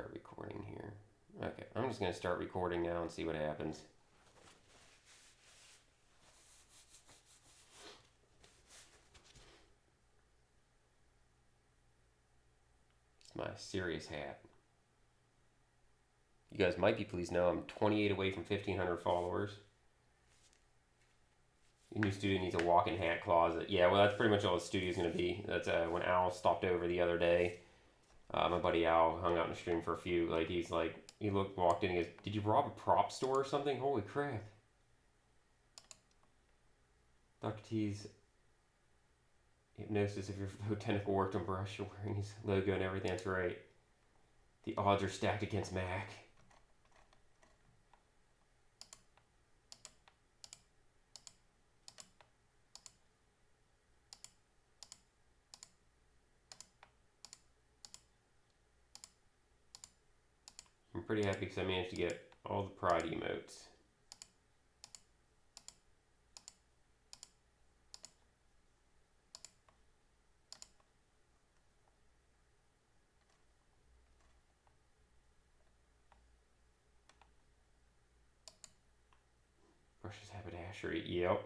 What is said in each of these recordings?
start recording here. Okay, I'm just going to start recording now and see what happens. It's my serious hat. You guys might be pleased to know I'm 28 away from 1,500 followers. Your new studio needs a walk-in hat closet. Yeah, well, that's pretty much all the studio's going to be. That's when Al stopped over the other day. My buddy Al hung out in the stream for a few. Like, he's like, walked in, he goes, "Did you rob a prop store or something? Holy crap." Dr. T's hypnosis, if your botanical worked on Brush, you're wearing his logo and everything. That's right. The odds are stacked against Mac. I'm pretty happy because I managed to get all the pride emotes. Brush's haberdashery, yep.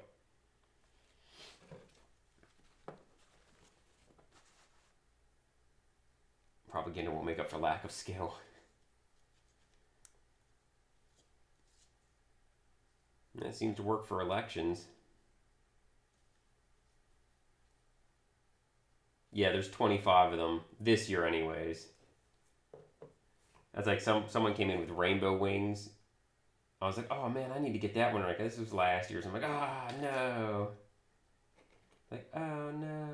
Propaganda won't make up for lack of skill. That seems to work for elections. Yeah, there's 25 of them this year anyways. That's like someone came in with rainbow wings. I was like, oh man, I need to get that one right. This was last year's. I'm like, ah, no. Like, oh no.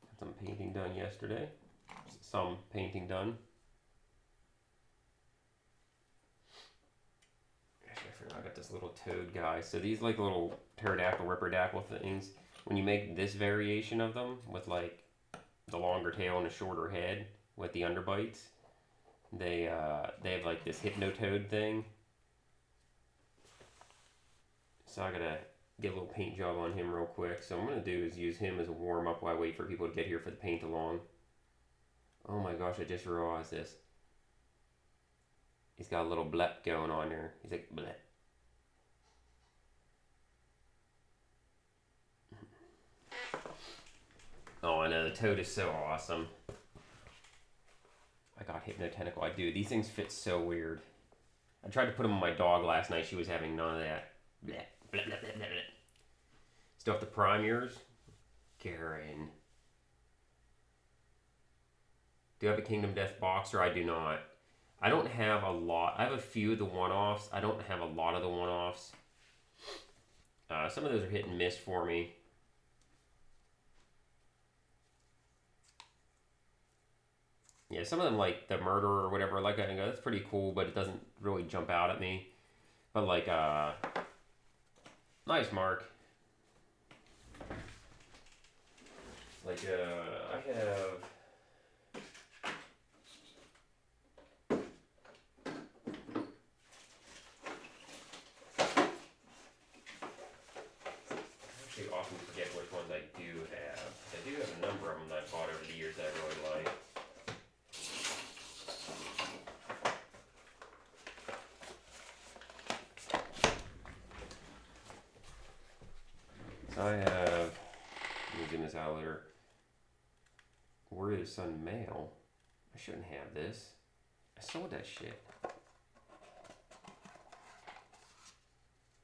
Had some painting done yesterday. Some painting done. Actually, I forgot I got this little toad guy. So these like little pterodactyl, ripper-dactyl things, when you make this variation of them with like the longer tail and a shorter head with the underbites, they have like this hypnotoad thing. So I gotta get a little paint job on him real quick. So what I'm gonna do is use him as a warm up while I wait for people to get here for the paint along. Oh my gosh, I just realized this. He's got a little blep going on there. He's like blep. Oh, I know, the toad is so awesome. I got hypnotentacle. I do. These things fit so weird. I tried to put them on my dog last night. She was having none of that. Bleh, bleh, bleh, bleh, bleh. Still have to prime yours? Karen. Do you have a Kingdom Death boxer? I do not. I don't have a lot. I have a few of the one-offs. I don't have a lot of the one-offs. Some of those are hit and miss for me. Yeah, some of them, like the murderer or whatever, like I go, that's pretty cool, but it doesn't really jump out at me. But like, nice, Mark. Like, I have. I actually often forget which ones I do have. I do have a number of them that I've bought over the years that I really like. So I have, let me zoom this out later. Warrior of the Sun Mail. I shouldn't have this. I sold that shit.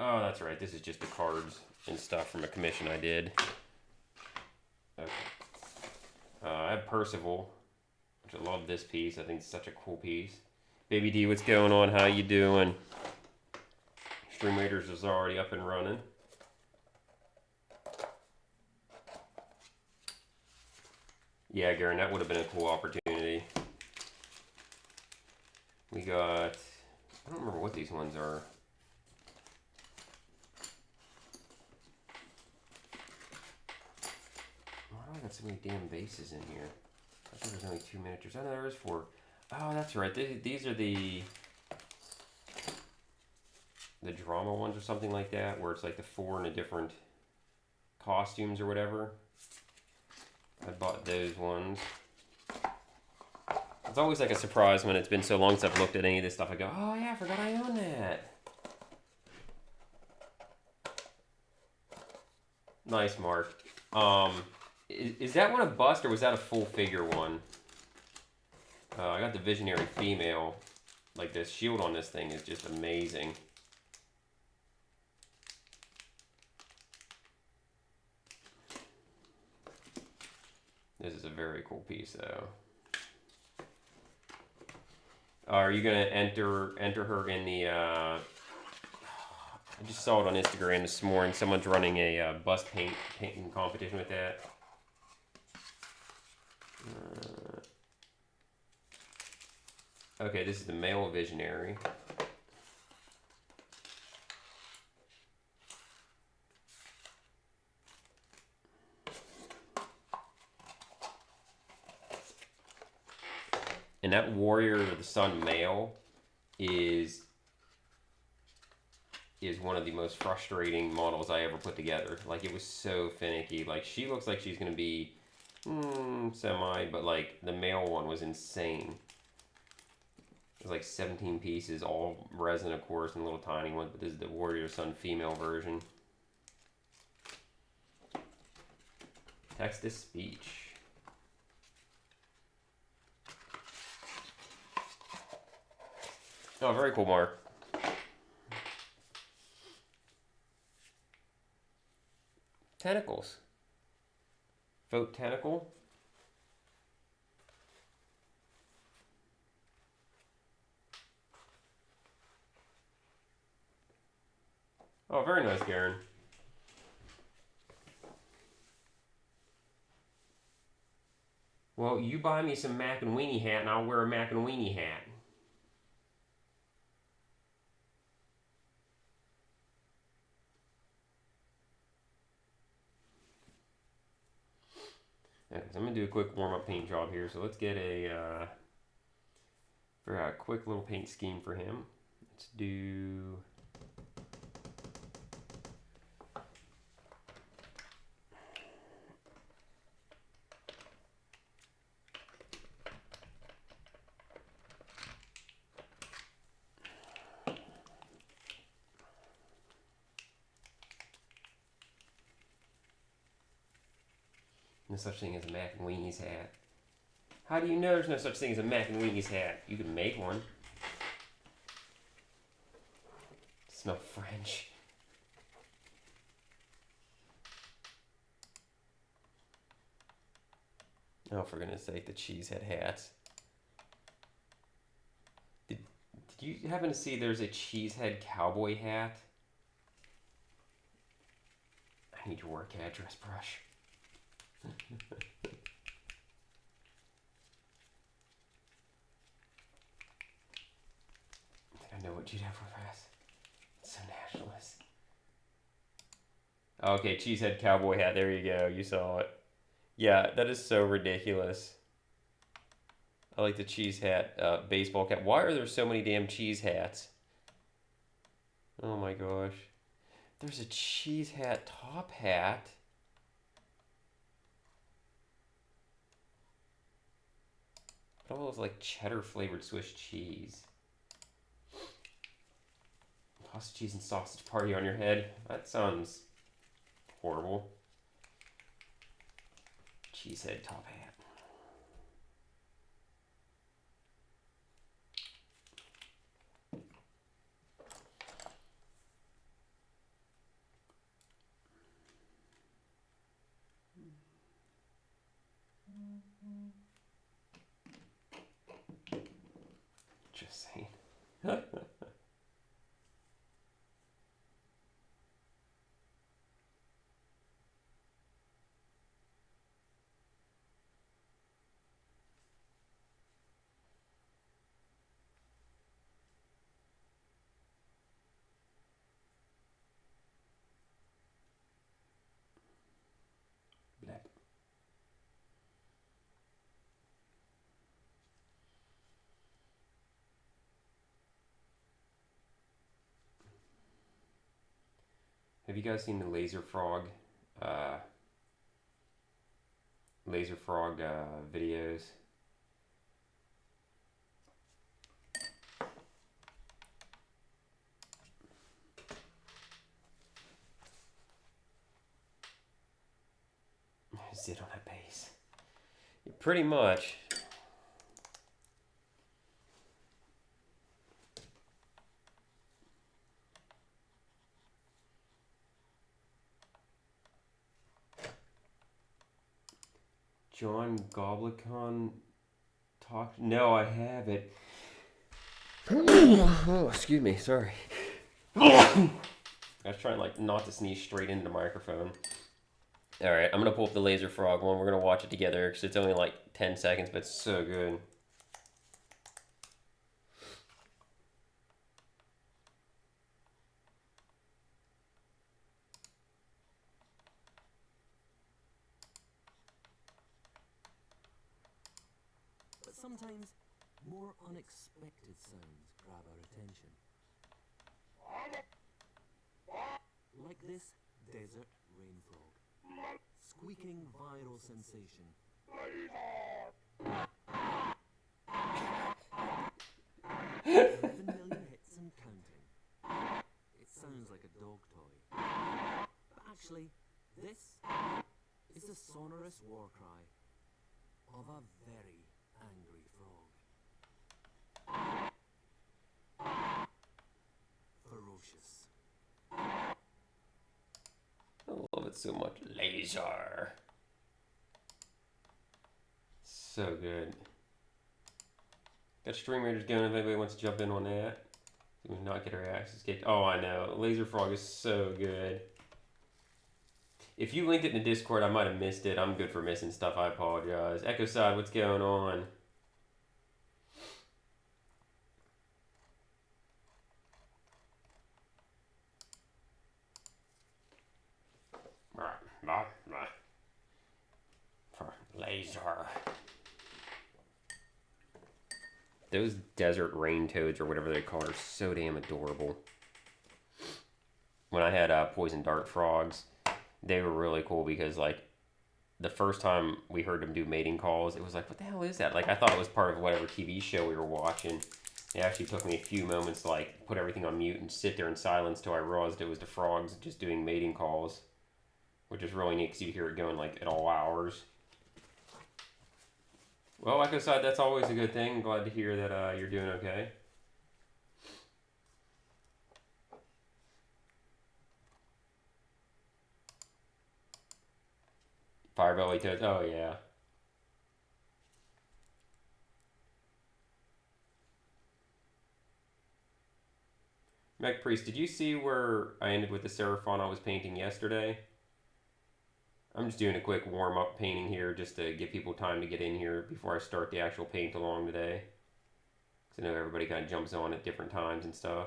Oh, that's right. This is just the cards and stuff from a commission I did. Okay. I have Percival, which I love this piece. I think it's such a cool piece. Baby D, what's going on? How you doing? Stream Raiders is already up and running. Yeah, Garen, that would have been a cool opportunity. We got, I don't remember what these ones are. Why do I got so many damn bases in here? I thought there was only 2 miniatures. Oh, no, there is 4. Oh, that's right. These are the drama ones or something like that, where it's like the 4 in a different costumes or whatever. I bought those ones. It's always like a surprise when it's been so long since I've looked at any of this stuff. I go, oh yeah, I forgot I own that. Nice, Mark. Is that one a bust or was that a full figure one? I got the Visionary female. Like the shield on this thing is just amazing. This is a very cool piece though. Are you gonna enter her in the? I just saw it on Instagram this morning. Someone's running a bust painting competition with that. Okay, this is the male Visionary. And that Warrior of the Sun male is one of the most frustrating models I ever put together. Like, it was so finicky. Like, she looks like she's going to be semi, but like the male one was insane. It was like 17 pieces, all resin, of course, and little tiny ones, but this is the Warrior Sun female version. Text to speech. Oh, very cool, Mark. Tentacles. Vote tentacle. Oh, very nice, Garen. Well, you buy me some Mac and Weenie hat, and I'll wear a Mac and Weenie hat. Okay, so I'm gonna do a quick warm-up paint job here. So let's get a quick little paint scheme for him. Let's do. No such thing as a Mac and Weenies hat. How do you know there's no such thing as a Mac and Weenies hat? You can make one. Smell French. Oh, for goodness sake, the cheesehead hats. Did you happen to see there's a cheesehead cowboy hat? I need your work address brush. I know what you'd have for us. It's so nationalist. Okay, cheesehead cowboy hat. There you go. You saw it. Yeah, that is so ridiculous. I like the cheese hat baseball cap. Why are there so many damn cheese hats? Oh my gosh. There's a cheese hat top hat. It all looks like cheddar flavored Swiss cheese. Pasta cheese and sausage party on your head. That sounds horrible. Cheesehead top hat. Just saying. Blep. Have you guys seen the Laser Frog laser frog videos. Sit on that base. Pretty much. John Goblicon talked. No, I haven't. Oh, excuse me. Sorry. I was trying like not to sneeze straight into the microphone. All right, I'm gonna pull up the laser frog one. We're gonna watch it together because it's only like 10 seconds, but it's so good. But sometimes more unexpected sounds grab our attention. Like this desert rain frog. Squeaking viral sensation. 11 million hits and counting. It sounds like a dog toy. But actually, this is the sonorous war cry of a very angry frog. Ferocious. I love it so much. Laser. So good. Got Stream Raiders going if anybody wants to jump in on that. We not get our asses kicked. Oh, I know. Laser Frog is so good. If you linked it in the Discord, I might have missed it. I'm good for missing stuff. I apologize. Echo Side, what's going on? Laser. Those desert rain toads or whatever they call are so damn adorable. When I had poison dart frogs, they were really cool because like the first time we heard them do mating calls, it was like, what the hell is that? Like I thought it was part of whatever TV show we were watching. It actually took me a few moments to like put everything on mute and sit there in silence till I realized it was the frogs just doing mating calls, which is really neat because you hear it going like at all hours. Well, like I said, that's always a good thing. I'm glad to hear that you're doing okay. Firebelly toads. Oh, yeah. Meg Priest, did you see where I ended with the Seraphon I was painting yesterday? I'm just doing a quick warm-up painting here just to give people time to get in here before I start the actual paint along today. Because I know everybody kind of jumps on at different times and stuff.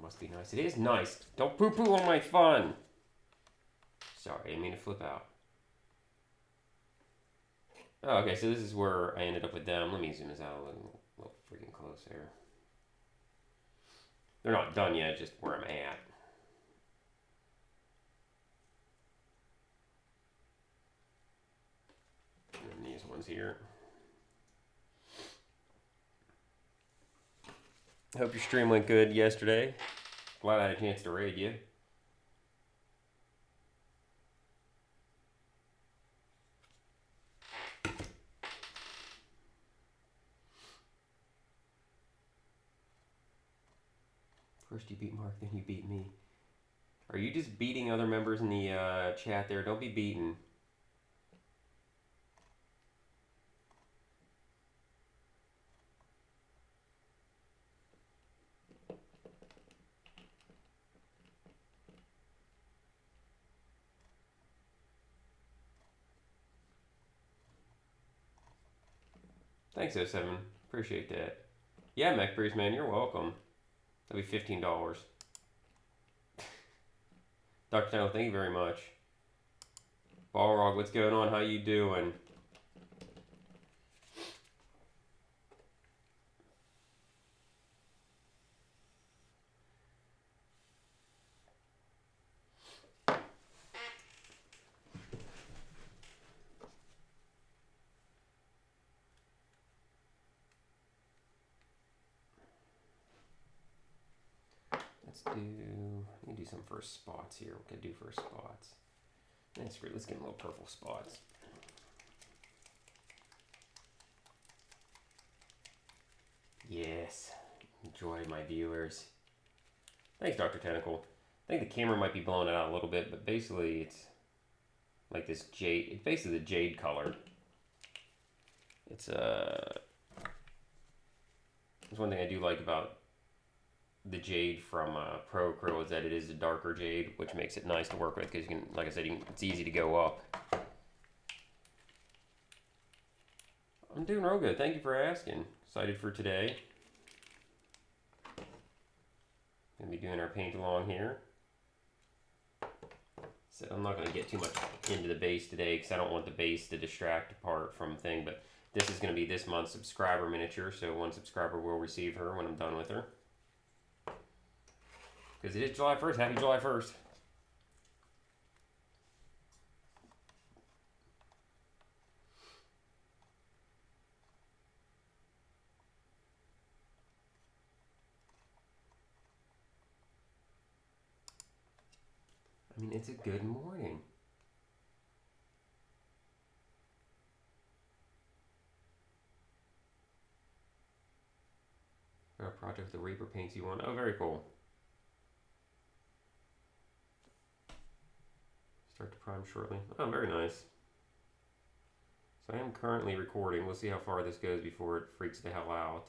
Must be nice. It is nice. Don't poo-poo on my fun. Sorry, I didn't mean to flip out. Oh, okay, so this is where I ended up with them. Let me zoom this out a little freaking close here. They're not done yet, just where I'm at. And then these ones here. Hope your stream went good yesterday. Glad I had a chance to raid you. First you beat Mark, then you beat me. Are you just beating other members in the chat there? Don't be beaten. Thanks, O7. Appreciate that. Yeah, Mac Breeze, man, you're welcome. That'll be $15. Dr. Tanner, thank you very much. Balrog, what's going on? How you doing? Let's do some first spots here. We can do first spots. That's great. Let's get a little purple spots. Yes. Enjoy, my viewers. Thanks, Dr. Tentacle. I think the camera might be blowing it out a little bit, but basically it's like this jade. It's basically the jade color. It's one thing I do like about the jade from Pro Acryl is that it is a darker jade, which makes it nice to work with because you can, like I said, it's easy to go up. I'm doing real good. Thank you for asking. Excited for today. Gonna be doing our paint along here. So I'm not gonna get too much into the base today because I don't want the base to distract apart from thing. But this is gonna be this month's subscriber miniature, so one subscriber will receive her when I'm done with her. Because it is July 1st. Happy July 1st. I mean, it's a good morning. Got a project with the Reaper paints you want. Oh, very cool. Start to prime shortly. Oh, very nice. So I am currently recording. We'll see how far this goes before it freaks the hell out.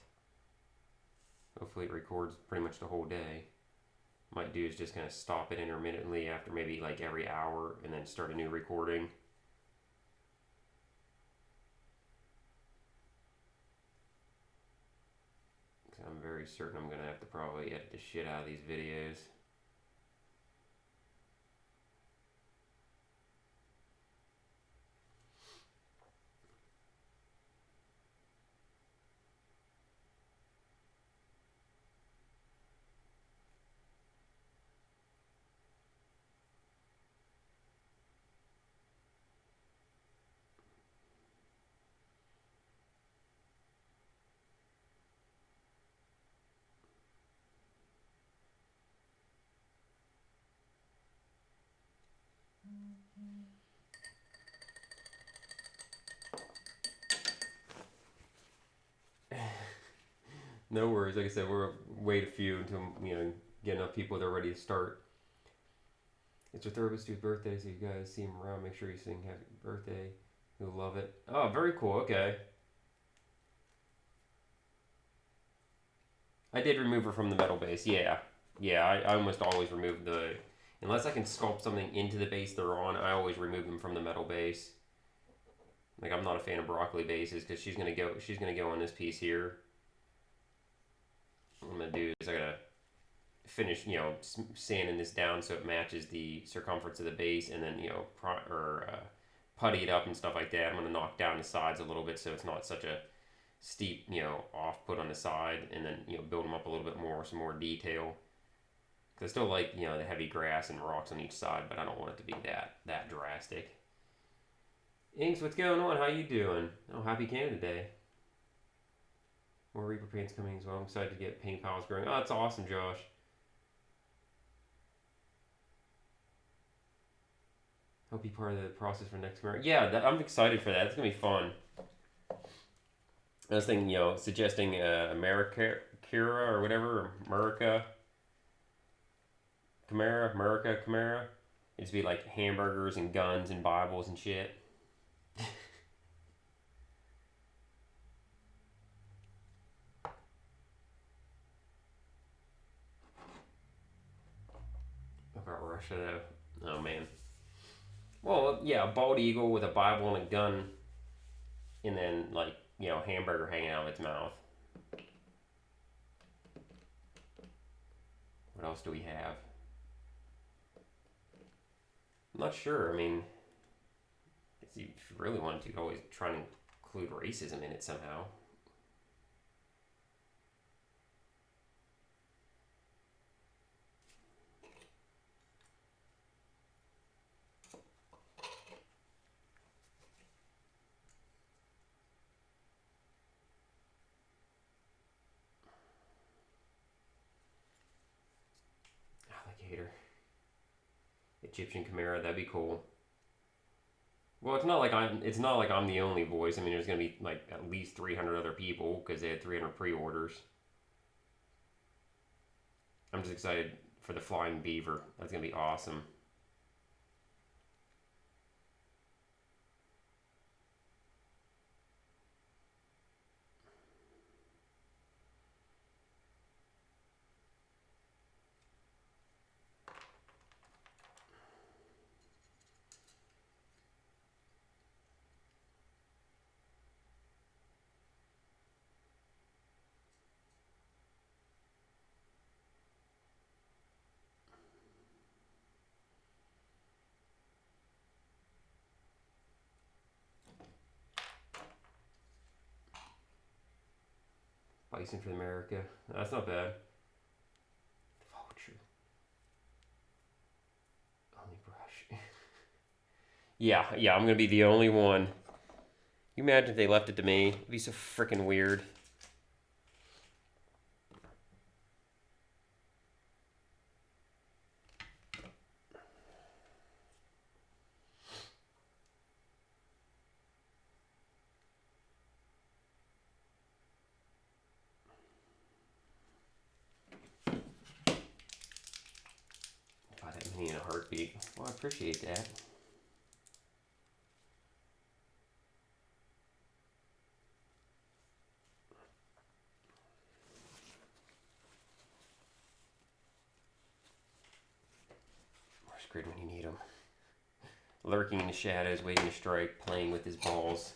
Hopefully it records pretty much the whole day. Might do is just kind of stop it intermittently after maybe like every hour and then start a new recording. Because I'm very certain I'm going to have to probably edit the shit out of these videos. No worries. Like I said, we'll wait a few until, get enough people that are ready to start. It's your therapist's birthday, so you guys see him around. Make sure you sing happy birthday. He'll love it. Oh, very cool. Okay. I did remove her from the metal base. Yeah. Yeah, I almost always remove the... Unless I can sculpt something into the base they're on, I always remove them from the metal base. Like, I'm not a fan of broccoli bases because she's gonna go on this piece here. What I'm gonna do is I gotta finish, sanding this down so it matches the circumference of the base, and then putty it up and stuff like that. I'm gonna knock down the sides a little bit so it's not such a steep, off put on the side, and then build them up a little bit more, some more detail. Cause I still like the heavy grass and rocks on each side, but I don't want it to be that drastic. Inks, what's going on? How you doing? Oh, happy Canada Day. More Reaper paints coming as well. I'm excited to get paint piles growing. Oh, that's awesome, Josh. Hope be part of the process for next America. Yeah, I'm excited for that. It's gonna be fun. I was thinking, suggesting America or whatever, America Camara. It'd be like hamburgers and guns and Bibles and shit. About Russia though. Oh man. Well, yeah, a bald eagle with a Bible and a gun, and then you know, hamburger hanging out of its mouth. What else do we have? I'm not sure. I mean, if you really wanted to, you could always try and include racism in it somehow. Alligator. Egyptian Chimera, that'd be cool. Well, it's not like I'm the only voice. I mean, there's gonna be like at least 300 other people because they had 300 pre-orders. I'm just excited for the flying beaver. That's gonna be awesome. Bison for America. That's not bad. Vulture. Only brush. Yeah, I'm gonna be the only one. You imagine if they left it to me? It'd be so freaking weird. Buy that many in a heartbeat. Well, I appreciate that. Where's Grid when you need him? Lurking in the shadows, waiting to strike, playing with his balls.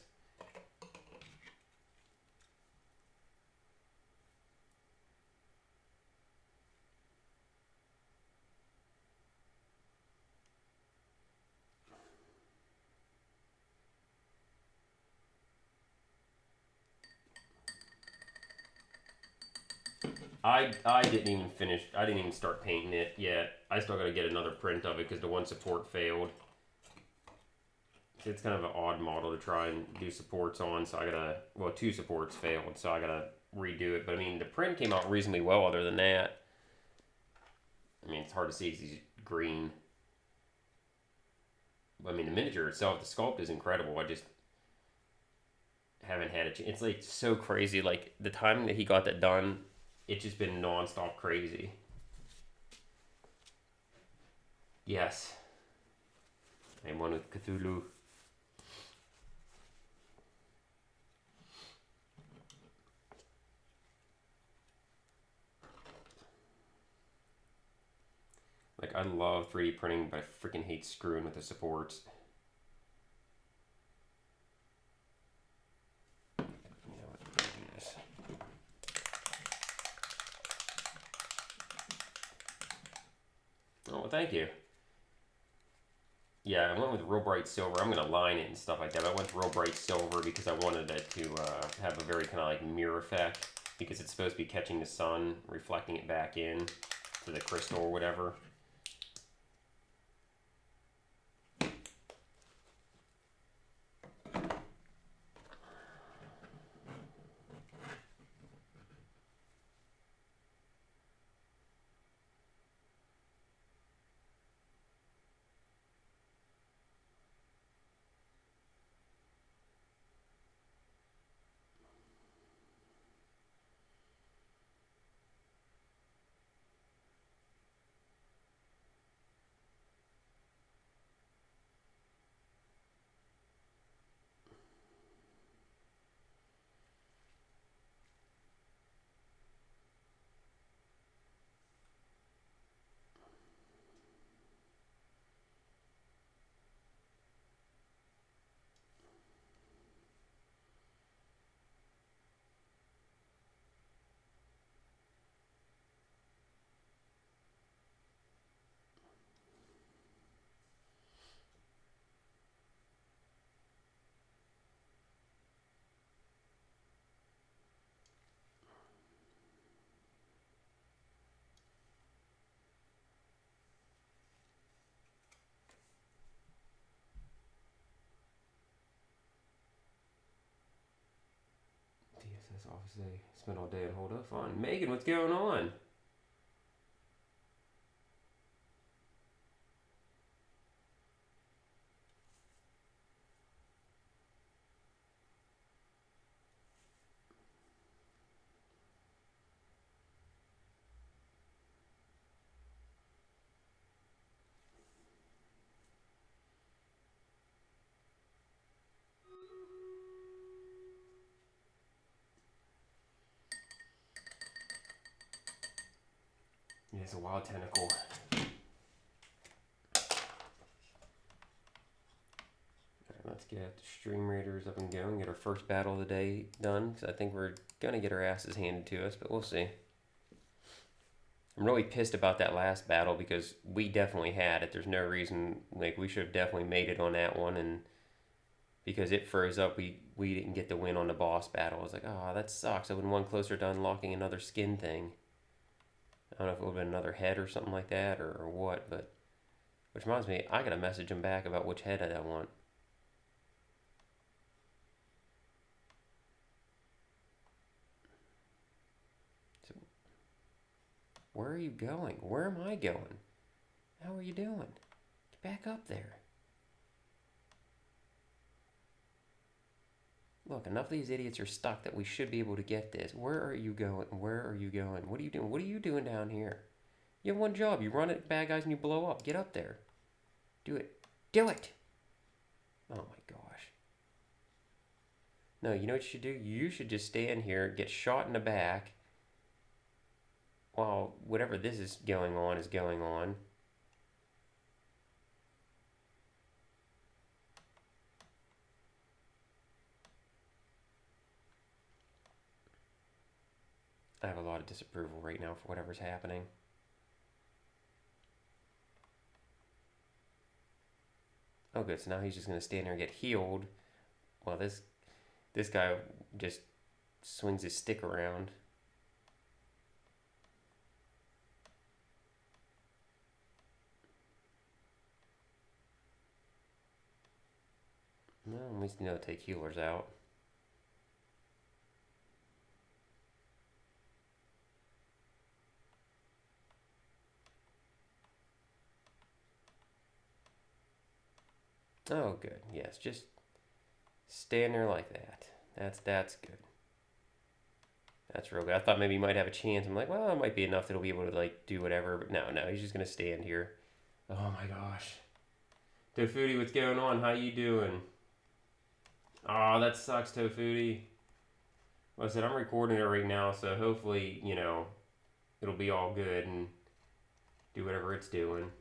I didn't even finish. I didn't even start painting it yet. I still got to get another print of it because the one support failed. It's kind of an odd model to try and do supports on, so I gotta. Well, two supports failed, so I gotta redo it. But I mean, the print came out reasonably well. Other than that, I mean, it's hard to see because he's green. But I mean, the miniature itself, the sculpt is incredible. I just haven't had a chance. It's like so crazy. Like the timing that he got that done, it's just been nonstop crazy. Yes. I'm one with Cthulhu. Like, I love 3D printing, but I freaking hate screwing with the supports. You know what? I'm gonna do this. Oh, well, thank you. Yeah, I went with real bright silver. I'm going to line it and stuff like that. I went with real bright silver because I wanted it to have a very kind of like mirror effect because it's supposed to be catching the sun, reflecting it back in to the crystal or whatever. Says office day. Spent all day on hold up. Fun. Megan, what's going on? Yeah, it's a wild tentacle. Let's get the Stream Raiders up and going. Get our first battle of the day done. Because I think we're going to get our asses handed to us, but we'll see. I'm really pissed about that last battle because we definitely had it. There's no reason, like, we should have definitely made it on that one. And because it froze up, we didn't get the win on the boss battle. I was like, oh, that sucks. I would have one closer to unlocking another skin thing. I don't know if it would have been another head or something like that or what, but... Which reminds me, I got to message him back about which head I want. Where are you going? Where am I going? How are you doing? Get back up there. Look, enough of these idiots are stuck that we should be able to get this. Where are you going? Where are you going? What are you doing? What are you doing down here? You have one job. You run at bad guys and you blow up. Get up there. Do it. Do it! Oh my gosh. No, you know what you should do? You should just stand here, get shot in the back, while whatever this is going on is going on. I have a lot of disapproval right now for whatever's happening. Oh good, so now he's just going to stand there and get healed while this guy just swings his stick around. Well, at least you know to take healers out. Oh, good. Yes, just stand there like that. That's good. That's real good. I thought maybe he might have a chance. I'm like, well, it might be enough that he'll be able to like do whatever. But no, he's just gonna stand here. Oh my gosh. Tofuti, what's going on? How you doing? Oh, that sucks, Tofuti. Well, I said I'm recording it right now, so hopefully, you know, it'll be all good and do whatever it's doing.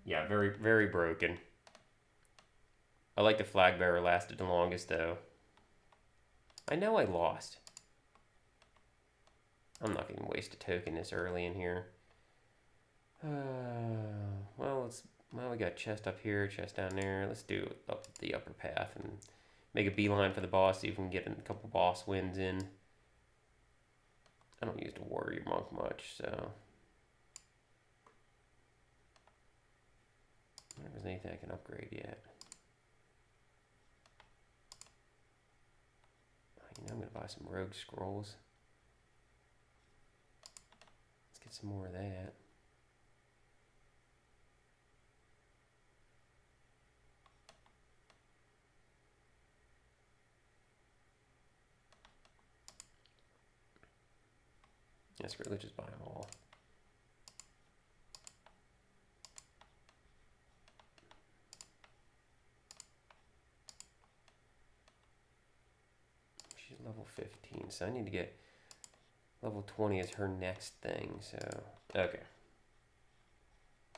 Yeah, very, very broken. I like the flag bearer lasted the longest, though. I know I lost. I'm not going to waste a token this early in here. Well, we got chest up here, chest down there. Let's do up the upper path and make a beeline for the boss, see if we can get a couple boss wins in. I don't use the warrior monk much, so... I don't think there's anything I can upgrade yet. You know, I'm going to buy some rogue scrolls. Let's get some more of that. Let's really just buy them all. She's level 15, so I need to get level 20 as her next thing, so... Okay.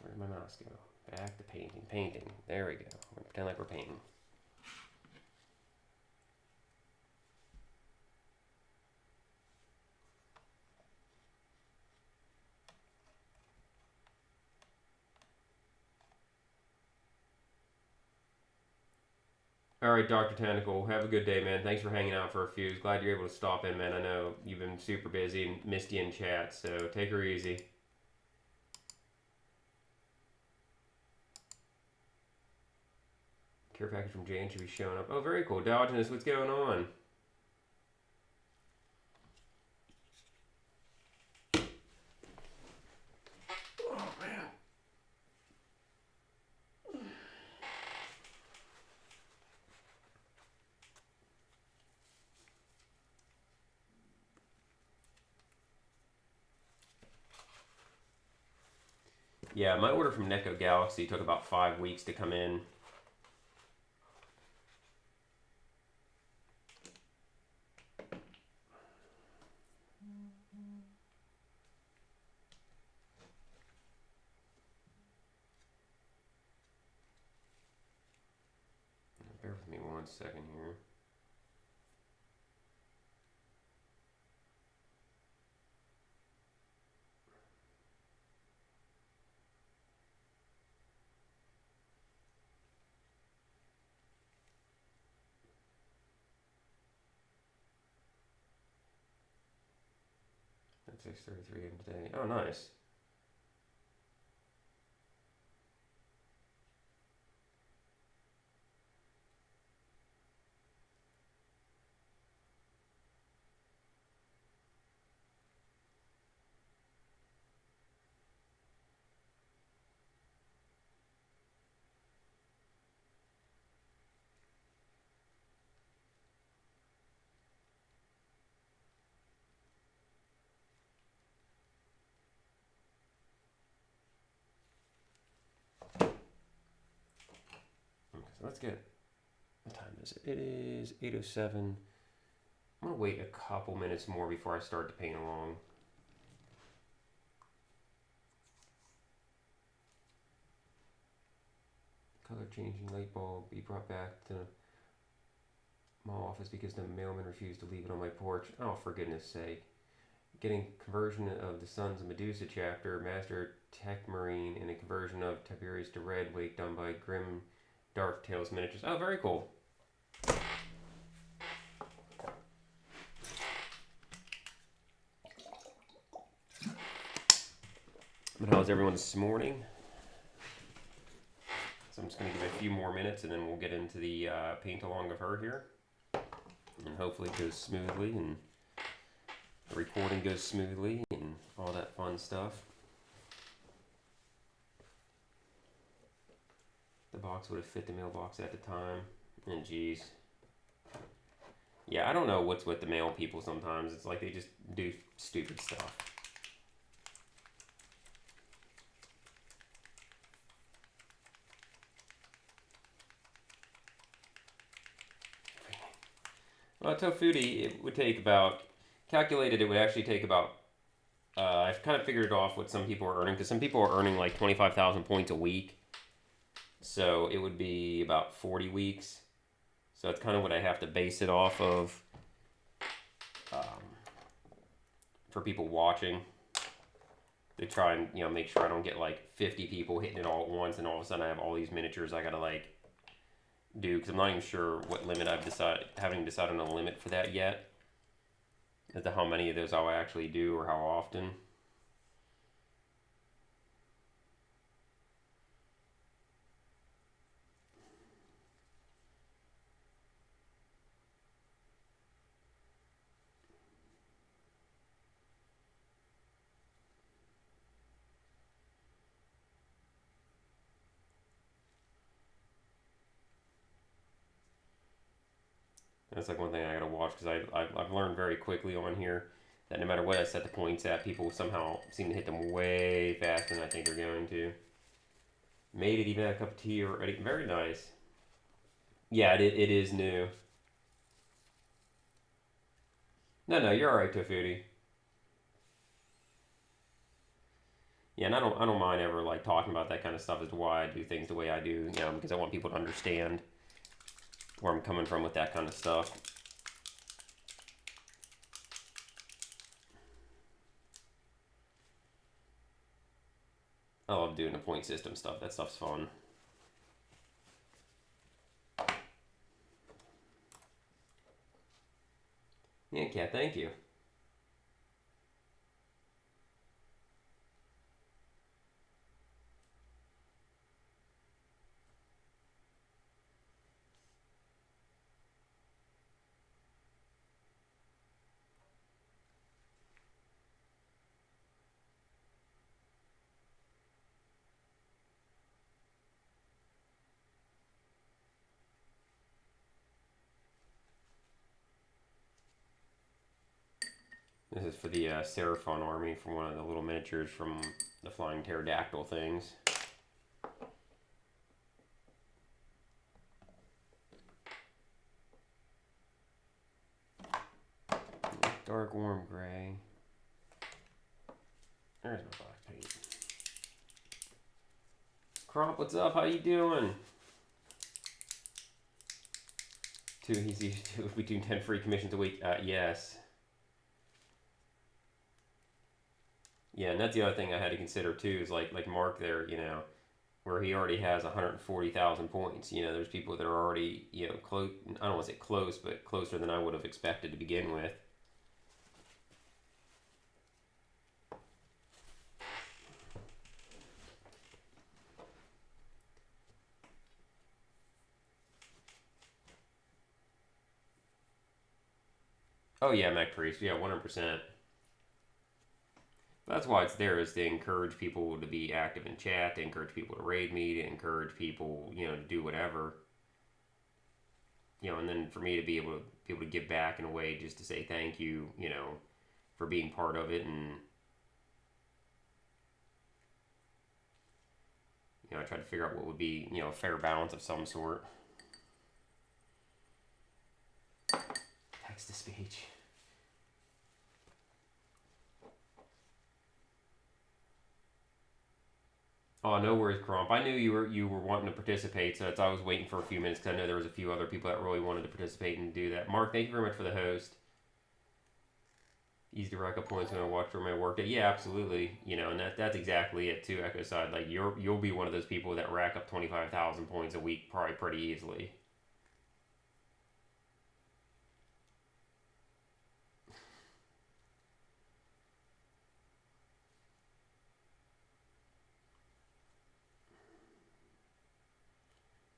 Where did my mouse go? Back to painting. Painting. There we go. We're gonna pretend like we're painting. All right, Dr. Tentacle, have a good day, man. Thanks for hanging out for a few. Glad you're able to stop in, man. I know you've been super busy and missed you in chat, so take her easy. Care package from Jane should be showing up. Oh, very cool. Diogenes, what's going on? Oh, man. Yeah, my order from Neko Galaxy took about 5 weeks to come in. Bear with me 1 second here. That's 6:33 a.m. today. Oh, nice. Okay, so let's get. What time is it? It is 8:07. I'm gonna wait a couple minutes more before I start to paint along. Color changing light bulb be brought back to my office because the mailman refused to leave it on my porch. Oh, for goodness sake. Getting conversion of the Sons of Medusa chapter, Master Tech Marine, and a conversion of Tiberius to Red Wake done by Grim Dark Tales Miniatures. Oh, very cool. But how's everyone this morning? So I'm just going to give it a few more minutes and then we'll get into the paint along of her here. And hopefully it goes smoothly and the recording goes smoothly and all that fun stuff. The box would have fit the mailbox at the time. And geez. Yeah, I don't know what's with the mail people sometimes. It's like they just do stupid stuff. Well, Tofuti, it would take about, calculated it would actually take about, I've kind of figured it off what some people are earning, because some people are earning like 25,000 points a week. So it would be about 40 weeks. So that's kind of what I have to base it off of for people watching. They try and, make sure I don't get like 50 people hitting it all at once and all of a sudden I have all these miniatures I gotta like do, because I'm not even sure what limit haven't decided on a limit for that yet as to how many of those I'll actually do or how often. That's like one thing I gotta watch, because I've learned very quickly on here that no matter what I set the points at, people somehow seem to hit them way faster than I think they're going to. Made it, even had a cup of tea already. Very nice. Yeah, it is new. No, you're alright, Tofuti. Yeah, and I don't mind ever like talking about that kind of stuff as to why I do things the way I do, because I want people to understand where I'm coming from with that kind of stuff. I love doing the point system stuff. That stuff's fun. Yeah, Kat, thank you. This is for the Seraphon army from one of the little miniatures from the flying pterodactyl things. Dark warm gray. There's my black paint. Cromp, what's up? How you doing? He's between 10 free commissions a week. Yes. Yeah, and that's the other thing I had to consider too. Is like Mark there, you know, where he already has 140,000 points. You know, there's people that are already, you know, close. I don't want to say close, but closer than I would have expected to begin with. Oh yeah, Mac Priest. Yeah, 100%. That's why it's there, is to encourage people to be active in chat, to encourage people to raid me, to encourage people, you know, to do whatever. You know, and then for me to be able to give back in a way, just to say thank you, you know, for being part of it. And you know, I tried to figure out what would be, you know, a fair balance of some sort. Text to speech. Oh, no worries, Crump. I knew you were wanting to participate, so that's I was waiting for a few minutes because I know there was a few other people that really wanted to participate and do that. Mark, thank you very much for the host. Easy to rack up points when I watch for my work day. Yeah, absolutely. You know, and that's exactly it too. Echo Side, like you'll be one of those people that rack up 25,000 points a week probably pretty easily.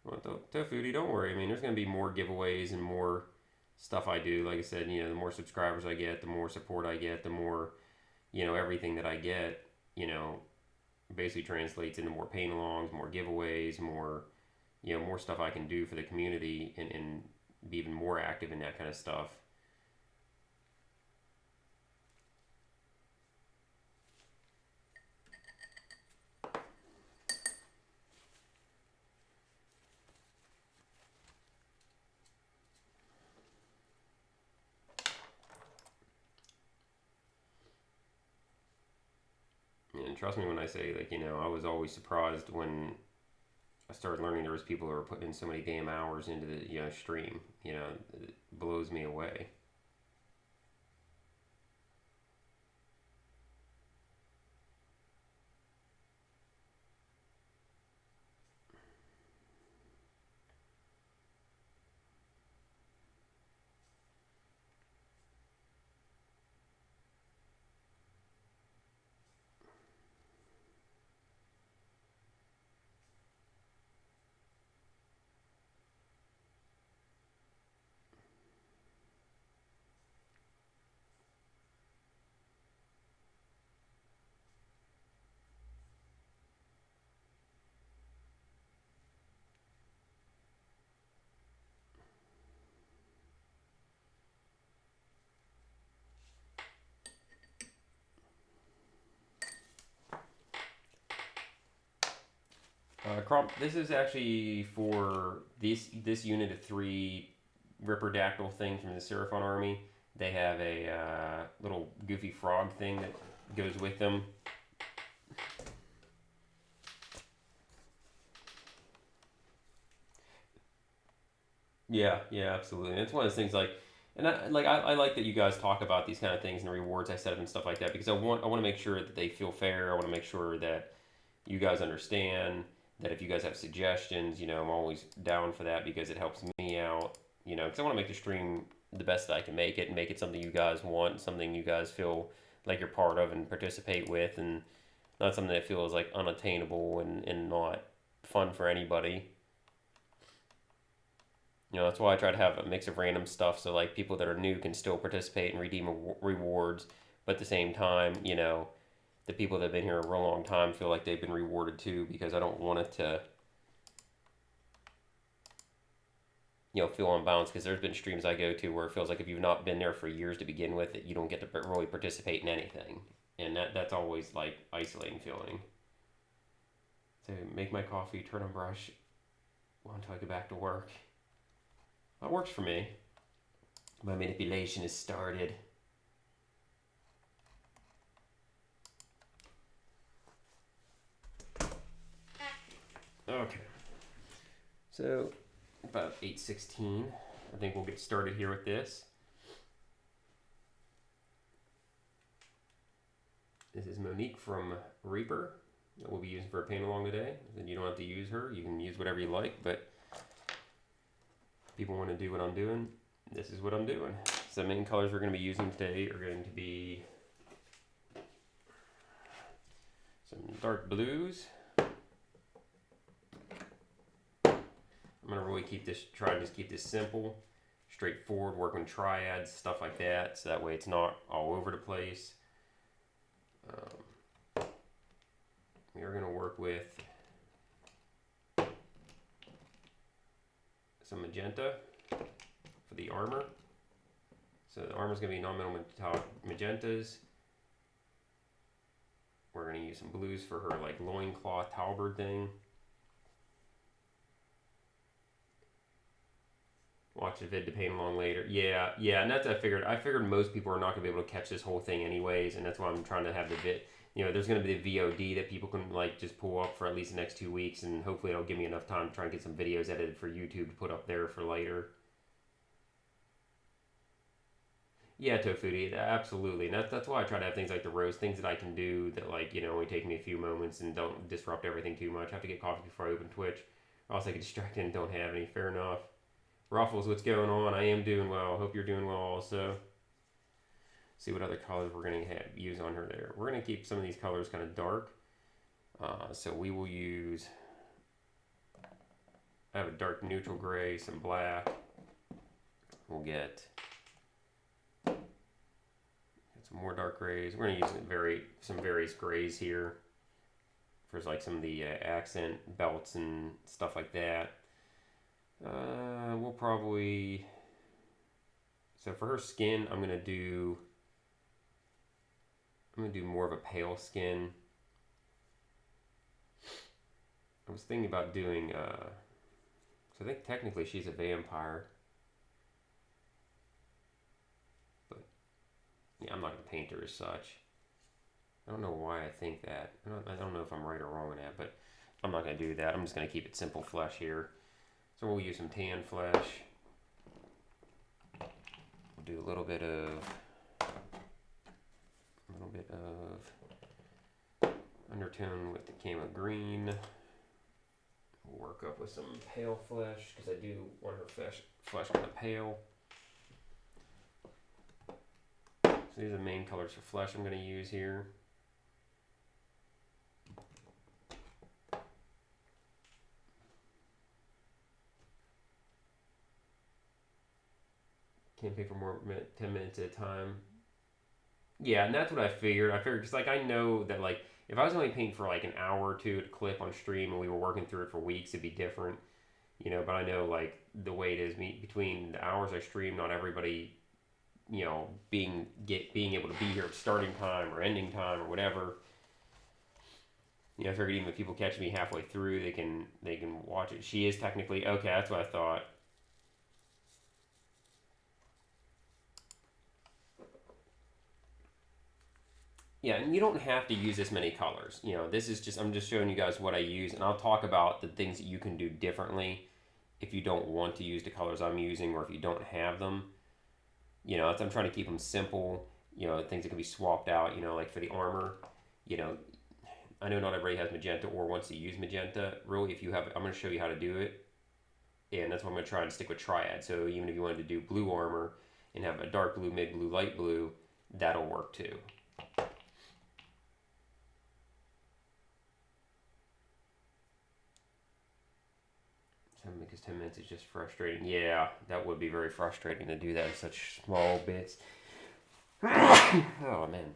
Well, Tofuti, don't worry. I mean, there's going to be more giveaways and more stuff I do. Like I said, you know, the more subscribers I get, the more support I get, the more, you know, everything that I get, you know, basically translates into more paint-alongs, more giveaways, more, you know, more stuff I can do for the community and be even more active in that kind of stuff. And trust me when I say, like, you know, I was always surprised when I started learning there was people who were putting in so many damn hours into the, you know, stream. You know, it blows me away. Crump, this is actually for this unit of 3 Ripperdactyl thing from the Seraphon army. They have a little goofy frog thing that goes with them. Yeah, yeah, absolutely. And it's one of those things like, and I like that you guys talk about these kind of things and the rewards I set up and stuff like that, because I want to make sure that they feel fair. I want to make sure that you guys understand that if you guys have suggestions, you know, I'm always down for that because it helps me out, you know, because I want to make the stream the best that I can make it and make it something you guys want, something you guys feel like you're part of and participate with, and not something that feels like unattainable and not fun for anybody. You know, that's why I try to have a mix of random stuff so like people that are new can still participate and redeem rewards, but at the same time, you know, the people that have been here a real long time feel like they've been rewarded too, because I don't want it to, feel unbalanced, because there's been streams I go to where it feels like if you've not been there for years to begin with, that you don't get to really participate in anything, and that's always like isolating feeling. So make my coffee, turn on brush until I go back to work. That works for me. My manipulation is started. Okay. So about 8:16. I think we'll get started here with this. This is Monique from Reaper that we'll be using for a paint along today. And you don't have to use her. You can use whatever you like, but if people want to do what I'm doing, this is what I'm doing. So the main colors we're going to be using today are going to be some dark blues. I'm going to really try and just keep this simple, straightforward, work on triads, stuff like that, so that way it's not all over the place. We are going to work with some magenta for the armor. So the armor is going to be non-metal magentas. We're going to use some blues for her like loincloth halberd thing. Watch the vid to paint along later. Yeah, and that's what I figured. I figured most people are not going to be able to catch this whole thing anyways, and that's why I'm trying to have the vid. There's going to be the VOD that people can like just pull up for at least the next 2 weeks, and hopefully it'll give me enough time to try and get some videos edited for YouTube to put up there for later. Yeah, Tofuti, absolutely. And that's why I try to have things like the roast, things that I can do that only take me a few moments and don't disrupt everything too much. I have to get coffee before I open Twitch, or else I get distracted and don't have any. Fair enough. Ruffles, what's going on? I am doing well. Hope you're doing well also. See what other colors we're going to use on her there. We're going to keep some of these colors kind of dark. So we will use, I have a dark neutral gray, some black. We'll get some more dark grays. We're going to use some various grays here for like some of the accent belts and stuff like that. We'll probably, so for her skin, I'm gonna do more of a pale skin. I was thinking about doing, so I think technically she's a vampire, but yeah, I'm not gonna paint her as such. I don't know why I think that. I don't know if I'm right or wrong on that, but I'm not gonna do that. I'm just gonna keep it simple flesh here. So we'll use some tan flesh. We'll do a little bit of undertone with the camo green. We'll work up with some pale flesh because I do want her flesh kind of pale. So these are the main colors for flesh I'm going to use here. Can't pay for more 10 minutes at a time. Yeah, and that's what I figured. Because I know that if I was only painting for an hour or two at a clip on stream and we were working through it for weeks, it'd be different. But I know the way it is between the hours I stream, not everybody, being able to be here at starting time or ending time or whatever. I figured even if people catch me halfway through, they can watch it. She is technically okay. That's what I thought. Yeah, and you don't have to use this many colors. This is just, I'm just showing you guys what I use, and I'll talk about the things that you can do differently if you don't want to use the colors I'm using or if you don't have them. I'm trying to keep them simple, things that can be swapped out, like for the armor, I know not everybody has magenta or wants to use magenta. Really, if you have, I'm going to show you how to do it, and that's what I'm going to try and stick with triad. So even if you wanted to do blue armor and have a dark blue, mid blue, light blue, that'll work too. Because 10 minutes is just frustrating. Yeah, that would be very frustrating to do that in such small bits. Oh man,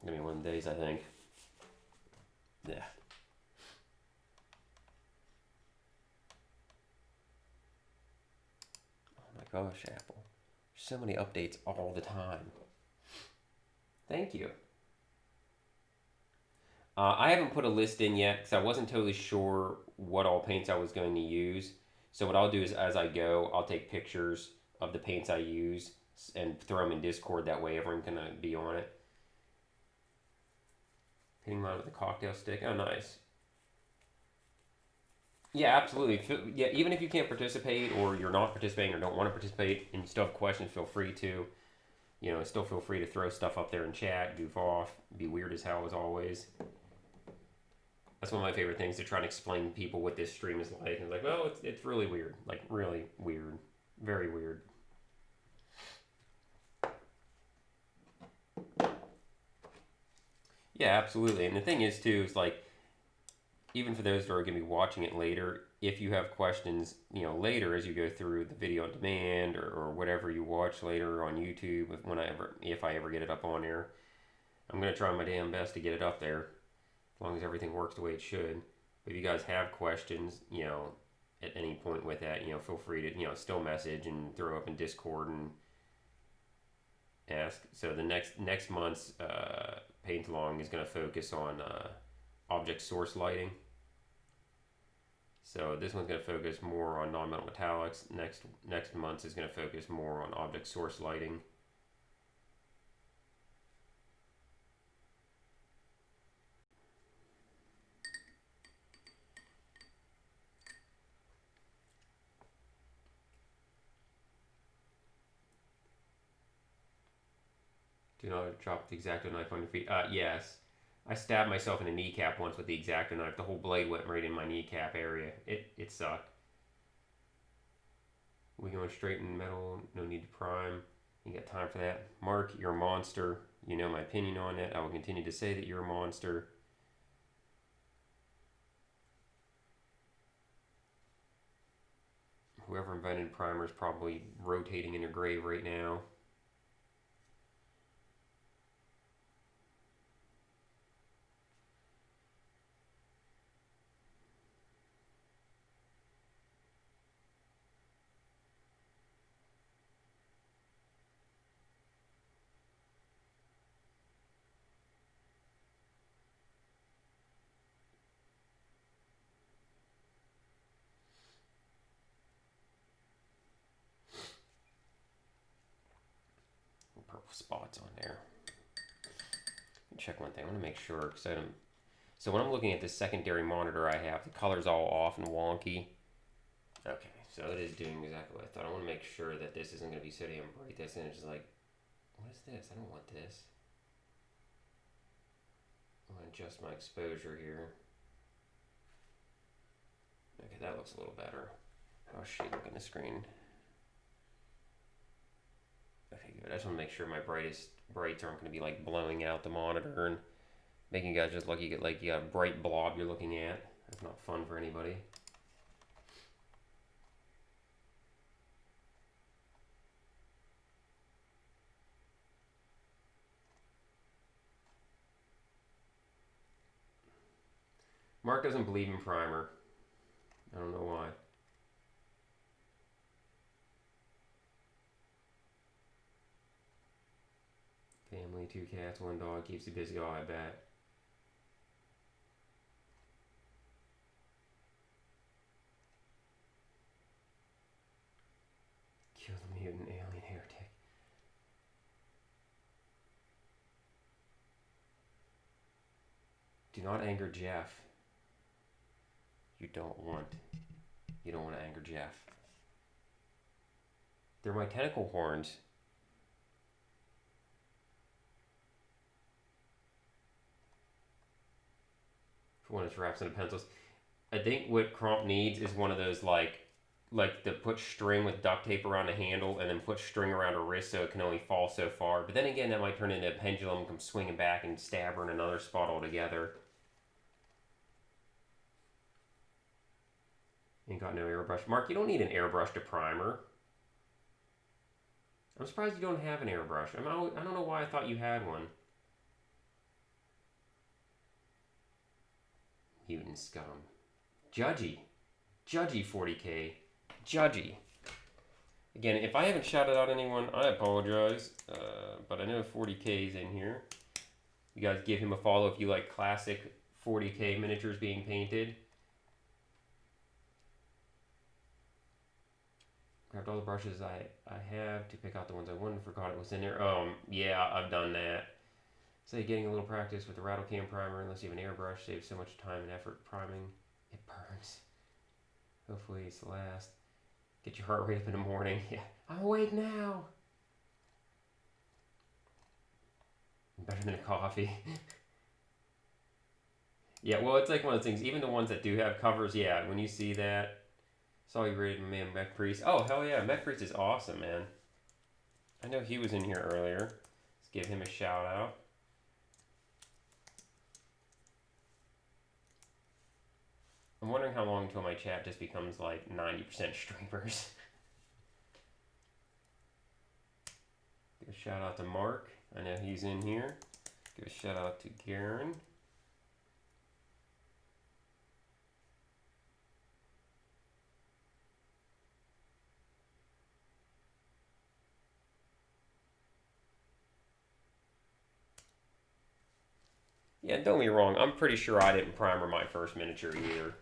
gonna be one of the days, I think. Yeah. gosh, Apple. So many updates all the time. Thank you. I haven't put a list in yet because I wasn't totally sure what all paints I was going to use. So what I'll do is as I go, I'll take pictures of the paints I use and throw them in Discord. That way everyone can be on it. Hitting mine with a cocktail stick. Oh, nice. Yeah, absolutely. Yeah, even if you can't participate or you're not participating or don't want to participate and you still have questions, feel free to. Still feel free to throw stuff up there in chat, goof off, be weird as hell as always. That's one of my favorite things, to try and explain to people what this stream is like. And like, well, it's really weird. Like, really weird. Very weird. Yeah, absolutely. And the thing is, too, is like, even for those that are going to be watching it later, if you have questions, later as you go through the video on demand or whatever you watch later on YouTube, if I ever get it up on there, I'm going to try my damn best to get it up there, as long as everything works the way it should. But if you guys have questions, at any point with that, feel free to, still message and throw up in Discord and ask. So the next month's paint along is going to focus on object source lighting. So this one's going to focus more on non-metal metallics. Next month is going to focus more on object source lighting. Do not drop the X-Acto knife on your feet. Yes. I stabbed myself in the kneecap once with the X-Acto knife. The whole blade went right in my kneecap area. It sucked. We going straight in metal. No need to prime. You got time for that? Mark, you're a monster. You know my opinion on it. I will continue to say that you're a monster. Whoever invented primer is probably rotating in their grave right now. Purple spots on there. Check one thing. I want to make sure, so when I'm looking at the secondary monitor I have, the color's all off and wonky. Okay, so it is doing exactly what I thought. I want to make sure that this isn't going to be so damn bright. This and it's just like, what is this? I don't want this. I'm going to adjust my exposure here. Okay, that looks a little better. How's she looking at the screen? Okay, good. I just want to make sure my brights aren't going to be like blowing out the monitor and making you guys just look like you got a bright blob you're looking at. That's not fun for anybody. Mark doesn't believe in primer. I don't know why. Family, 2 cats, 1 dog, keeps you busy. Oh, I bet. Kill the mutant alien heretic. Do not anger Jeff. You don't want to anger Jeff. They're my tentacle horns. For when it's wraps into pencils. I think what Crump needs is one of those like to put string with duct tape around the handle and then put string around her wrist so it can only fall so far. But then again, that might turn into a pendulum, come swinging back and stab her in another spot altogether. Ain't got no airbrush. Mark, you don't need an airbrush to primer. I'm surprised you don't have an airbrush. I don't know why I thought you had one. Mutant scum. Judgy 40K. Judgy. Again, if I haven't shouted out anyone, I apologize. But I know 40K is in here. You guys give him a follow if you like classic 40K miniatures being painted. Grabbed all the brushes I have to pick out the ones I wanted. Forgot it was in there. Yeah, I've done that. Say getting a little practice with the rattle can primer, unless you have an airbrush, saves so much time and effort priming. It burns. Hopefully it's the last. Get your heart rate up in the morning. Yeah, I'm awake now. Better than a coffee. Yeah, well, it's like one of those things. Even the ones that do have covers, yeah, when you see that, saw you rated my man Mech Priest. Oh, hell yeah, Mech Priest is awesome, man. I know he was in here earlier. Let's give him a shout out. I'm wondering how long until my chat just becomes like 90% streamers. Give a shout out to Mark. I know he's in here. Give a shout out to Garen. Yeah, don't get me wrong. I'm pretty sure I didn't primer my first miniature either.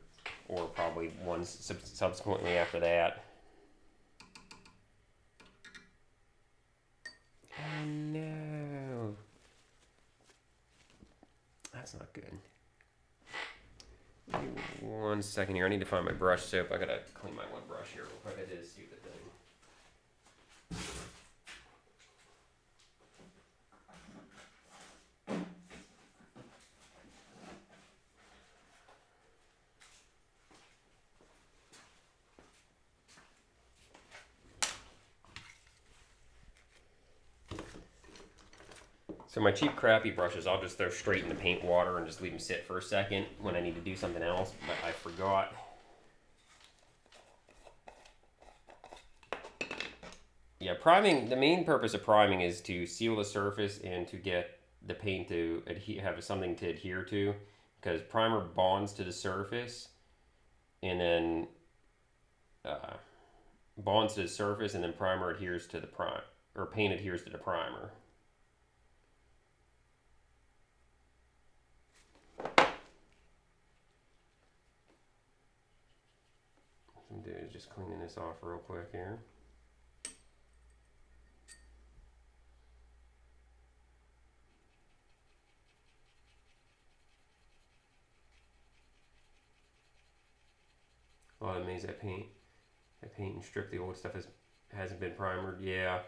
Or probably ones subsequently after that. Oh no. That's not good. Give me 1 second here. I need to find my brush soap. I gotta clean my one brush here real quick. I did a stupid thing. So my cheap crappy brushes, I'll just throw straight in the paint water and just leave them sit for a second when I need to do something else, but I forgot. Yeah, priming, the main purpose of priming is to seal the surface and to get the paint to have something to adhere to, because primer bonds to the surface and then bonds to the surface and then primer adheres to the paint adheres to the primer. What I'm doing is just cleaning this off real quick here. Oh, that means that paint and strip the old stuff hasn't been primered. Yeah.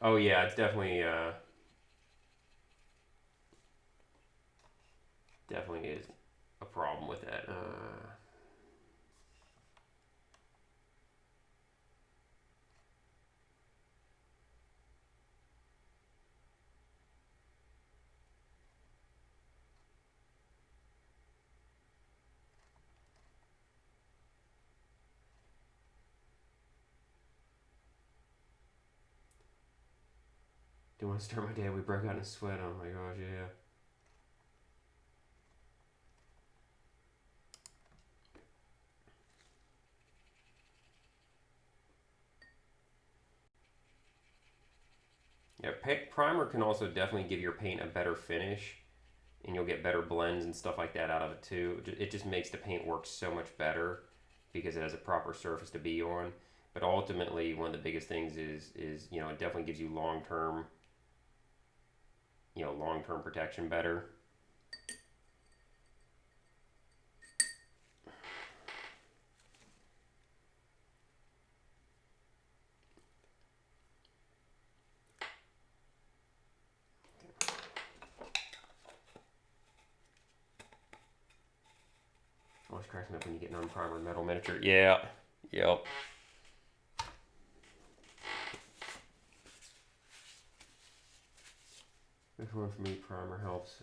Oh yeah, it's definitely definitely is a problem with that. Do you want to start my day? We broke out in a sweat. Oh my gosh, yeah. Yeah, primer can also definitely give your paint a better finish, and you'll get better blends and stuff like that out of it too. It just makes the paint work so much better because it has a proper surface to be on. But ultimately, one of the biggest things is it definitely gives you long-term protection better. Always cracks me up when you get non-primer metal miniature. Yeah. Yep. This one for me, primer helps.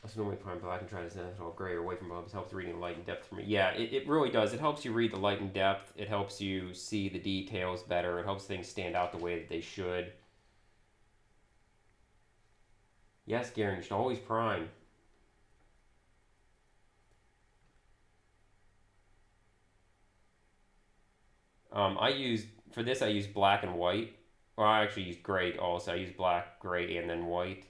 I also normally prime black and try to send it all gray or away from bulbs. Helps reading light and depth for me. Yeah, it really does. It helps you read the light and depth. It helps you see the details better. It helps things stand out the way that they should. Yes, Garen, you should always prime. I used, for this I used black and white. Well, I actually used gray also. I used black, gray, and then white.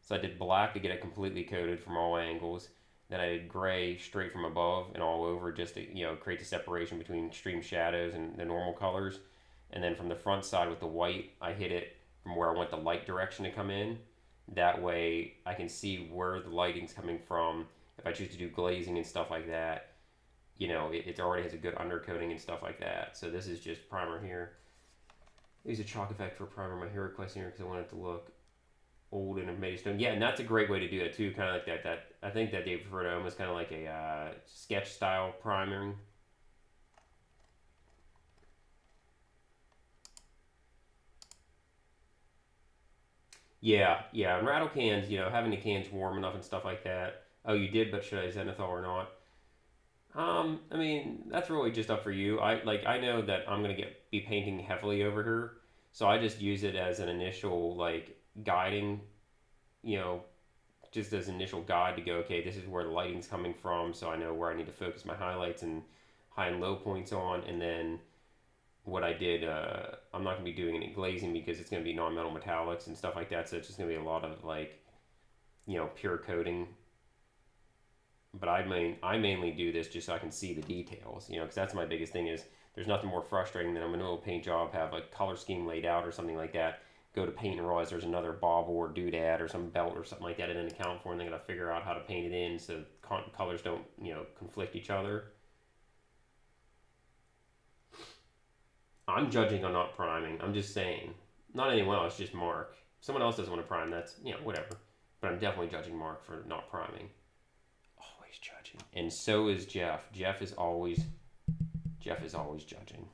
So I did black to get it completely coated from all angles. Then I did gray straight from above and all over just to, create the separation between extreme shadows and the normal colors. And then from the front side with the white, I hit it from where I want the light direction to come in. That way I can see where the lighting's coming from. If I choose to do glazing and stuff like that, it already has a good undercoating and stuff like that. So this is just primer here. Use a chalk effect for primer my hair request here because I want it to look old and made of stone. Yeah, and that's a great way to do it too. Kind of like that. I think that they refer to almost kind of like a sketch style priming. Yeah, and rattle cans, having the cans warm enough and stuff like that. Oh, you did, but should I zenithal or not? I mean, that's really just up for you. I know that I'm gonna be painting heavily over here, so I just use it as an initial like guiding, you know, just as initial guide to go. Okay, this is where the lighting's coming from, so I know where I need to focus my highlights and high and low points on, and then what I did. I'm not gonna be doing any glazing because it's gonna be non-metal metallics and stuff like that, so it's just gonna be a lot of like, pure coating. But I mainly do this just so I can see the details, because that's my biggest thing is there's nothing more frustrating than I'm in a little paint job, have a color scheme laid out or something like that, go to paint and realize there's another bobble or doodad or some belt or something like that I didn't account for, and then gotta figure out how to paint it in so colors don't, conflict each other. I'm judging on not priming. I'm just saying. Not anyone else, just Mark. If someone else doesn't want to prime, that's, whatever. But I'm definitely judging Mark for not priming. Always judging. And so is Jeff. Jeff is always judging.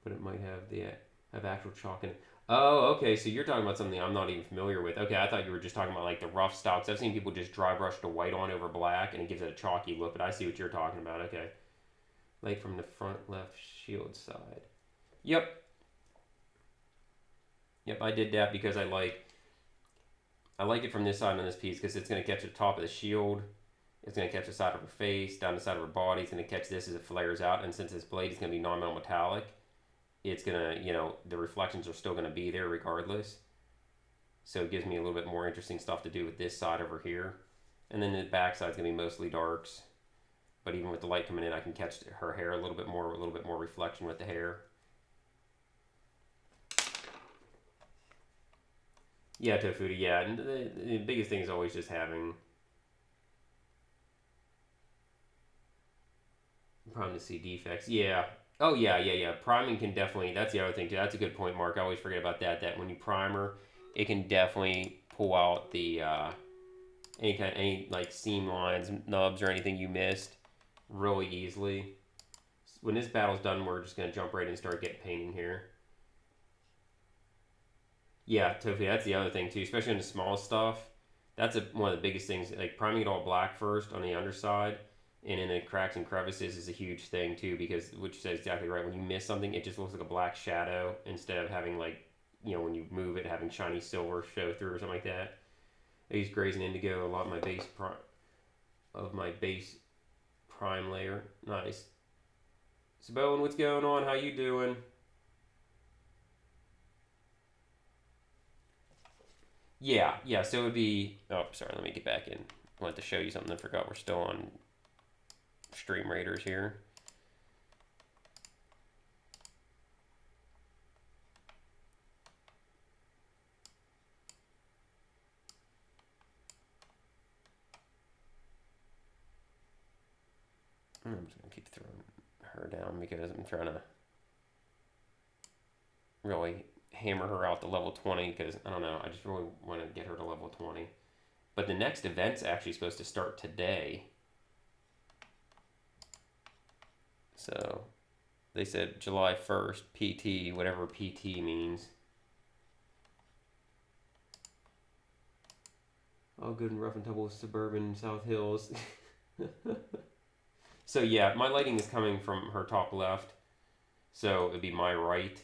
But it might have actual chalk in it. Oh, okay. So you're talking about something I'm not even familiar with. Okay, I thought you were just talking about like the rough stocks. I've seen people just dry brush the white on over black, and it gives it a chalky look. But I see what you're talking about. Okay, like from the front left shield side. Yep. I did that because I like it from this side on this piece because it's going to catch the top of the shield. It's going to catch the side of her face, down the side of her body. It's going to catch this as it flares out. And since this blade is going to be non-metal metallic, it's going to, the reflections are still going to be there regardless. So it gives me a little bit more interesting stuff to do with this side over here. And then the back side is going to be mostly darks. But even with the light coming in, I can catch her hair a little bit more reflection with the hair. Yeah, Tofuti, yeah. And the biggest thing is always just having problem to see defects. Yeah. Oh, yeah. Priming can definitely, that's the other thing too. That's a good point, Mark. I always forget about that. That when you primer, it can definitely pull out the any like seam lines, nubs, or anything you missed really easily. When this battle's done, we're just gonna jump right in and start getting painting here. Yeah, Tofu, that's the other thing too, especially in the small stuff. That's one of the biggest things. Like priming it all black first on the underside, and in the cracks and crevices is a huge thing too, because which says exactly right. When you miss something, it just looks like a black shadow instead of having like, when you move it, having shiny silver show through or something like that. I use grays and indigo a lot in my base prime layer. Nice. Saboen, what's going on? How you doing? Yeah. So it would be. Oh, sorry. Let me get back in. I wanted to show you something. I forgot we're still on Stream Raiders here. I'm just gonna keep throwing her down because I'm trying to really hammer her out to level 20 because I don't know, I just really want to get her to level 20. But the next event's actually supposed to start today. So they said July 1st, PT, whatever PT means. All good and rough and tumble suburban South Hills. So yeah, my lighting is coming from her top left. So it'd be my right.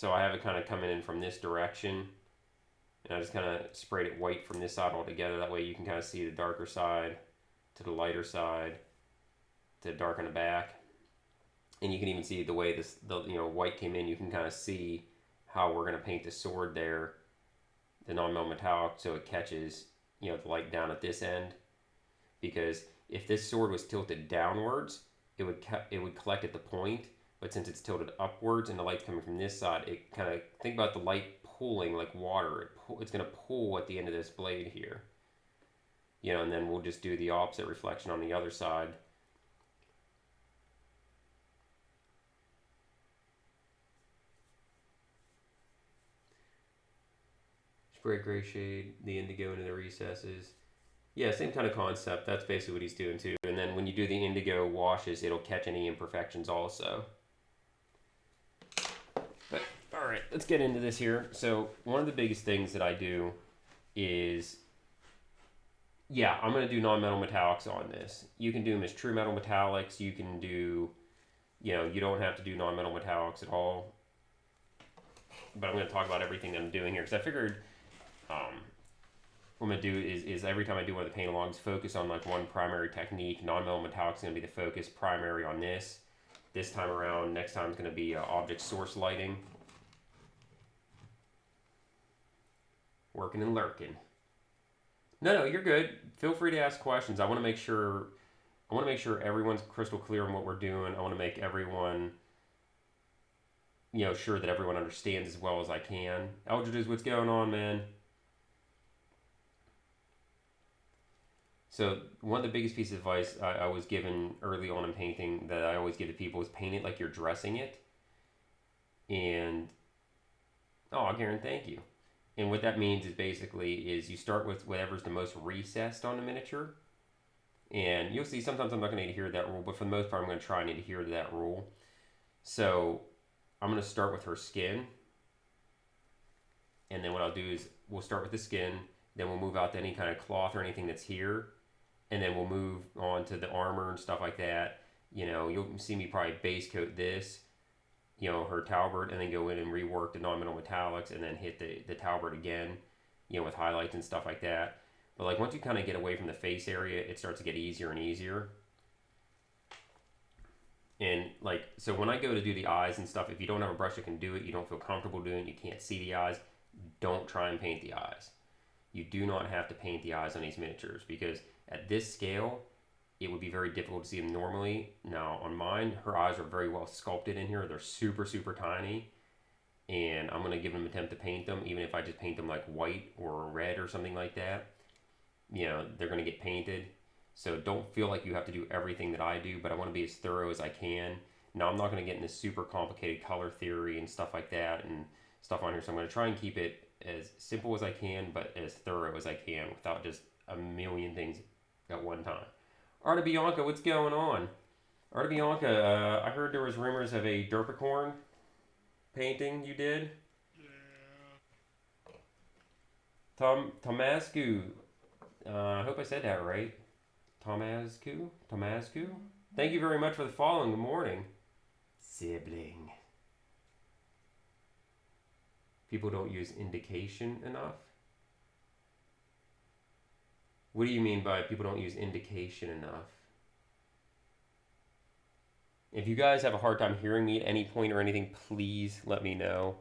So I have it kind of coming in from this direction, and I just kind of sprayed it white from this side altogether. That way you can kind of see the darker side to the lighter side to darken the back. And you can even see the way the white came in. You can kind of see how we're going to paint the sword there, the non-metal metallic, so it catches the light down at this end. Because if this sword was tilted downwards, it would collect at the point. But since it's tilted upwards and the light's coming from this side, it kind of, think about the light pulling like water. It's going to pull at the end of this blade here. And then we'll just do the opposite reflection on the other side. Spray gray shade, the indigo into the recesses. Yeah, same kind of concept. That's basically what he's doing too. And then when you do the indigo washes, it'll catch any imperfections also. But all right, let's get into this here. So one of the biggest things that I do is, I'm going to do non-metal metallics on this. You can do them as true metal metallics. You can do, you don't have to do non-metal metallics at all. But I'm going to talk about everything that I'm doing here because I figured what I'm going to do is every time I do one of the paint-alongs, focus on like one primary technique. Non-metal metallic is going to be the focus primary on this. This time around, next time is going to be object source lighting. Working and lurking. No, you're good. Feel free to ask questions. I want to make sure everyone's crystal clear on what we're doing. I want to make everyone sure that everyone understands as well as I can. Eldridge, what's going on, man? So one of the biggest pieces of advice I was given early on in painting that I always give to people is paint it like you're dressing it. And, Garen, thank you. And what that means is basically you start with whatever's the most recessed on the miniature. And you'll see sometimes I'm not going to adhere to that rule, but for the most part I'm going to try and adhere to that rule. So I'm going to start with her skin. And then what I'll do is we'll start with the skin, then we'll move out to any kind of cloth or anything that's here. And then we'll move on to the armor and stuff like that. You'll see me probably base coat this, her talbert, and then go in and rework the non-metal metallics and then hit the talbert again, with highlights and stuff like that. But like once you kind of get away from the face area, it starts to get easier and easier. And like, so when I go to do the eyes and stuff, if you don't have a brush that can do it, you don't feel comfortable doing it, you can't see the eyes, don't try and paint the eyes. You do not have to paint the eyes on these miniatures because at this scale, it would be very difficult to see them normally. Now on mine, her eyes are very well sculpted in here. They're super, super tiny. And I'm going to give them an attempt to paint them, even if I just paint them like white or red or something like that. They're going to get painted. So don't feel like you have to do everything that I do, but I want to be as thorough as I can. Now I'm not going to get into super complicated color theory and stuff like that and stuff on here. So I'm going to try and keep it as simple as I can, but as thorough as I can without just a million things at one time. Arta Bianca, what's going on? Arta Bianca, I heard there was rumors of a Derpicorn painting you did. Yeah. Tomascu, I hope I said that right. Tomascu? Thank you very much for the following. Good morning. Sibling. People don't use indication enough? What do you mean by people don't use indication enough? If you guys have a hard time hearing me at any point or anything, please let me know.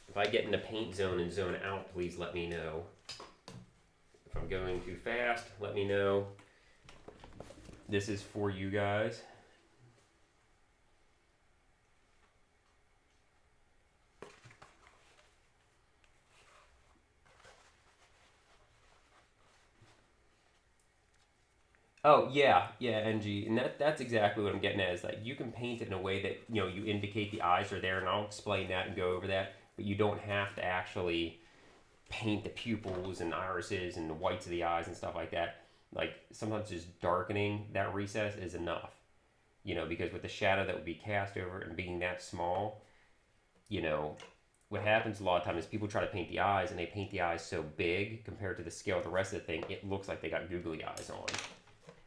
If I get in the paint zone and zone out, please let me know. If I'm going too fast, let me know. This is for you guys. Oh, yeah, NG. And that's exactly what I'm getting at, is that you can paint it in a way that, you indicate the eyes are there, and I'll explain that and go over that, but you don't have to actually paint the pupils and irises and the whites of the eyes and stuff like that. Like, sometimes just darkening that recess is enough, because with the shadow that would be cast over it and being that small, what happens a lot of times is people try to paint the eyes, and they paint the eyes so big compared to the scale of the rest of the thing, it looks like they got googly eyes on.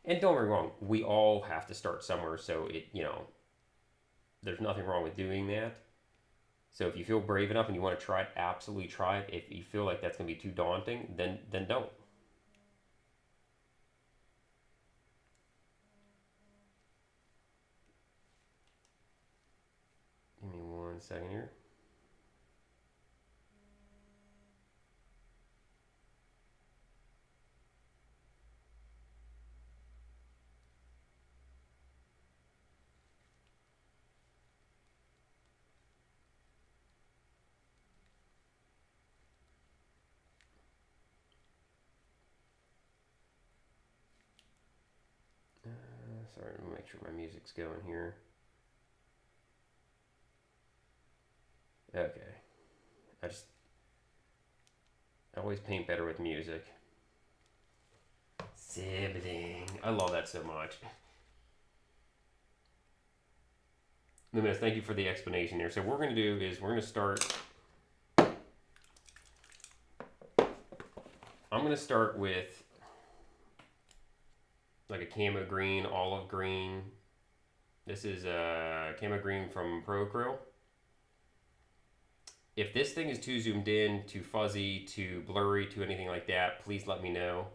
And don't get me wrong, we all have to start somewhere, so there's nothing wrong with doing that. So if you feel brave enough and you want to try it, absolutely try it. If you feel like that's going to be too daunting, then don't. Give me 1 second here. Sorry, let me make sure my music's going here. Okay. I always paint better with music. Sibling. I love that so much. Luminous, thank you for the explanation here. So what we're going to do is we're going to start... I'm going to start with like a camo green, olive green. This is a camo green from Procryl. If this thing is too zoomed in, too fuzzy, too blurry, too anything like that, please let me know.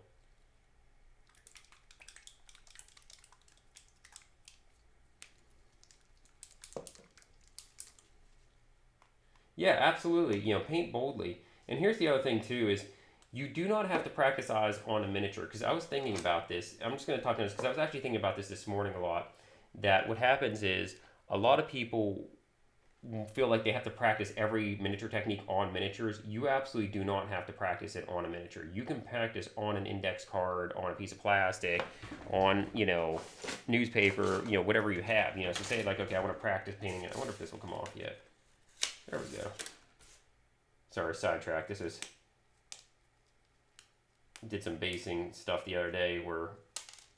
Yeah, absolutely. Paint boldly. And here's the other thing too is you do not have to practice eyes on a miniature, because I was thinking about this. I'm just going to talk to this because I was actually thinking about this morning a lot. That what happens is a lot of people feel like they have to practice every miniature technique on miniatures. You absolutely do not have to practice it on a miniature. You can practice on an index card, on a piece of plastic, on, newspaper, whatever you have. So say like, okay, I want to practice painting it. I wonder if this will come off yet. There we go. Sorry, sidetrack. Did some basing stuff the other day where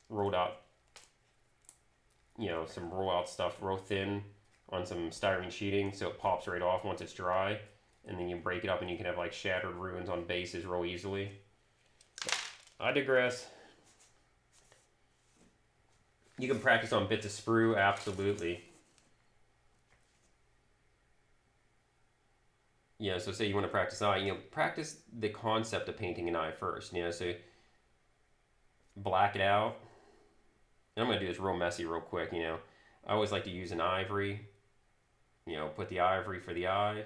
rolled out, some rollout stuff real thin on some styrene sheeting, so it pops right off once it's dry, and then you break it up and you can have like shattered ruins on bases real easily. I digress. You can practice on bits of sprue, absolutely. So say you want to practice eye, practice the concept of painting an eye first, so black it out. And I'm going to do this real messy real quick, I always like to use an ivory, put the ivory for the eye.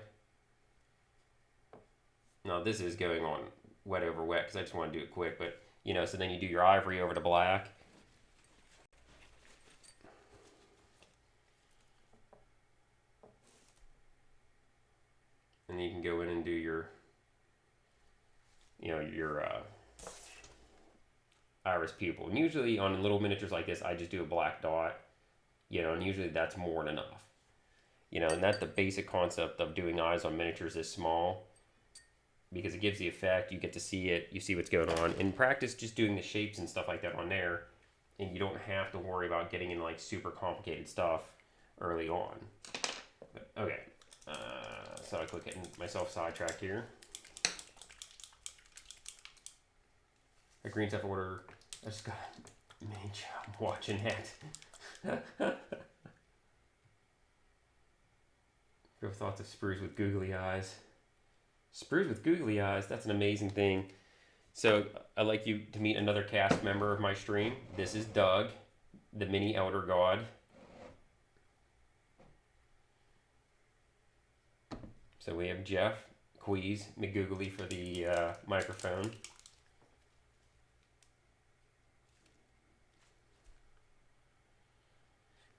Now this is going on wet over wet because I just want to do it quick, but, so then you do your ivory over to black. And then you can go in and do your iris pupil. And usually on little miniatures like this, I just do a black dot, and usually that's more than enough. And that's the basic concept of doing eyes on miniatures is small, because it gives the effect, you get to see it, you see what's going on. In practice, just doing the shapes and stuff like that on there, and you don't have to worry about getting in like super complicated stuff early on. But, okay. So I quit getting myself sidetracked here. A green stuff order. I just got a mini job watching that. Real thoughts of sprues with googly eyes. Sprues with googly eyes, that's an amazing thing. So I'd like you to meet another cast member of my stream. This is Doug, the mini elder god. So we have Jeff, Queeze, McGoogly for the microphone.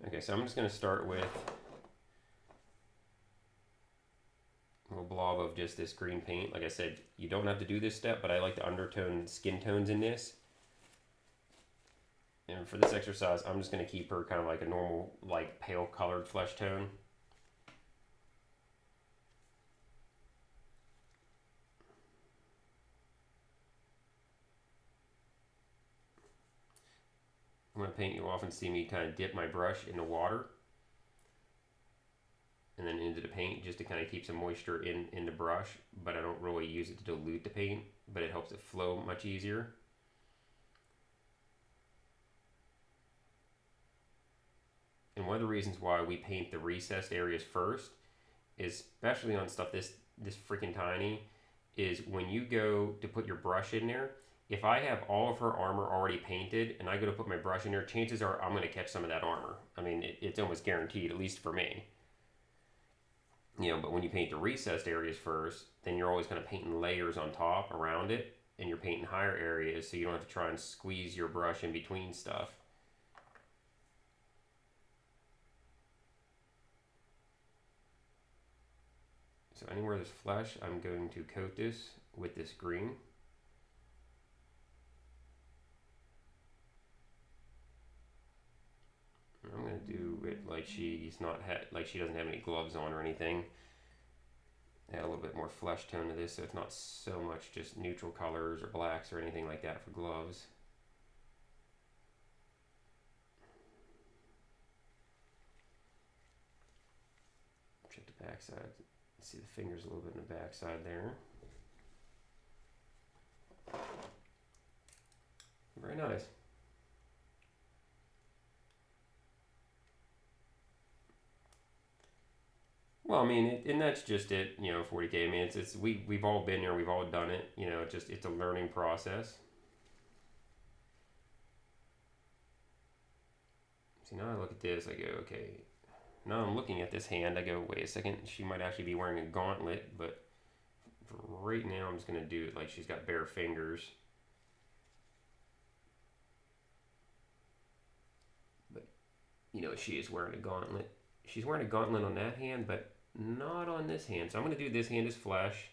Okay, so I'm just going to start with a little blob of just this green paint. Like I said, you don't have to do this step, but I like to undertone skin tones in this. And for this exercise, I'm just going to keep her kind of like a normal, like pale colored flesh tone. I'm going to paint, you'll often see me kind of dip my brush into water and then into the paint just to kind of keep some moisture in the brush, but I don't really use it to dilute the paint, but it helps it flow much easier. And one of the reasons why we paint the recessed areas first, especially on stuff this freaking tiny, is when you go to put your brush in there, if I have all of her armor already painted and I go to put my brush in there, chances are I'm going to catch some of that armor. I mean, it's almost guaranteed, at least for me. You know, but when you paint the recessed areas first, then you're always kind of painting layers on top around it, and you're painting higher areas, so you don't have to try and squeeze your brush in between stuff. So anywhere there's flesh, I'm going to coat this with this green. I'm going to do it like she's not like she doesn't have any gloves on or anything. Add a little bit more flesh tone to this, so it's not so much just neutral colors or blacks or anything like that for gloves. Check the back side. See the fingers a little bit in the back side there. Very nice. Well, I mean, and that's just it, you know, 40K. I mean, it's we've all been there, we've all done it, you know, it's a learning process. See, now I look at this, I go, okay, now I'm looking at this hand, I go, wait a second, she might actually be wearing a gauntlet, but for right now, I'm just going to do it like she's got bare fingers. But, you know, she is wearing a gauntlet. She's wearing a gauntlet on that hand, but not on this hand. So I'm going to do this hand as flesh.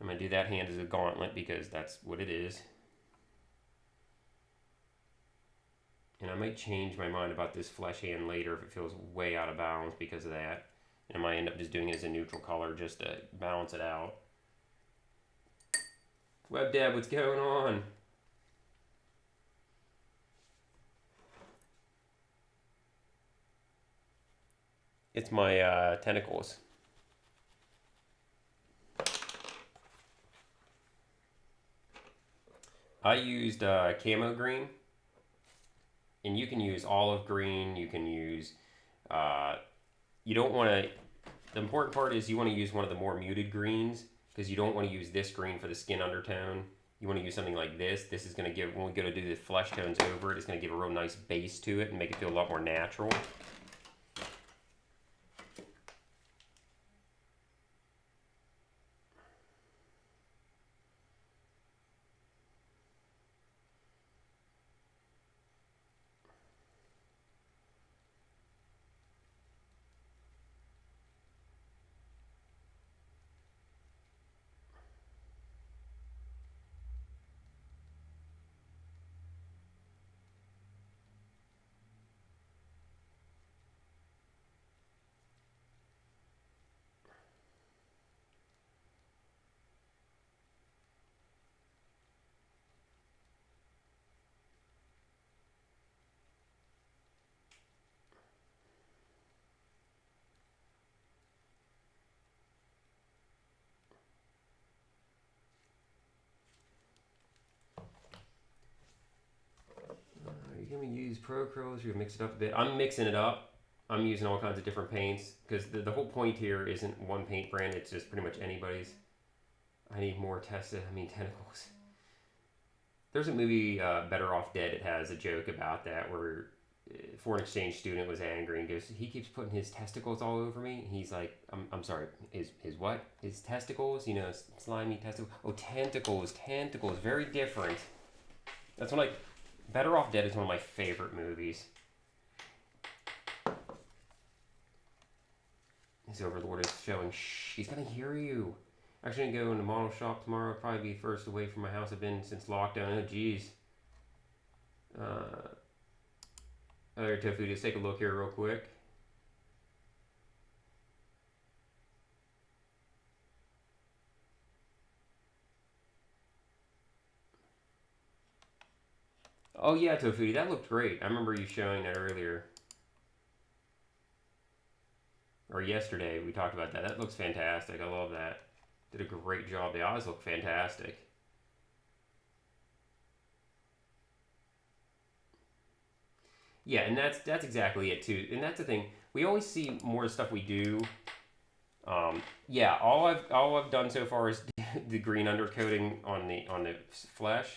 I'm going to do that hand as a gauntlet because that's what it is. And I might change my mind about this flesh hand later if it feels way out of bounds because of that. And I might end up just doing it as a neutral color just to balance it out. Web Dad, what's going on? It's my tentacles. I used camo green, and you can use olive green. You can use. You don't want to. The important part is you want to use one of the more muted greens because you don't want to use this green for the skin undertone. You want to use something like this. This is going to give, when we go to do the flesh tones over it, it's going to give a real nice base to it and make it feel a lot more natural. You're going to use Pro Curls, you're going to mix it up a bit. I'm mixing it up. I'm using all kinds of different paints because the whole point here isn't one paint brand, it's just pretty much anybody's. I need more tentacles. There's a movie, Better Off Dead, it has a joke about that where a foreign exchange student was angry and goes, he keeps putting his testicles all over me. He's like, I'm sorry, his what? His testicles? You know, slimy testicles. Oh, tentacles, very different. That's when Better Off Dead is one of my favorite movies. His overlord is showing, shh, he's gonna hear you. Actually, I'm gonna go in the model shop tomorrow. I'll probably be first away from my house. I've been since lockdown. Oh, geez. Alright, Tofu, just take a look here real quick. Oh yeah, Tofu, that looked great. I remember you showing that earlier. Or yesterday, we talked about that. That looks fantastic. I love that. Did a great job. The eyes look fantastic. Yeah, and that's exactly it too. And that's the thing. We always see more stuff we do. Yeah, all I've done so far is the green undercoating on the flesh,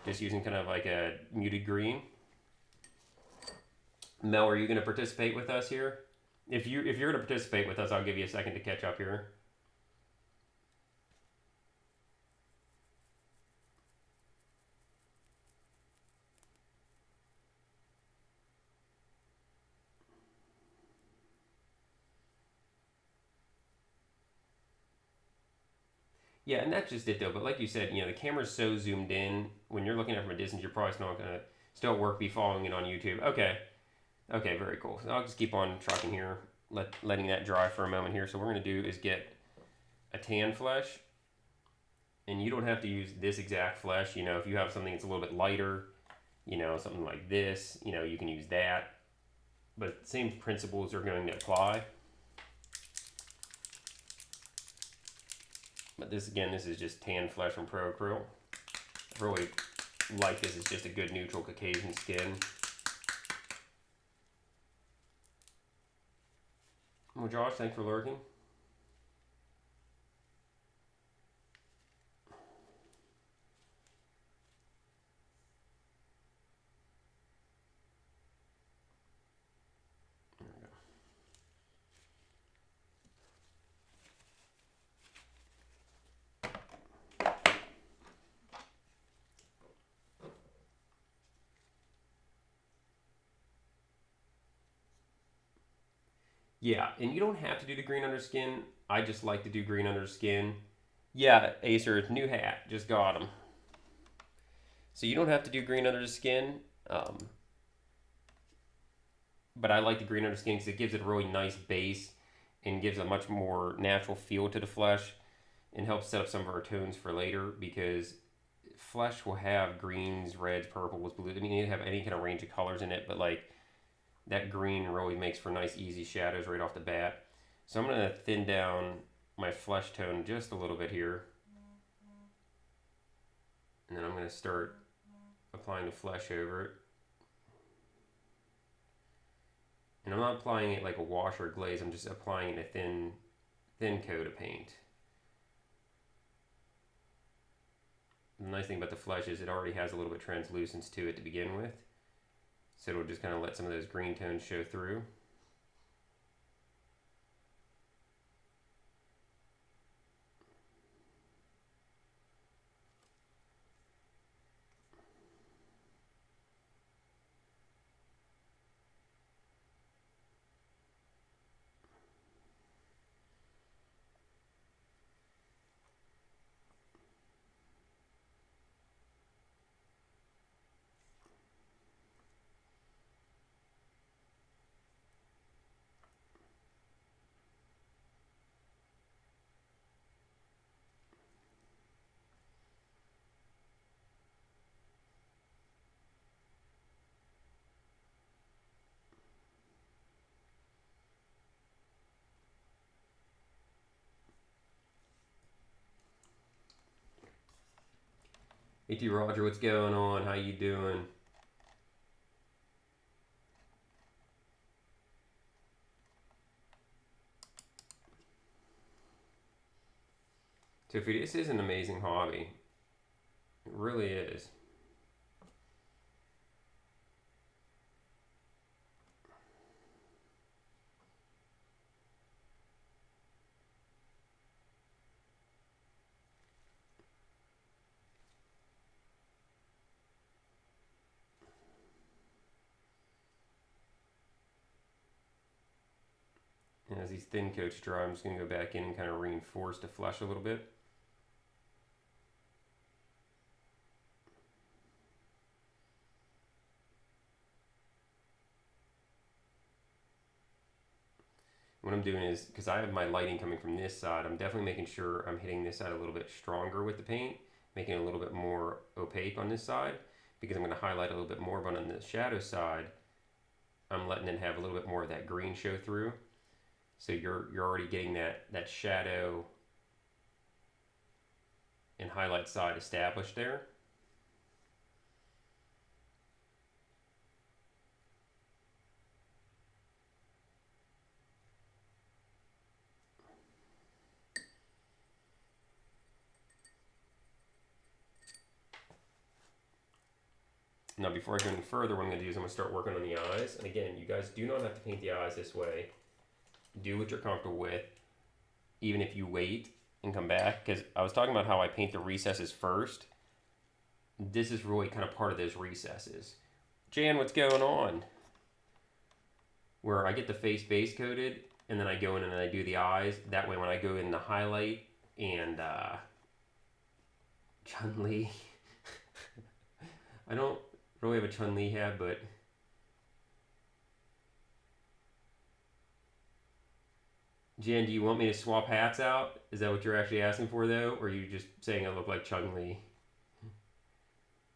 just using kind of like a muted green. Mel, are you going to participate with us here? If you're going to participate with us, I'll give you a second to catch up here. Yeah, and that's just it though. But like you said, the camera's so zoomed in. When you're looking at it from a distance, you're probably not gonna still at work be following it on YouTube. Okay, okay, very cool. So I'll just keep on trucking here, letting that dry for a moment here. So what we're gonna do is get a tan flesh, and you don't have to use this exact flesh. If you have something that's a little bit lighter, something like this, you can use that. But same principles are going to apply. But this is just tan flesh from Pro Acryl. I really like this. It's just a good neutral Caucasian skin. Well, Josh, thanks for lurking. Yeah, and you don't have to do the green under skin. I just like to do green under skin. Yeah, Acer, new hat. Just got him. So you don't have to do green under the skin. But I like the green under skin because it gives it a really nice base and gives a much more natural feel to the flesh and helps set up some of our tones for later because flesh will have greens, reds, purples, blues. I mean, you have any kind of range of colors in it, but like that green really makes for nice, easy shadows right off the bat. So I'm going to thin down my flesh tone just a little bit here. And then I'm going to start applying the flesh over it. And I'm not applying it like a wash or a glaze. I'm just applying a thin coat of paint. The nice thing about the flesh is it already has a little bit of translucence to it to begin with. So it'll just kind of let some of those green tones show through. Hey T Roger, what's going on? How you doing? Sophie, this is an amazing hobby. It really is. And as these thin coats dry, I'm just going to go back in and kind of reinforce the flesh a little bit. What I'm doing is, because I have my lighting coming from this side, I'm definitely making sure I'm hitting this side a little bit stronger with the paint, making it a little bit more opaque on this side, because I'm going to highlight a little bit more, but on the shadow side, I'm letting it have a little bit more of that green show through. So you're already getting that shadow and highlight side established there. Now, before I go any further, what I'm going to do is I'm going to start working on the eyes. And again, you guys do not have to paint the eyes this way. Do what you're comfortable with, even if you wait and come back. Because I was talking about how I paint the recesses first. This is really kind of part of those recesses. Jan, what's going on? Where I get the face base coated, and then I go in and I do the eyes. That way when I go in the highlight and Chun-Li. I don't really have a Chun-Li hat, but Jan, do you want me to swap hats out? Is that what you're actually asking for, though? Or are you just saying I look like Chun-Li?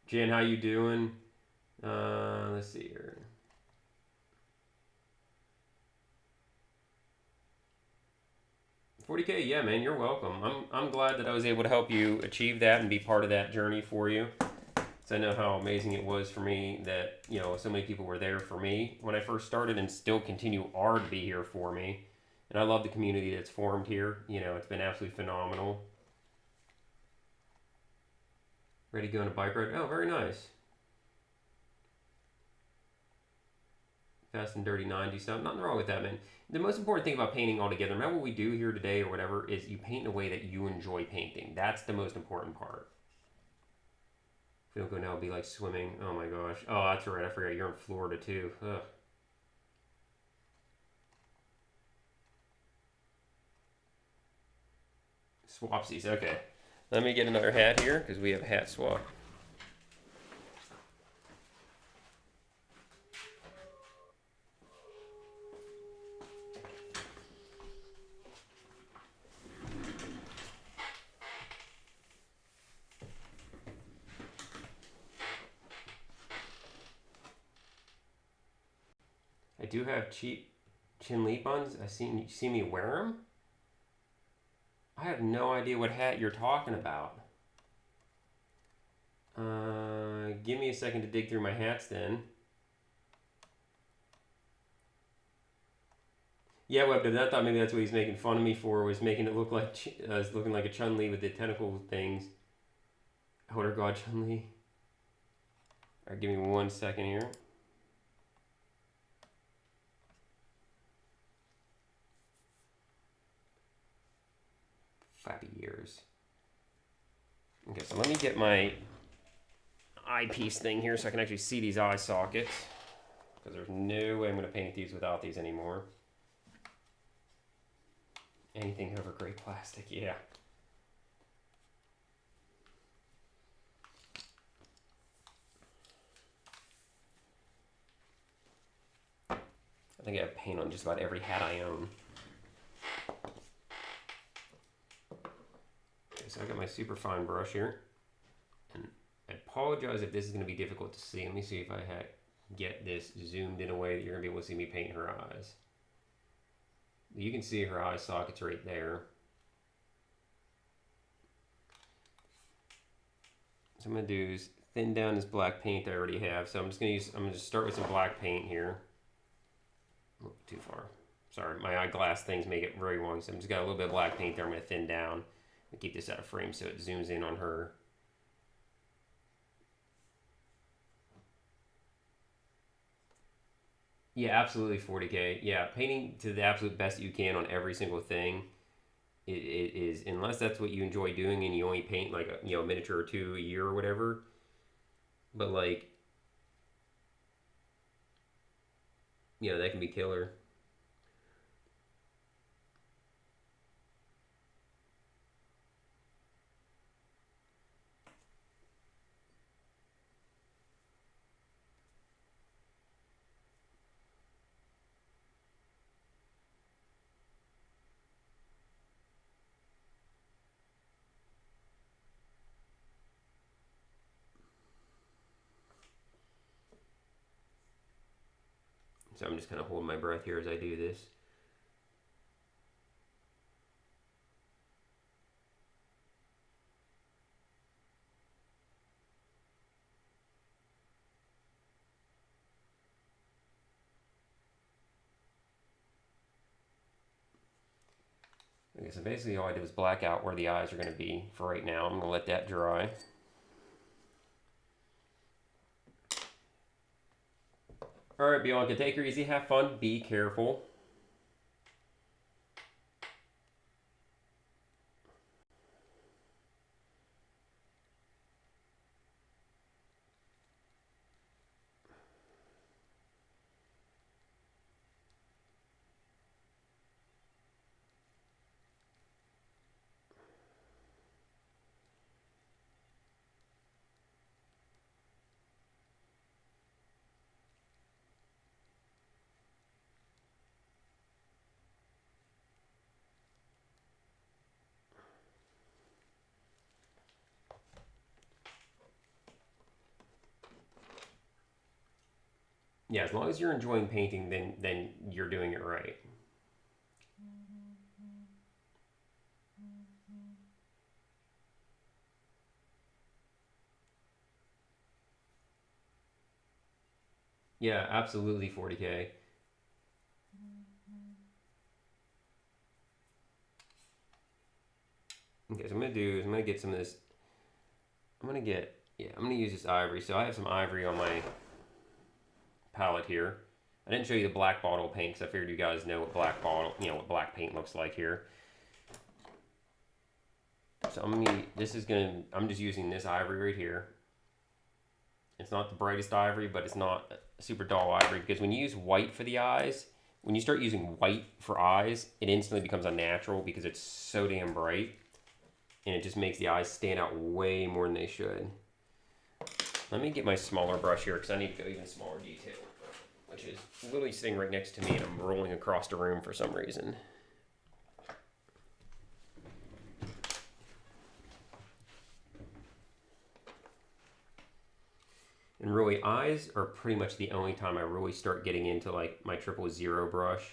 Jan, how you doing? Let's see here. $40K, yeah, man, you're welcome. I'm glad that I was able to help you achieve that and be part of that journey for you. So I know how amazing it was for me that, you know, so many people were there for me when I first started and still are to be here for me. And I love the community that's formed here. You know, it's been absolutely phenomenal. Ready to go on a bike ride? Oh, very nice. Fast and Dirty 90 stuff. Nothing wrong with that, man. The most important thing about painting altogether, no matter what we do here today or whatever, is you paint in a way that you enjoy painting. That's the most important part. If we don't go now, it'll be like swimming. Oh my gosh. Oh, that's right. I forgot you're in Florida too. Ugh. Swapsies. Okay. Let me get another hat here because we have a hat swap. I do have cheap Chun-Li buns. You see me wear them? I have no idea what hat you're talking about. Give me a second to dig through my hats then. Yeah, Webdev, I thought maybe that's what he's making fun of me for, was making it look like looking like a Chun-Li with the tentacle things. Elder God Chun-Li. Alright, give me 1 second here. Flappy ears. Okay, so let me get my eyepiece thing here so I can actually see these eye sockets. Because there's no way I'm going to paint these without these anymore. Anything over gray plastic, yeah. I think I have paint on just about every hat I own. Okay, so I got my super fine brush here. And I apologize if this is going to be difficult to see. Let me see if I get this zoomed in a way that you're going to be able to see me paint her eyes. You can see her eye sockets right there. So I'm going to do is thin down this black paint that I already have. So I'm going to start with some black paint here. Oh, too far. Sorry, my eyeglass things make it very long. So I'm just got a little bit of black paint there. I'm going to thin down and keep this out of frame so it zooms in on her. Yeah, absolutely 40K. Yeah, painting to the absolute best you can on every single thing. It is, unless that's what you enjoy doing and you only paint like a miniature or two a year or whatever. But like, that can be killer. So I'm just kind of holding my breath here as I do this. Okay, so basically all I did was black out where the eyes are going to be for right now. I'm going to let that dry. All right, Bianca, take her easy. Have fun. Be careful. Yeah, as long as you're enjoying painting, then you're doing it right. Yeah, absolutely 40K. Okay, so I'm gonna do is I'm gonna get some of this. I'm gonna use this ivory. So I have some ivory on my palette here. I didn't show you the black bottle paint because I figured you guys know what black bottle, what black paint looks like here. So I'm just using this ivory right here. It's not the brightest ivory, but it's not super dull ivory because when you use white for the eyes, when you start using white for eyes, it instantly becomes unnatural because it's so damn bright. And it just makes the eyes stand out way more than they should. Let me get my smaller brush here because I need to go even smaller detail, which is literally sitting right next to me and I'm rolling across the room for some reason. And really, eyes are pretty much the only time I really start getting into like my 000 brush.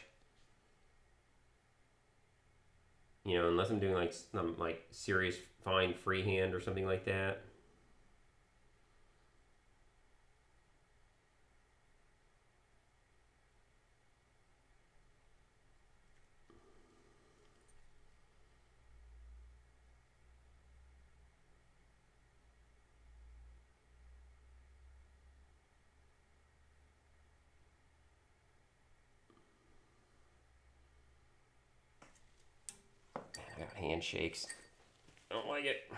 Unless I'm doing like some like serious fine freehand or something like that. I got handshakes. I don't like it.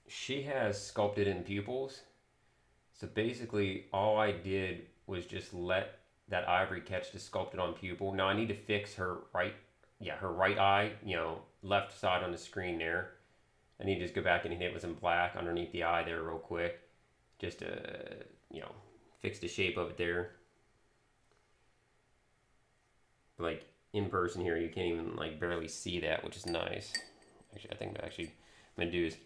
She has sculpted in pupils. So basically, all I did was just let that ivory catch the sculpted on pupil. Now I need to fix her right eye, left side on the screen there. I need to just go back and hit it with some black underneath the eye there real quick. Just to, fix the shape of it there. But like in person here, you can't even like barely see that, which is nice. Actually, I think I'm gonna do is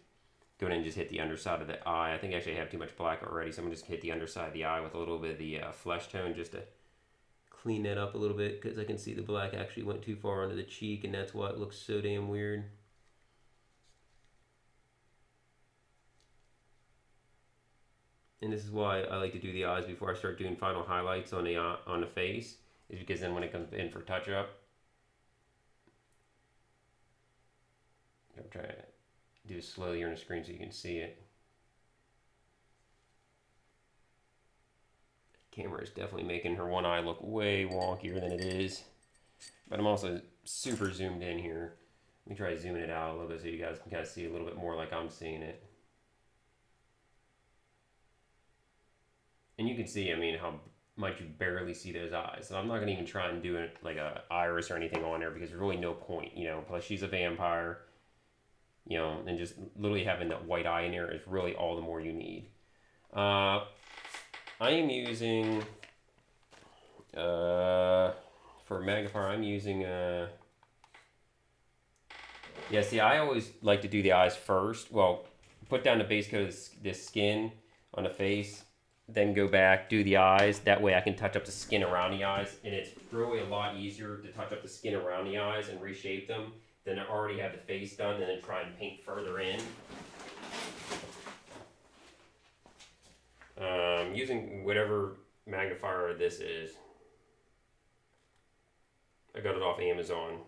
go ahead and just hit the underside of the eye. I think actually I have too much black already, so I'm gonna just hit the underside of the eye with a little bit of the flesh tone just to clean that up a little bit because I can see the black actually went too far onto the cheek and that's why it looks so damn weird. And this is why I like to do the eyes before I start doing final highlights on the face, is because then when it comes in for touch up, I'm trying to do it slowly here on the screen so you can see it. Camera is definitely making her one eye look way wonkier than it is. But I'm also super zoomed in here. Let me try zooming it out a little bit so you guys can kind of see a little bit more like I'm seeing it. And you can see, how much you barely see those eyes. And I'm not going to even try and do it like a iris or anything on there because there's really no point, Plus she's a vampire, and just literally having that white eye in there is really all the more you need. I am using, for magnifier, I'm using, see, I always like to do the eyes first. Well, put down the base coat of this skin on the face, then go back, do the eyes. That way I can touch up the skin around the eyes, and it's really a lot easier to touch up the skin around the eyes and reshape them than to already have the face done and then try and paint further in. Using whatever magnifier this is. I got it off Amazon.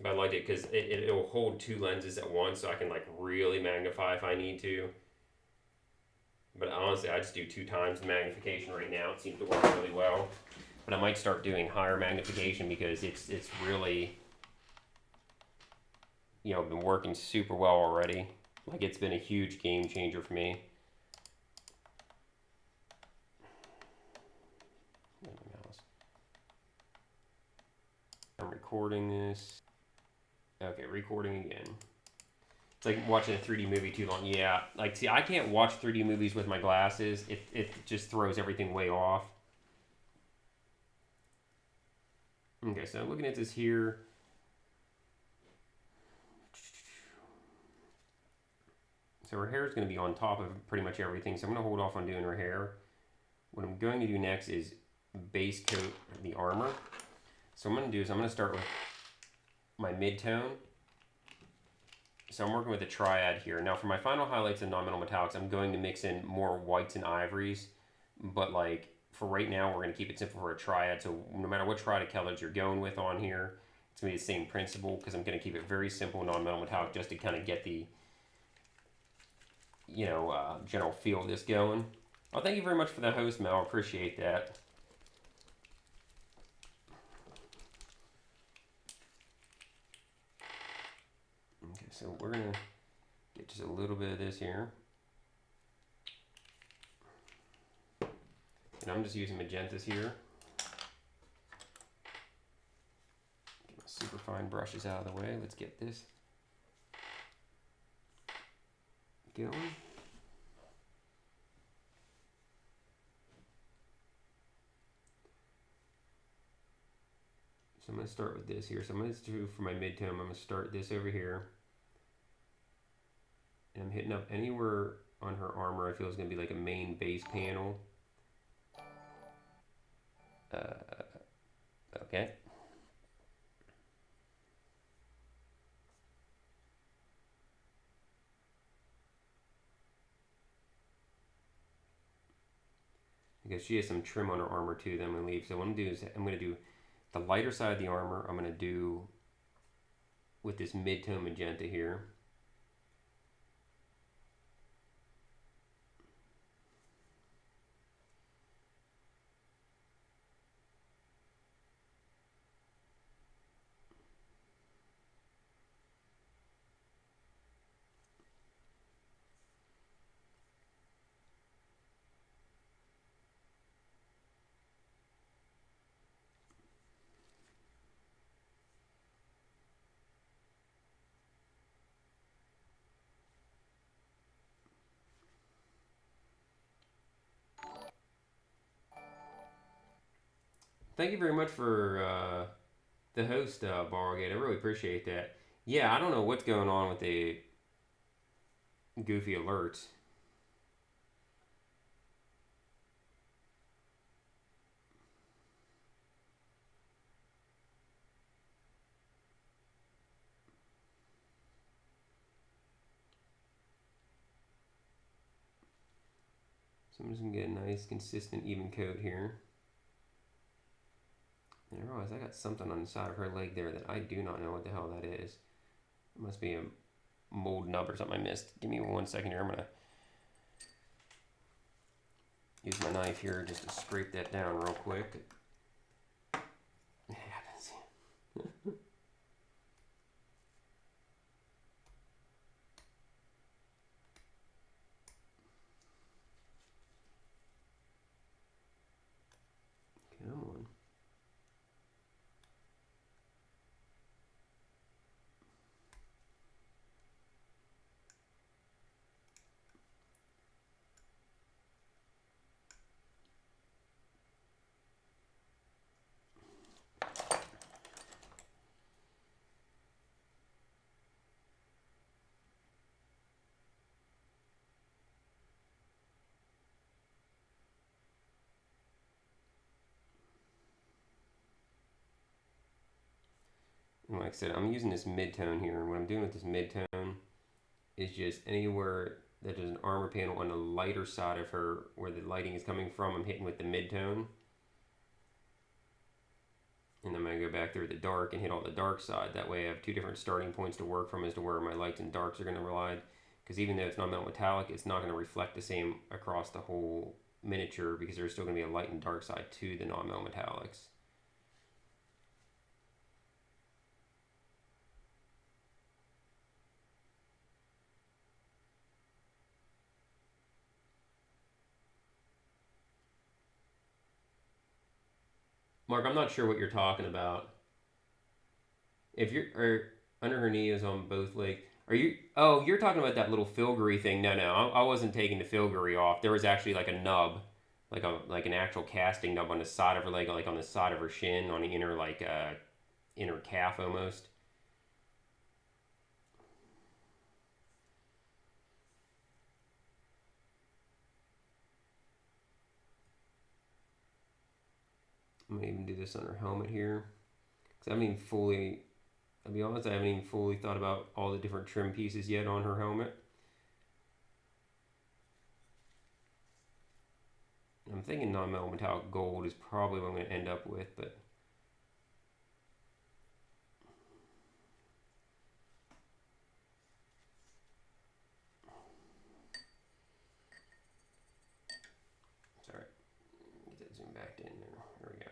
But I liked it because it'll hold two lenses at once, so I can like really magnify if I need to. But honestly, I just do 2 times the magnification right now. It seems to work really well. But I might start doing higher magnification because it's really, you know, been working super well already. Like, it's been a huge game changer for me. I'm recording this. Okay, recording again. It's like watching a 3D movie too long. Yeah, like, see, I can't watch 3D movies with my glasses. It just throws everything way off. Okay, so looking at this here. So her hair is going to be on top of pretty much everything. So I'm going to hold off on doing her hair. What I'm going to do next is base coat the armor. So what I'm going to do is I'm going to start with my mid-tone. So I'm working with a triad here. Now for my final highlights and non-metal metallics, I'm going to mix in more whites and ivories. But like for right now, we're going to keep it simple for a triad. So no matter what triad colors you're going with on here, it's going to be the same principle because I'm going to keep it very simple non-metal metallic just to kind of get the, you know, general feel of this going. Well, thank you very much for the host, Mel. I appreciate that. Okay, so we're going to get just a little bit of this here. And I'm just using magentas here. Get my super fine brushes out of the way. Let's get this going. So I'm going to start with this here. So I'm going to do for my mid-tone, I'm going to start this over here. And I'm hitting up anywhere on her armor I feel is going to be like a main base panel. Okay. Because she has some trim on her armor too that I'm going to leave. So what I'm going to do is I'm going to do the lighter side of the armor. I'm going to do with this mid-tone magenta here. Thank you very much for the host, Bargate. I really appreciate that. Yeah, I don't know what's going on with the goofy alerts. So I'm just going to get a nice, consistent, even coat here. And I realize I got something on the side of her leg there that I do not know what the hell that is. It must be a mold nub or something I missed. Give me 1 second here. I'm going to use my knife here just to scrape that down real quick. It happens. Come on. like I said, I'm using this mid-tone here, and what I'm doing with this mid-tone is just anywhere that there's an armor panel on the lighter side of her, where the lighting is coming from, I'm hitting with the mid-tone. And I'm going to go back through the dark and hit all the dark side. That way I have two different starting points to work from as to where my lights and darks are going to rely. Because even though it's non-metal metallic, it's not going to reflect the same across the whole miniature, because there's still going to be a light and dark side to the non-metal metallics. Mark, I'm not sure what you're talking about. If you're under her knee is on both legs. Are you? Oh, you're talking about that little filigree thing. No, I wasn't taking the filigree off. There was actually like a nub, like an actual casting nub on the side of her leg, like on the side of her shin, on the inner inner calf almost. I'm gonna even do this on her helmet here, because I haven't even fully. I'll be honest, I haven't even fully thought about all the different trim pieces yet on her helmet. I'm thinking non-metal metallic gold is probably what I'm going to end up with, but sorry, get that zoom back in there. There we go.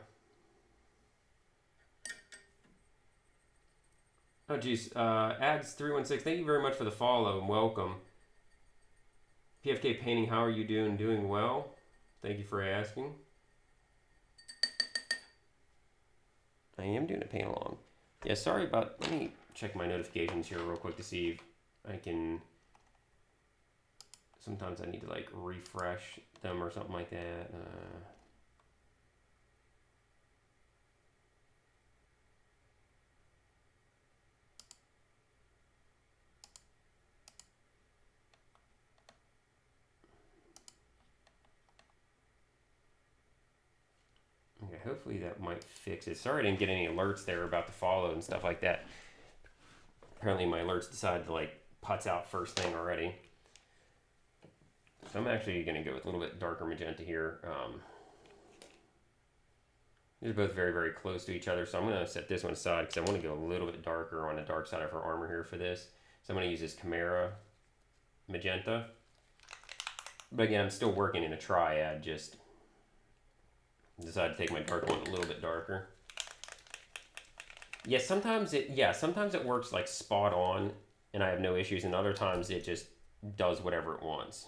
Oh geez, Ads316, thank you very much for the follow and welcome. PFK Painting, how are you doing? Doing well. Thank you for asking. I am doing a paint along. Yeah, sorry about, let me check my notifications here real quick to see if I can, sometimes I need to like refresh them or something like that. Okay, hopefully that might fix it. Sorry I didn't get any alerts there about the follow and stuff like that. Apparently my alerts decided to like putz out first thing already. So I'm actually going to go with a little bit darker magenta here. These are both very, very close to each other. So I'm going to set this one aside because I want to go a little bit darker on the dark side of her armor here for this. So I'm going to use this Chimera magenta. But again, I'm still working in a triad, just decided to take my dark one a little bit darker. Yeah, sometimes it works like spot on and I have no issues, and other times it just does whatever it wants.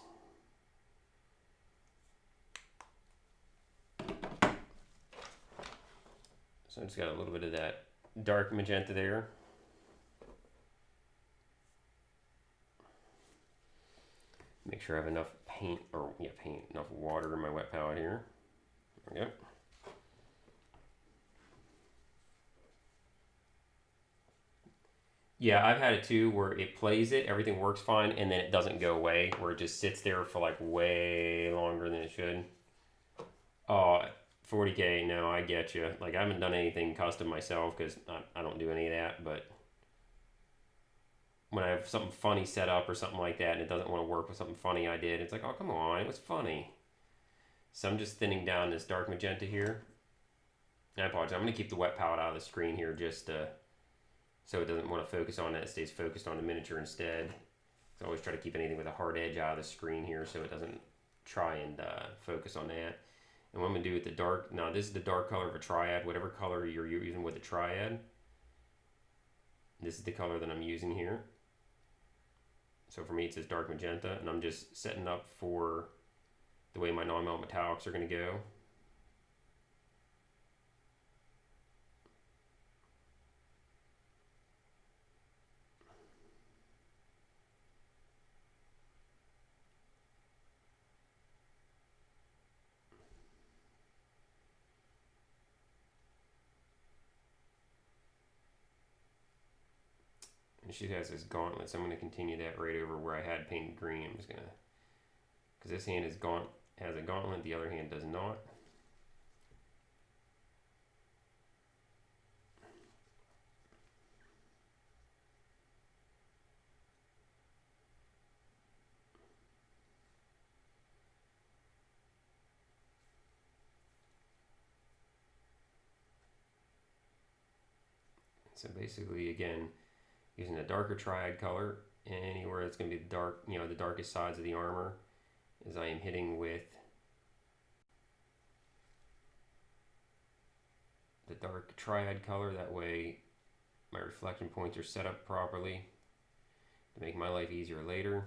So I just got a little bit of that dark magenta there. Make sure I have enough enough water in my wet palette here. There we go. Yeah, I've had it too where it plays it, everything works fine, and then it doesn't go away, where it just sits there for like way longer than it should. Oh, 40K, no, I get you. Like, I haven't done anything custom myself because I don't do any of that, but when I have something funny set up or something like that and it doesn't want to work with something funny I did, it's like, oh, come on, it was funny. So I'm just thinning down this dark magenta here. I apologize. I'm going to keep the wet palette out of the screen here just so it doesn't want to focus on that. It stays focused on the miniature instead. So I always try to keep anything with a hard edge out of the screen here so it doesn't try and focus on that. And what I'm going to do with the dark, now this is the dark color of a triad, whatever color you're using with the triad. This is the color that I'm using here. So for me it says dark magenta, and I'm just setting up for the way my non-metal metallics are going to go. And she has this gauntlet, so I'm going to continue that right over where I had painted green. I'm just going to, because this hand has a gauntlet, the other hand does not. So basically, again, using a darker triad color anywhere that's going to be the dark, the darkest sides of the armor, as I am hitting with the dark triad color. That way my reflection points are set up properly to make my life easier later.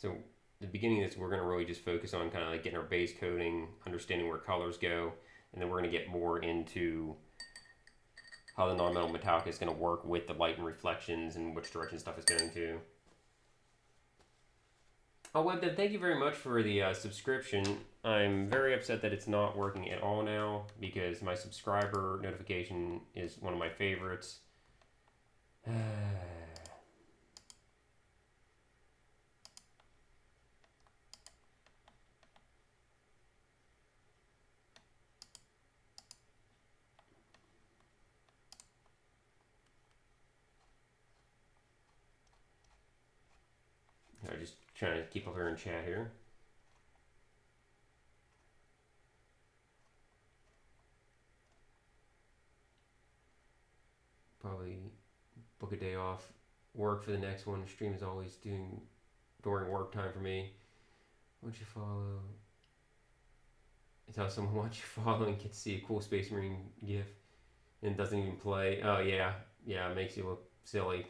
So the beginning of this, we're going to really just focus on kind of like getting our base coating, understanding where colors go, and then we're going to get more into how the non-metal metallic is going to work with the light and reflections and which direction stuff is going to. Oh, WebDev, thank you very much for the subscription. I'm very upset that it's not working at all now because my subscriber notification is one of my favorites. I'm just trying to keep up here in chat here. Probably book a day off work for the next one. Stream is always doing during work time for me. Once you follow, tell someone once you follow and get to see a cool Space Marine GIF and it doesn't even play. Oh yeah, it makes you look silly.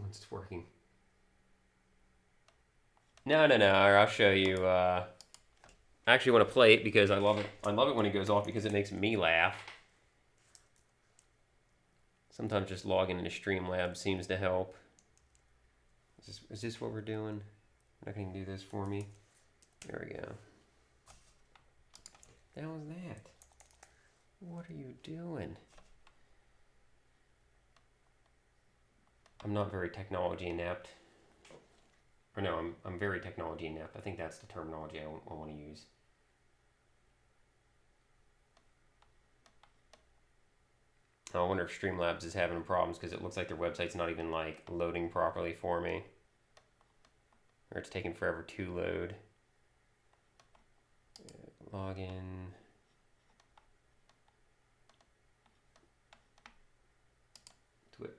Once it's working. No, I'll show you. I actually want to play it because I love it. I love it when it goes off because it makes me laugh. Sometimes just logging into Streamlabs seems to help. Is this what we're doing? Not going to do this for me. There we go. The hell is that? What are you doing? I'm not very technology inept. Or no, I'm very technology inept. I think that's the terminology I want to use. I wonder if Streamlabs is having problems because it looks like their website's not even like loading properly for me. Or it's taking forever to load. Login. Twitch.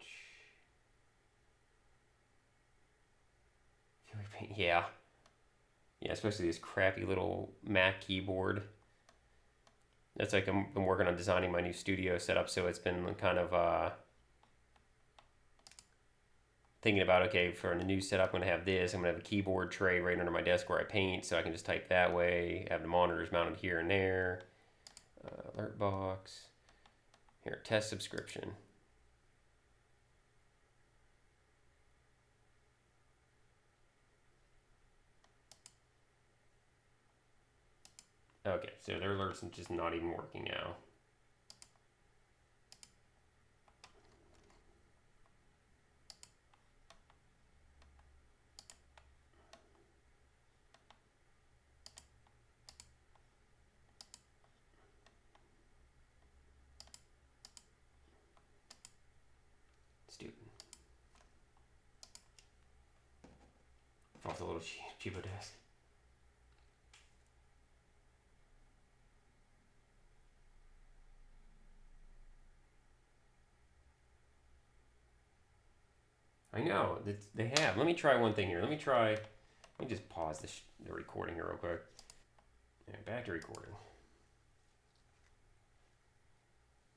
Yeah. Yeah, especially this crappy little Mac keyboard. That's like I've been working on designing my new studio setup, so it's been kind of thinking about, okay, for a new setup, I'm going to have this. I'm going to have a keyboard tray right under my desk where I paint, so I can just type that way. Have the monitors mounted here and there. Alert box. Here, test subscription. Okay, so their alerts are just not even working now. Stupid. Off the little cheapo desk. I know, they have. Let me try one thing here. Let me just pause the recording here real quick. Yeah, back to recording.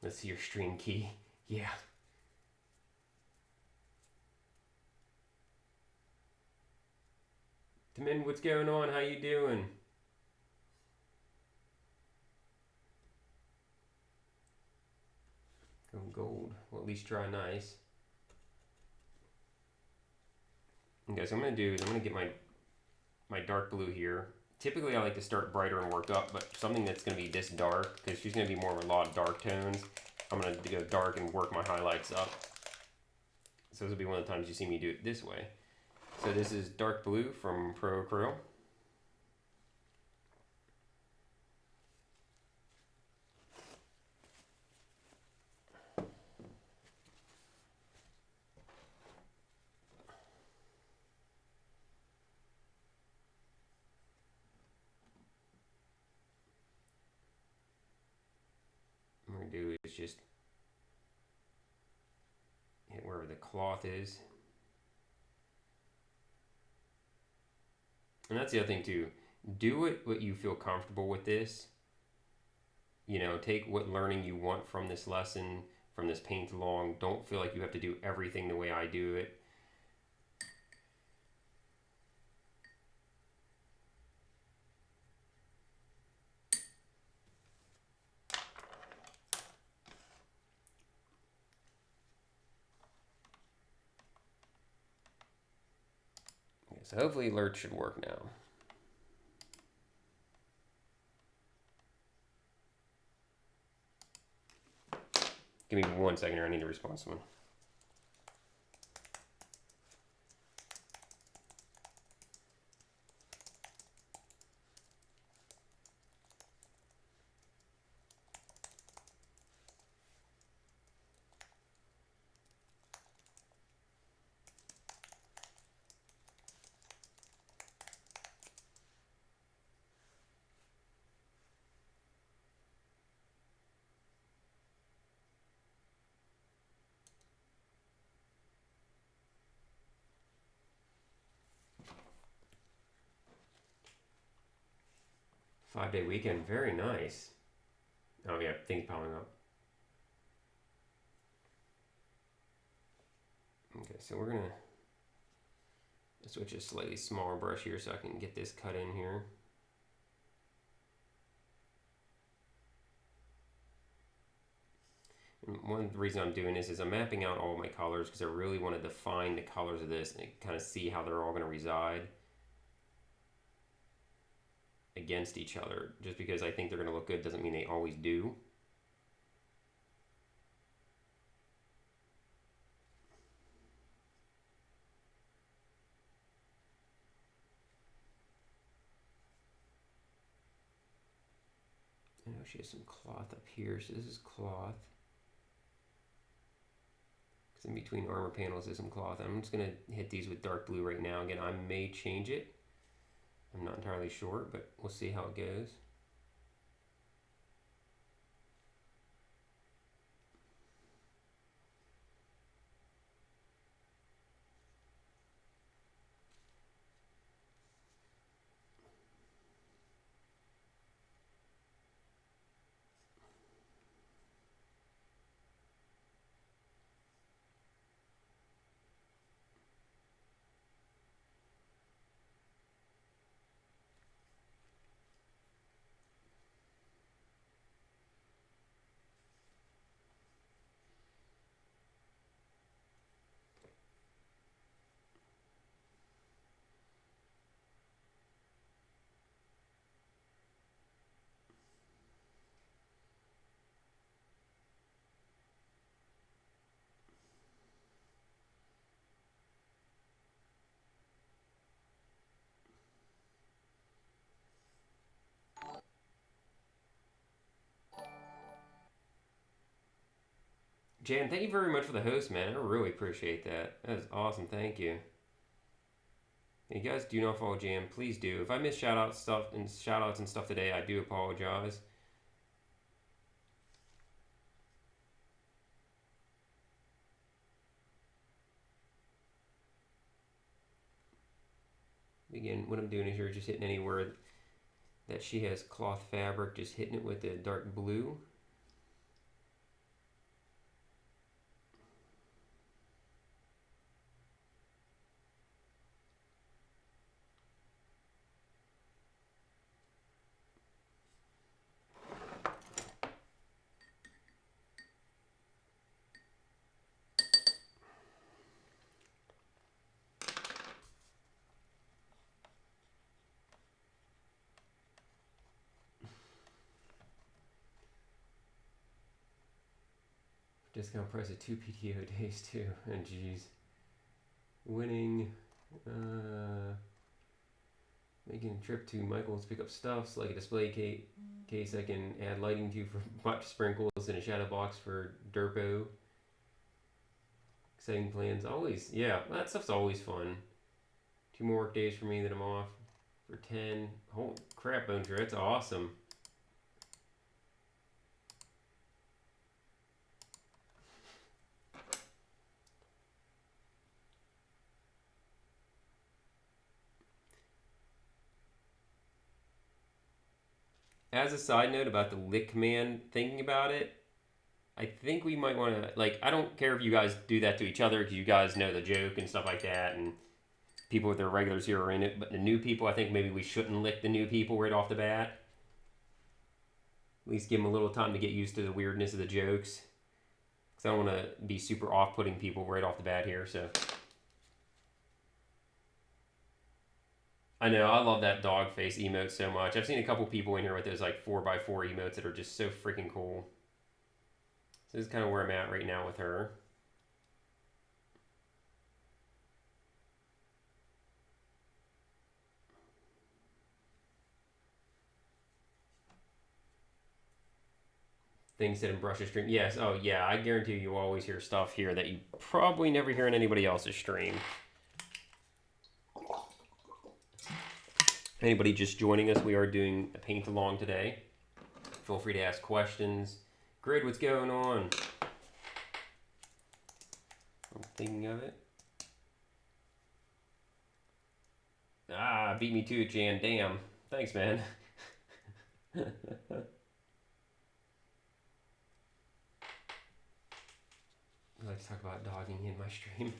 Let's see your stream key. Yeah. Tamin, what's going on? How you doing? Go gold. Well, at least try nice. Okay, so I'm gonna do is I'm gonna get my dark blue here. Typically, I like to start brighter and work up, but something that's gonna be this dark, because she's gonna be more of a lot of dark tones. I'm gonna go dark and work my highlights up. So this will be one of the times you see me do it this way. So this is dark blue from Pro Acryl. What I'm gonna do is just hit wherever the cloth is. And that's the other thing too. Do it what you feel comfortable with this. You know, take what learning you want from this lesson, from this paint along. Don't feel like you have to do everything the way I do it. Okay, so hopefully alert should work now. Give me 1 second here, I need to respond to someone. Five-day weekend, very nice. Oh yeah, things piling up. Okay, so we're gonna switch to a slightly smaller brush here so I can get this cut in here. And one of the reasons I'm doing this is I'm mapping out all my colors because I really want to define the colors of this and kind of see how they're all going to reside against each other. Just because I think they're going to look good doesn't mean they always do. I know she has some cloth up here, so this is cloth. Because in between armor panels is some cloth. I'm just going to hit these with dark blue right now. Again, I may change it. I'm not entirely sure, but we'll see how it goes. Jan, thank you very much for the host, man. I really appreciate that. That is awesome. Thank you. And you guys do not follow Jan, please do. If I miss shoutouts and stuff today, I do apologize. Again, what I'm doing is here just hitting anywhere that she has cloth fabric, just hitting it with the dark blue. Discount price of 2 PTO days too. And geez. Winning. Making a trip to Michael's to pick up stuff, so like a display case I can add lighting to for watch sprinkles and a shadow box for Derpo. Exciting plans. Always, yeah, that stuff's always fun. 2 more work days for me, then I'm off for 10. Holy crap, Bonetree, that's awesome. As a side note about the lick command, thinking about it, I think we might want to, like, I don't care if you guys do that to each other because you guys know the joke and stuff like that, and people with their regulars here are in it, but the new people, I think maybe we shouldn't lick the new people right off the bat. At least give them a little time to get used to the weirdness of the jokes. Because I don't want to be super off-putting people right off the bat here, so. I know, I love that dog face emote so much. I've seen a couple people in here with those like 4x4 emotes that are just so freaking cool. So this is kind of where I'm at right now with her. Things said in Brush's stream. Yes, oh yeah, I guarantee you always hear stuff here that you probably never hear in anybody else's stream. Anybody just joining us, we are doing a paint along today. Feel free to ask questions. Grid, what's going on? I'm thinking of it. Ah, beat me to it, Jan. Damn. Thanks, man. I like to talk about dogging in my stream.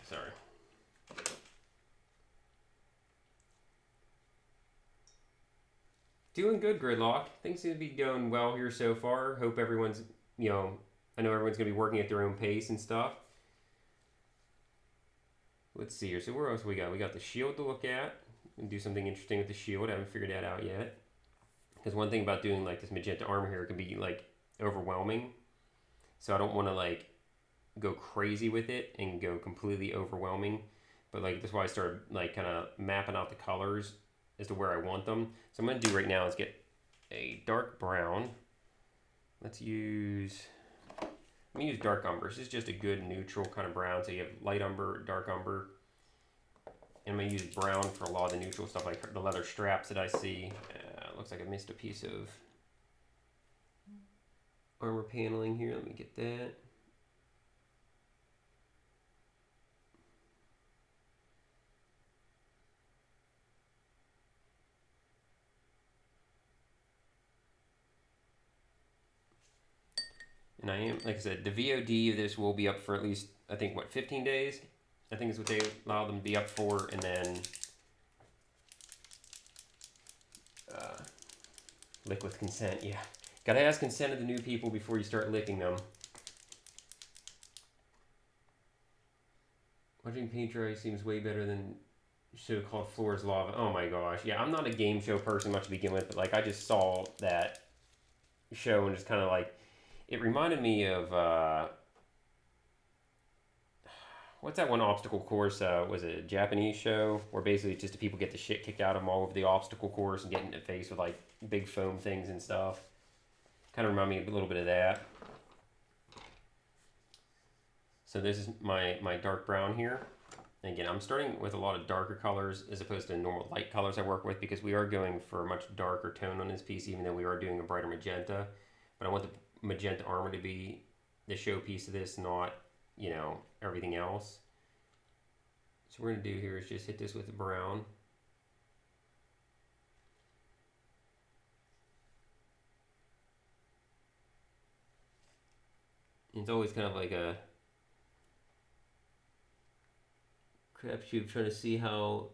Sorry. Doing good, Gridlock. Things seem to be going well here so far. Hope everyone's, I know everyone's going to be working at their own pace and stuff. Let's see here. So where else we got? We got the shield to look at. And do something interesting with the shield. I haven't figured that out yet. Because one thing about doing like this magenta armor here, it can be like overwhelming. So I don't want to like go crazy with it and go completely overwhelming. But like that's why I started like kind of mapping out the colors as to where I want them. So I'm going to do right now is get a dark brown. Let's use, I'm going to use dark umber. This is just a good neutral kind of brown. So you have light umber, dark umber. And I'm going to use brown for a lot of the neutral stuff like the leather straps that I see. Looks like I missed a piece of armor paneling here. Let me get that. And I am, like I said, the VOD of this will be up for at least, I think, what, 15 days? I think is what they allow them to be up for. And then lick with consent, yeah. Gotta ask consent of the new people before you start licking them. Watching paint dry seems way better than a show called Floor's Lava. Oh my gosh. Yeah, I'm not a game show person much to begin with, but like I just saw that show and just kind of like, it reminded me of, what's that one obstacle course? Was it a Japanese show where basically just the people get the shit kicked out of them all over the obstacle course and get in the face with like big foam things and stuff. Kind of remind me a little bit of that. So this is my dark brown here. And again, I'm starting with a lot of darker colors as opposed to normal light colors I work with because we are going for a much darker tone on this piece, even though we are doing a brighter magenta. But I want the magenta armor to be the showpiece of this, not, you know, everything else. So what we're going to do here is just hit this with the brown. It's always kind of like a crapshoot trying to see how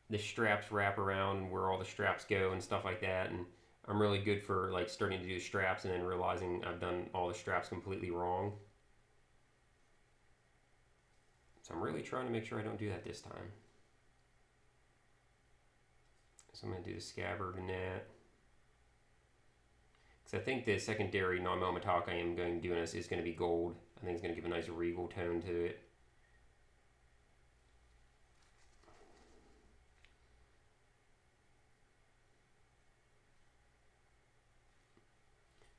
the straps wrap around and where all the straps go and stuff like that. And I'm really good for like starting to do straps and then realizing I've done all the straps completely wrong. So I'm really trying to make sure I don't do that this time. So I'm going to do the scabbard and that. Because I think the secondary non-metal metallic I am going to do in this is going to be gold. I think it's going to give a nice regal tone to it.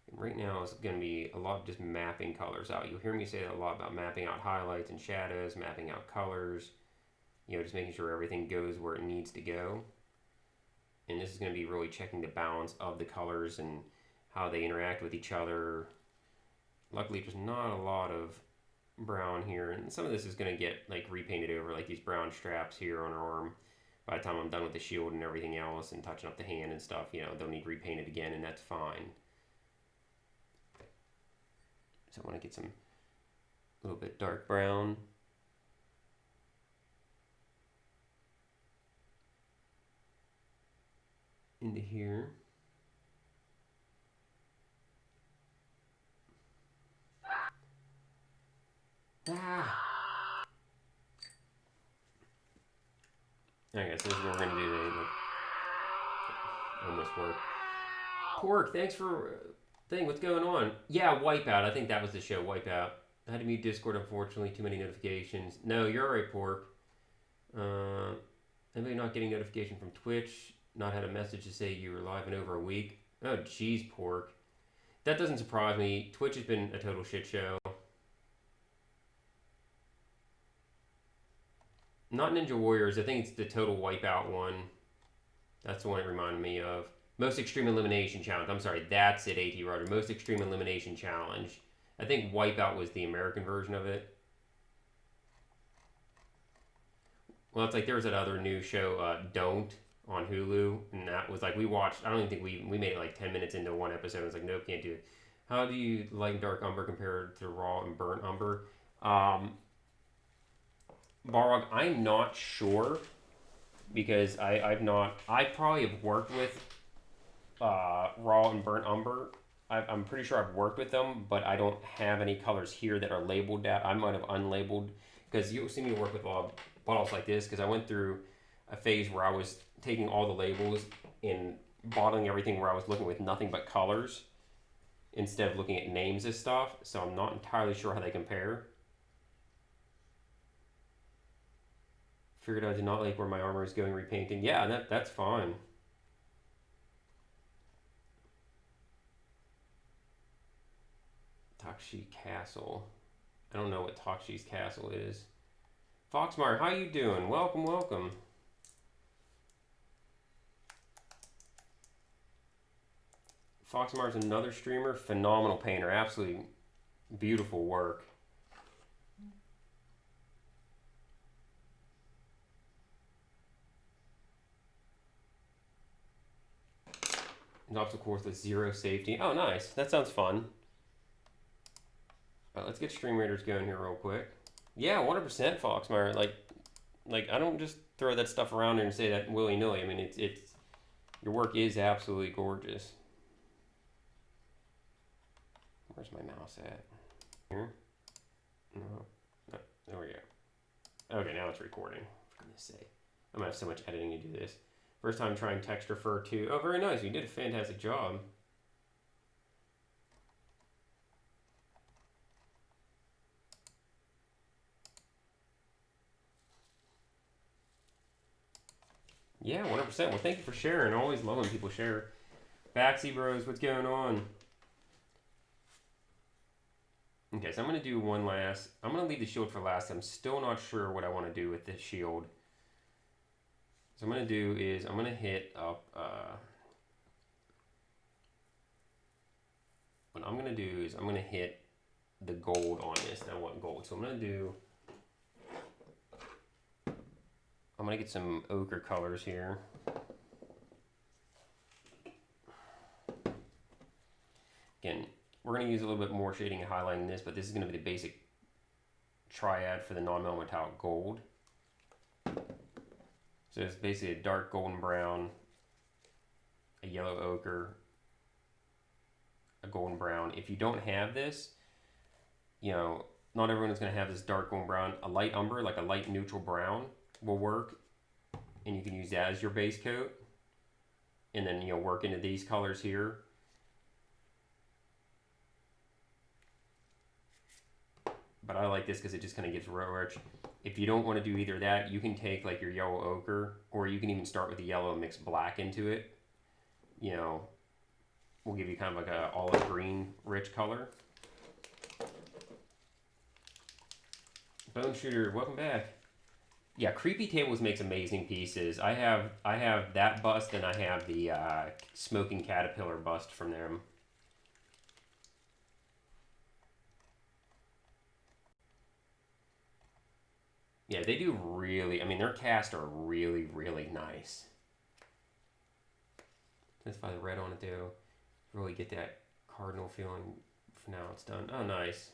And right now it's going to be a lot of just mapping colors out. You'll hear me say a lot about mapping out highlights and shadows, mapping out colors. You know, just making sure everything goes where it needs to go. And this is going to be really checking the balance of the colors and how they interact with each other. Luckily, there's not a lot of brown here, and some of this is going to get like repainted over, like these brown straps here on her arm. By the time I'm done with the shield and everything else and touching up the hand and stuff, you know, they'll need repainted again, and that's fine. So I want to get some a little bit dark brown. Into here. Ah. Okay, so this is what we're gonna do today. Almost worked. Pork, thanks for what's going on? Yeah, Wipeout. I think that was the show, Wipeout. I had to mute Discord, unfortunately. Too many notifications. No, you're alright, Pork. Anybody not getting notification from Twitch? Not had a message to say you were live in over a week? Oh, jeez, Pork. That doesn't surprise me. Twitch has been a total shit show. Not Ninja Warriors. I think it's the Total Wipeout one. That's the one it reminded me of. Most Extreme Elimination Challenge. I'm sorry, that's it, AT Roger. Most Extreme Elimination Challenge. I think Wipeout was the American version of it. Well, it's like there was that other new show, Don't, on Hulu, and that was like we watched. I don't even think we made it like 10 minutes into one episode. It was like, nope, can't do it. How do you like Dark Umber compared to Raw and Burnt Umber? Barog, I'm not sure because I probably have worked with Raw and Burnt Umber. I'm pretty sure I've worked with them, but I don't have any colors here that are labeled that. I might have unlabeled because you'll see me work with a lot of bottles like this because I went through a phase where I was taking all the labels and bottling everything where I was looking with nothing but colors instead of looking at names of stuff. So I'm not entirely sure how they compare. Figured I did not like where my armor is going repainting. Yeah, that's fine. Takshi Castle. I don't know what Takshi's Castle is. Foxmire, how you doing? Welcome, welcome. Foxmire's another streamer. Phenomenal painter. Absolutely beautiful work. And obstacle course with 0 safety. Oh, nice. That sounds fun. All right, let's get Stream Raiders going here real quick. Yeah, 100% Foxmire. Like I don't just throw that stuff around there and say that willy-nilly. I mean, it's your work is absolutely gorgeous. Where's my mouse at? Here? No. There we go. Okay, now it's recording. For goodness sake. I'm gonna have so much editing to do this. First time trying Texture Fur 2. Oh, very nice. You did a fantastic job. Yeah, 100%. Well, thank you for sharing. I always love when people share. Baxi Bros, what's going on? Okay, so I'm going to do one last. I'm going to leave the shield for last. I'm still not sure what I want to do with this shield. So I'm going to do is I'm going to hit up. What I'm going to do is I'm going to hit the gold on this. And I want gold. So I'm going to do. I'm going to get some ochre colors here. Again, we're going to use a little bit more shading and highlighting in this, but this is going to be the basic triad for the non-metallic gold. So it's basically a dark golden brown, a yellow ochre, a golden brown. If you don't have this, you know, not everyone is going to have this dark golden brown. A light umber, like a light neutral brown, will work, and you can use that as your base coat, and then, you know, work into these colors here. But I like this because it just kind of gives real rich. If you don't want to do either that, you can take like your yellow ochre, or you can even start with the yellow and mix black into it. You know, we'll give you kind of like a olive green rich color. Bone Shooter, welcome back. Yeah, Creepy Tables makes amazing pieces. I have that bust, and I have the Smoking Caterpillar bust from them. Yeah, they do really, I mean, their casts are really, really nice. That's by the red on it, too. Really get that cardinal feeling for now it's done. Oh, nice.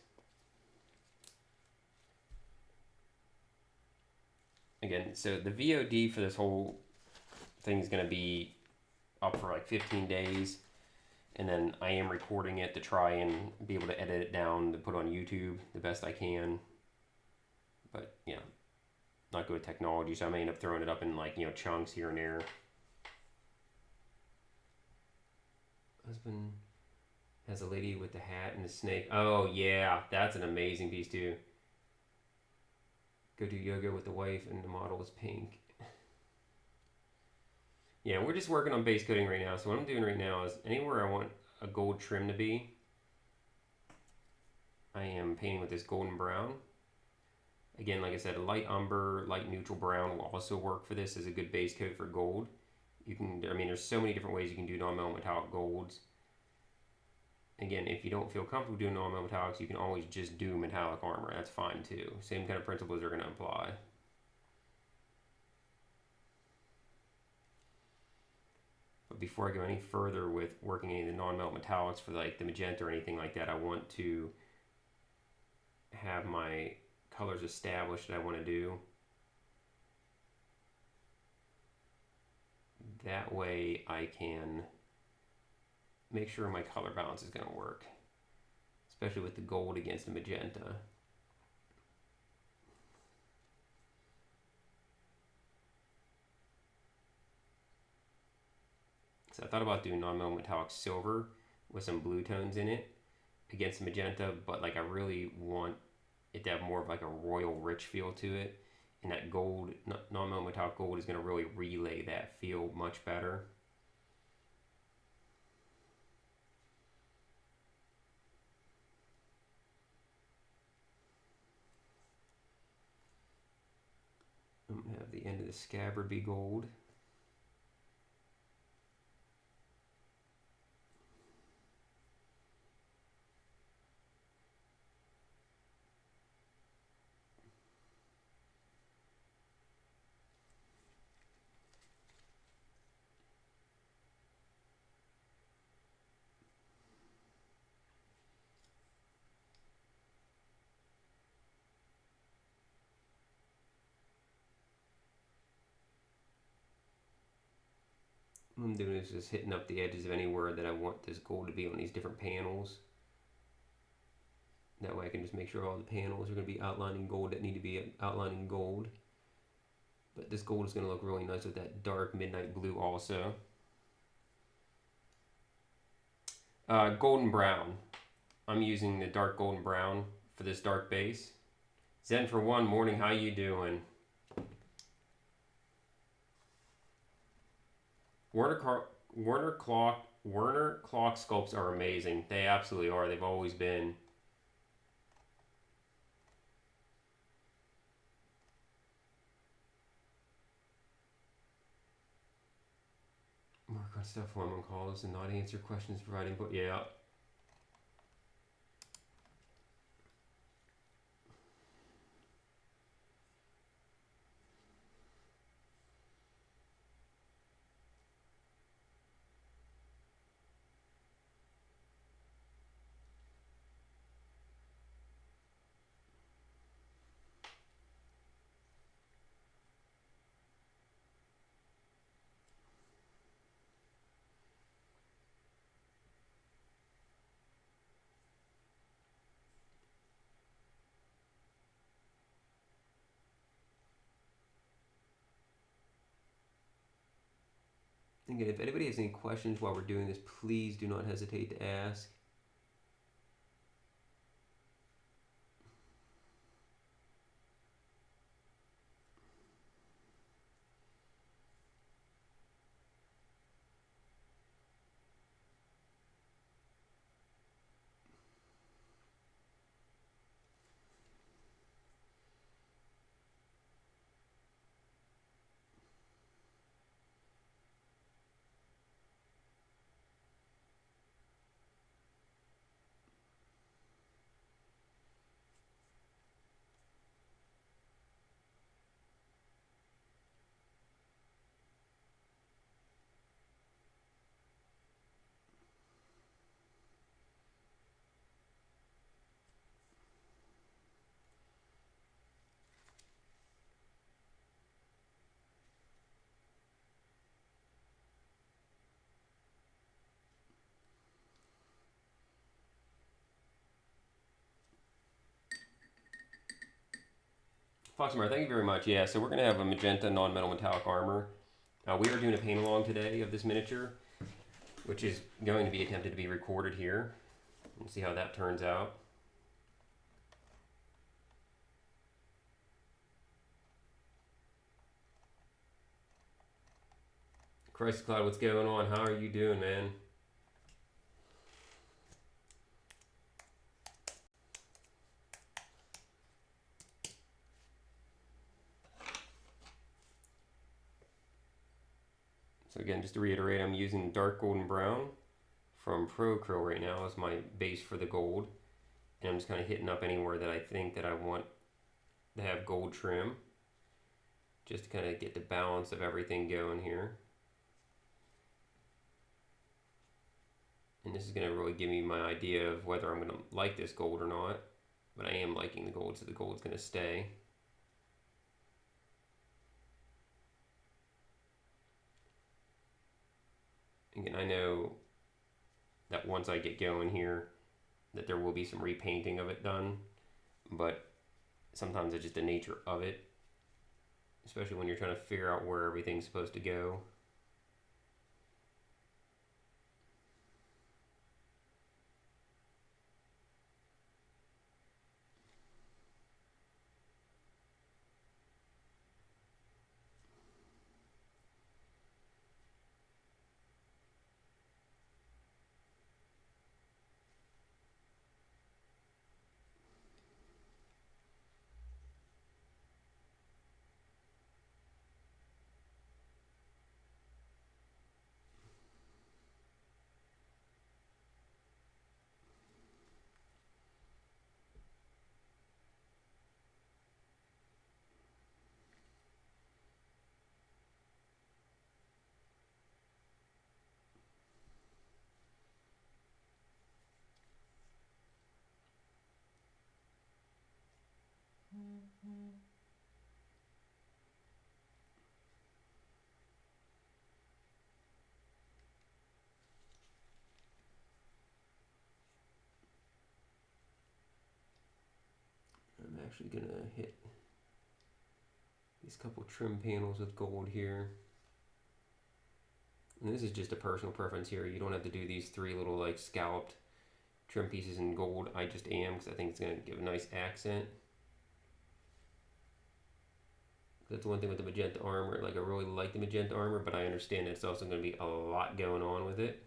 Again, so the VOD for this whole thing is going to be up for like 15 days. And then I am recording it to try and be able to edit it down to put on YouTube the best I can. But, yeah, not good with technology, so I may end up throwing it up in, like, you know, chunks here and there. Husband has a lady with the hat and the snake. Oh, yeah, that's an amazing piece, too. Go do yoga with the wife, and the model is pink. Yeah, we're just working on base coating right now. So what I'm doing right now is anywhere I want a gold trim to be, I am painting with this golden brown. Again, like I said, a light umber, light neutral brown will also work for this as a good base coat for gold. You can, I mean, there's so many different ways you can do non-metallic golds. Again, if you don't feel comfortable doing non-metallics, you can always just do metallic armor. That's fine too. Same kind of principles are going to apply. But before I go any further with working any of the non-melt metallics for like the magenta or anything like that, I want to have my colors established that I want to do. That way I can make sure my color balance is going to work, especially with the gold against the magenta. So I thought about doing non-metal metallic silver with some blue tones in it against the magenta, but like I really want it to have more of like a royal rich feel to it, and that gold, non-metal metallic gold, is going to really relay that feel much better. I'm going to have the end of the scabbard be gold. What I'm doing is just hitting up the edges of anywhere that I want this gold to be on these different panels. That way I can just make sure all the panels are going to be outlining gold that need to be outlining gold. But this gold is going to look really nice with that dark midnight blue also. Golden brown. I'm using the dark golden brown for this dark base. Zen for one, morning, how you doing? Werner Clock sculpts are amazing. They absolutely are. They've always been. Stuff form on calls and not answer questions providing, but yeah. Again, if anybody has any questions while we're doing this, please do not hesitate to ask. Foxmar, thank you very much. Yeah, so we're going to have a magenta non-metal metallic armor. We are doing a paint along today of this miniature, which is going to be attempted to be recorded here. We'll see how that turns out. Crisis Cloud, what's going on? How are you doing, man? So again, just to reiterate, I'm using dark golden brown from Pro Crow right now as my base for the gold. And I'm just kind of hitting up anywhere that I think that I want to have gold trim, just to kind of get the balance of everything going here. And this is going to really give me my idea of whether I'm going to like this gold or not. But I am liking the gold, so the gold's going to stay. Again, I know that once I get going here, that there will be some repainting of it done. But sometimes it's just the nature of it, especially when you're trying to figure out where everything's supposed to go. I'm actually going to hit these couple trim panels with gold here. And this is just a personal preference here. You don't have to do these three little like scalloped trim pieces in gold. I just am, because I think it's going to give a nice accent. That's one thing with the magenta armor. Like, I really like the magenta armor, but I understand it's also going to be a lot going on with it.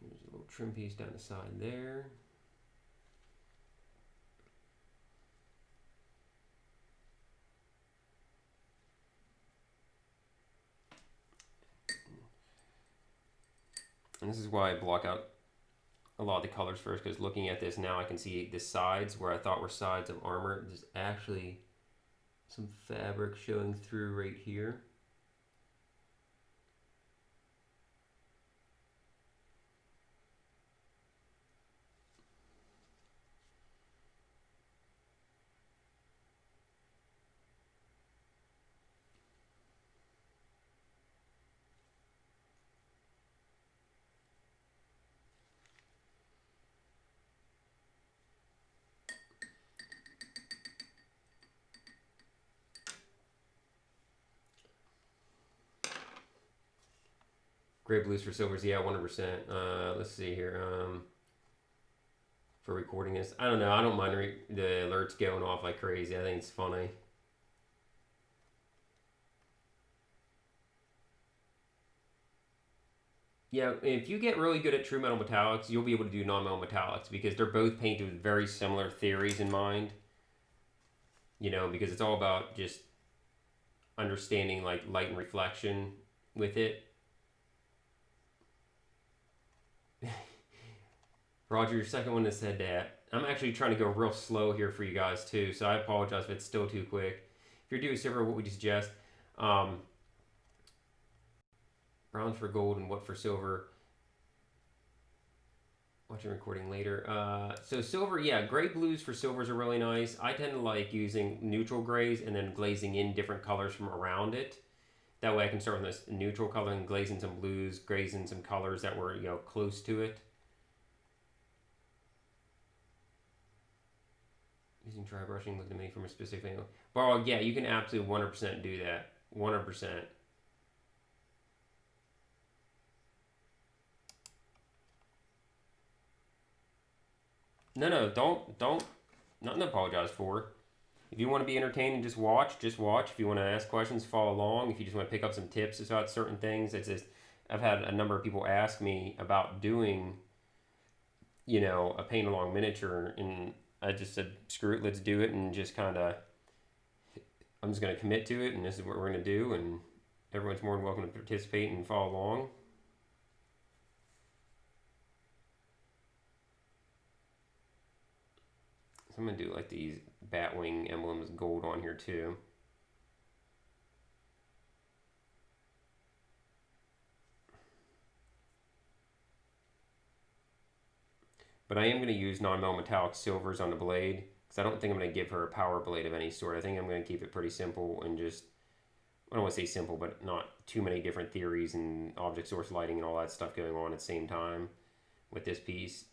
There's a little trim piece down the side there. And this is why I block out a lot of the colors first, because looking at this now I can see the sides where I thought were sides of armor. There's actually some fabric showing through right here. Gray blues for silvers, yeah, 100%. Let's see here. For recording this, I don't know. I don't mind the alerts going off like crazy. I think it's funny. Yeah, if you get really good at true metal metallics, you'll be able to do non-metal metallics because they're both painted with very similar theories in mind. You know, because it's all about just understanding like light and reflection with it. Roger, your second one that said that. I'm actually trying to go real slow here for you guys too, so I apologize if it's still too quick. If you're doing silver, what would you suggest? Bronze for gold and what for silver? Watching recording later. So silver, yeah, gray blues for silvers are really nice. I tend to like using neutral grays and then glazing in different colors from around it. That way I can start with this neutral color and glaze in some blues, graze in some colors that were, you know, close to it. Using dry brushing, look to me from a specific angle. But yeah, you can absolutely 100% do that. 100%. No, don't, nothing to apologize for. If you want to be entertained and just watch, just watch. If you want to ask questions, follow along. If you just want to pick up some tips about certain things, it's just, I've had a number of people ask me about doing, you know, a paint along miniature, and I just said, screw it, let's do it, and just kind of, I'm just going to commit to it, and this is what we're going to do, and everyone's more than welcome to participate and follow along. So I'm going to do like these Batwing emblems gold on here too. But I am going to use non-metal metallic silvers on the blade because I don't think I'm going to give her a power blade of any sort. I think I'm going to keep it pretty simple and just, I don't want to say simple, but not too many different theories and object source lighting and all that stuff going on at the same time with this piece.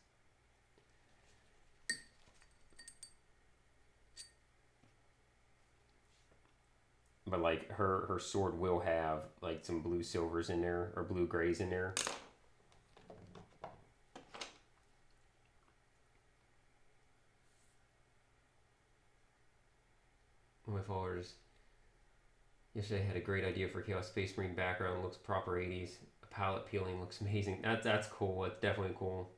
But like her sword will have like some blue silvers in there or blue grays in there. My followers yesterday had a great idea for Chaos Space Marine background. Looks proper 80s. A palette peeling looks amazing. That's cool. It's definitely cool.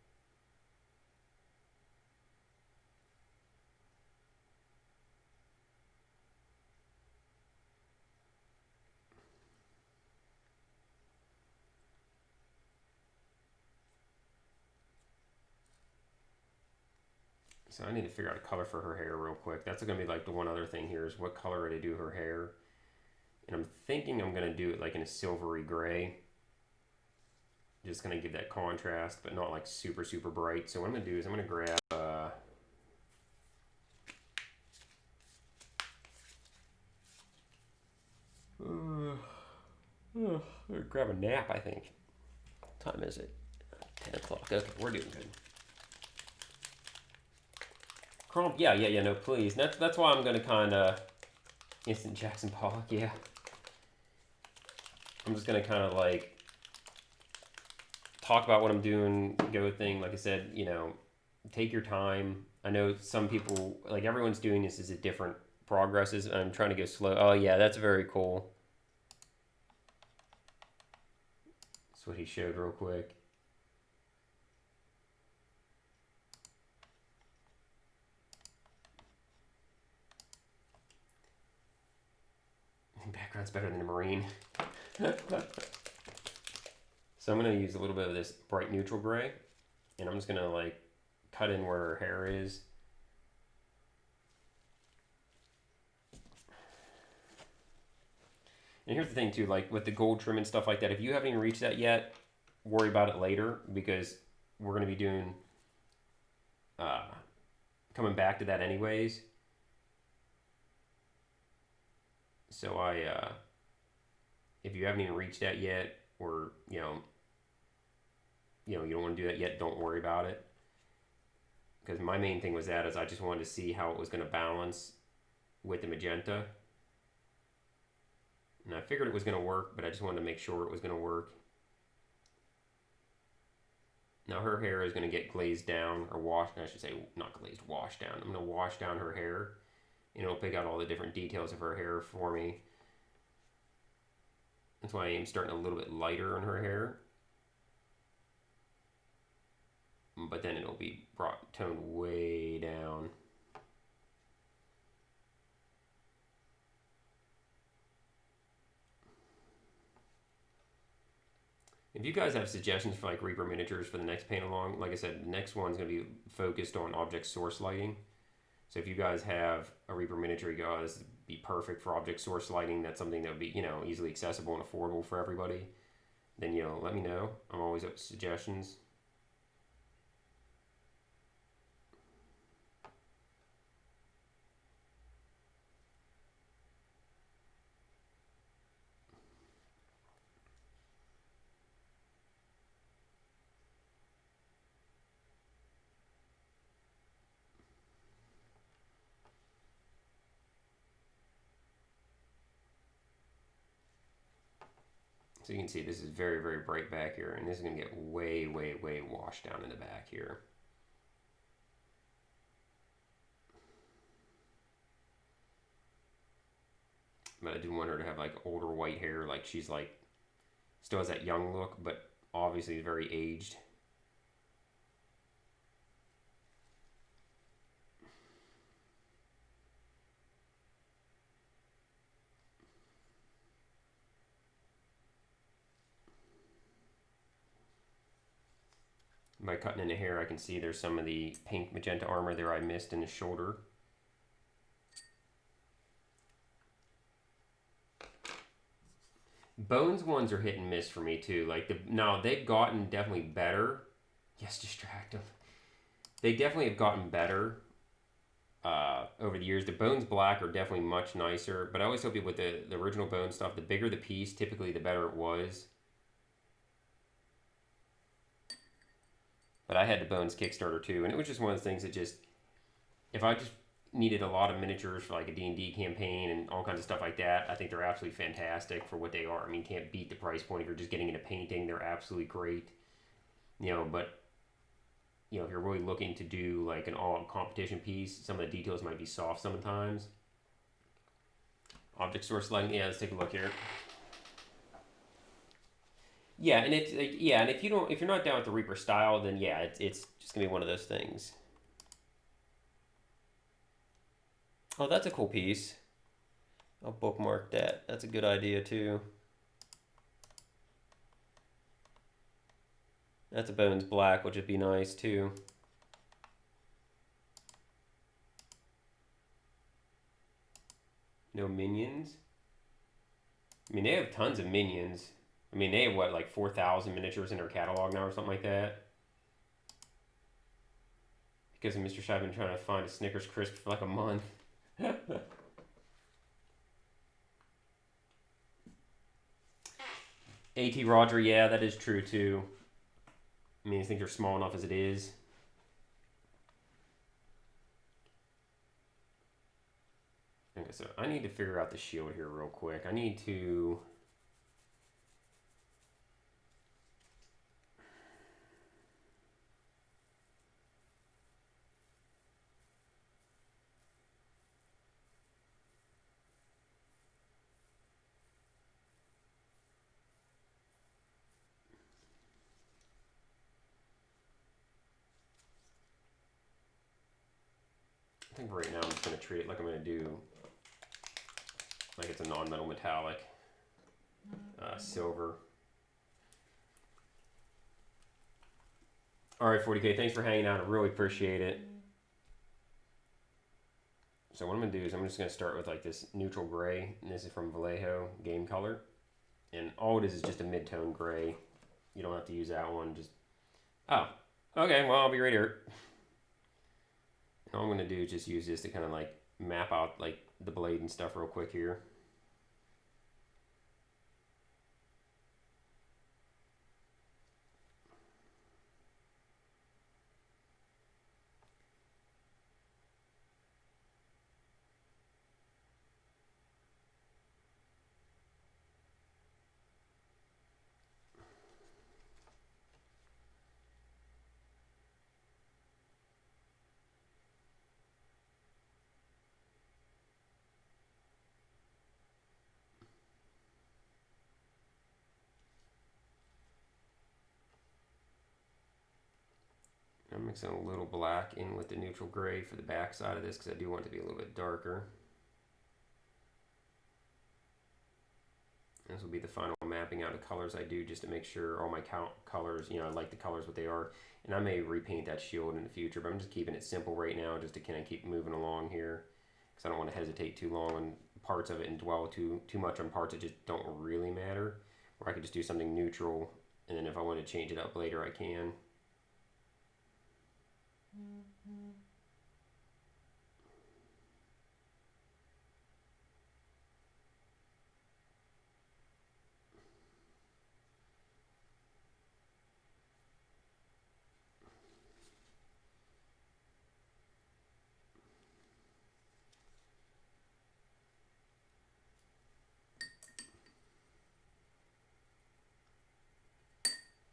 So I need to figure out a color for her hair real quick. That's gonna be like the one other thing here is what color to do her hair. And I'm thinking I'm gonna do it like in a silvery gray. Just gonna give that contrast, but not like super, super bright. So what I'm gonna do is I'm gonna grab grab a nap, I think. What time is it? 10 o'clock. Okay, we're doing good. Crump, yeah, no, please. That's why I'm gonna kind of instant Jackson Pollock, yeah. I'm just gonna kind of like talk about what I'm doing, go with thing. Like I said, you know, take your time. I know some people, like everyone's doing this is at different progresses. I'm trying to go slow. Oh yeah, that's very cool. That's what he showed real quick. Background's better than a Marine. So I'm going to use a little bit of this bright neutral gray, and I'm just going to like cut in where her hair is. And here's the thing too, like with the gold trim and stuff like that, if you haven't even reached that yet, worry about it later, because we're going to be doing, coming back to that anyways. So if you haven't even reached that yet, or you don't want to do that yet, don't worry about it. Because my main thing was that is I just wanted to see how it was going to balance with the magenta. And I figured it was going to work, but I just wanted to make sure it was going to work. Now her hair is going to get glazed down, or washed, I should say not glazed, washed down. I'm going to wash down her hair, and it'll pick out all the different details of her hair for me. That's why I am starting a little bit lighter on her hair. But then it'll be toned way down. If you guys have suggestions for like Reaper miniatures for the next paint along, like I said, the next one's going to be focused on object source lighting. So if you guys have a Reaper miniature, you go, oh, this would be perfect for object source lighting, that's something that would be, easily accessible and affordable for everybody, then, let me know. I'm always up to suggestions. So you can see this is very, very bright back here, and this is going to get way, way, way washed down in the back here. But I do want her to have like older white hair, like she's like, still has that young look, but obviously very aged. By cutting into hair, I can see there's some of the pink magenta armor there I missed in the shoulder. Bones ones are hit and miss for me too. Now they've gotten definitely better. Yes, distract them. They definitely have gotten better over the years. The Bones Black are definitely much nicer, but I always tell people with the original Bone stuff, the bigger the piece, typically the better it was. But I had the Bones Kickstarter too, and it was just one of the things that just, if I just needed a lot of miniatures for like a D&D campaign and all kinds of stuff like that, I think they're absolutely fantastic for what they are. I mean, can't beat the price point. If you're just getting into painting, they're absolutely great. But if you're really looking to do like an all-out competition piece, some of the details might be soft sometimes. Object source lighting, yeah, let's take a look here. Yeah, and it's and if you're not down with the Reaper style, then yeah, it's just gonna be one of those things. Oh, that's a cool piece. I'll bookmark that. That's a good idea too. That's a Bones Black, which would be nice too. No minions? I mean, they have tons of minions. I mean, they have what, like 4,000 miniatures in their catalog now or something like that? Because of Mr. Shy been trying to find a Snickers crisp for like a month. AT Roger, yeah, that is true too. I mean, I think they're small enough as it is. Okay, so I need to figure out the shield here real quick. I need to... I think right now I'm just going to treat it like I'm going to do, like it's a non-metal metallic silver. All right, 40K, thanks for hanging out. I really appreciate it. So what I'm going to do is I'm just going to start with like this neutral gray. And this is from Vallejo Game Color. And all it is just a mid-tone gray. You don't have to use that one. Just, oh, okay, well, I'll be right here. And all I'm going to do is just use this to kind of like map out like the blade and stuff real quick here. I'm mixing a little black in with the neutral gray for the back side of this because I do want it to be a little bit darker. This will be the final mapping out of colors I do just to make sure all my colors, you know, I like the colors what they are. And I may repaint that shield in the future, but I'm just keeping it simple right now just to kind of keep moving along here because I don't want to hesitate too long on parts of it and dwell too much on parts that just don't really matter. Or I could just do something neutral, and then if I want to change it up later, I can.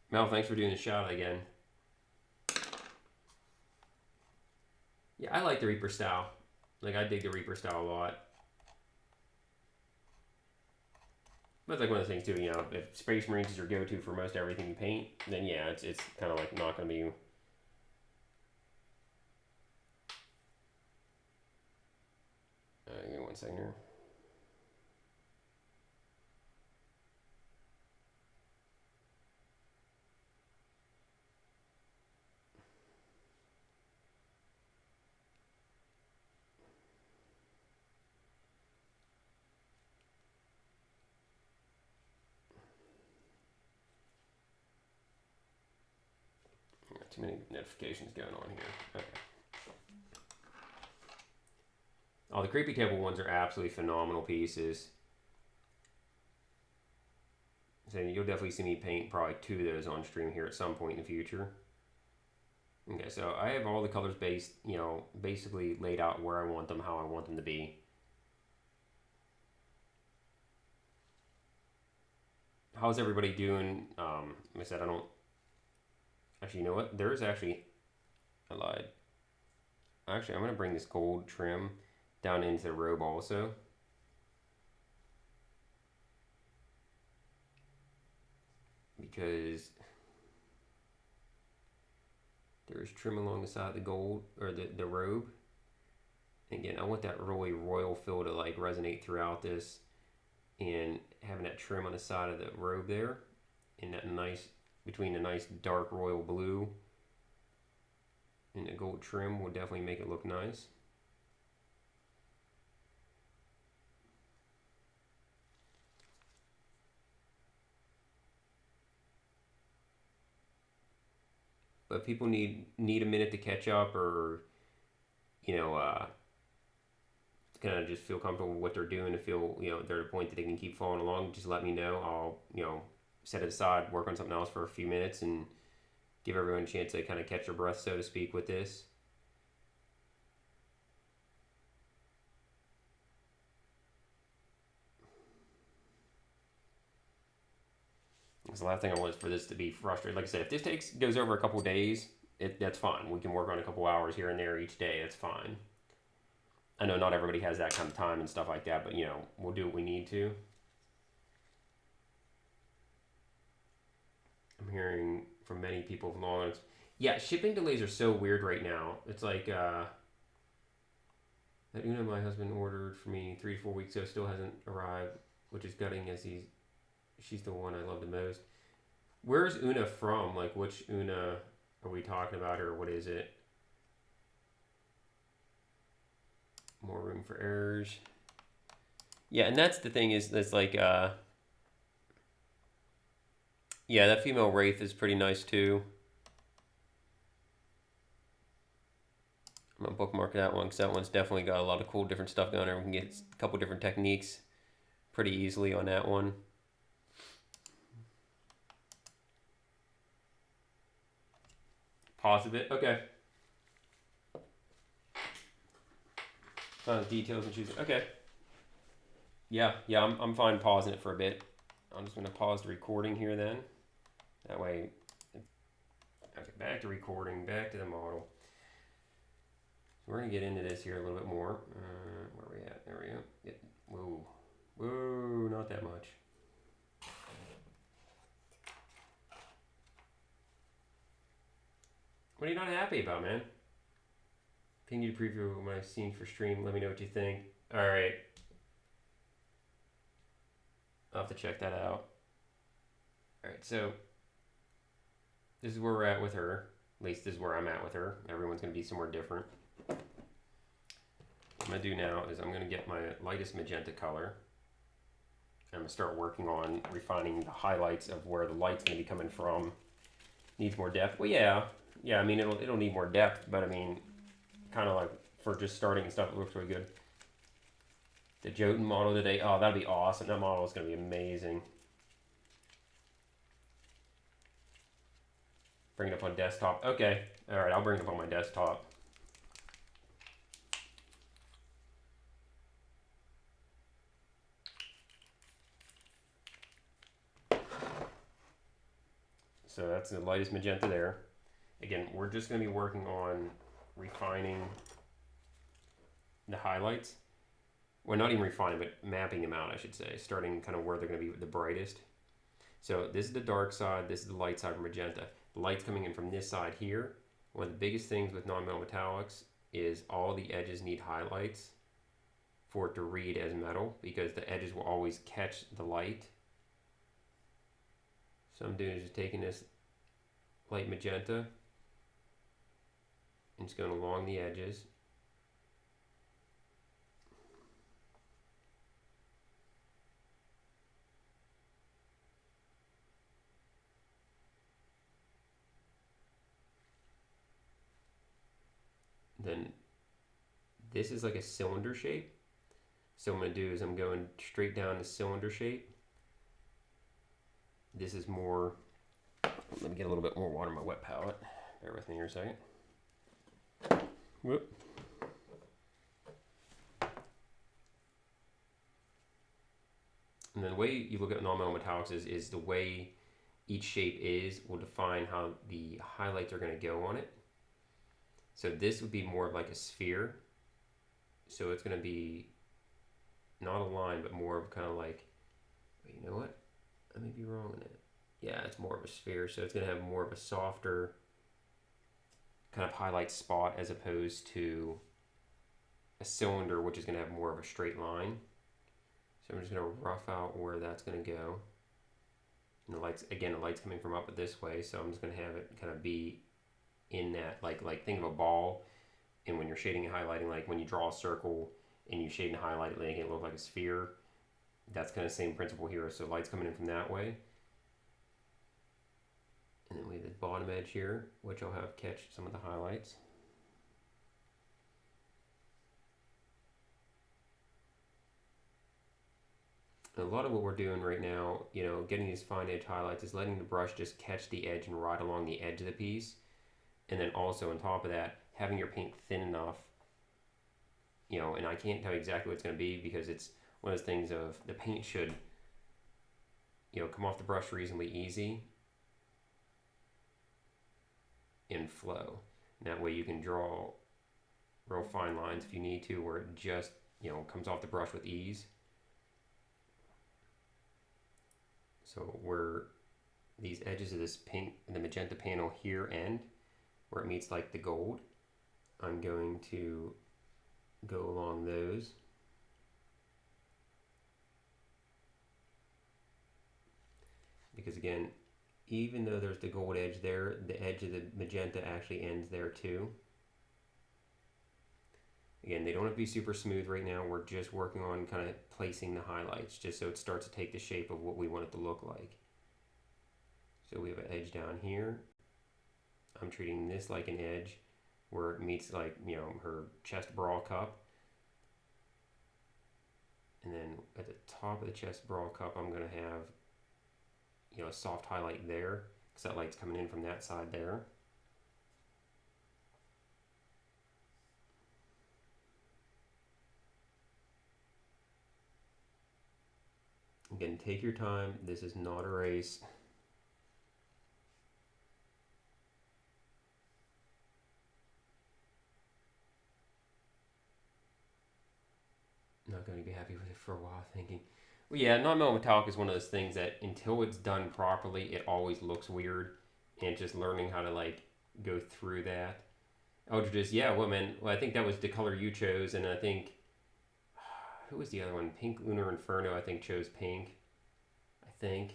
Mel, thanks for doing the shout again. Yeah, I like the Reaper style. Like, I dig the Reaper style a lot. But it's like one of the things too, you know, if Space Marines is your go-to for most everything you paint, then yeah, it's kind of like not going to be... give me 1 second here. Too many notifications going on here. Okay. Oh, the Creepy Table ones are absolutely phenomenal pieces. So you'll definitely see me paint probably 2 of those on stream here at some point in the future. Okay, so I have all the colors based, you know, basically laid out where I want them, how I want them to be. How's everybody doing? Like I said, I don't... Actually, you know what? There is actually... I lied. Actually, I'm going to bring this gold trim down into the robe also. Because there's trim along the side of the gold, or the robe. And again, I want that really royal feel to like resonate throughout this. And having that trim on the side of the robe there. And that nice, between the nice dark royal blue and the gold trim will definitely make it look nice. But people need a minute to catch up, or you know, kind of just feel comfortable with what they're doing, to feel, you know, they're at a point that they can keep following along. Just let me know. I'll, you know, set it aside, work on something else for a few minutes, and give everyone a chance to kind of catch their breath, so to speak, with this. Because the last thing I want is for this to be frustrating. Like I said, if this goes over a couple days, that's fine. We can work on a couple hours here and there each day. That's fine. I know not everybody has that kind of time and stuff like that, but, you know, we'll do what we need to. I'm hearing from many people from long. Yeah, shipping delays are so weird right now. It's like that Una my husband ordered for me 3 to 4 weeks ago still hasn't arrived, which is gutting, as she's the one I love the most. Where's Una from? Like, which Una are we talking about, or what is it? More room for errors. Yeah, and that's the thing is, that's like, yeah, that female wraith is pretty nice too. I'm gonna bookmark that one because that one's definitely got a lot of cool different stuff going there. We can get a couple different techniques pretty easily on that one. Pause a bit. Okay. Details and choosing. Okay. Yeah, I'm fine pausing it for a bit. I'm just gonna pause the recording here then. That way, okay, back to recording, back to the model. So we're gonna get into this here a little bit more. Where are we at? There we go. Whoa, not that much. What are you not happy about, man? Ping you to preview my scenes for stream. Let me know what you think. All right. I'll have to check that out. All right, so this is where we're at with her. At least this is where I'm at with her. Everyone's going to be somewhere different. What I'm going to do now is I'm going to get my lightest magenta color. I'm going to start working on refining the highlights of where the light's going to be coming from. Needs more depth. Well, yeah, I mean, it'll need more depth, but I mean, kind of like for just starting and stuff, it looks really good. The Jotun model today, oh, that'd be awesome. That model is going to be amazing. Bring it up on desktop. Okay, all right, I'll bring it up on my desktop. So that's the lightest magenta there. Again, we're just going to be working on refining the highlights. Well, not even refining, but mapping them out, I should say. Starting kind of where they're going to be the brightest. So this is the dark side, this is the light side of magenta. The light's coming in from this side here. One of the biggest things with non-metal metallics is all the edges need highlights for it to read as metal, because the edges will always catch the light. So I'm doing is just taking this light magenta and just going along the edges. Then this is like a cylinder shape. So what I'm going to do is I'm going straight down the cylinder shape. This is more, let me get a little bit more water on my wet palette. Bear with me here a second. Whoop. And then the way you look at non-metal metallics is the way each shape is will define how the highlights are going to go on it. So this would be more of like a sphere. So it's going to be not a line, but more of kind of like, you know what? I may be wrong in it. Yeah, it's more of a sphere. So it's going to have more of a softer kind of highlight spot as opposed to a cylinder, which is going to have more of a straight line. So I'm just going to rough out where that's going to go. And the lights, again, the light's coming from up this way. So I'm just going to have it kind of be in that, like think of a ball, and when you're shading and highlighting, like when you draw a circle and you shade and highlight it, making it look like a sphere, that's kind of the same principle here. So light's coming in from that way, and then we have the bottom edge here, which I'll have catch some of the highlights. And a lot of what we're doing right now, you know, getting these fine edge highlights is letting the brush just catch the edge and ride along the edge of the piece. And then also on top of that, having your paint thin enough, you know, and I can't tell you exactly what it's going to be because it's one of those things of the paint should, you know, come off the brush reasonably easy and flow. And that way you can draw real fine lines if you need to, where it just, you know, comes off the brush with ease. So where these edges of this pink, the magenta panel here end, where it meets like the gold, I'm going to go along those. Because again, even though there's the gold edge there, the edge of the magenta actually ends there too. Again, they don't have to be super smooth right now. We're just working on kind of placing the highlights just so it starts to take the shape of what we want it to look like. So we have an edge down here. I'm treating this like an edge where it meets, like, you know, her chest bra cup. And then at the top of the chest bra cup, I'm going to have, you know, a soft highlight there because that light's coming in from that side there. Again, take your time. This is not a race. Not going to be happy with it for a while, thinking. Well, yeah, non-metal metallic is one of those things that until it's done properly, it always looks weird. And just learning how to, like, go through that. Eldridge's, yeah, woman. Well, I think that was the color you chose, and I think who was the other one? Pink Lunar Inferno, I think, chose pink. I think.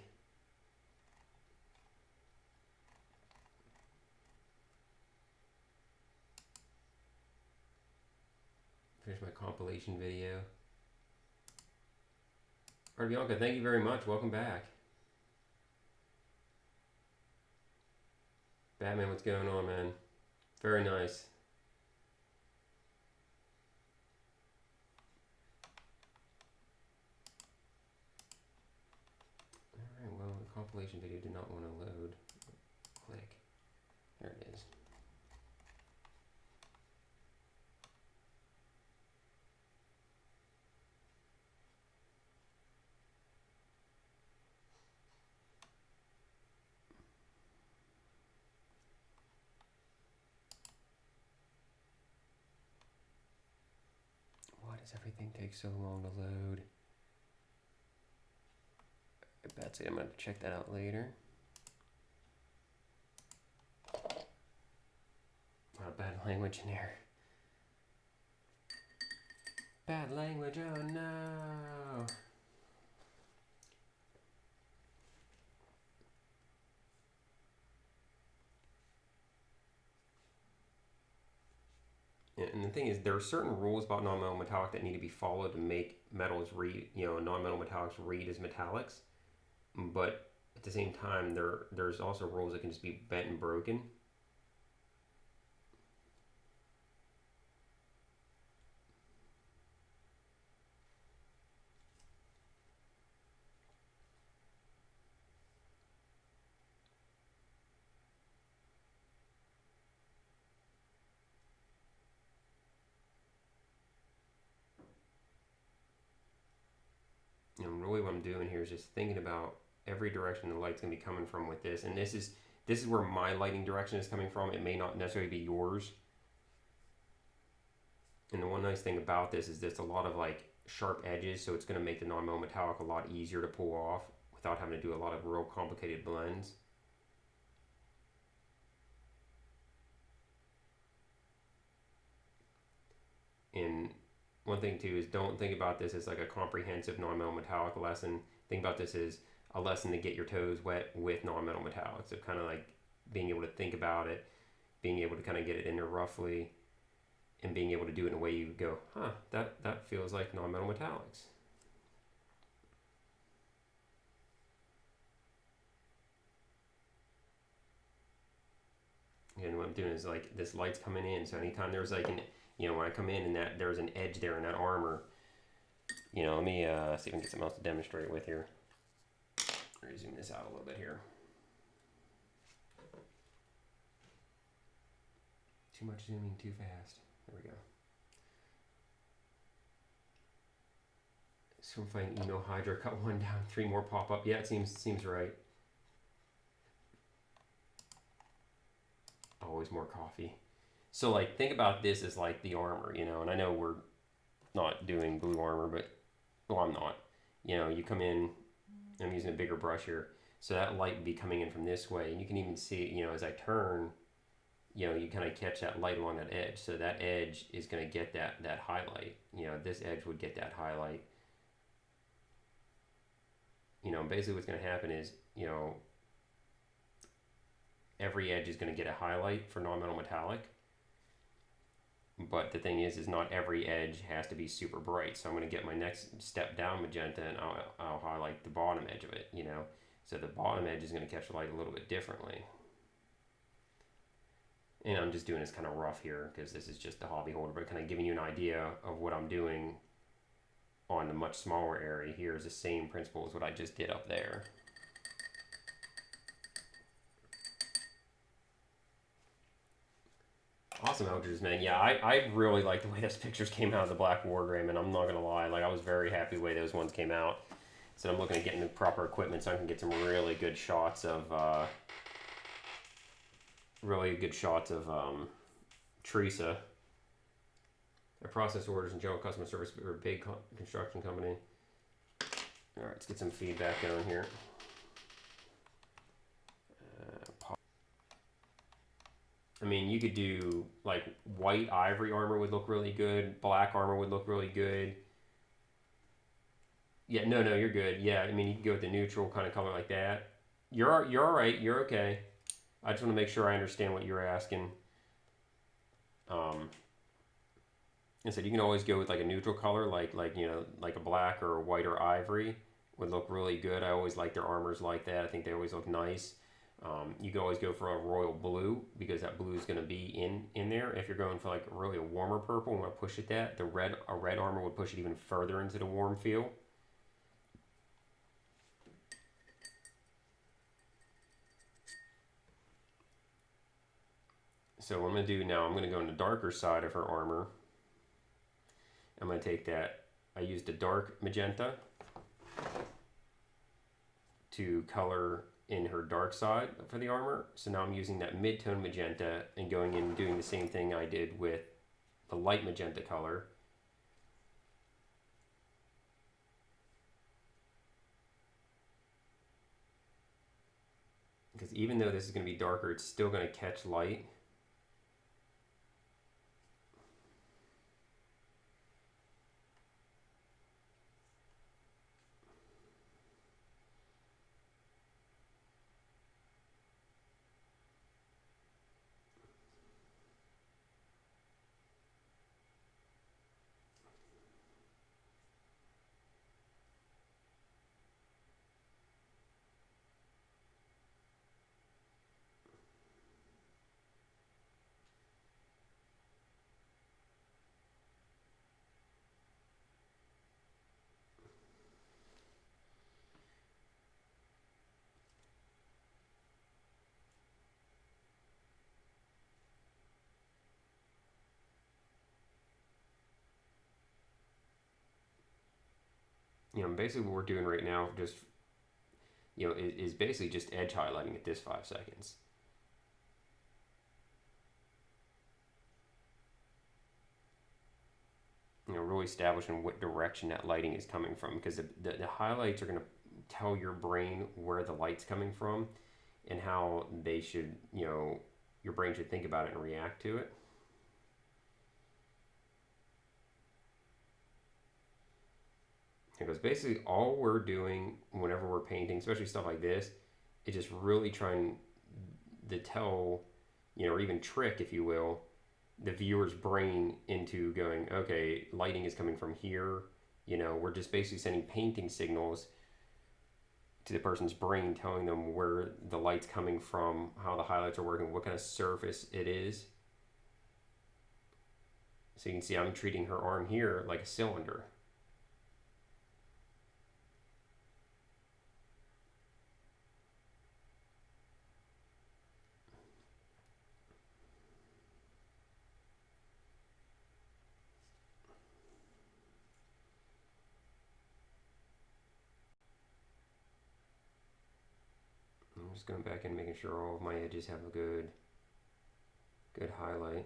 Finish my compilation video. Bianca, thank you very much. Welcome back. Batman, what's going on, man? Very nice. Alright, well, the compilation video did not want to load. Click. There it is. Why does everything take so long to load? Betsy, I'm going to check that out later. A lot of bad language in there. Bad language, oh no! And the thing is, there are certain rules about non-metal metallic that need to be followed to make metals read, you know, non-metal metallics read as metallics. But at the same time, there's also rules that can just be bent and broken. And really what I'm doing here is just thinking about every direction the light's going to be coming from with this. And this is where my lighting direction is coming from. It may not necessarily be yours. And the one nice thing about this is there's a lot of, like, sharp edges, so it's going to make the non-metal metallic a lot easier to pull off without having to do a lot of real complicated blends. And one thing too is don't think about this as like a comprehensive non-metal metallic lesson. Think about this as a lesson to get your toes wet with non-metal metallics. So kind of like being able to think about it, being able to kind of get it in there roughly, and being able to do it in a way you go, huh, that feels like non-metal metallics. And what I'm doing is, like, this light's coming in, so anytime there's like an, you know, when I come in and that there's an edge there in that armor, you know, let me see if I can get something else to demonstrate with here. Let me zoom this out a little bit here. Too much zooming too fast. There we go. So if I email Hydra, cut one down, 3 more pop up. Yeah, it seems right. Always more coffee. So, like, think about this as like the armor, you know, and I know we're not doing blue armor, but, well, I'm not. You know, you come in, I'm using a bigger brush here, so that light would be coming in from this way, and you can even see, you know, as I turn, you know, you kind of catch that light along that edge, so that edge is going to get that highlight. You know, this edge would get that highlight. You know, basically what's going to happen is, you know, every edge is going to get a highlight for non-metal metallic. But the thing is not every edge has to be super bright. So I'm going to get my next step down magenta and I'll highlight the bottom edge of it, you know. So the bottom edge is going to catch the light a little bit differently. And I'm just doing this kind of rough here because this is just a hobby holder, but kind of giving you an idea of what I'm doing on a much smaller area. Here's the same principle as what I just did up there. Awesome Eldridge, man. Yeah, I really like the way those pictures came out of the Black Wargame, and I'm not going to lie. Like, I was very happy the way those ones came out. So I'm looking at getting the proper equipment so I can get some really good shots of, Teresa. I process orders and general customer service for a big construction company. All right, let's get some feedback going here. I mean, you could do like white ivory armor would look really good. Black armor would look really good. Yeah, no, you're good. Yeah, I mean, you can go with the neutral kind of color like that. You're all right. You're okay. I just want to make sure I understand what you're asking. I said you can always go with like a neutral color, like you know, like a black or a white or ivory would look really good. I always like their armors like that. I think they always look nice. You can always go for a royal blue because that blue is going to be in there. If you're going for like really a warmer purple and want to push it that, a red armor would push it even further into the warm feel. So what I'm going to do now, I'm going to go on the darker side of her armor. I'm going to take that, I used a dark magenta to color in her dark side for the armor. So now I'm using that mid-tone magenta and going in and doing the same thing I did with the light magenta color. Because even though this is going to be darker, it's still going to catch light. You know, basically what we're doing right now, just, you know, is basically just edge highlighting at this 5 seconds. You know, really establishing what direction that lighting is coming from, because the highlights are going to tell your brain where the light's coming from and how they should, you know, your brain should think about it and react to it. Because basically all we're doing whenever we're painting, especially stuff like this, is just really trying to tell, you know, or even trick, if you will, the viewer's brain into going, okay, lighting is coming from here. You know, we're just basically sending painting signals to the person's brain, telling them where the light's coming from, how the highlights are working, what kind of surface it is. So you can see I'm treating her arm here like a cylinder. I'm just going back and making sure all of my edges have a good highlight.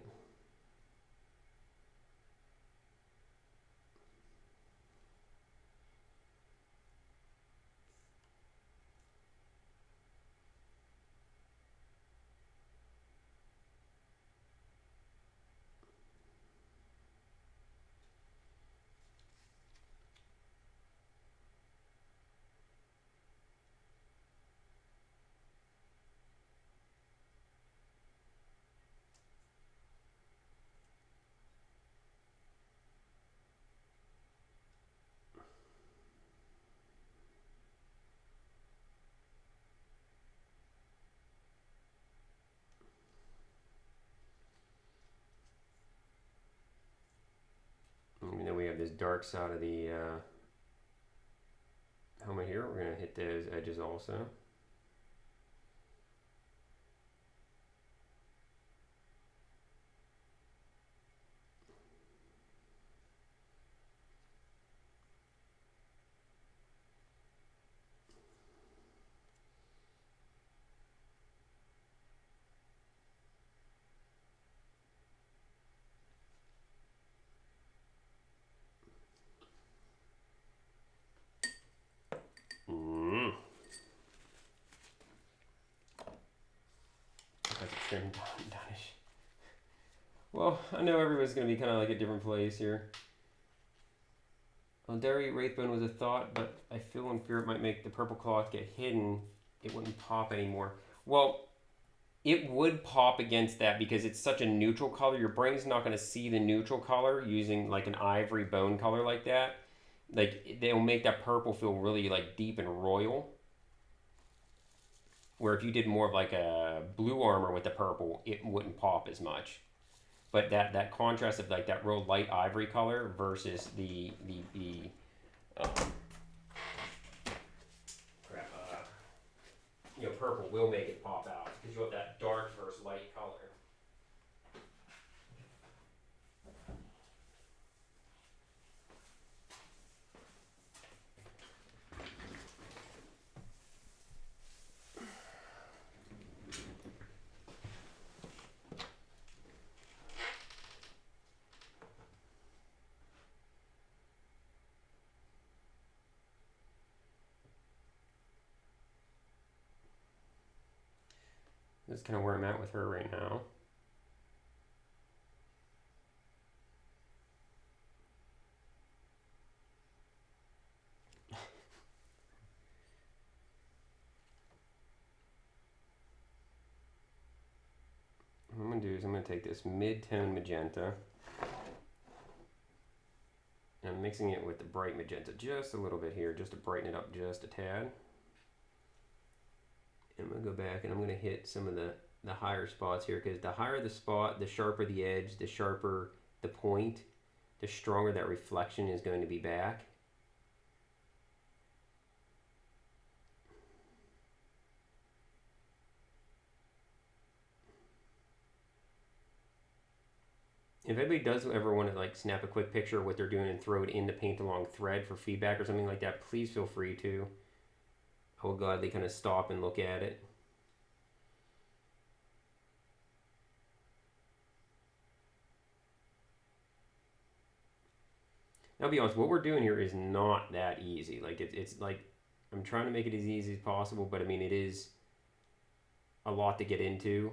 dark side of the helmet here. We're going to hit those edges also. Well, I know everyone's going to be kind of like a different place here. Well, Derry Wraithbone was a thought, but I feel in fear it might make the purple cloth get hidden. It wouldn't pop anymore. Well, it would pop against that because it's such a neutral color. Your brain's not going to see the neutral color using like an ivory bone color like that. Like, they'll make that purple feel really like deep and royal. Where if you did more of like a blue armor with the purple, it wouldn't pop as much. But that contrast of like that real light ivory color versus the purple will make it pop out because you have that dark versus light color. That's kind of where I'm at with her right now. What I'm going to do is I'm going to take this mid-tone magenta and I'm mixing it with the bright magenta just a little bit here just to brighten it up just a tad. I'm going to go back and I'm going to hit some of the higher spots here because the higher the spot, the sharper the edge, the sharper the point, the stronger that reflection is going to be back. If anybody does ever want to like snap a quick picture of what they're doing and throw it in the paint along thread for feedback or something like that, please feel free to. I will gladly kind of stop and look at it. Now, I'll be honest, what we're doing here is not that easy. Like it's like I'm trying to make it as easy as possible, but I mean it is a lot to get into.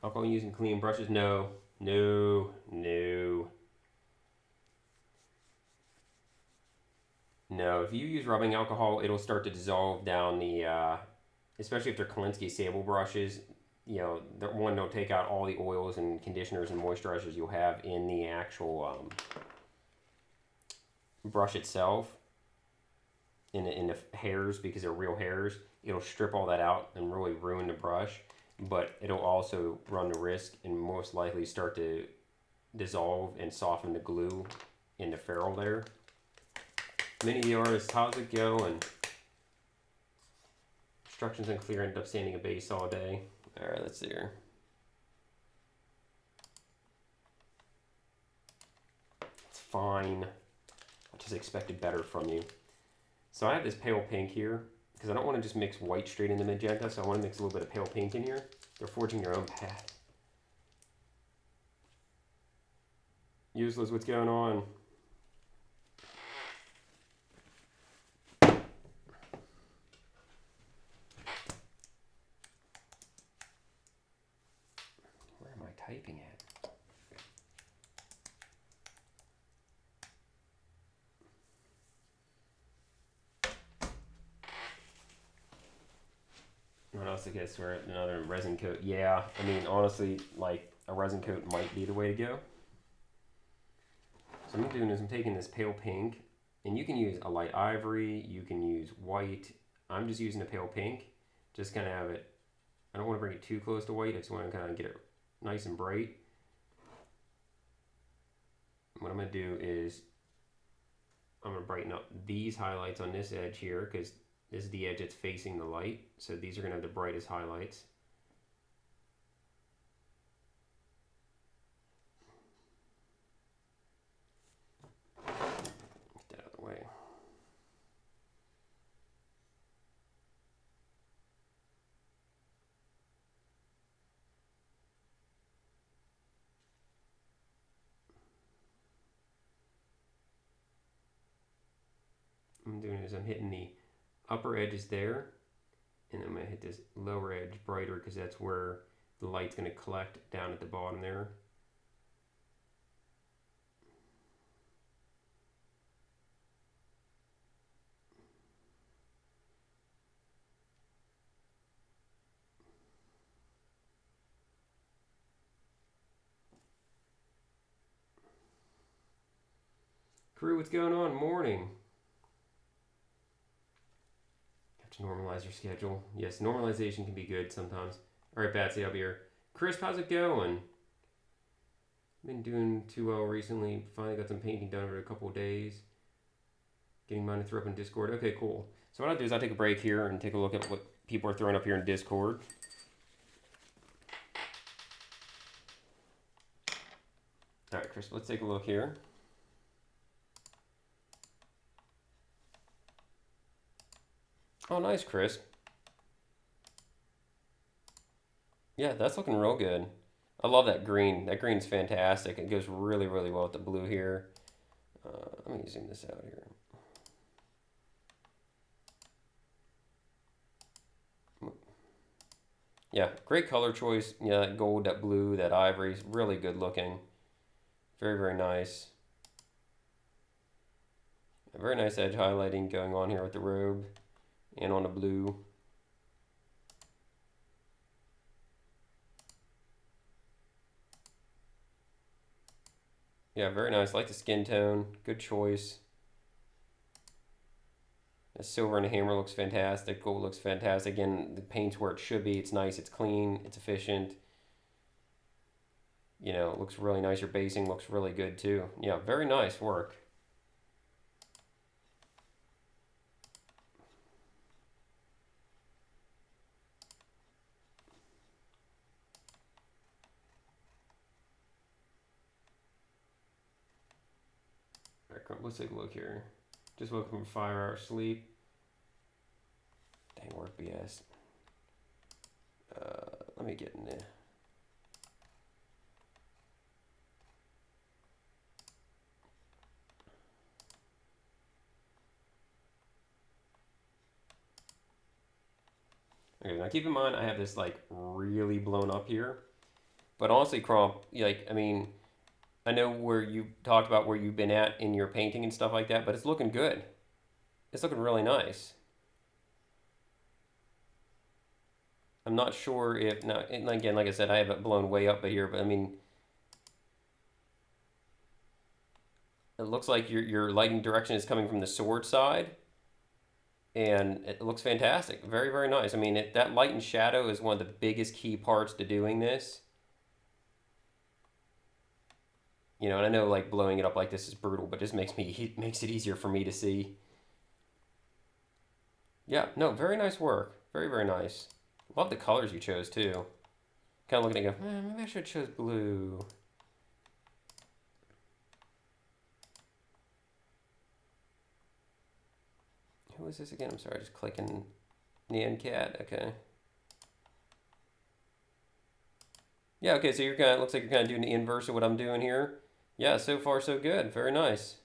Alcohol using clean brushes? No, no, no. No, if you use rubbing alcohol, it'll start to dissolve down the, especially if they're Kolinsky sable brushes, you know, the one don't take out all the oils and conditioners and moisturizers you'll have in the actual brush itself, in the hairs, because they're real hairs. It'll strip all that out and really ruin the brush. But it'll also run the risk and most likely start to dissolve and soften the glue in the ferrule there. Many of the artists, how's it going? Instructions unclear, ended up sanding a base all day. Alright, let's see here. It's fine. I just expected better from you. So I have this pale pink here, because I don't want to just mix white straight into magenta, so I want to mix a little bit of pale pink in here. They're forging their own path. Useless, what's going on? it. What else I guess we're another resin coat. Yeah, I mean honestly, like a resin coat might be the way to go. So what I'm doing is I'm taking this pale pink, and you can use a light ivory, you can use white. I'm just using a pale pink, just kind of have it. I don't want to bring it too close to white. I just want to kind of get it nice and bright. What I'm going to do is I'm going to brighten up these highlights on this edge here because this is the edge that's facing the light. So these are going to have the brightest highlights. Get that out of the way. What I'm doing is I'm hitting the upper edges there, and I'm going to hit this lower edge brighter because that's where the light's going to collect down at the bottom there. Crew, what's going on? Morning. Have to normalize your schedule. Yes, normalization can be good sometimes. All right, Batsy, I'll be here. Chris, how's it going? Been doing too well recently. Finally got some painting done over a couple of days. Getting mine to throw up in Discord. Okay, cool. So what I'll do is I'll take a break here and take a look at what people are throwing up here in Discord. All right, Chris, let's take a look here. Oh, nice, Chris. Yeah, that's looking real good. I love that green. That green's fantastic. It goes really, really well with the blue here. Let me zoom this out here. Yeah, great color choice. Yeah, that gold, that blue, that ivory is really good looking. Very, very nice. A very nice edge highlighting going on here with the robe and on the blue. Yeah, very nice. I like the skin tone. Good choice. The silver and the hammer looks fantastic. Gold looks fantastic. Again, the paint's where it should be. It's nice. It's clean. It's efficient. You know, it looks really nice. Your basing looks really good too. Yeah, very nice work. All right, let's take a look here. Just woke up from 5 hours sleep. Dang, work BS. Let me get in there. Okay, now keep in mind I have this like really blown up here. But honestly, Cromp, like, I mean, I know where you talked about where you've been at in your painting and stuff like that, but it's looking good. It's looking really nice. I'm not sure if, now, and again, like I said, I have it blown way up here, but I mean, it looks like your lighting direction is coming from the sword side, and it looks fantastic. Very, very nice. I mean, that light and shadow is one of the biggest key parts to doing this. You know, and I know like blowing it up like this is brutal, but it just makes it easier for me to see. Yeah, no, very nice work. Very, very nice. Love the colors you chose too. Kind of looking at it, go, maybe I should have chose blue. Who is this again? I'm sorry, just clicking Nyan Cat. Okay. Yeah, okay, so you're kind of, looks like you're kind of doing the inverse of what I'm doing here. Yeah, so far so good. Very nice.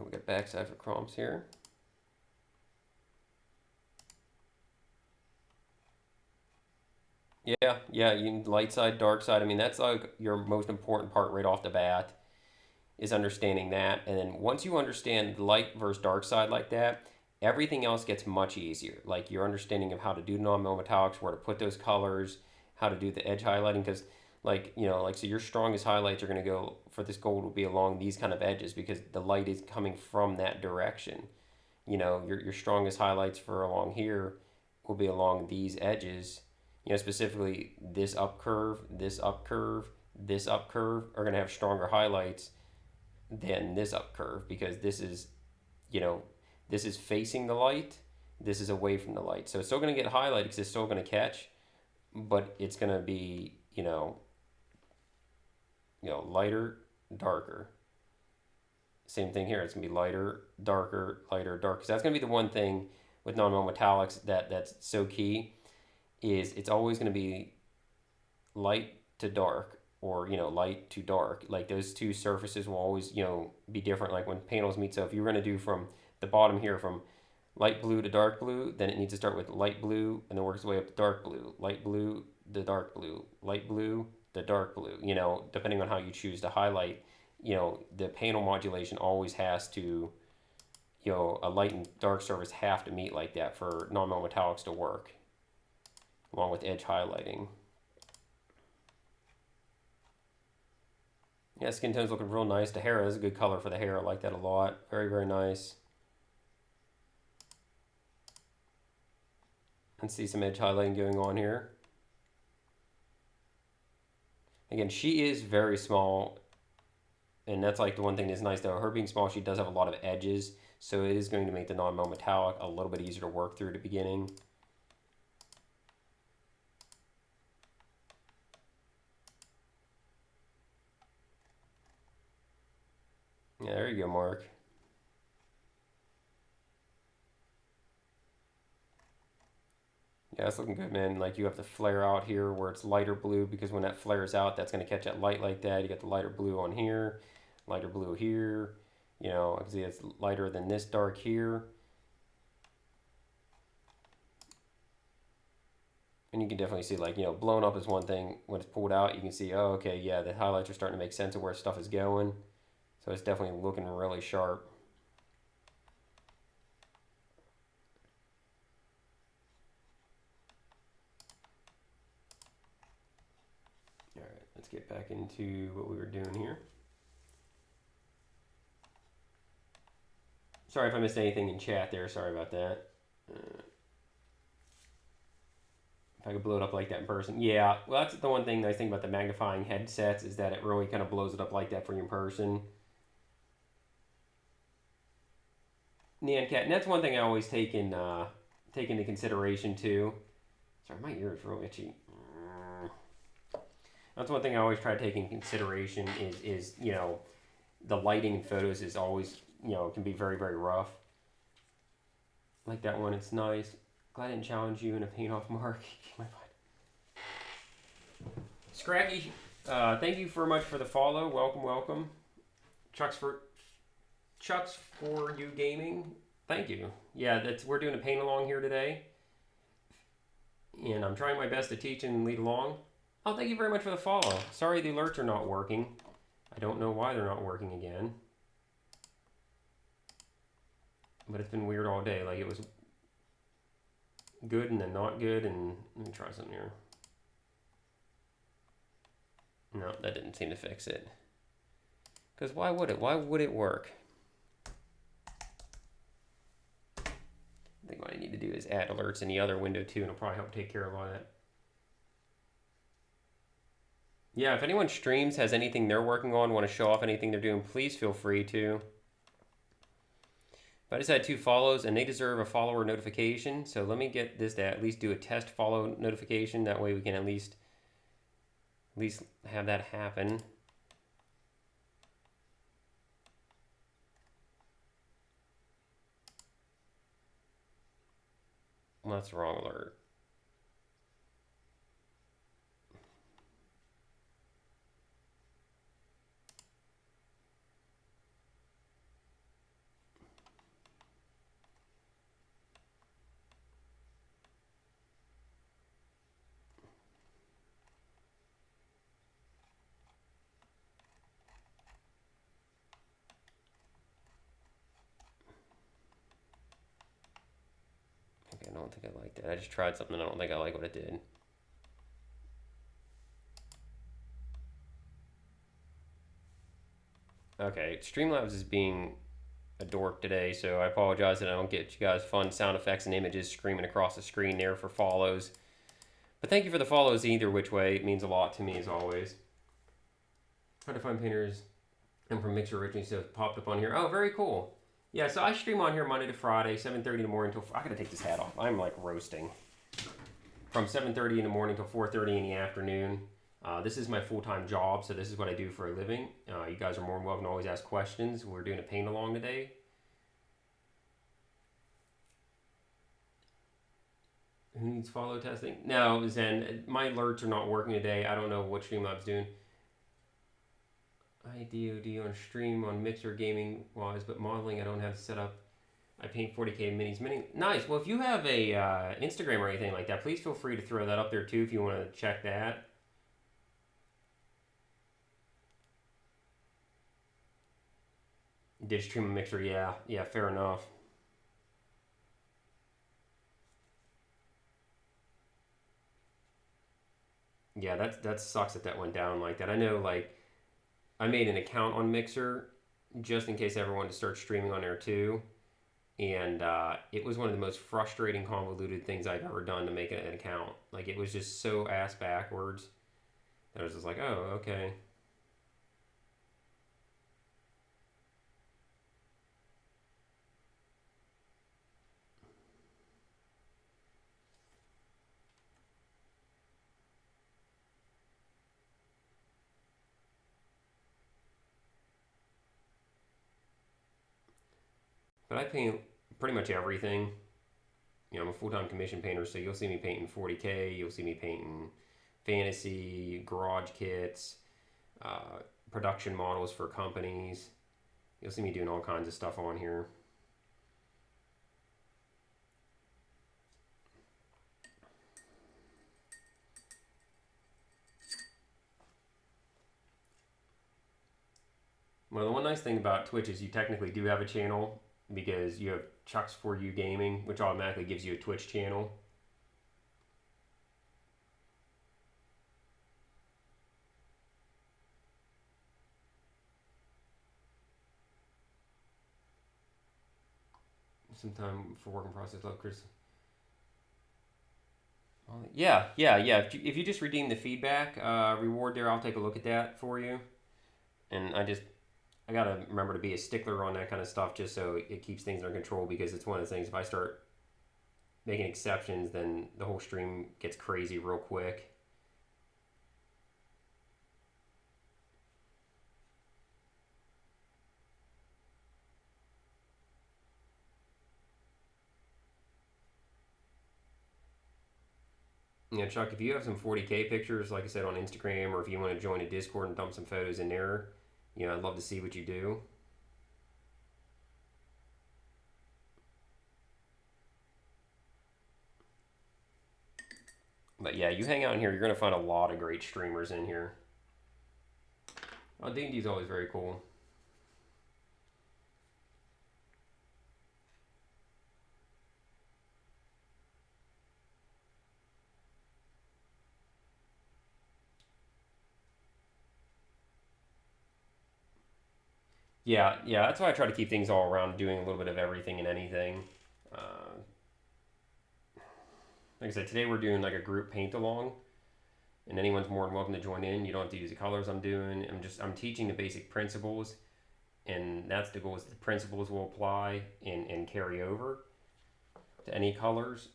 And we got backside for chromes here. Yeah, you can light side, dark side. I mean, that's like your most important part right off the bat is understanding that. And then once you understand light versus dark side like that, everything else gets much easier. Like your understanding of how to do non-metal metallics, where to put those colors, how to do the edge highlighting. Because like, you know, like, so your strongest highlights are going to go for this gold will be along these kind of edges because the light is coming from that direction. You know, your strongest highlights for along here will be along these edges. You know, specifically this up curve, this up curve, this up curve are going to have stronger highlights than this up curve because this is, you know, this is facing the light, this is away from the light. So it's still going to get highlighted because it's still going to catch, but it's going to be, lighter, darker. Same thing here. It's going to be lighter, darker, lighter, darker. Because that's going to be the one thing with non-metal metallics that's so key is it's always going to be light to dark or light to dark. Like those two surfaces will always be different, like when panels meet. So if you're going to do from the bottom here from light blue to dark blue, then it needs to start with light blue and then work its way up to dark blue, light blue to dark blue, light blue to dark blue, depending on how you choose to highlight. The panel modulation always has to, a light and dark surface have to meet like that for non-metal metallics to work, along with edge highlighting. Yeah, skin tone's looking real nice. The hair is a good color for the hair. I like that a lot. Very, very nice. And see some edge highlighting going on here. Again, she is very small. And that's like the one thing that's nice though. Her being small, she does have a lot of edges. So it is going to make the non-metal metallic a little bit easier to work through at the beginning. Yeah, there you go, Mark. Yeah, it's looking good, man. Like you have the flare out here where it's lighter blue because when that flares out, that's going to catch that light like that. You got the lighter blue on here, lighter blue here. I can see it's lighter than this dark here. And you can definitely see like, blown up is one thing. When it's pulled out, you can see, oh, okay, yeah, the highlights are starting to make sense of where stuff is going. So it's definitely looking really sharp. All right, let's get back into what we were doing here. Sorry if I missed anything in chat there. Sorry about that. If I could blow it up like that in person. Yeah, well, that's the one thing I think about the magnifying headsets is that it really kind of blows it up like that for you in person. Neon Cat, and that's one thing I always take into consideration too. Sorry, my ear is real itchy. That's one thing I always try to take in consideration is the lighting in photos is always can be very, very rough. Like that one, it's nice. Glad I didn't challenge you in a paint off mark. Scraggy, thank you very much for the follow. Welcome. Chuck's for you gaming. Thank you. Yeah, we're doing a paint along here today, and I'm trying my best to teach and lead along. Oh, thank you very much for the follow. Sorry the alerts are not working. I don't know why they're not working again, but it's been weird all day. Like it was good and then not good, and let me try something here. No, that didn't seem to fix it. Because why would it? Why would it work? I think what I need to do is add alerts in the other window too, and it'll probably help take care of all that. Yeah, if anyone streams, has anything they're working on, want to show off anything they're doing, please feel free to. But I just had 2 follows, and they deserve a follower notification. So let me get this to at least do a test follow notification. That way we can at least have that happen. Well, that's the wrong alert. don't think I liked it. I just tried something and I don't think I like what it did. Okay, Streamlabs is being a dork today, so I apologize that I don't get you guys fun sound effects and images screaming across the screen there for follows. But thank you for the follows either which way. It means a lot to me as always. How to find painters. I'm from Mixer originally, so it popped up on here. Oh, very cool. Yeah, so I stream on here Monday to Friday, 7:30 in the morning till... I gotta take this hat off. I'm like roasting. From 7:30 in the morning till 4:30 in the afternoon. This is my full-time job, so this is what I do for a living. You guys are more than welcome to always ask questions. We're doing a paint along today. Who needs follow testing? No, Zen, my alerts are not working today. I don't know what Streamlabs doing. I DOD on stream on Mixer gaming wise, but modeling I don't have set up. I paint 40K minis. Nice. Well, if you have a Instagram or anything like that, please feel free to throw that up there too if you want to check that. Did stream a Mixer? Yeah, fair enough. Yeah, that sucks that went down like that. I know, like, I made an account on Mixer just in case everyone to start streaming on there too, and it was one of the most frustrating, convoluted things I've ever done to make an account. Like, it was just so ass backwards. I was just like, oh, okay. But I paint pretty much everything. You know, I'm a full-time commission painter, so you'll see me painting 40K, you'll see me painting fantasy, garage kits, production models for companies. You'll see me doing all kinds of stuff on here. Well, the one nice thing about Twitch is you technically do have a channel because you have Chuck's For You Gaming, which automatically gives you a Twitch channel. Sometime for working process, love Chris. Yeah. If you just redeem the feedback reward there, I'll take a look at that for you. And I gotta remember to be a stickler on that kind of stuff just so it keeps things under control, because it's one of the things, if I start making exceptions, then the whole stream gets crazy real quick. Yeah, Chuck, if you have some 40K pictures, like I said, on Instagram, or if you want to join a Discord and dump some photos in there, you know, I'd love to see what you do. But yeah, you hang out in here, you're going to find a lot of great streamers in here. Oh, D&D's always very cool. Yeah, that's why I try to keep things all around, doing a little bit of everything and anything. Like I said, today we're doing like a group paint along, and anyone's more than welcome to join in. You don't have to use the colors I'm doing. I'm teaching the basic principles, and that's the goal, is the principles will apply and carry over to any colors.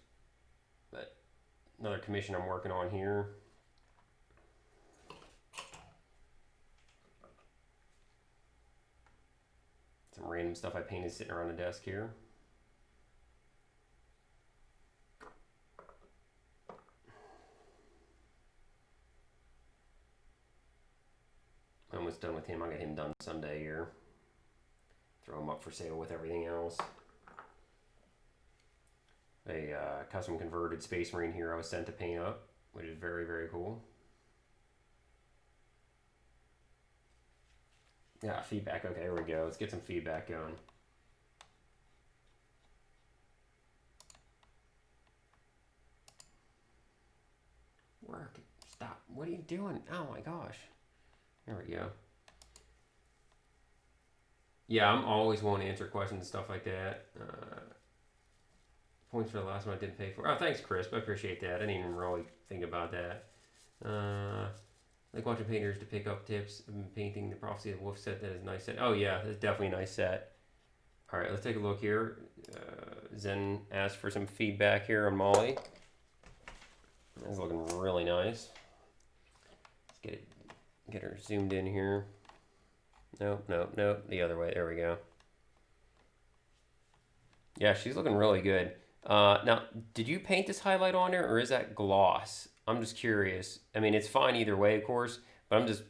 But another commission I'm working on here. Some random stuff I painted sitting around the desk here. I'm almost done with him. I got him done Sunday here. Throw him up for sale with everything else. A custom converted Space Marine here I was sent to paint up, which is very, very cool. Yeah, feedback. Okay, here we go. Let's get some feedback going. work. Stop. What are you doing? Oh my gosh. There we go. Yeah, I'm always wanting to answer questions and stuff like that. Points for the last one I didn't pay for. Oh, thanks, Chris. I appreciate that. I didn't even really think about that. Like watching painters to pick up tips and painting the Prophecy of the Wolf set. That is a nice set. Oh yeah, that's definitely a nice set. All right, let's take a look here. Zen asked for some feedback here on Molly. That's looking really nice. Let's get her zoomed in here. Nope, the other way. There we go. Yeah, she's looking really good. Now, did you paint this highlight on there, or is that gloss? I'm just curious. I mean, it's fine either way, of course, but I'm just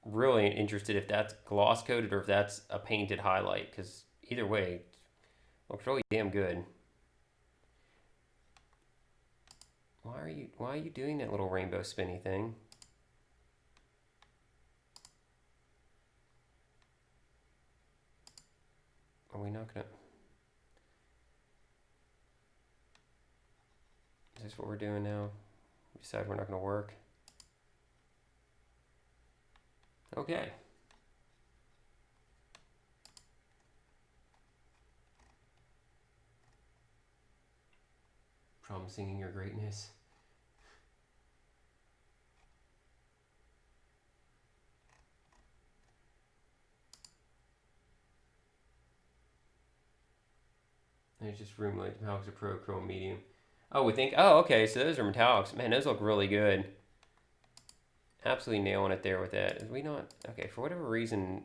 really interested if that's gloss coated or if that's a painted highlight, because either way, it looks really damn good. Why are you doing that little rainbow spinny thing? Are we not gonna... Is this what we're doing now? We decide we're not gonna work? Okay. Problem singing your greatness. And it's just room light. Metallics are pro, chrome, medium. Oh, we think. Oh, okay. So those are metallics. Man, those look really good. Absolutely nailing it there with that. Is we not okay? For whatever reason,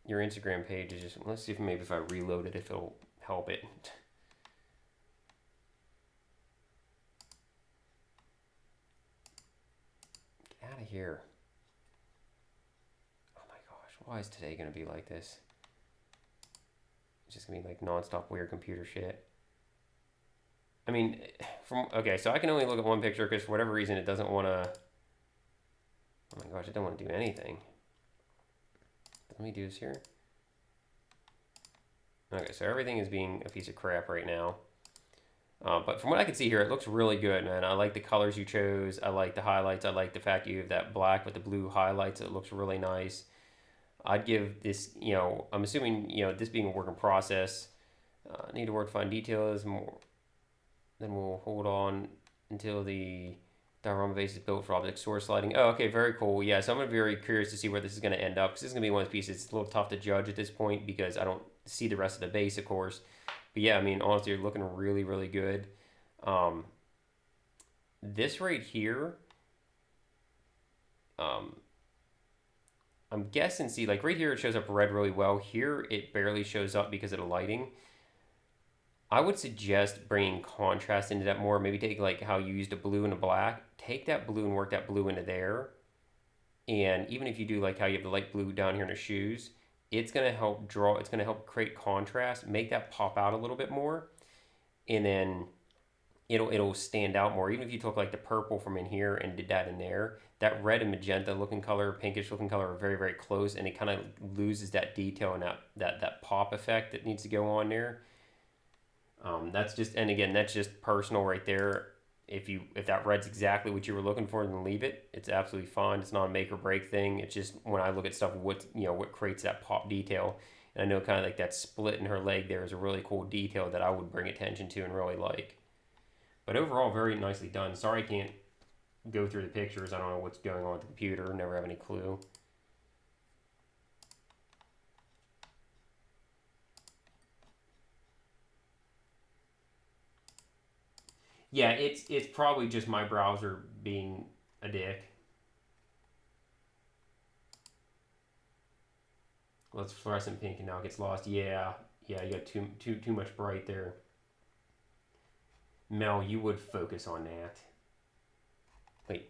your Instagram page is just. Let's see if maybe if I reload it, if it'll help it. Get out of here. Oh my gosh, why is today gonna be like this? It's just gonna be like nonstop weird computer shit. I mean, okay, so I can only look at one picture because for whatever reason it doesn't want to. Oh my gosh, it don't want to do anything. Let me do this here. Okay, so everything is being a piece of crap right now. But from what I can see here, it looks really good, man. I like the colors you chose. I like the highlights. I like the fact you have that black with the blue highlights. It looks really nice. I'd give this, you know, I'm assuming, you know, this being a work in process, need to work to find details more. Then we'll hold on until the diorama base is built for object source lighting. Oh, okay, very cool. Yeah, so I'm very curious to see where this is going to end up, because this is going to be one of the pieces. It's a little tough to judge at this point because I don't see the rest of the base, of course. But yeah, I mean, honestly, you're looking really, really good. This right here, I'm guessing, see, like right here it shows up red really well. Here it barely shows up because of the lighting. I would suggest bringing contrast into that more. Maybe take like how you used a blue and a black. Take that blue and work that blue into there. And even if you do like how you have the light blue down here in the shoes, it's going to help draw, it's going to help create contrast, make that pop out a little bit more. And then it'll stand out more. Even if you took like the purple from in here and did that in there, that red and magenta looking color, pinkish looking color are very, very close, and it kind of loses that detail and that pop effect that needs to go on there. That's just, and again, that's just personal right there. If that red's exactly what you were looking for, then leave it. It's absolutely fine. It's not a make or break thing. It's just when I look at stuff, what creates that pop detail. And I know kind of like that split in her leg there is a really cool detail that I would bring attention to and really like. But overall, very nicely done. Sorry I can't go through the pictures. I don't know what's going on with the computer. Never have any clue. Yeah, it's probably just my browser being a dick. Let's fluorescent pink and now it gets lost. Yeah, you got too much bright there. Mel, you would focus on that. Wait,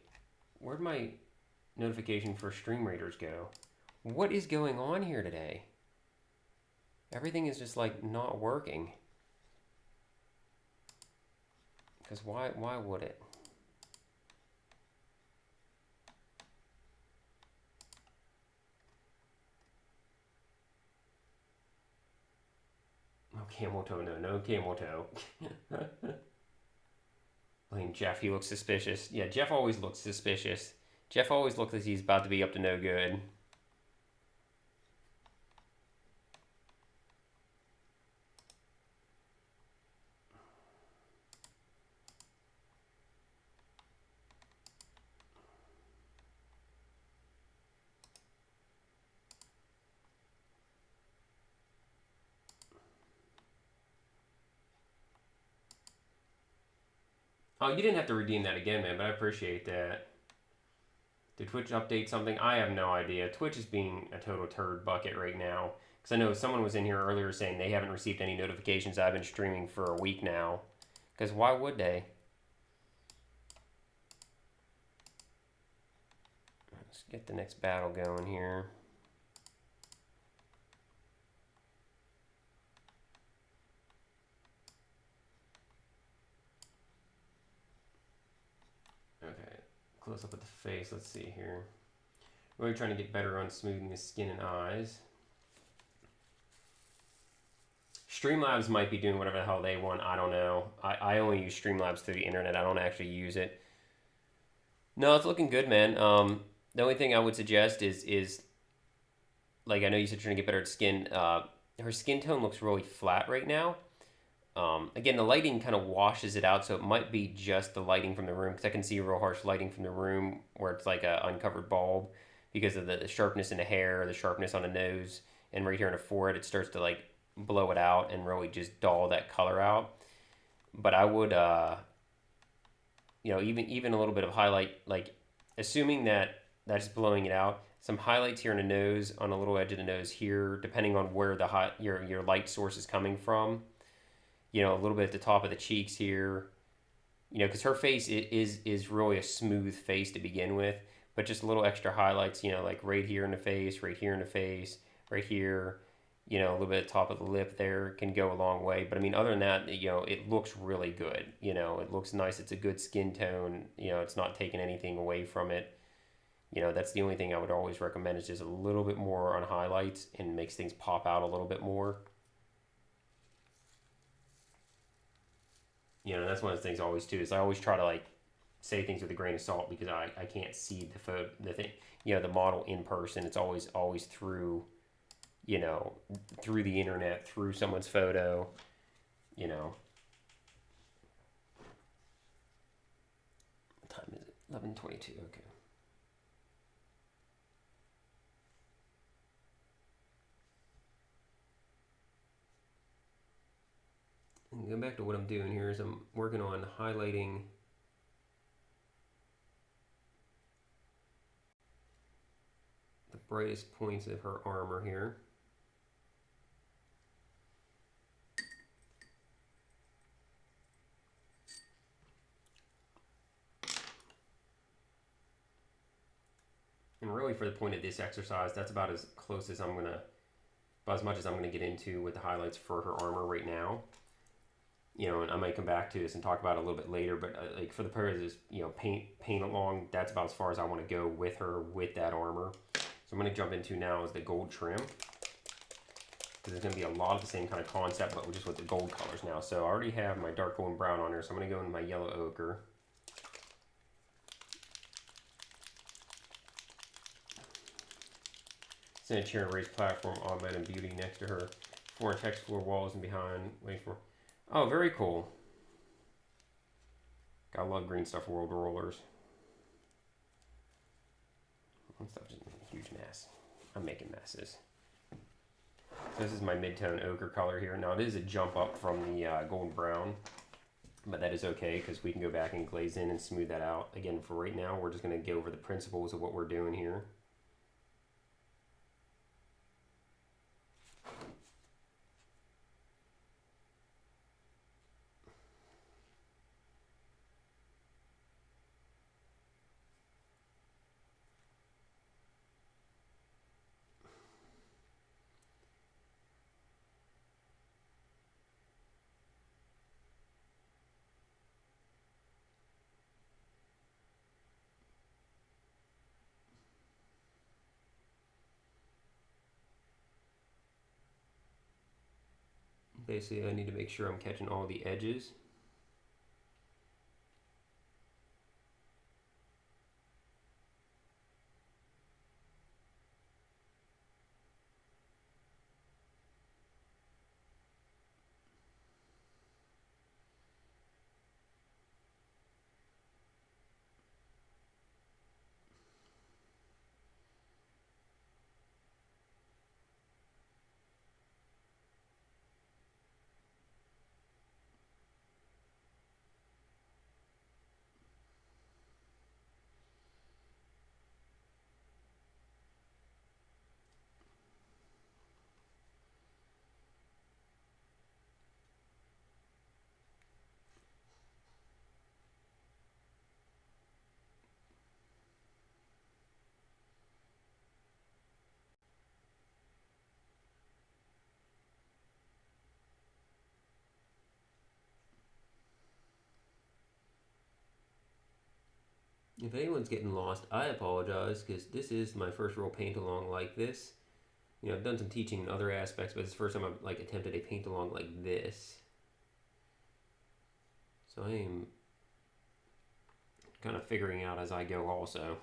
where'd my notification for stream readers go? What is going on here today? Everything is just like not working. Because why would it? No camel toe, no camel toe. I mean, Jeff, he looks suspicious. Yeah, Jeff always looks suspicious. Jeff always looks like he's about to be up to no good. Oh, you didn't have to redeem that again, man, but I appreciate that. Did Twitch update something? I have no idea. Twitch is being a total turd bucket right now. Because I know someone was in here earlier saying they haven't received any notifications. I've been streaming for a week now. Because why would they? Let's get the next battle going here. Okay, close up at the face. Let's see here. We're trying to get better on smoothing the skin and eyes. Streamlabs might be doing whatever the hell they want. I don't know. I only use Streamlabs through the internet. I don't actually use it. No, it's looking good, man. The only thing I would suggest is like I know you said you're trying to get better at skin. Her skin tone looks really flat right now. Again, the lighting kind of washes it out, so it might be just the lighting from the room, because I can see real harsh lighting from the room where it's like a uncovered bulb because of the sharpness in the hair, the sharpness on the nose, and right here on the forehead, it starts to like blow it out and really just dull that color out. But I would, even a little bit of highlight, like assuming that that's blowing it out, some highlights here on the nose, on a little edge of the nose here, depending on where your light source is coming from. A little bit at the top of the cheeks here, because her face is really a smooth face to begin with, but just a little extra highlights, like right here in the face, right here in the face, right here, a little bit at the top of the lip there can go a long way. But I mean, other than that, it looks really good. It looks nice. It's a good skin tone. It's not taking anything away from it. That's the only thing I would always recommend is just a little bit more on highlights and makes things pop out a little bit more. That's one of the things I always do is I always try to like say things with a grain of salt because I can't see the thing, the model in person. It's always through, through the internet, through someone's photo, What time is it? 11:22. Okay. And go back to what I'm doing here is I'm working on highlighting the brightest points of her armor here. And really for the point of this exercise, that's about as close as about as much as I'm gonna get into with the highlights for her armor right now. And I might come back to this and talk about it a little bit later, but like for the purposes, paint along, that's about as far as I want to go with her, with that armor. So I'm going to jump into now is the gold trim. Because there's going to be a lot of the same kind of concept, but just with the gold colors now. So I already have my dark gold and brown on here, so I'm going to go into my yellow ochre. Send a chair, raised platform, all bed and beauty next to her. 4 text floor walls and behind, waiting for... Oh, very cool. I love green stuff world rollers. That stuff just made a huge mess. I'm making messes. So this is my mid-tone ochre color here. Now it is a jump up from the golden brown, but that is okay because we can go back and glaze in and smooth that out. Again, for right now, we're just going to go over the principles of what we're doing here. Basically, I need to make sure I'm catching all the edges. If anyone's getting lost, I apologize because this is my first real paint along like this. You know, I've done some teaching in other aspects, but it's the first time I've like attempted a paint along like this. So I am kind of figuring out as I go also.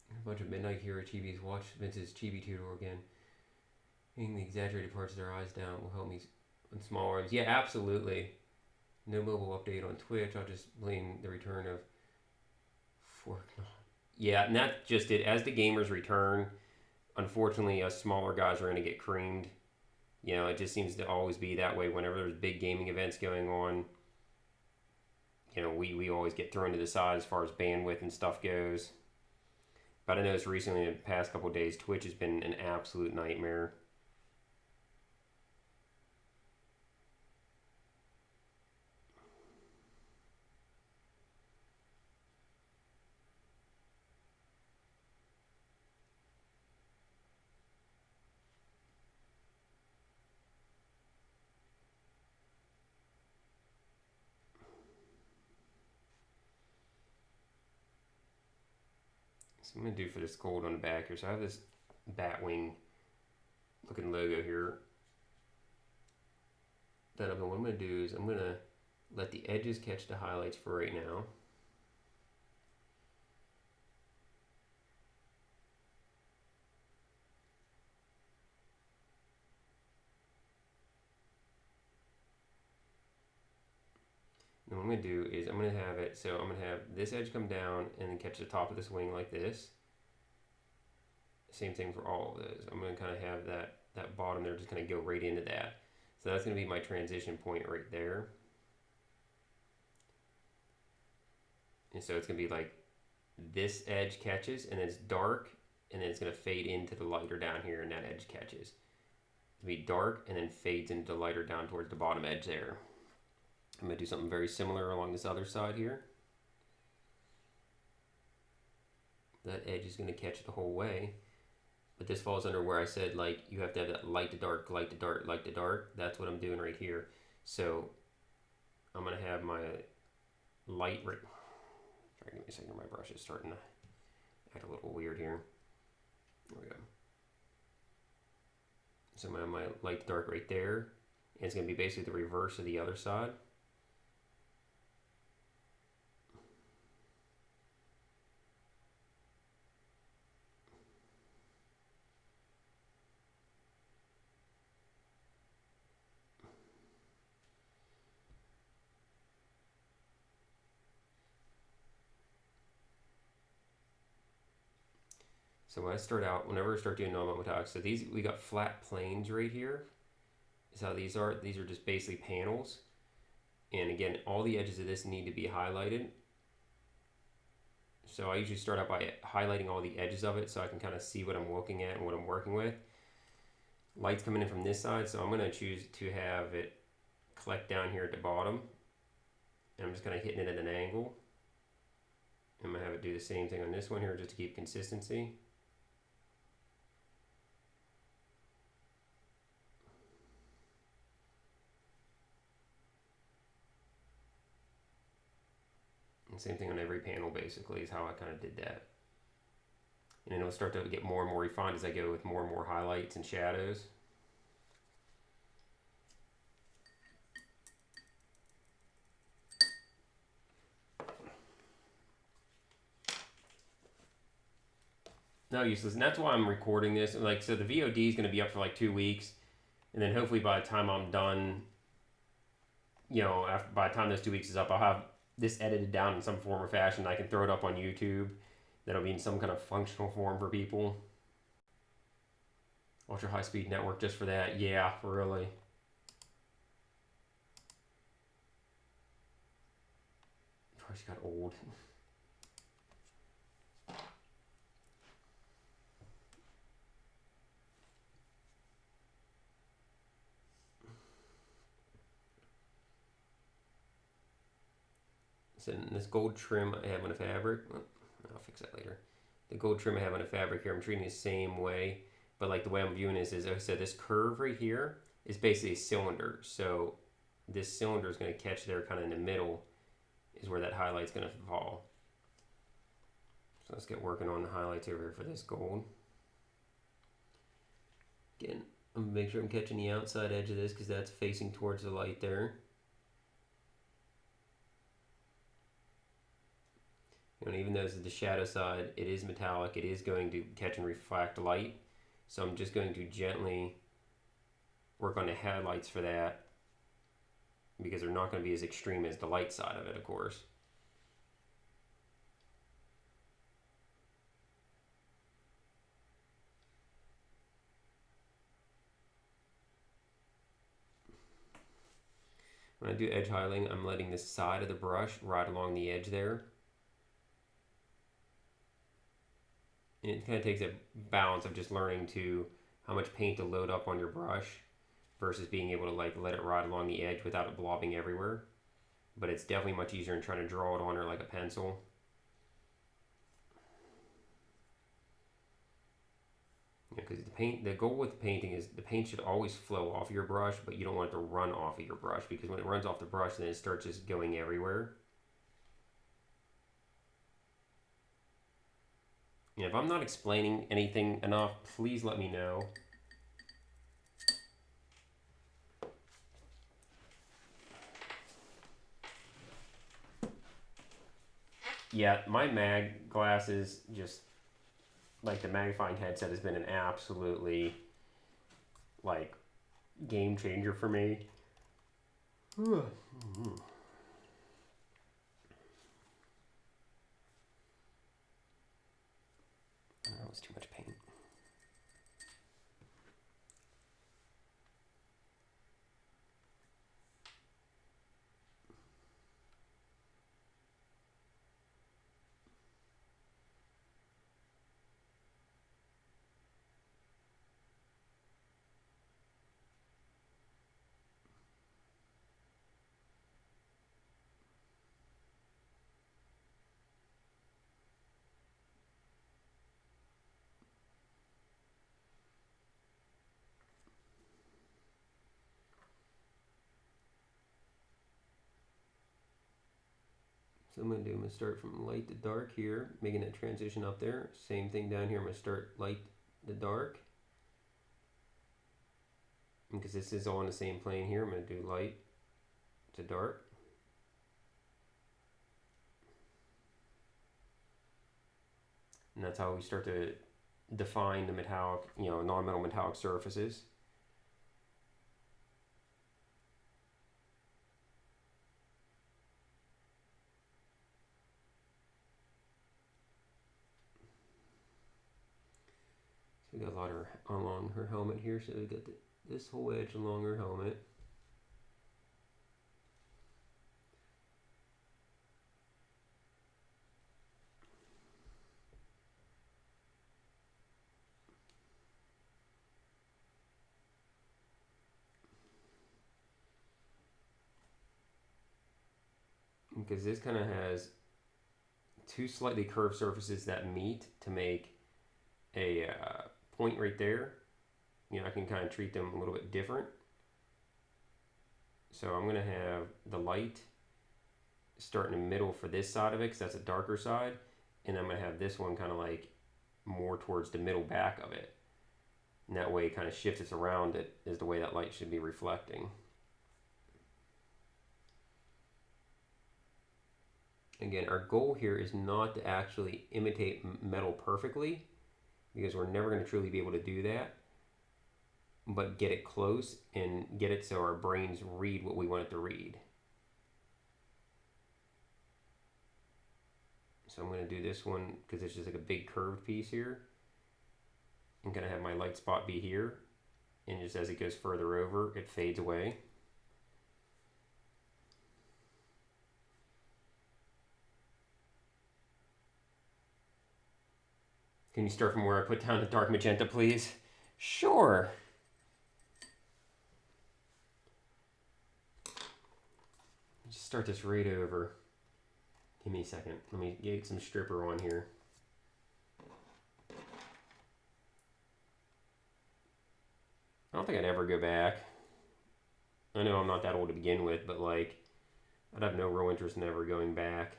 A bunch of Midnight Hero chibis. Watch Vince's chibi tutorial again. Getting the exaggerated parts of their eyes down will help me on small arms. Yeah, absolutely. No mobile update on Twitch. I'll just blame the return of Fork. Yeah, and that's just it. As the gamers return, unfortunately, us smaller guys are going to get creamed. You know, it just seems to always be that way whenever there's big gaming events going on. You know, we always get thrown to the side as far as bandwidth and stuff goes. But I noticed recently in the past couple of days, Twitch has been an absolute nightmare. So I'm going to do for this gold on the back here. So I have this Batwing looking logo here. Then what I'm going to do is I'm going to let the edges catch the highlights for right now. And what I'm going to do is I'm going to have it, so I'm going to have this edge come down and then catch the top of this wing like this. Same thing for all of those. I'm going to kind of have that bottom there just kind of go right into that. So that's going to be my transition point right there. And so it's going to be like this edge catches and it's dark and then it's going to fade into the lighter down here and that edge catches. It'll be dark and then fades into the lighter down towards the bottom edge there. I'm going to do something very similar along this other side here. That edge is going to catch the whole way. But this falls under where I said, like, you have to have that light to dark, light to dark, light to dark. That's what I'm doing right here. So I'm going to have my light right... Sorry, give me a second. My brush is starting to act a little weird here. There we go. So I'm going to have my light to dark right there. And it's going to be basically the reverse of the other side. So when I start out, whenever I start doing normal metallics, so these, we got flat planes right here. Is how these are. These are just basically panels. And again, all the edges of this need to be highlighted. So I usually start out by highlighting all the edges of it so I can kind of see what I'm looking at and what I'm working with. Light's coming in from this side, so I'm going to choose to have it collect down here at the bottom. And I'm just kind of hitting it at an angle. I'm going to have it do the same thing on this one here just to keep consistency. And same thing on every panel basically is how I kind of did that. And then it'll start to get more and more refined as I go with more and more highlights and shadows. No useless, and that's why I'm recording this. Like, so the VOD is going to be up for like 2 weeks, and then hopefully by the time I'm done, you know, by the time those 2 weeks is up, I'll have this edited down in some form or fashion. I can throw it up on YouTube. That'll be in some kind of functional form for people. Ultra high speed network just for that. Yeah, really. Price got old. So this gold trim I have on a fabric. I'll fix that later. The gold trim I have on a fabric here, I'm treating the same way But like the way I'm viewing this is, like I said, this curve right here is basically a cylinder. So this cylinder is going to catch there kind of in the middle is where that highlight's going to fall. So let's get working on the highlights over here for this gold. Again, I'm going to make sure I'm catching the outside edge of this because that's facing towards the light there. And even though this is the shadow side, it is metallic. It is going to catch and reflect light. So I'm just going to gently work on the headlights for that because they're not going to be as extreme as the light side of it, of course. When I do edge highlighting, I'm letting the side of the brush ride along the edge there. And it kind of takes a balance of just learning to how much paint to load up on your brush versus being able to like let it ride along the edge without it blobbing everywhere. But it's definitely much easier than trying to draw it on her like a pencil. Because the goal with painting is the paint should always flow off your brush, but you don't want it to run off of your brush because when it runs off the brush, then it starts just going everywhere. And if I'm not explaining anything enough, please let me know. Yeah, my mag glasses, just like the magnifying headset, has been an absolutely like game changer for me. That was too much paint. So I'm going to start from light to dark here, making that transition up there. Same thing down here, I'm going to start light to dark. Because this is all on the same plane here, I'm going to do light to dark. And that's how we start to define the metallic, non-metal metallic surfaces. We got a lot along her helmet here, so we got this whole edge along her helmet. Because this kind of has two slightly curved surfaces that meet to make a point right there. I can kind of treat them a little bit different. So I'm going to have the light start in the middle for this side of it because that's a darker side. And I'm going to have this one kind of like more towards the middle back of it. And that way it kind of shifts us around it is the way that light should be reflecting. Again, our goal here is not to actually imitate metal perfectly because we're never going to truly be able to do that. But get it close and get it so our brains read what we want it to read. So I'm going to do this one because it's just like a big curved piece here. I'm going to have my light spot be here. And just as it goes further over, it fades away. Can you start from where I put down the dark magenta, please? Sure. Just start this right over. Give me a second. Let me get some stripper on here. I don't think I'd ever go back. I know I'm not that old to begin with, but like, I'd have no real interest in ever going back.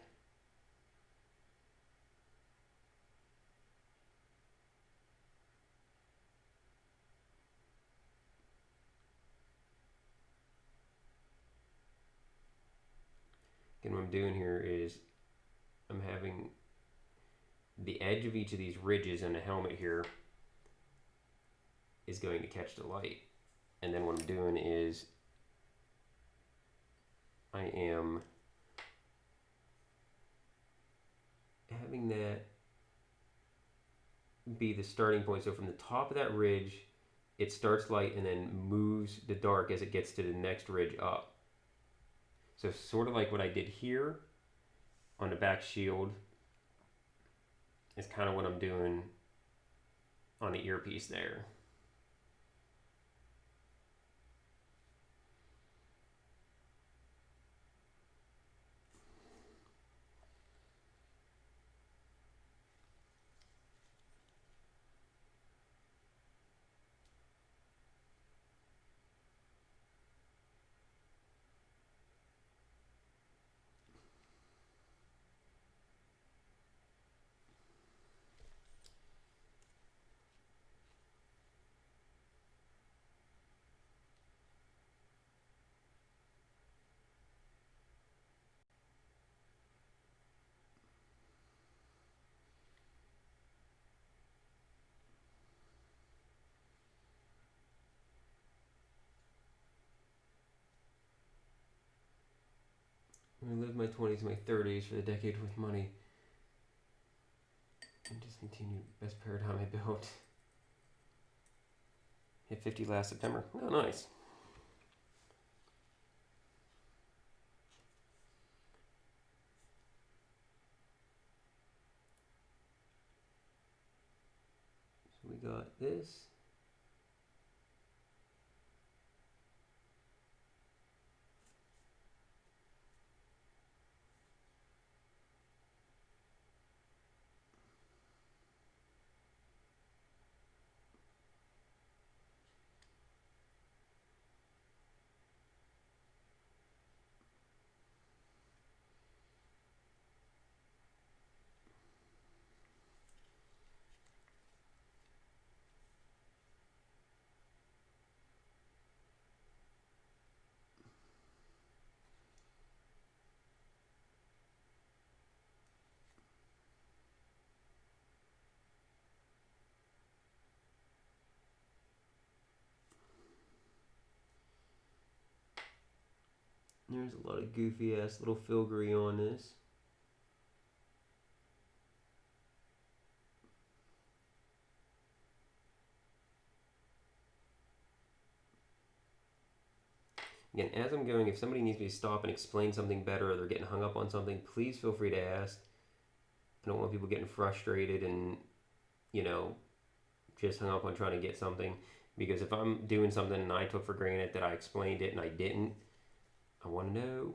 And what I'm doing here is I'm having the edge of each of these ridges in the helmet here is going to catch the light. And then what I'm doing is I am having that be the starting point. So from the top of that ridge, it starts light and then moves to dark as it gets to the next ridge up. So sort of like what I did here on the back shield is kind of what I'm doing on the earpiece there. I lived my 20s and my 30s for the decade with money and discontinued best paradigm I built. Hit 50 last September. Oh, nice. So we got this. There's a lot of goofy ass little filigree on this. Again, as I'm going, if somebody needs me to stop and explain something better or they're getting hung up on something, please feel free to ask. I don't want people getting frustrated and, you know, just hung up on trying to get something. Because if I'm doing something and I took for granted that I explained it and I didn't, I want to know.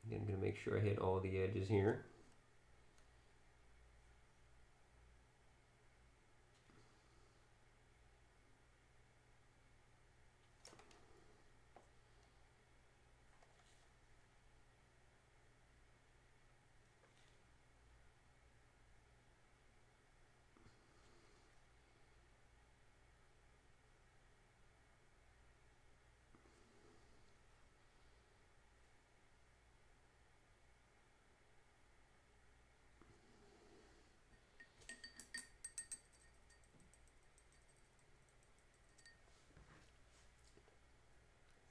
Again, I'm going to make sure I hit all the edges here.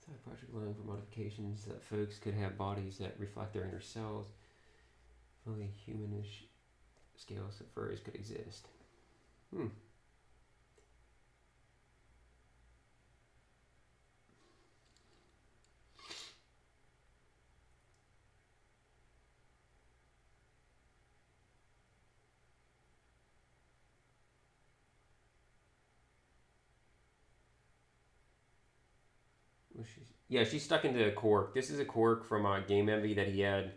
Side project allowing for modifications that folks could have bodies that reflect their inner selves. Fully humanish scales that furries could exist. Yeah, she's stuck into a cork. This is a cork from Game Envy that he had.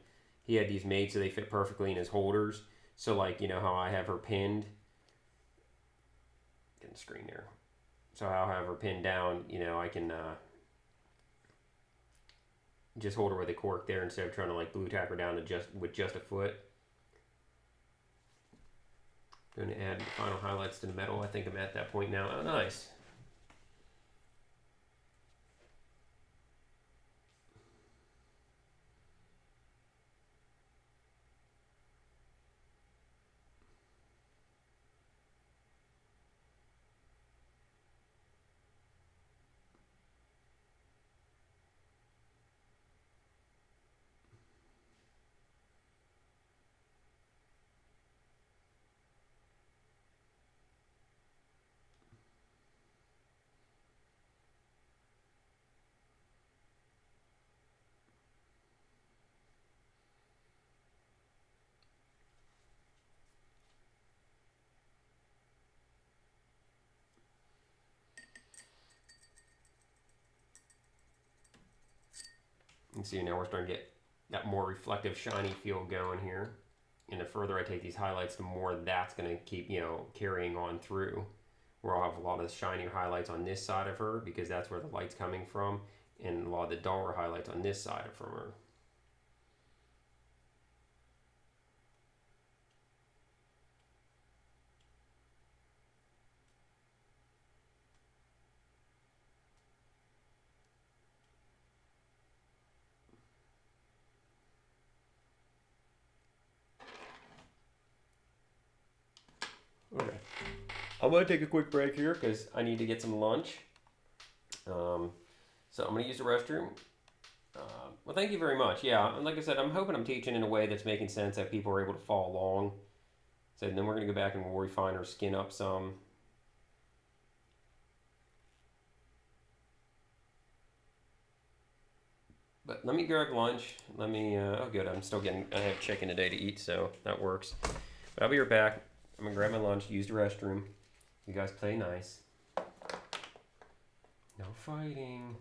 he had these made so they fit perfectly in his holders. So like, you know how I have her pinned, get the screen there. So I'll have her pinned down, you know, I can just hold her with a cork there instead of trying to like glue tack her down to with just a foot. Going to add the final highlights to the metal. I think I'm at that point now. Oh, nice. You can see now we're starting to get that more reflective, shiny feel going here. And the further I take these highlights, the more that's going to keep, you know, carrying on through. Where I'll have a lot of the shinier highlights on this side of her because that's where the light's coming from, and a lot of the duller highlights on this side from her. Okay. I'm going to take a quick break here because I need to get some lunch. So I'm going to use the restroom. Well, thank you very much. Yeah, and like I said, I'm hoping I'm teaching in a way that's making sense that people are able to follow along. So then we're going to go back and we'll refine our skin up some. But let me grab lunch. Let me, oh good, I have chicken today to eat, so that works. But I'll be right back. I'm going to grab my lunch, use the restroom. You guys play nice. No fighting.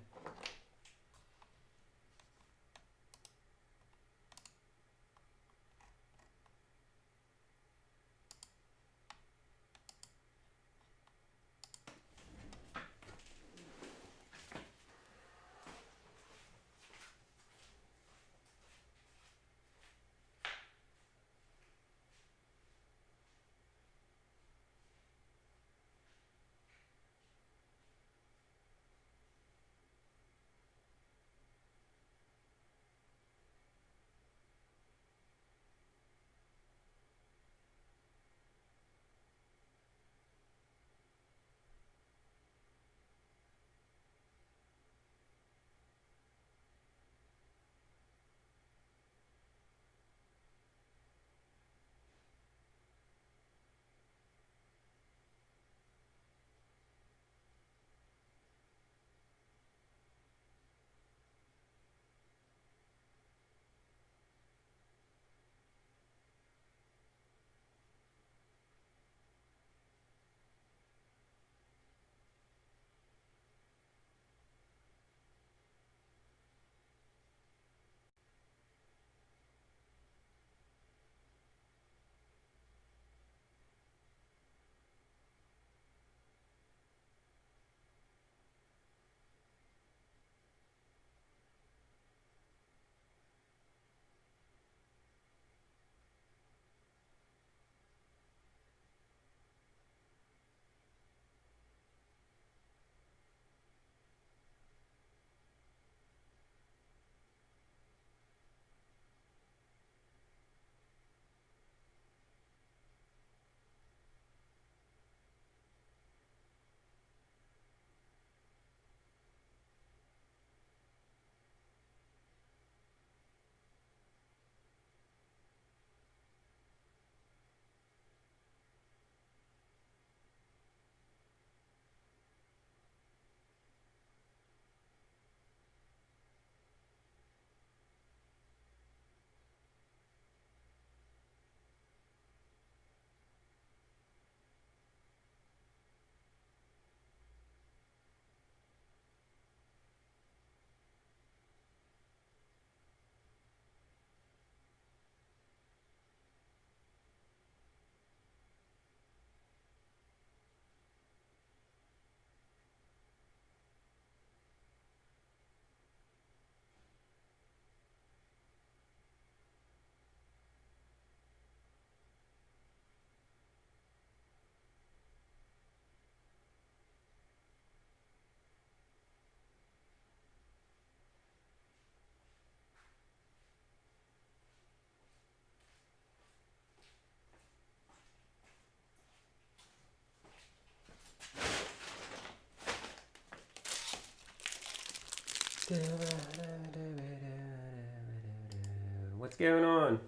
What's going on?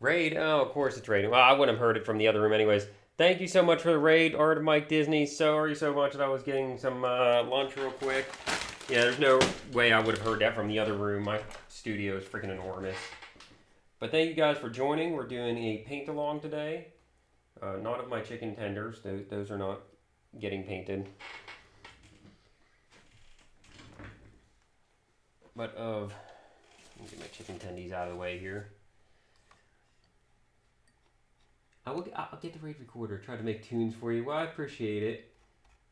Raid? Oh, of course it's raiding. Well, I wouldn't have heard it from the other room anyways. Thank you so much for the raid, Art of Mike Disney. Sorry so much that I was getting some lunch real quick. Yeah, there's no way I would have heard that from the other room. My studio is freaking enormous. But thank you guys for joining. We're doing a paint along today. Not of my chicken tenders. Those are not getting painted. But of... Let me get my chicken tendies out of the way here. I'll get the raid recorder. Try to make tunes for you. Well, I appreciate it.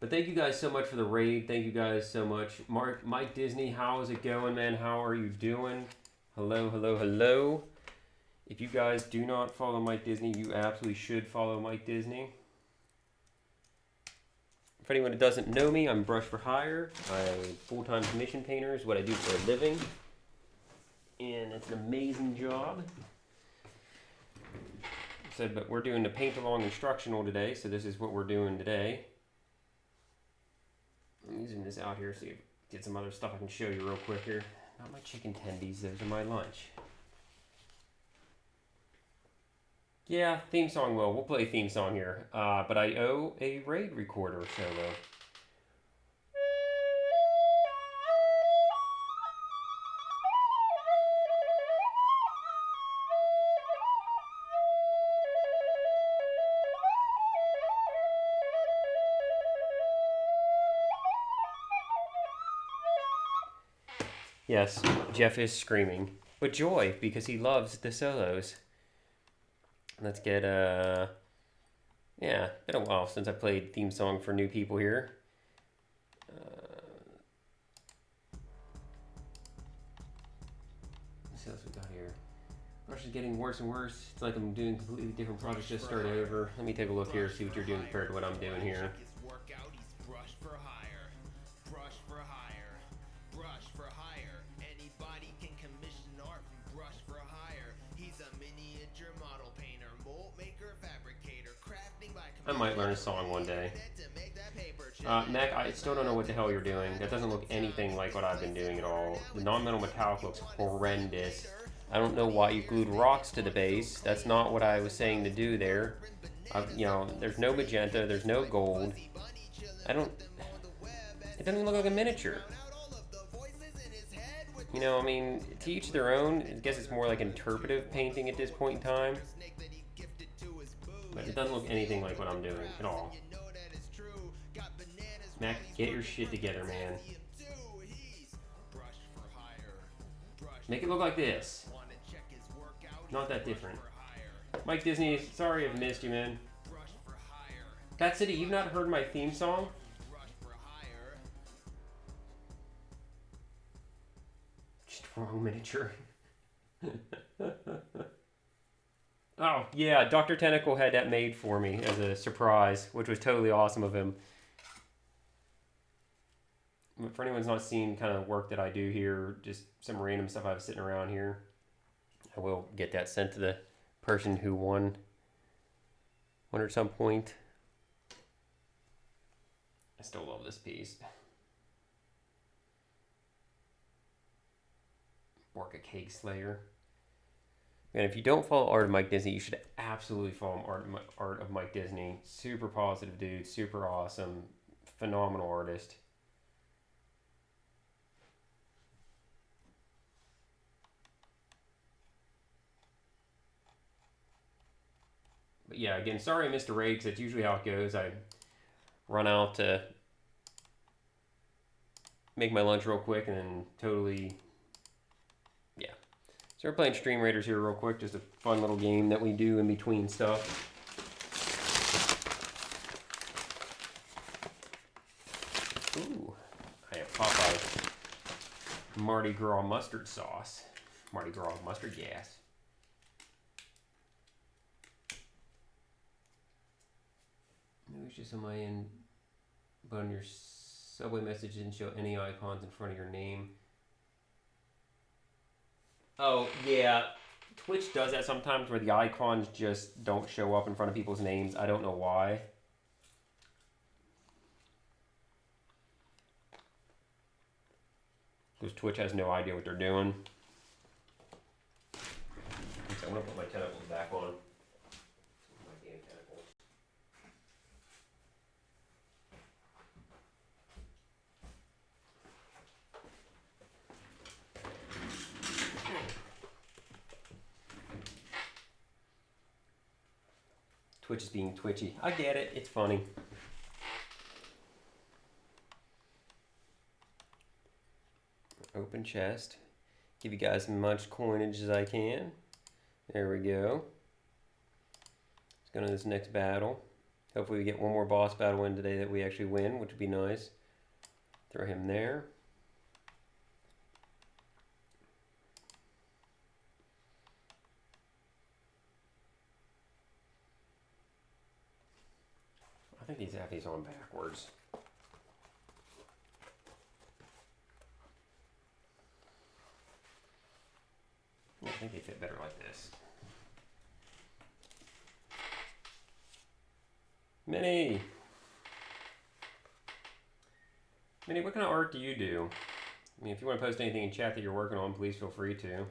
But thank you guys so much for the raid. Thank you guys so much. Mike Disney, how is it going, man? How are you doing? Hello, hello, hello. If you guys do not follow Mike Disney, you absolutely should follow Mike Disney. For anyone who doesn't know me, I'm Brushforhire. I'm a full-time commission painter is what I do for a living. And it's an amazing job. But we're doing the paint along instructional today, so this is what we're doing today. I'm using this out here, see if get some other stuff I can show you real quick here. Not my chicken tendies, those are my lunch. Yeah, theme song we'll play a theme song here. But I owe a raid recorder solo. Yes, Jeff is screaming with joy because he loves the solos. Let's get yeah, been a while since I played theme song for new people here. Let's see what else we got here. Brush is getting worse and worse. It's like I'm doing completely different projects, just start over. Let me take a look here, see what you're doing compared to what I'm doing here. I might learn a song one day. Mac, I still don't know what the hell you're doing. That doesn't look anything like what I've been doing at all. The non-metal metallic looks horrendous. I don't know why you glued rocks to the base. That's not what I was saying to do there. You know, there's no magenta, there's no gold. It doesn't look like a miniature. You know, I mean, to each their own. I guess it's more like interpretive painting at this point in time. But it doesn't look anything like what I'm doing at all. Mac, get your shit together, man. Make it look like this. Not that different. Mike Disney, sorry I've missed you, man. Bat City, you've not heard my theme song? Just wrong miniature. Oh, yeah, Dr. Tentacle had that made for me as a surprise, which was totally awesome of him. For anyone's not seen kind of work that I do here, just some random stuff I have sitting around here, I will get that sent to the person who won at some point. I still love this piece. Orca Cake Slayer. And if you don't follow Art of Mike Disney, you should absolutely follow Art of Mike Disney. Super positive dude, super awesome, phenomenal artist. But yeah, again, sorry I missed a raid because that's usually how it goes. I run out to make my lunch real quick and then totally... So we're playing Stream Raiders here real quick, just a fun little game that we do in between stuff. Ooh, I have Popeye's Mardi Gras mustard sauce. Mardi Gras mustard gas. Maybe it's just on my end, but on your subway message didn't show any icons in front of your name. Oh, yeah. Twitch does that sometimes where the icons just don't show up in front of people's names. I don't know why. because Twitch has no idea what they're doing. So I'm gonna put my tentacles back on. My damn tentacles. Twitch is being twitchy. I get it. It's funny. Open chest. Give you guys as much coinage as I can. There we go. Let's go to this next battle. Hopefully we get one more boss battle in today that we actually win, which would be nice. Throw him there. I think these have these on backwards. I think they fit better like this. Minnie! Minnie, what kind of art do you do? I mean, if you want to post anything in chat that you're working on, please feel free to. Yeah.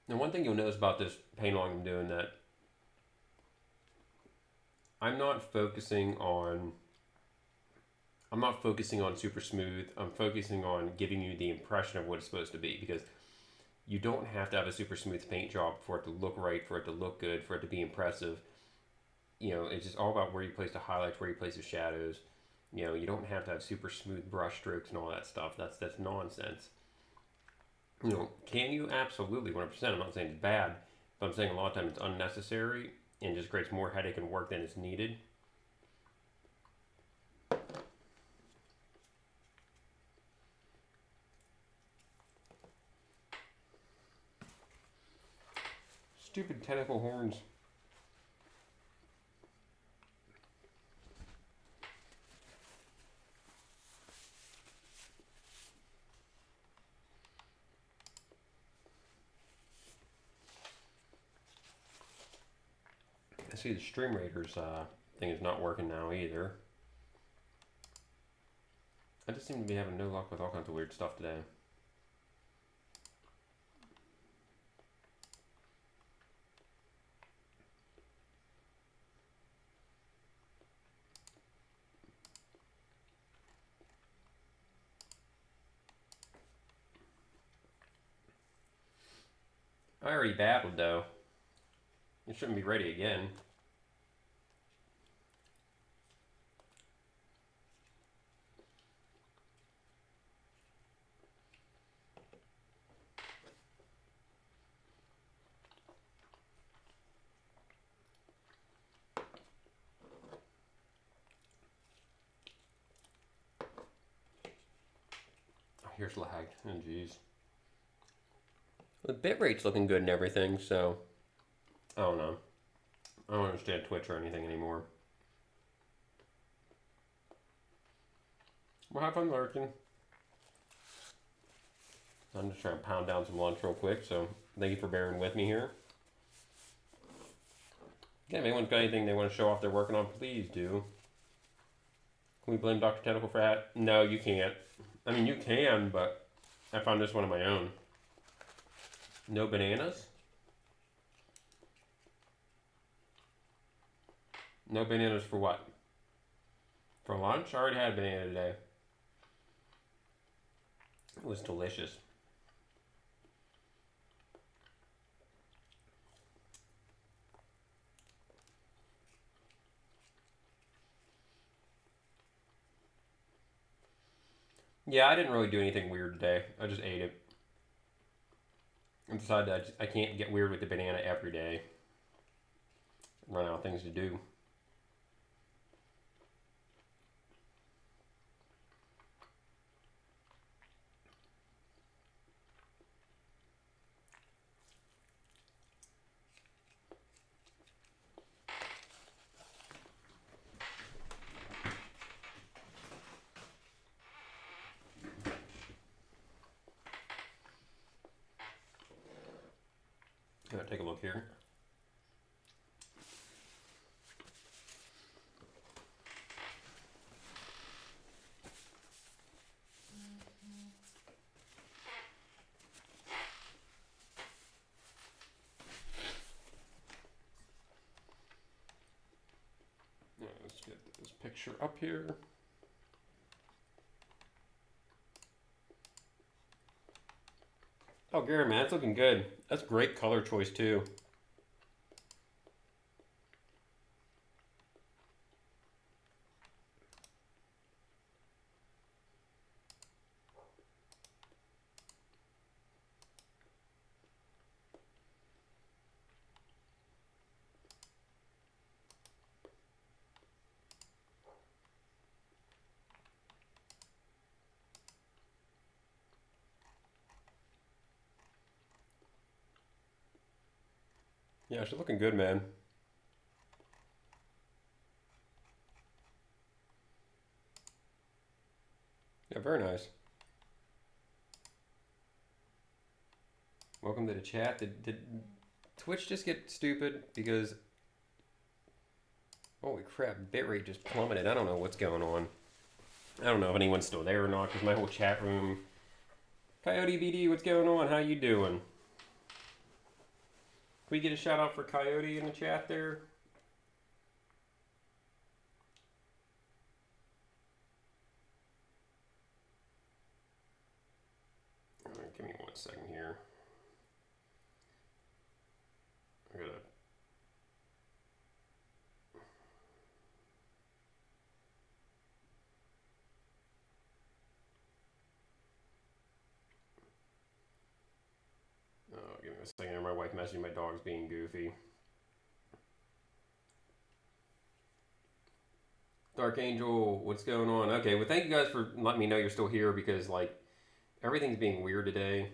And one thing you'll notice about this paint along I'm doing that I'm not focusing on super smooth. I'm focusing on giving you the impression of what it's supposed to be, because you don't have to have a super smooth paint job for it to look right, for it to look good, for it to be impressive. You know, it's just all about where you place the highlights, where you place the shadows. You know, you don't have to have super smooth brush strokes and all that stuff. That's nonsense. You know, can you? Absolutely, 100%. I'm not saying it's bad, but I'm saying a lot of times it's unnecessary and just creates more headache and work than is needed. Stupid tentacle horns. I see the Stream Raiders thing is not working now either. I just seem to be having no luck with all kinds of weird stuff today. I already battled though. It shouldn't be ready again. Here's lag. Oh, jeez. The bitrate's looking good and everything, so I don't know. I don't understand Twitch or anything anymore. Well, have fun lurking. I'm just trying to pound down some lunch real quick, so thank you for bearing with me here. Yeah, if anyone's got anything they want to show off they're working on, please do. Can we blame Dr. Tentacle for that? No, you can't. I mean, you can, but I found this one of my own. No bananas? No bananas for what? For lunch? I already had a banana today. It was delicious. Yeah, I didn't really do anything weird today. I just ate it. I decided that I can't get weird with the banana every day. Run out of things to do. Take a look here. Let's get this picture up here. Oh, Gary, man, it's looking good. That's great color choice too. Yeah, she's looking good, man. Yeah, very nice. Welcome to the chat. Did Twitch just get stupid? Because, holy crap, bitrate just plummeted. I don't know what's going on. I don't know if anyone's still there or not, because my whole chat room... Coyote VD, what's going on? How you doing? Can we get a shout out for Coyote in the chat there? All right, give me 1 second here. I gotta... give me a second here. My wife messaging my dog's being goofy. Dark Angel, what's going on? Okay, well, thank you guys for letting me know you're still here because, like, everything's being weird today.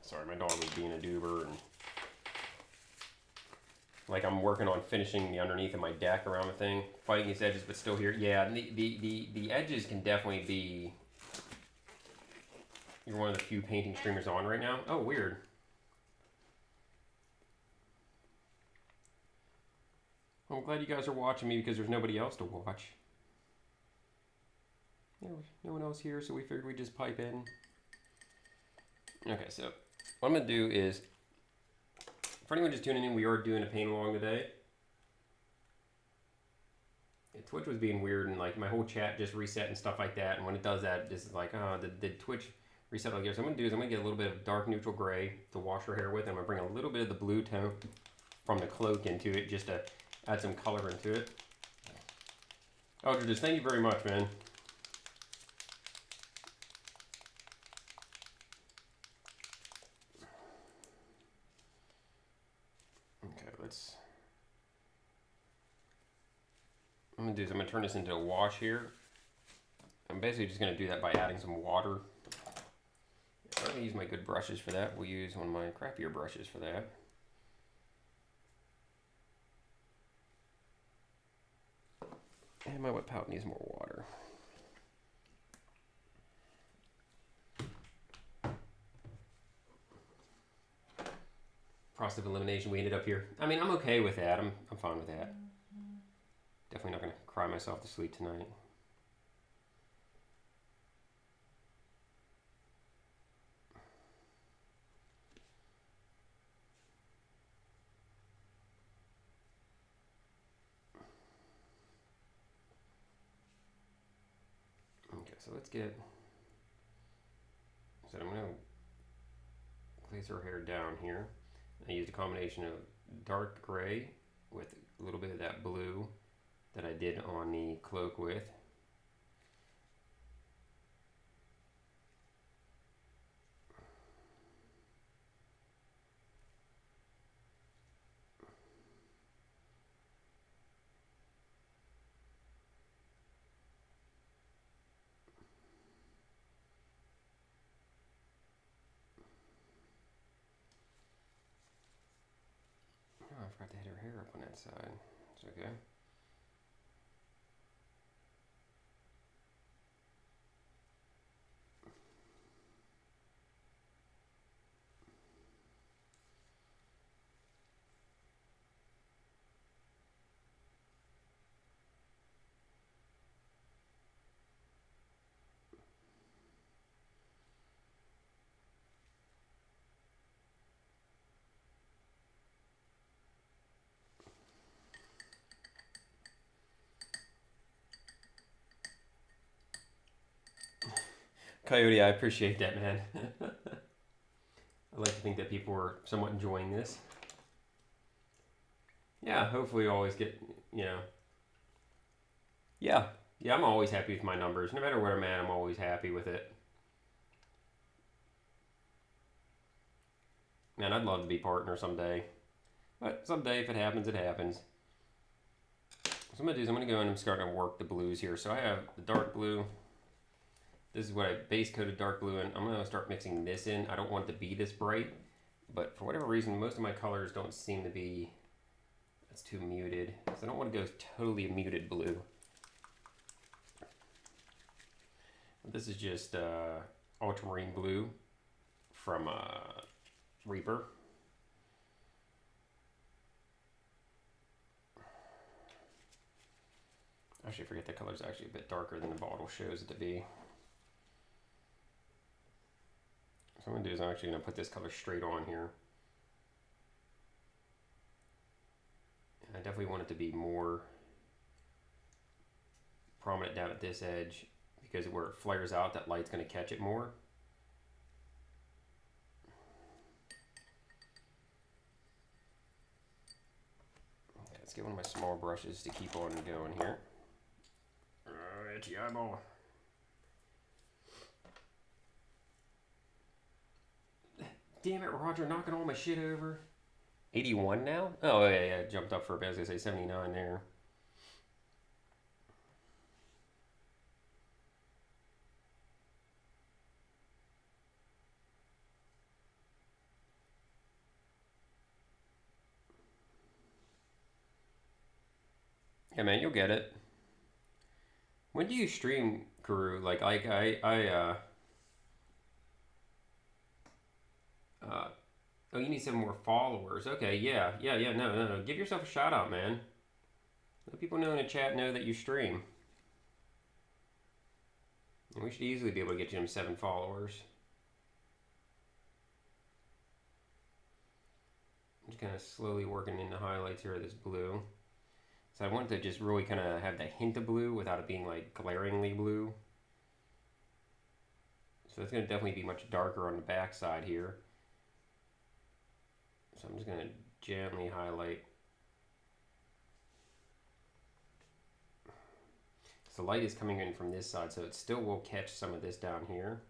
Sorry, my dog was being a doober, and like I'm working on finishing the underneath of my deck around the thing, fighting these edges, but still here. Yeah, and the edges can definitely be. You're one of the few painting streamers on right now. Oh, weird. Well, I'm glad you guys are watching me because there's nobody else to watch. No one else here, so we figured we'd just pipe in. Okay, so what I'm gonna do is, for anyone just tuning in, we are doing a paint along today. Yeah, Twitch was being weird, and like my whole chat just reset and stuff like that. And when it does that, this is like, oh, did Twitch reset like this? So what I'm gonna do is I'm gonna get a little bit of dark neutral gray to wash her hair with, and I'm gonna bring a little bit of the blue tone from the cloak into it just to add some color into it. Eldridge, thank you very much, man. Okay, I'm gonna do is I'm gonna turn this into a wash here. I'm basically just gonna do that by adding some water. I'm gonna use my good brushes for that. We'll use one of my crappier brushes for that. And my wet palette needs more water. Process of elimination, we ended up here. I mean, I'm okay with that. I'm fine with that. Definitely not gonna cry myself to sleep tonight. Okay, so let's get. So I'm gonna place her hair down here. I used a combination of dark gray with a little bit of that blue that I did on the cloak with. forgot to hit her hair up on that side. It's okay. Coyote, I appreciate that, man. I like to think that people are somewhat enjoying this. Yeah, hopefully you always get, you know. Yeah, yeah, I'm always happy with my numbers. No matter where I'm at, I'm always happy with it. Man, I'd love to be partner someday. But someday, if it happens, it happens. So I'm going to do is I'm going to go in and start to work the blues here. So I have the dark blue. This is what I base coated dark blue in. I'm going to start mixing this in. I don't want it to be this bright. But for whatever reason, most of my colors don't seem to be... It's too muted. So I don't want to go totally muted blue. This is just ultramarine blue from Reaper. Actually, I forget the color's actually a bit darker than the bottle shows it to be. So what I'm going to do is I'm actually going to put this color straight on here. And I definitely want it to be more prominent down at this edge because where it flares out, that light's going to catch it more. Okay, let's get one of my small brushes to keep on going here. Itchy eyeball. Damn it, Roger, knocking all my shit over. 81 now? Oh, yeah, jumped up for a bit. I was going to say 79 there. Yeah, man, you'll get it. When do you stream, Guru? Like oh, you need some more followers. Okay, yeah, no. Give yourself a shout out, man. Let people know in the chat know that you stream. And we should easily be able to get you them 7 followers. I'm just kind of slowly working in the highlights here of this blue. So I want to just really kind of have the hint of blue without it being like glaringly blue. So it's going to definitely be much darker on the back side here. So I'm just going to gently highlight. So the light is coming in from this side, so it still will catch some of this down here.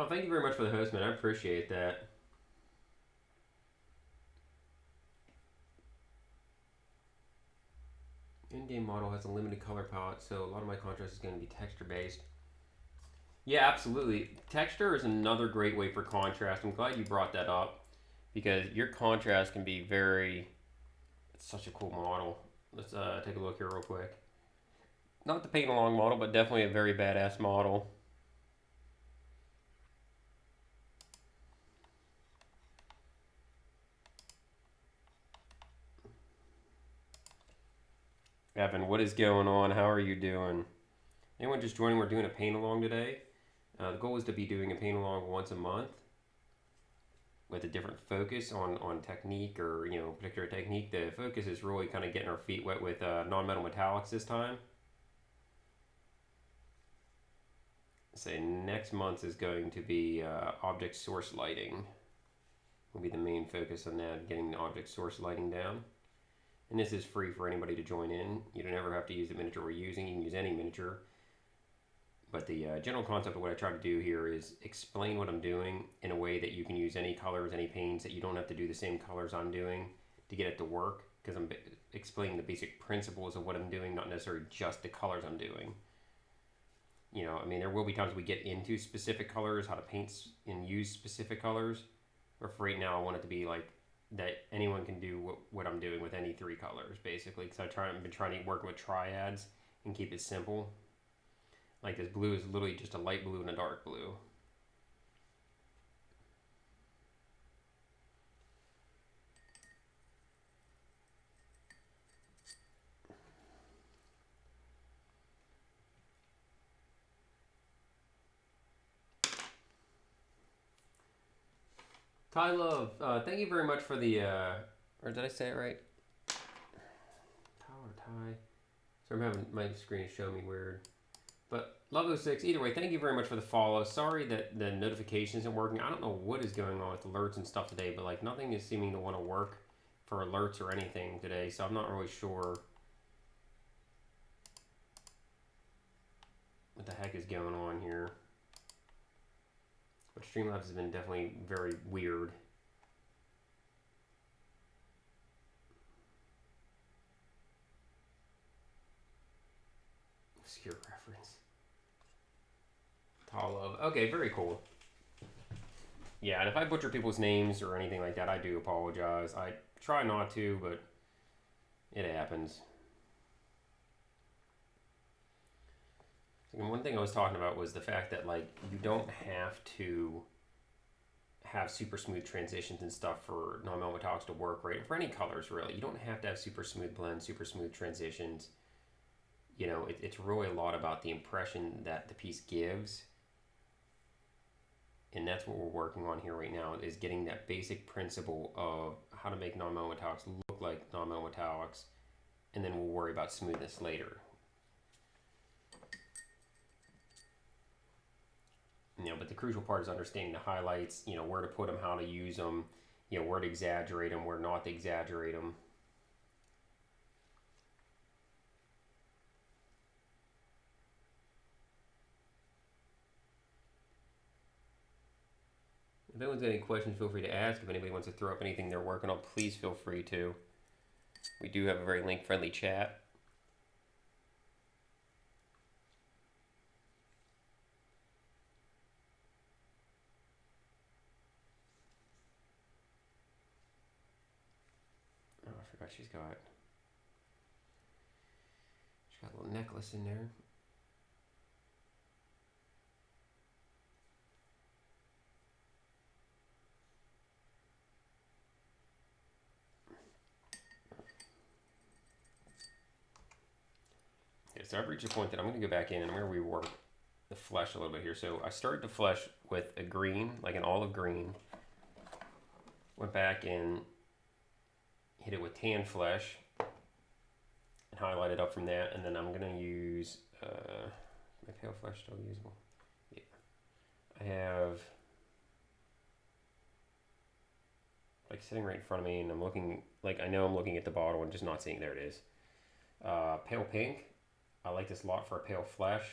Oh, thank you very much for the host, man. I appreciate that. In-game model has a limited color palette, so a lot of my contrast is going to be texture-based. Yeah, absolutely. Texture is another great way for contrast. I'm glad you brought that up because your contrast can be very... It's such a cool model. Let's take a look here real quick. Not the paint along model, but definitely a very badass model. Evan, what is going on? How are you doing? Anyone just joining? We're doing a paint along today. The goal is to be doing a paint along once a month with a different focus on technique or, you know, particular technique. The focus is really kind of getting our feet wet with non-metal metallics this time. say next month is going to be object source lighting. Will be the main focus on that, getting the object source lighting down. And this is free for anybody to join in. You don't ever have to use the miniature we're using. You can use any miniature. But the general concept of what I try to do here is explain what I'm doing in a way that you can use any colors, any paints, that you don't have to do the same colors I'm doing to get it to work, because I'm explaining the basic principles of what I'm doing, not necessarily just the colors I'm doing. You know, I mean, there will be times we get into specific colors, how to paint and use specific colors, but for right now I want it to be like that anyone can do what I'm doing with any 3 colors, basically, because I've been trying to work with triads and keep it simple. Like this blue is literally just a light blue and a dark blue. Ty Love, thank you very much for the, or did I say it right? Power Ty. So I'm having my screen show me weird. But Love06, either way, thank you very much for the follow. Sorry that the notification isn't working. I don't know what is going on with alerts and stuff today, but like nothing is seeming to want to work for alerts or anything today, so I'm not really sure what the heck is going on here. But Streamlabs has been definitely very weird. Obscure reference. Tall of. Okay, very cool. Yeah, and if I butcher people's names or anything like that, I do apologize. I try not to, but it happens. And one thing I was talking about was the fact that like you don't have to have super smooth transitions and stuff for non-metal metallics to work, right? For any colors, really. You don't have to have super smooth blends, super smooth transitions. You know, it's really a lot about the impression that the piece gives. And that's what we're working on here right now, is getting that basic principle of how to make non-metal metallics look like non-metal metallics, and then we'll worry about smoothness later. You know, but the crucial part is understanding the highlights, you know, where to put them, how to use them, you know, where to exaggerate them, where not to exaggerate them. If anyone's got any questions, feel free to ask. If anybody wants to throw up anything they're working on, please feel free to. We do have a very link-friendly chat. Oh, I forgot she's got a little necklace in there. Okay, so I've reached a point that I'm going to go back in and I'm going to rework the flesh a little bit here. So I started the flesh with a green, like an olive green. Went back and hit it with tan flesh and highlighted up from that. And then I'm going to use, my pale flesh still usable? Yeah. I have, like sitting right in front of me and I'm looking, like I know I'm looking at the bottle and just not seeing, there it is. Pale pink. I like this a lot for a pale flesh.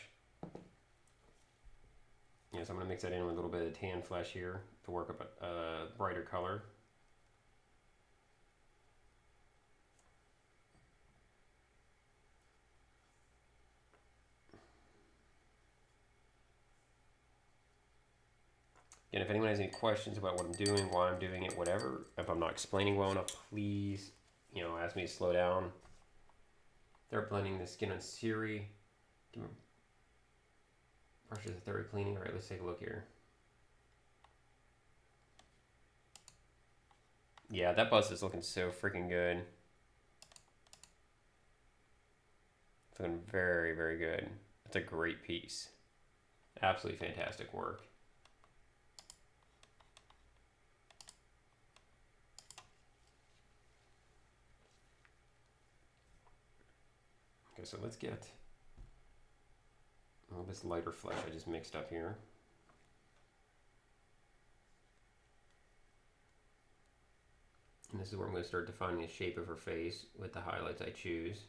Yeah, so I'm going to mix that in with a little bit of tan flesh here to work up a brighter color. Again, if anyone has any questions about what I'm doing, why I'm doing it, whatever, if I'm not explaining well enough, please, you know, ask me to slow down. They're blending the skin on Siri. Brushes a thorough cleaning. All right, let's take a look here. Yeah, that bust is looking so freaking good. It's looking very, very good. It's a great piece. Absolutely fantastic work. Okay, so let's get Oh, this lighter flesh I just mixed up here. And this is where I'm going to start defining the shape of her face with the highlights I choose.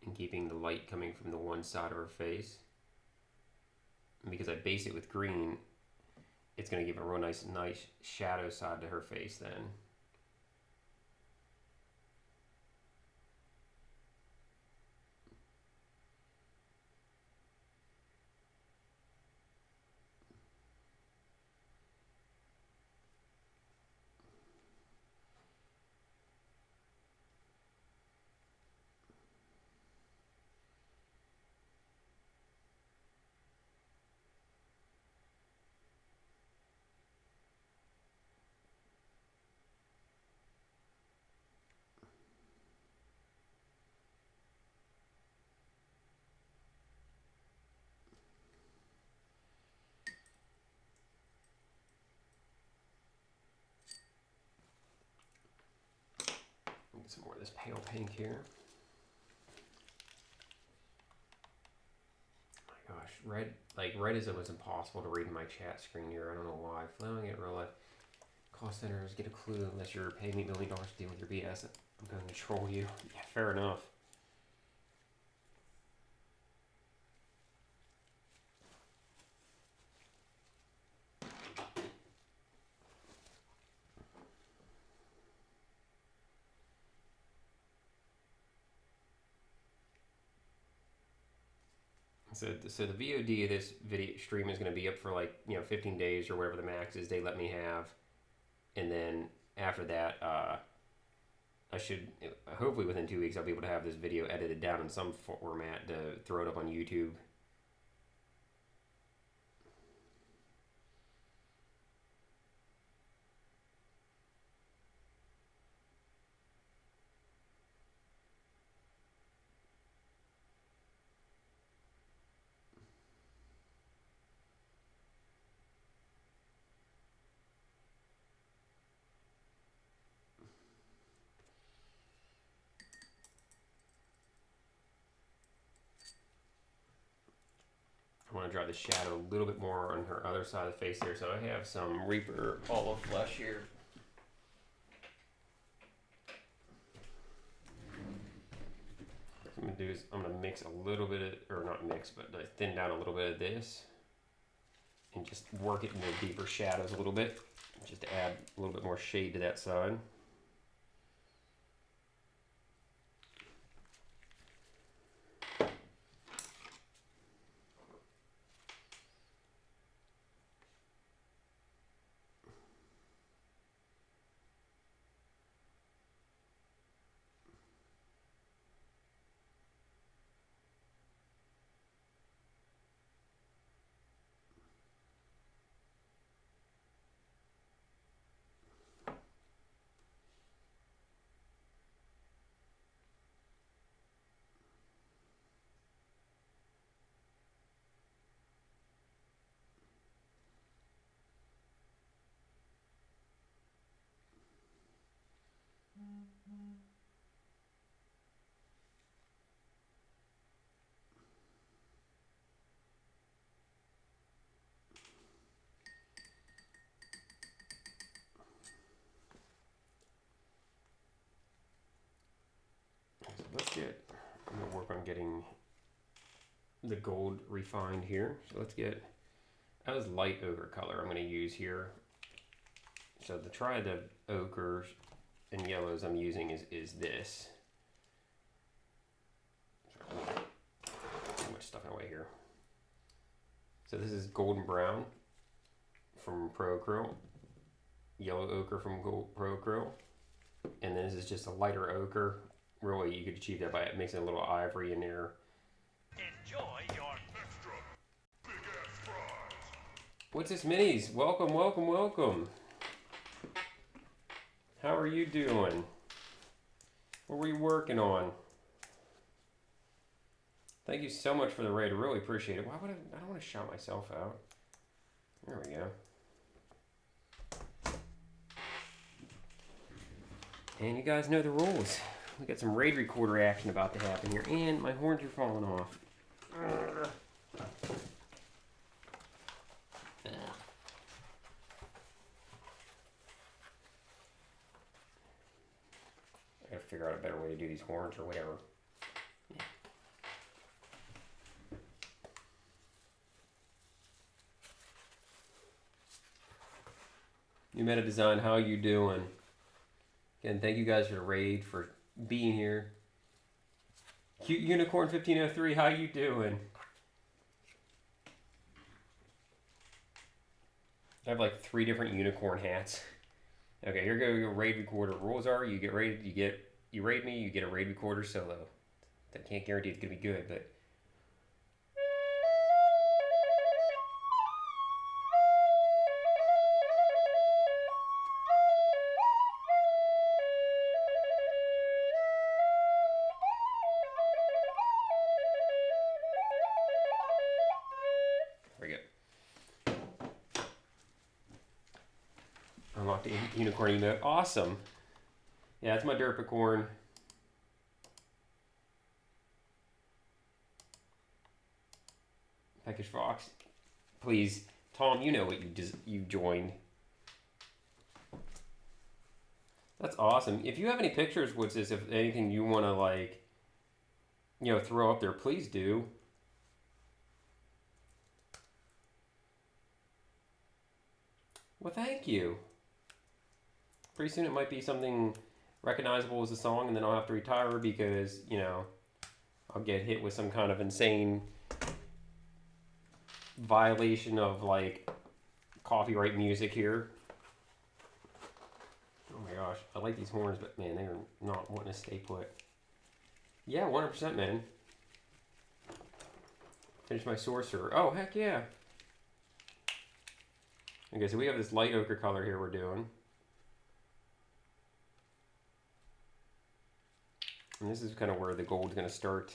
And keeping the light coming from the one side of her face. And because I base it with green, it's going to give a real nice shadow side to her face then. Get some more of this pale pink here. Oh my gosh, red is almost impossible to read in my chat screen here. I don't know why. Flowing at real life. Call centers get a clue unless you're paying me $1 million to deal with your BS. I'm going to troll you. Yeah, fair enough. So the VOD of this video stream is going to be up for 15 days or whatever the max is they let me have, and then after that, I should hopefully within 2 weeks I'll be able to have this video edited down in some format to throw it up on YouTube. I want to draw the shadow a little bit more on her other side of the face there. So I have some Reaper olive flesh here. What I'm going to do is I'm going to mix a little bit of, or not mix, but thin down a little bit of this. And just work it in the deeper shadows a little bit. Just to add a little bit more shade to that side. I'm going to work on getting the gold refined here. So let's get, that was light ochre color I'm going to use here. So to try the ochres and yellows I'm using is this. Too much stuff away here. So this is golden brown from Pro Acryl, yellow ochre from Pro Acryl, and then this is just a lighter ochre. Really, you could achieve that by mixing a little ivory in there. Enjoy your extra big-ass fries. What's this, Minis? Welcome, welcome, welcome. How are you doing? What were you working on? Thank you so much for the raid. I really appreciate it. Why would I don't want to shout myself out. There we go. And you guys know the rules. We got some raid recorder action about to happen here, and my horns are falling off. I gotta figure out a better way to do these horns or whatever. New Meta Design, how you doing? Again, thank you guys for the raid, for being here. Cute Unicorn 1503, how you doing? I have like 3 different unicorn hats. Okay, here go your raid recorder. Rules are you get raided, you raid me, you get a raid recorder solo. I can't guarantee it's gonna be good, but there we go. Unlock the unicorn emote. Awesome. Yeah, that's my derpicorn. Peckish Fox. Please, Tom, you know what you joined. That's awesome. If you have any pictures, what's this? If anything you want to like, you know, throw up there, please do. Well, thank you. Pretty soon it might be something recognizable as a song, and then I'll have to retire because, you know, I'll get hit with some kind of insane violation of like copyright music here. Oh my gosh, I like these horns, but man, they're not wanting to stay put. Yeah, 100%, man. Finish my sorcerer. Oh, heck yeah. Okay, so we have this light ochre color here we're doing. And this is kind of where the gold's going to start.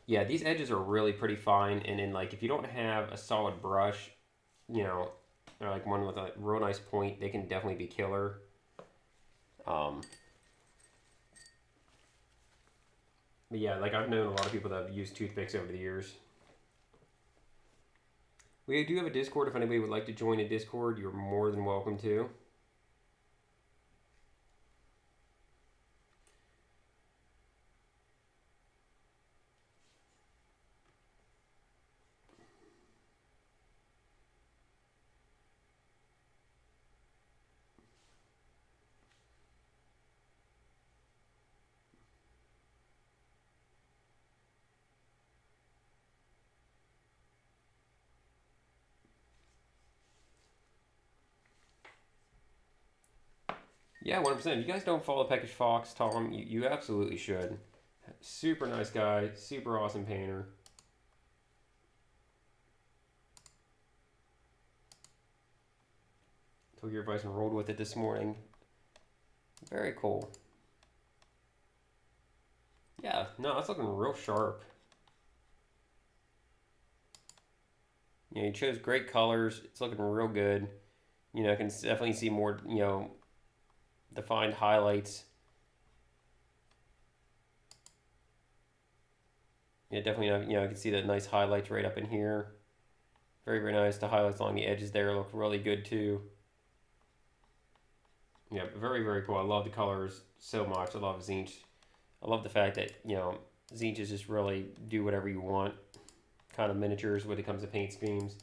Yeah, these edges are really pretty fine. And then, like, if you don't have a solid brush, you know, or like one with a real nice point, they can definitely be killer. But yeah, like I've known a lot of people that have used toothpicks over the years. We do have a Discord. If anybody would like to join a Discord, you're more than welcome to. Yeah, 100%. If you guys don't follow Peckish Fox, Tom, you absolutely should. Super nice guy, super awesome painter. Took your advice and rolled with it this morning. Very cool. Yeah, no, it's looking real sharp. You know, you chose great colors. It's looking real good. You know, I can definitely see more, you know, defined highlights. Yeah, definitely, you know, I can see the nice highlights right up in here. Very, very nice. The highlights along the edges there look really good too. Yeah, very, very cool. I love the colors so much. I love Zinch. I love the fact that, you know, Zinches just really do whatever you want. Kind of miniatures when it comes to paint schemes.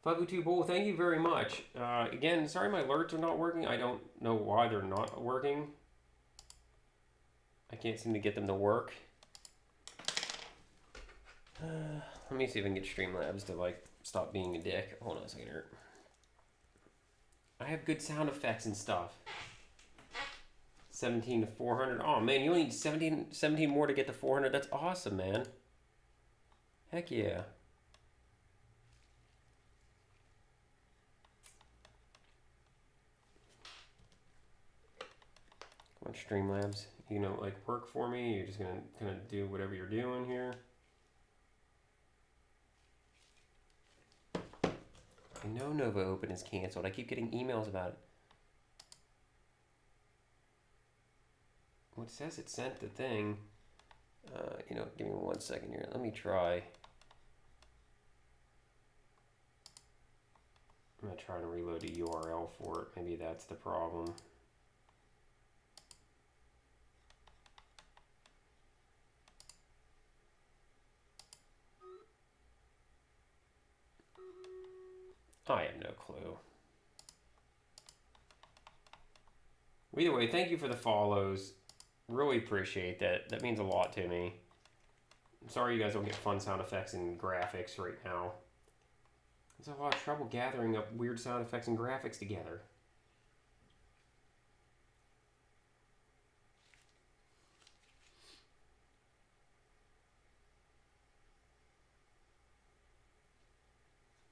502 Bull, thank you very much. Again, sorry my alerts are not working. I don't know why they're not working. I can't seem to get them to work. Let me see if I can get Streamlabs to like stop being a dick. Hold on a second here. I have good sound effects and stuff. 17 to 400. Oh man, you only need 17 more to get to 400. That's awesome, man. Heck yeah. Come on, Streamlabs. You know, like work for me. You're just gonna kind of do whatever you're doing here. I know Nova Open is canceled. I keep getting emails about it. Well, it says it sent the thing. You know, give me 1 second here. Let me try. I'm gonna try to reload a URL for it. Maybe that's the problem. I have no clue. Either way, thank you for the follows. Really appreciate that. That means a lot to me. I'm sorry you guys don't get fun sound effects and graphics right now. There's a lot of trouble gathering up weird sound effects and graphics together.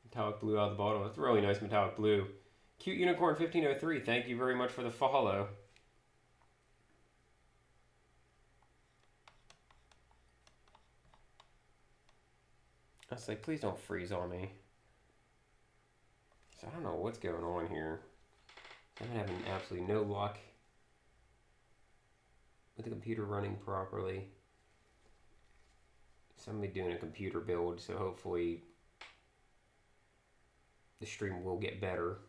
Metallic blue out of the bottle. That's really nice metallic blue. Cute Unicorn 1503, thank you very much for the follow. I was like, please don't freeze on me. So I don't know what's going on here. I'm having absolutely no luck with the computer running properly. Somebody doing a computer build, so hopefully the stream will get better.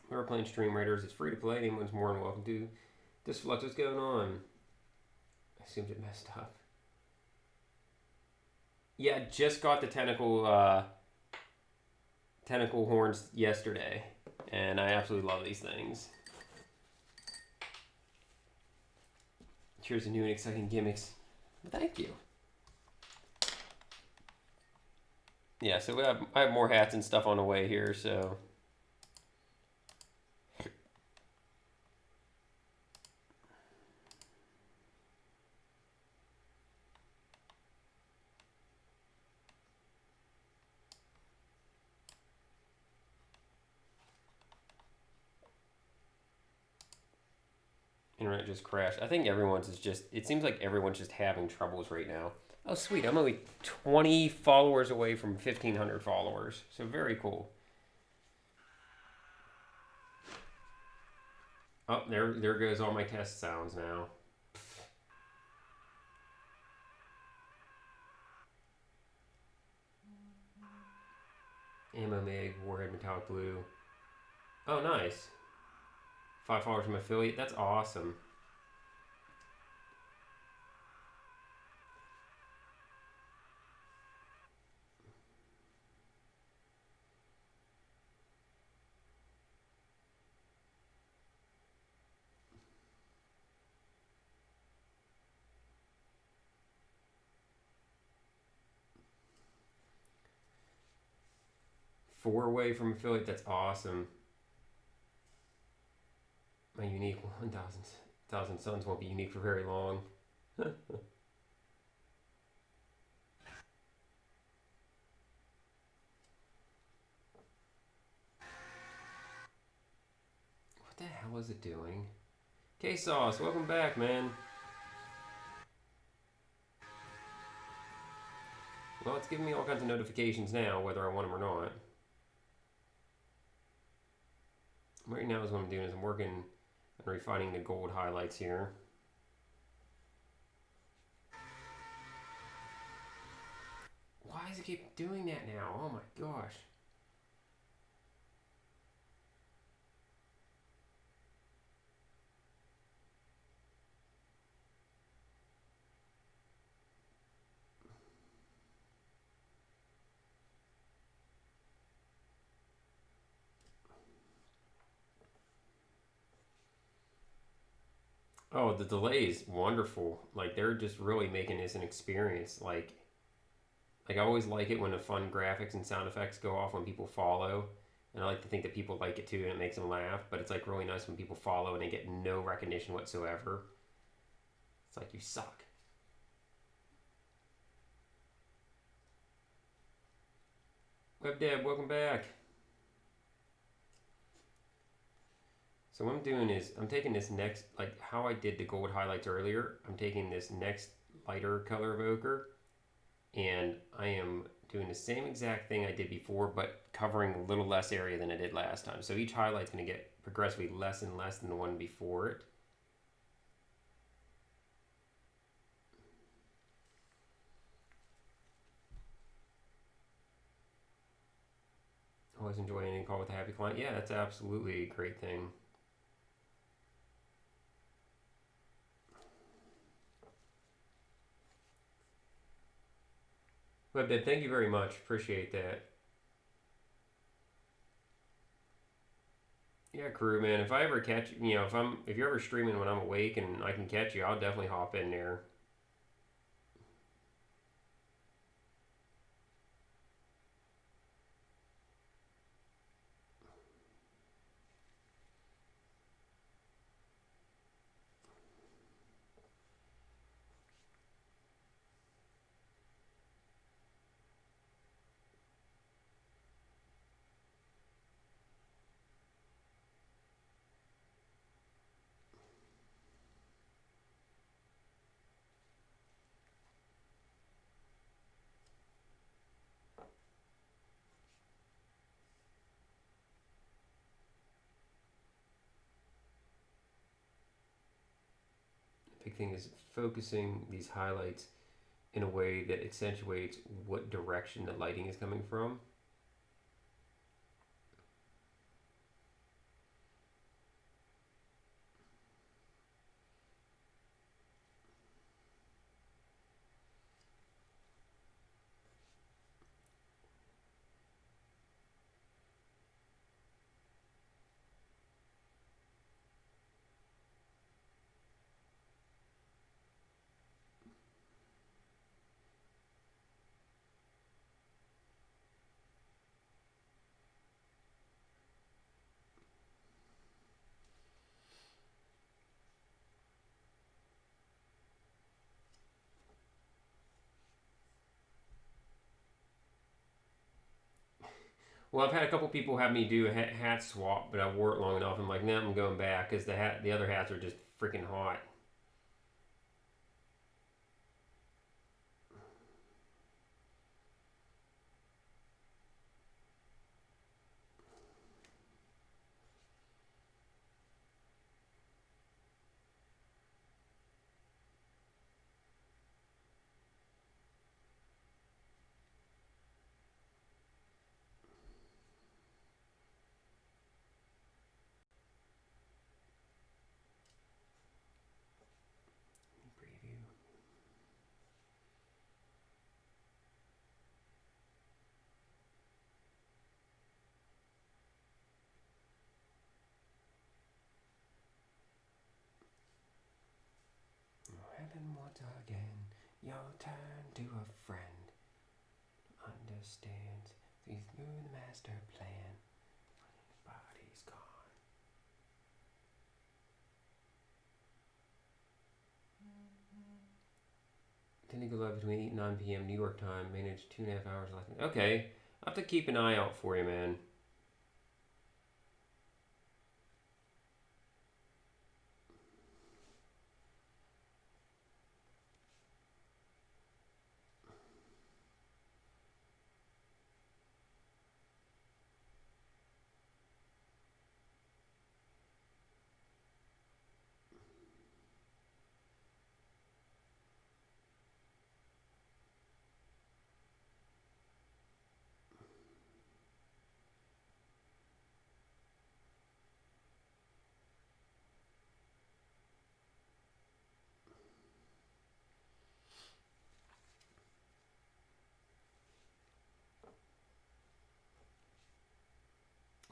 We're playing Stream Raiders. It's free to play. Anyone's more than welcome to. This flux, what's going on? I assumed it messed up. Yeah, just got the tentacle horns yesterday, and I absolutely love these things. Cheers to new and exciting gimmicks. Thank you. Yeah, so I have more hats and stuff on the way here, so. Internet just crashed. I think everyone's is just, it seems like everyone's just having troubles right now. Oh, sweet. I'm only 20 followers away from 1,500 followers. So very cool. Oh, there goes all my test sounds now. Ammo Mig, Warhead Metallic Blue. Oh, nice. 5 followers from affiliate. That's awesome. Four away from affiliate. That's awesome. My unique 1,000 suns won't be unique for very long. What the hell is it doing? K-Sauce, welcome back, man. Well, it's giving me all kinds of notifications now, whether I want them or not. Right now is what I'm doing is I'm working on refining the gold highlights here. Why does it keep doing that now? Oh my gosh. Oh, the delay is wonderful. Like, they're just really making this an experience. Like I always like it when the fun graphics and sound effects go off when people follow. And I like to think that people like it too, and it makes them laugh. But it's like really nice when people follow and they get no recognition whatsoever. It's like, you suck. WebDev, welcome back. So what I'm doing is I'm taking this next, like how I did the gold highlights earlier, I'm taking this next lighter color evoker and I am doing the same exact thing I did before, but covering a little less area than I did last time. So each highlight's going to get progressively less and less than the one before it. Always enjoy any call with a happy client. Yeah, that's absolutely a great thing. WebDev, thank you very much. Appreciate that. Yeah, crew, man. If I ever catch, if you're ever streaming when I'm awake and I can catch you, I'll definitely hop in there. Big thing is focusing these highlights in a way that accentuates what direction the lighting is coming from. Well, I've had a couple people have me do a hat swap, but I wore it long enough. I'm like, nah, I'm going back because the other hats are just freaking hot. Preview. Heaven once again, your turn to a friend. Understands, sees through the master plan. Body's gone. Tend to go live between 8 and 9 p.m. New York time. Manage 2.5 hours left. Okay, I'll have to keep an eye out for you, man.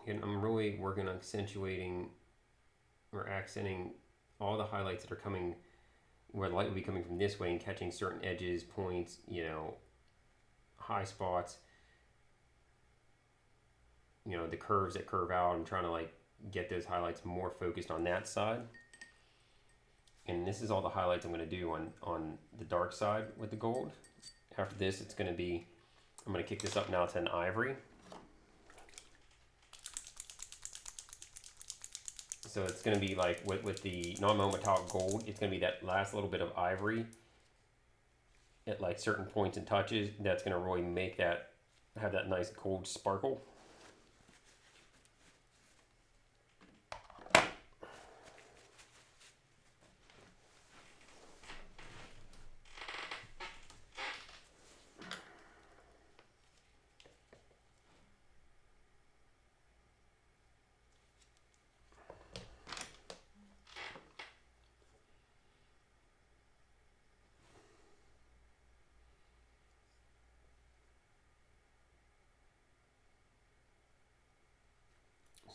And I'm really working on accentuating or accenting all the highlights that are coming, where the light will be coming from this way and catching certain edges, points, high spots. you know, the curves that curve out. I'm trying to like get those highlights more focused on that side. And this is all the highlights I'm going to do on the dark side with the gold. After this, it's going to be, I'm going to kick this up now to an ivory. So it's going to be like with the non-metal metallic gold, it's going to be that last little bit of ivory at like certain points and touches that's going to really make that, have that nice gold sparkle.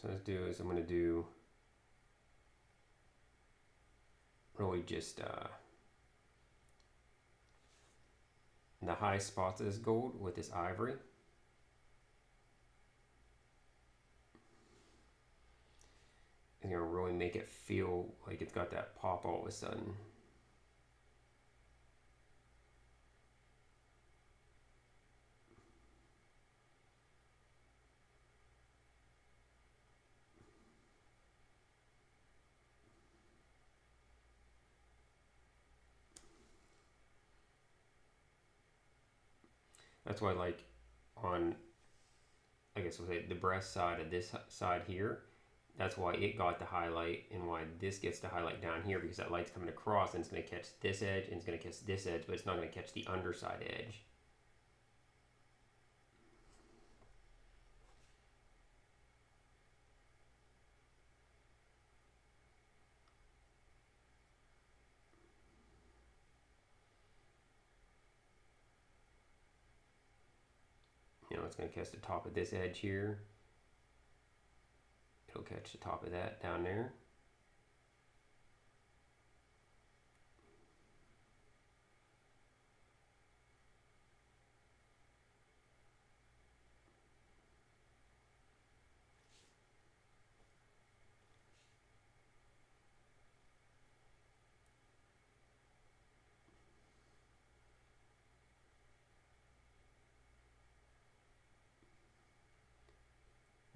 So let's do is I'm going to do really just the high spots of this gold with this ivory. And you're going to really make it feel like it's got that pop all of a sudden. That's why, like, on, I guess we'll say the breast side of this side here, that's why it got the highlight and why this gets the highlight down here, because that light's coming across and it's going to catch this edge and it's going to catch this edge, but it's not going to catch the underside edge. You know, it's going to catch the top of this edge here. It'll catch the top of that down there.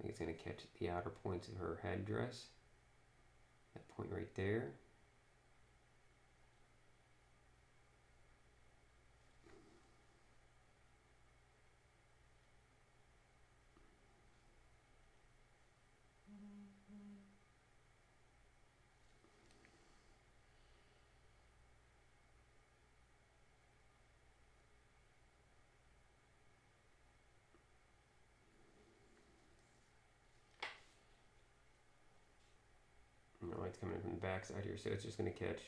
It's going to catch the outer points of her headdress. That point right there. Light's coming from the back side here, so it's just going to catch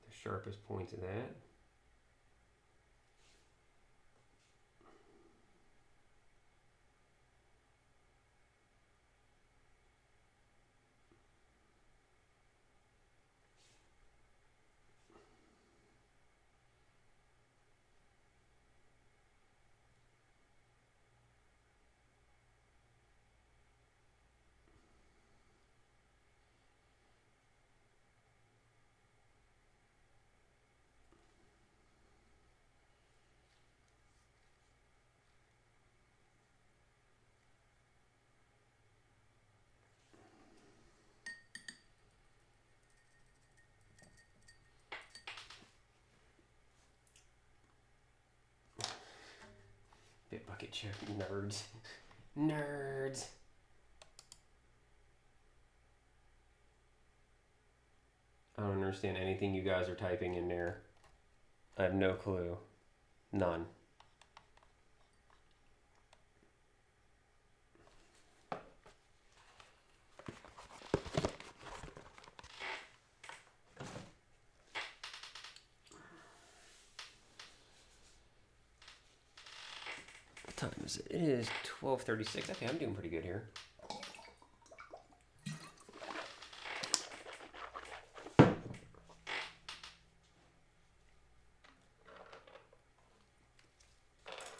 the sharpest points of that. Bit bucket chip nerds. Nerds. I don't understand anything you guys are typing in there. I have no clue. None. What time is it? It is 12:36. Okay, I'm doing pretty good here.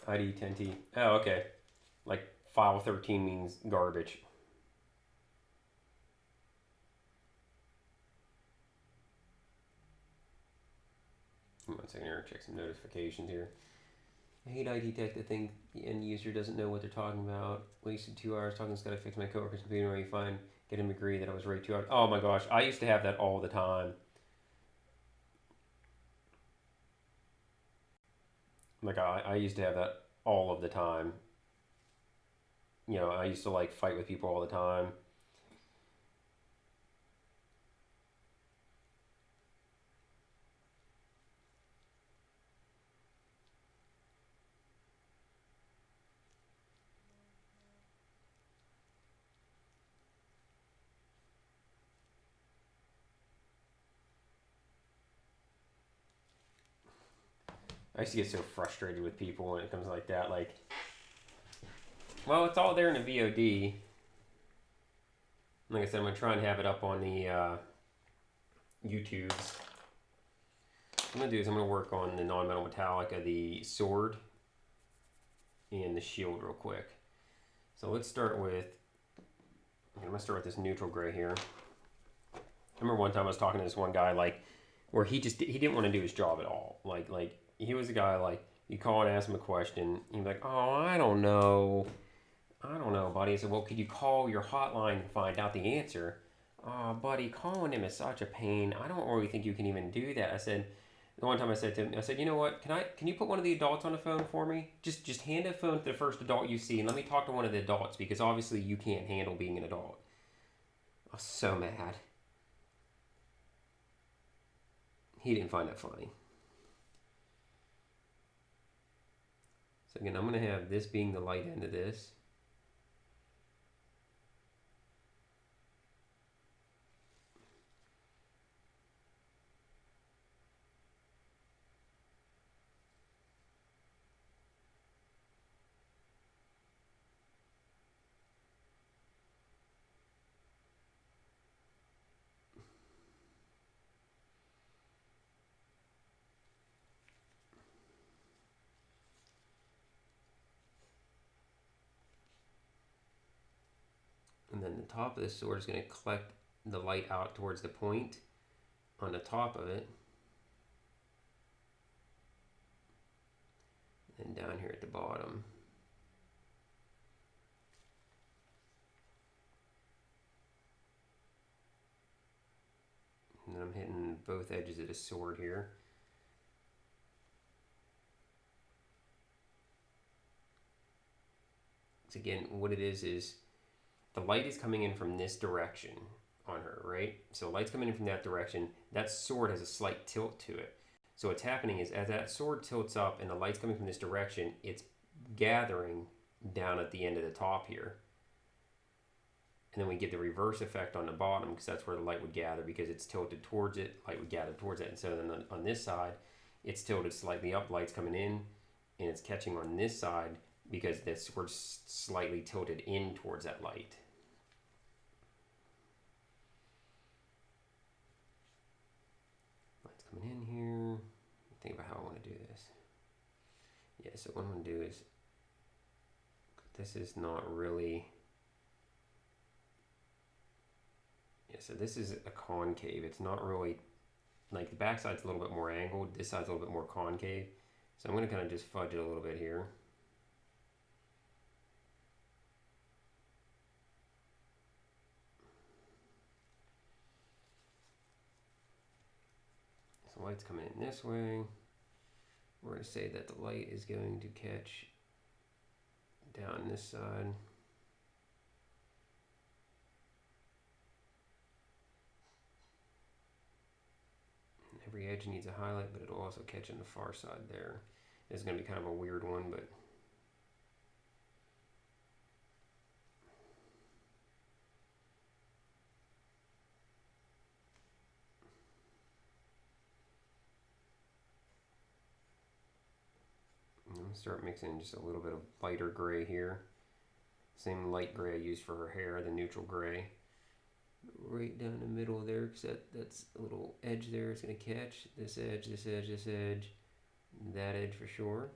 ID 10T. Oh, okay. Like file 13 means garbage. One second here, check some notifications here. I hate IT tech that think the end user doesn't know what they're talking about. Wasted 2 hours talking to this guy to fix my coworker's computer. Where you find get him to agree that I was right 2 hours. Oh my gosh, I used to have that all the time. Like I used to have that all of the time. You know, I used to like fight with people all the time. I used to get so frustrated with people when it comes like that. Like, well, it's all there in the VOD. Like I said, I'm gonna try and have it up on the YouTubes. What I'm gonna do is I'm gonna work on the non-metal metallic of the sword and the shield real quick. So let's start with. I'm gonna start with this neutral gray here. I remember one time I was talking to this one guy like, where he didn't want to do his job at all. Like he was a guy like you call and ask him a question, he'd be like, oh, I don't know, buddy. I said, well, could you call your hotline and find out the answer? Oh, buddy, calling him is such a pain. I don't really think you can even do that. I said, the one time I said to him, I said, you know what? Can you put one of the adults on the phone for me? Just hand the phone to the first adult you see and let me talk to one of the adults because obviously you can't handle being an adult. I was so mad. He didn't find that funny. So again, I'm going to have this being the light end of this. And then the top of this sword is going to collect the light out towards the point on the top of it. And down here at the bottom. And then I'm hitting both edges of the sword here. So again, what it is the light is coming in from this direction on her, right? So the light's coming in from that direction. That sword has a slight tilt to it. So what's happening is as that sword tilts up and the light's coming from this direction, it's gathering down at the end of the top here. And then we get the reverse effect on the bottom because that's where the light would gather because it's tilted towards it, light would gather towards it. And so then on this side, it's tilted slightly up, light's coming in, and it's catching on this side because the sword's slightly tilted in towards that light. Light's coming in here. Think about how I want to do this. Yeah, so what I'm going to do is, this is not really, yeah, so this is a concave. It's not really, like the back side's a little bit more angled. This side's a little bit more concave. So I'm going to kind of just fudge it a little bit here. So light's coming in this way. We're going to say that the light is going to catch down this side. Every edge needs a highlight, but it'll also catch on the far side there. It's going to be kind of a weird one, but I'm going to start mixing just a little bit of lighter gray here. Same light gray I used for her hair, the neutral gray. Right down the middle there, because that's a little edge there. It's going to catch this edge, this edge, this edge, that edge for sure.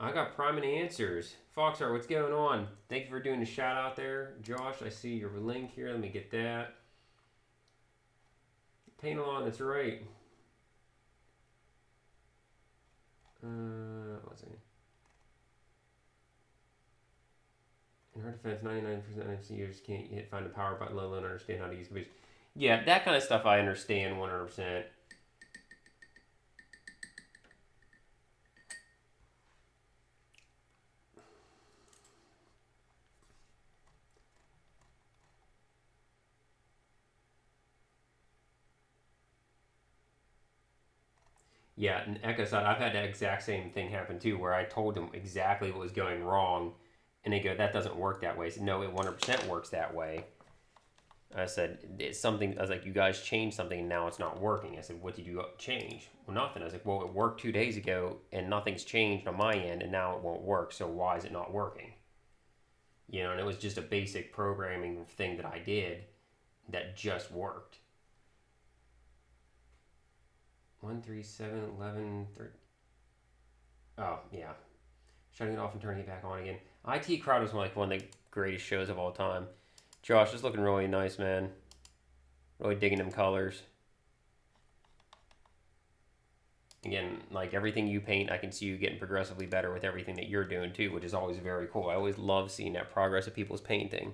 I got priming answers. Foxar, what's going on? Thank you for doing the shout out there. Josh, I see your link here. Let me get that. Paint on, that's right. What's it? In her defense, 99% of users can't find the power button, let alone understand how to use computers. Yeah, that kind of stuff I understand 100%. Yeah, and Echo side, I've had that exact same thing happen too, where I told them exactly what was going wrong, and they go, "That doesn't work that way." I said, "No, it 100% works that way." I said, "It's something." I was like, "You guys changed something, and now it's not working." I said, "What did you change?" "Well, nothing." I was like, "Well, it worked 2 days ago, and nothing's changed on my end, and now it won't work. So why is it not working?" You know, and it was just a basic programming thing that I did that just worked. 13711 30. Oh yeah, shutting it off and turning it back on again. IT Crowd was like one of the greatest shows of all time. Josh is looking really nice, man. Really digging them colors. Again, like everything you paint, I can see you getting progressively better with everything that you're doing too, which is always very cool. I always love seeing that progress of people's painting.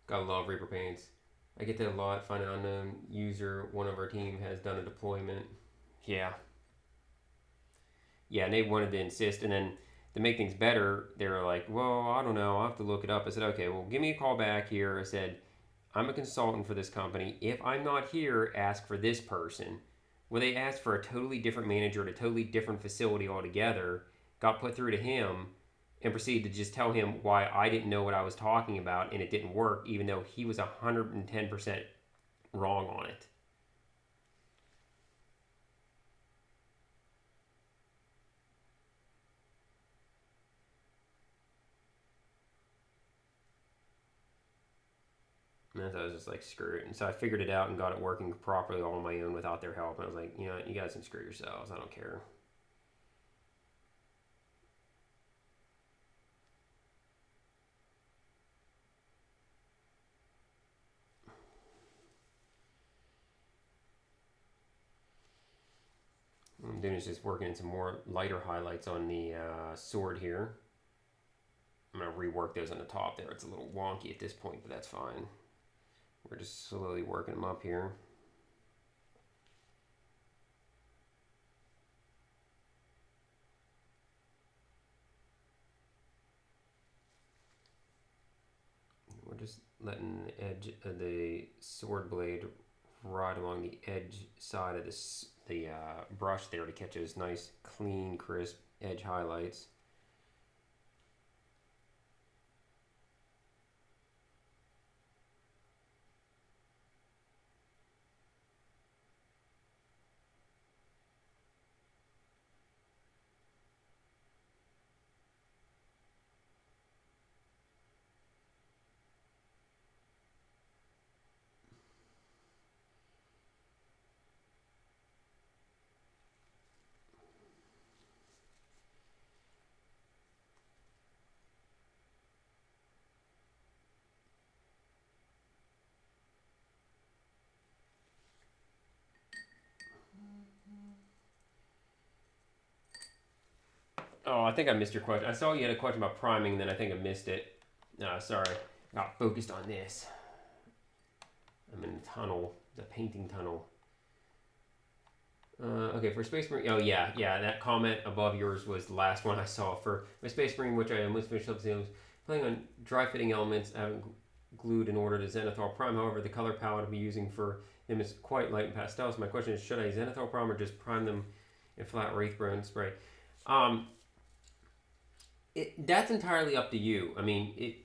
Gotta love Reaper paints. I get that a lot. Find an unknown user. One of our team has done a deployment. Yeah. Yeah, and they wanted to insist. And then to make things better, they were like, well, I don't know. I'll have to look it up. I said, okay, well, give me a call back here. I said, I'm a consultant for this company. If I'm not here, ask for this person. Well, they asked for a totally different manager at a totally different facility altogether, got put through to him, and proceeded to just tell him why I didn't know what I was talking about and it didn't work, even though he was 110% wrong on it. And so I was just like, screw it. And so I figured it out and got it working properly all on my own without their help. And I was like, you know, you guys can screw yourselves. I don't care. What I'm doing is just working in some more lighter highlights on the sword here. I'm going to rework those on the top there. It's a little wonky at this point, but that's fine. We're just slowly working them up here. We're just letting the edge of the sword blade ride along the edge side of the brush there to catch those nice, clean, crisp edge highlights. Oh, I think I missed your question. I saw you had a question about priming, and then I think I missed it. Sorry. Got focused on this. I'm in the tunnel, the painting tunnel. Okay, for Space Marine. Oh, yeah. That comment above yours was the last one I saw. For my Space Marine, which I almost finished up, I was playing on dry fitting elements. I haven't glued in order to Zenithal Prime. However, the color palette I'll be using for them is quite light and pastels. My question is, should I Zenithal Prime or just prime them in flat Wraithbone spray? That's entirely up to you. I mean,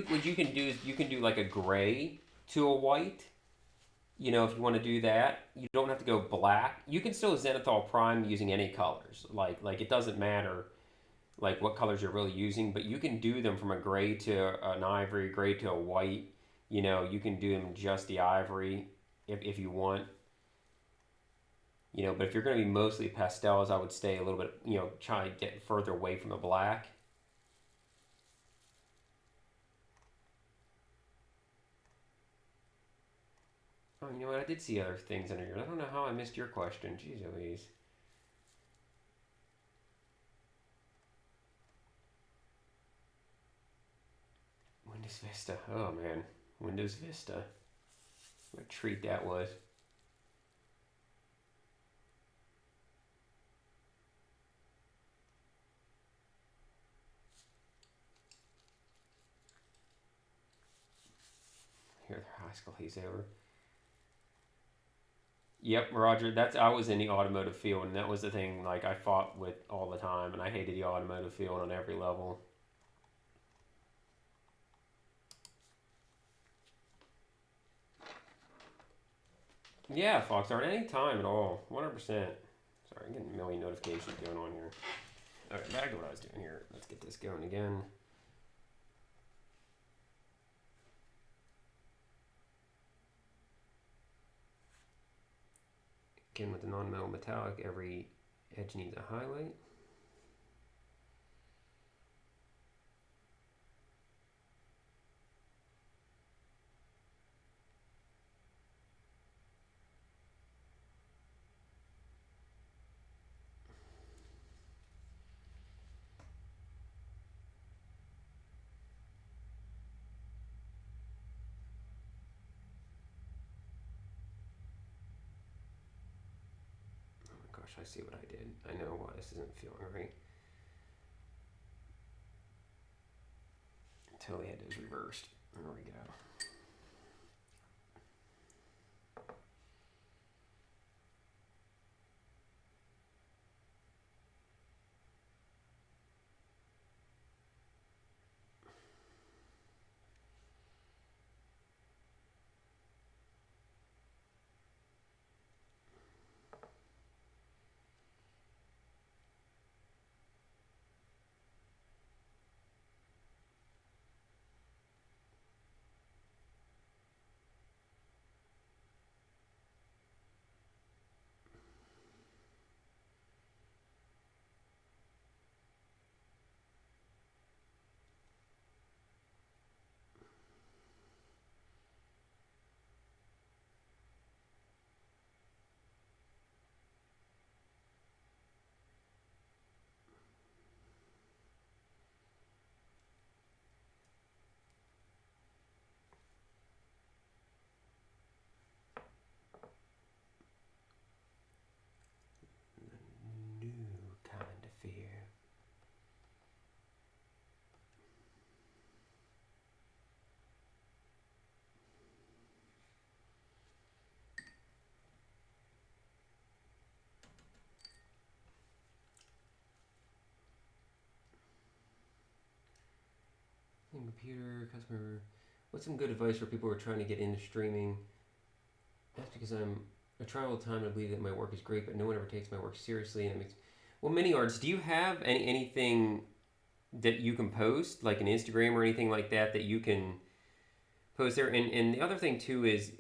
what you can do is you can do like a gray to a white. You know, if you want to do that, you don't have to go black. You can still zenithal prime using any colors. Like it doesn't matter like what colors you're really using, but you can do them from a gray to an ivory, gray to a white. You know, you can do them just the ivory if you want. You know, but if you're going to be mostly pastels, I would stay a little bit, you know, try to get further away from the black. Oh, you know what? I did see other things under here. I don't know how I missed your question. Jeez Louise. Windows Vista. Oh, man. Windows Vista. What a treat that was. Here, the high school he's over. Yep, Roger. I was in the automotive field, and that was the thing. Like I fought with all the time, and I hated the automotive field on every level. Yeah, Foxart, any time at all, 100%. Sorry, I'm getting a million notifications going on here. All right, back to what I was doing here. Let's get this going again. Again, with the non-metal metallic, every edge needs a highlight. Oh my gosh, I see what I did. I know why this isn't feeling right. Totally had those reversed. There we go. New kind of fear. Computer, customer. What's some good advice for people who are trying to get into streaming? That's because I try all the time and I believe that my work is great, but no one ever takes my work seriously. And it makes well, many arts. Do you have anything that you can post, like an Instagram or anything like that you can post there? And the other thing too is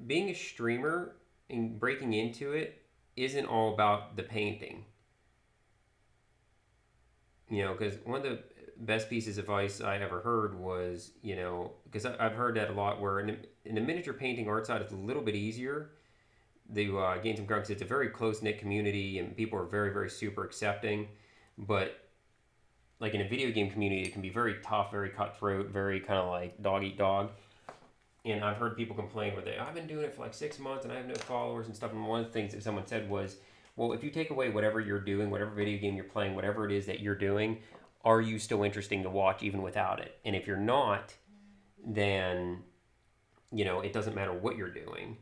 being a streamer and breaking into it isn't all about the painting. You know, because one of the best pieces of advice I ever heard was, you know, because I've heard that a lot where in the miniature painting art side, it's a little bit easier. They gain some ground because it's a very close knit community and people are very, very super accepting. But like in a video game community, it can be very tough, very cutthroat, very kind of like dog eat dog. And I've heard people complain where I've been doing it for like 6 months and I have no followers and stuff. And one of the things that someone said was, well, if you take away whatever you're doing, whatever video game you're playing, whatever it is that you're doing, are you still interesting to watch even without it? And if you're not, then, you know, it doesn't matter what you're doing.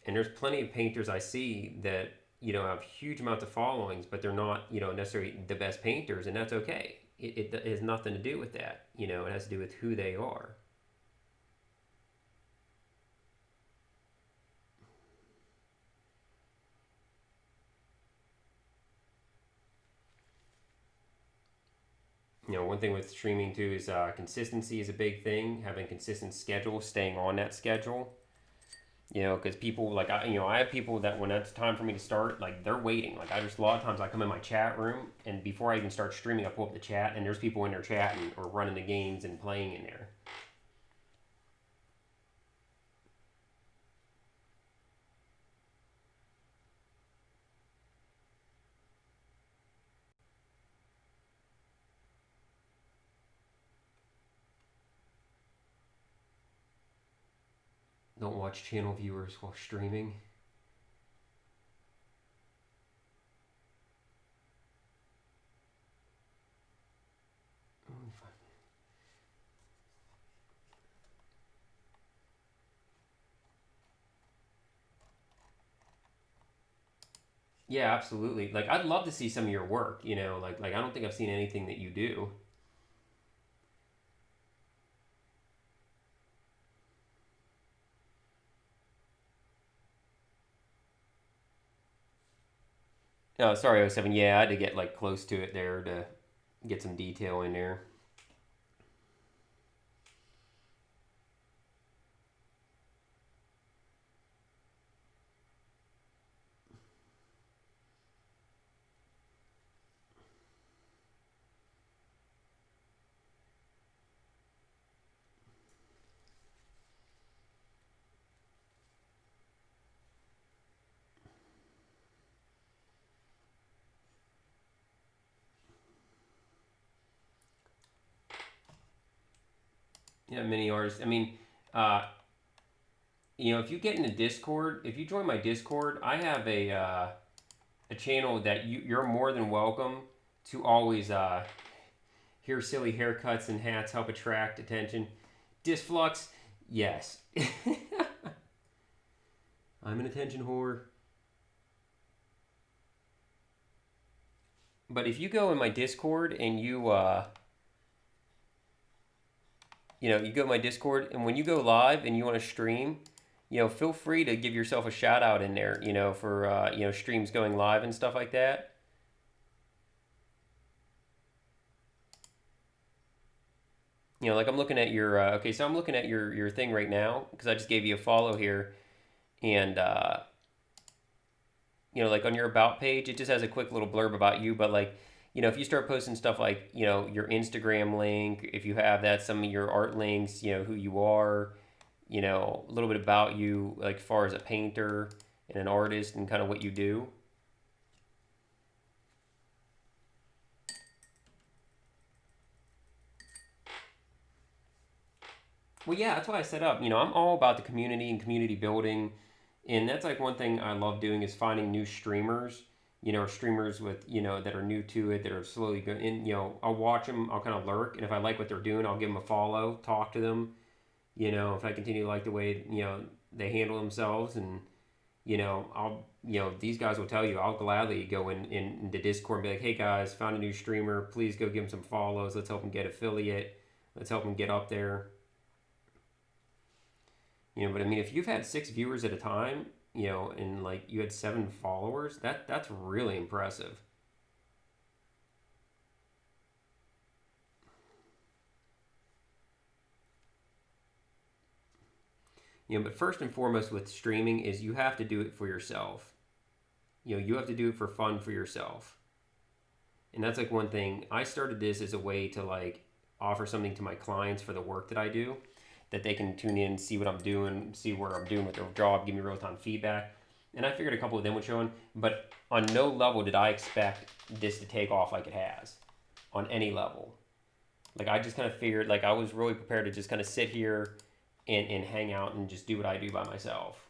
And there's plenty of painters I see that, you know, have huge amounts of followings, but they're not, you know, necessarily the best painters, and that's okay. It has nothing to do with that. You know, it has to do with who they are. You know, one thing with streaming too is consistency is a big thing. Having consistent schedule, staying on that schedule. You know, because people like I have people that when it's time for me to start, like they're waiting. Like I just a lot of times I come in my chat room and before I even start streaming, I pull up the chat and there's people in there chatting or running the games and playing in there. Don't watch channel viewers while streaming. Yeah, absolutely. Like I'd love to see some of your work, you know, like I don't think I've seen anything that you do. Oh, sorry, O7. Yeah, I had to get like close to it there to get some detail in there. Yeah, mini artists. I mean, uh, you know, if you get in the Discord, if you join my Discord, I have a channel that you're more than welcome to always hear silly haircuts and hats help attract attention. Disflux, yes. I'm an attention whore. But if you go in my Discord and you go to my Discord and when you go live and you want to stream, feel free to give yourself a shout out in there, for streams going live and stuff like that. Like I'm looking at your okay, so I'm looking at your thing right now because I just gave you a follow here, and like on your about page, it just has a quick little blurb about you, but like, if you start posting stuff like, your Instagram link, if you have that, some of your art links, who you are, a little bit about you, like as far as a painter and an artist and kind of what you do. Well, yeah, that's why I set up. I'm all about the community and community building. And that's like one thing I love doing is finding new streamers, or streamers with, that are new to it, that are slowly going. And, I'll watch them, I'll kind of lurk. And if I like what they're doing, I'll give them a follow, talk to them. If I continue to like the way, they handle themselves. And, I'll, these guys will tell you, I'll gladly go in the Discord and be like, hey guys, found a new streamer. Please go give them some follows. Let's help them get affiliate. Let's help them get up there. But I mean, if you've had 6 viewers at a time, and like you had 7 followers, that's really impressive. But first and foremost with streaming is you have to do it for yourself. You have to do it for fun for yourself. And that's like one thing. I started this as a way to like offer something to my clients for the work that I do, that they can tune in, see what I'm doing, see where I'm doing with their job, give me real-time feedback. And I figured a couple of them would show in, but on no level did I expect this to take off like it has, on any level. Like I just kind of figured, like I was really prepared to just kind of sit here and hang out and just do what I do by myself.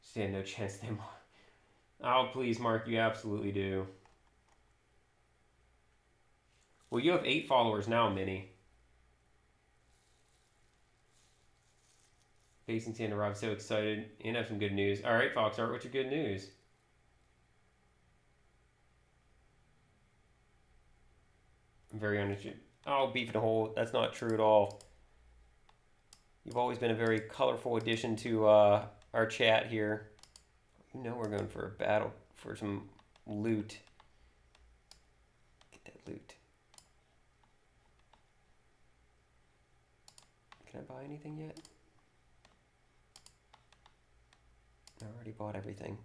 Stand no chance them. Oh, please, Mark, you absolutely do. Well, you have 8 followers now, Minnie. Facing Santa Rob, so excited and have some good news. All right, Fox Art, what's your good news? I'm very uninterested. Oh, beef in a hole. That's not true at all. You've always been a very colorful addition to our chat here. We're going for a battle for some loot. Get loot. Can I buy anything yet? I already bought everything.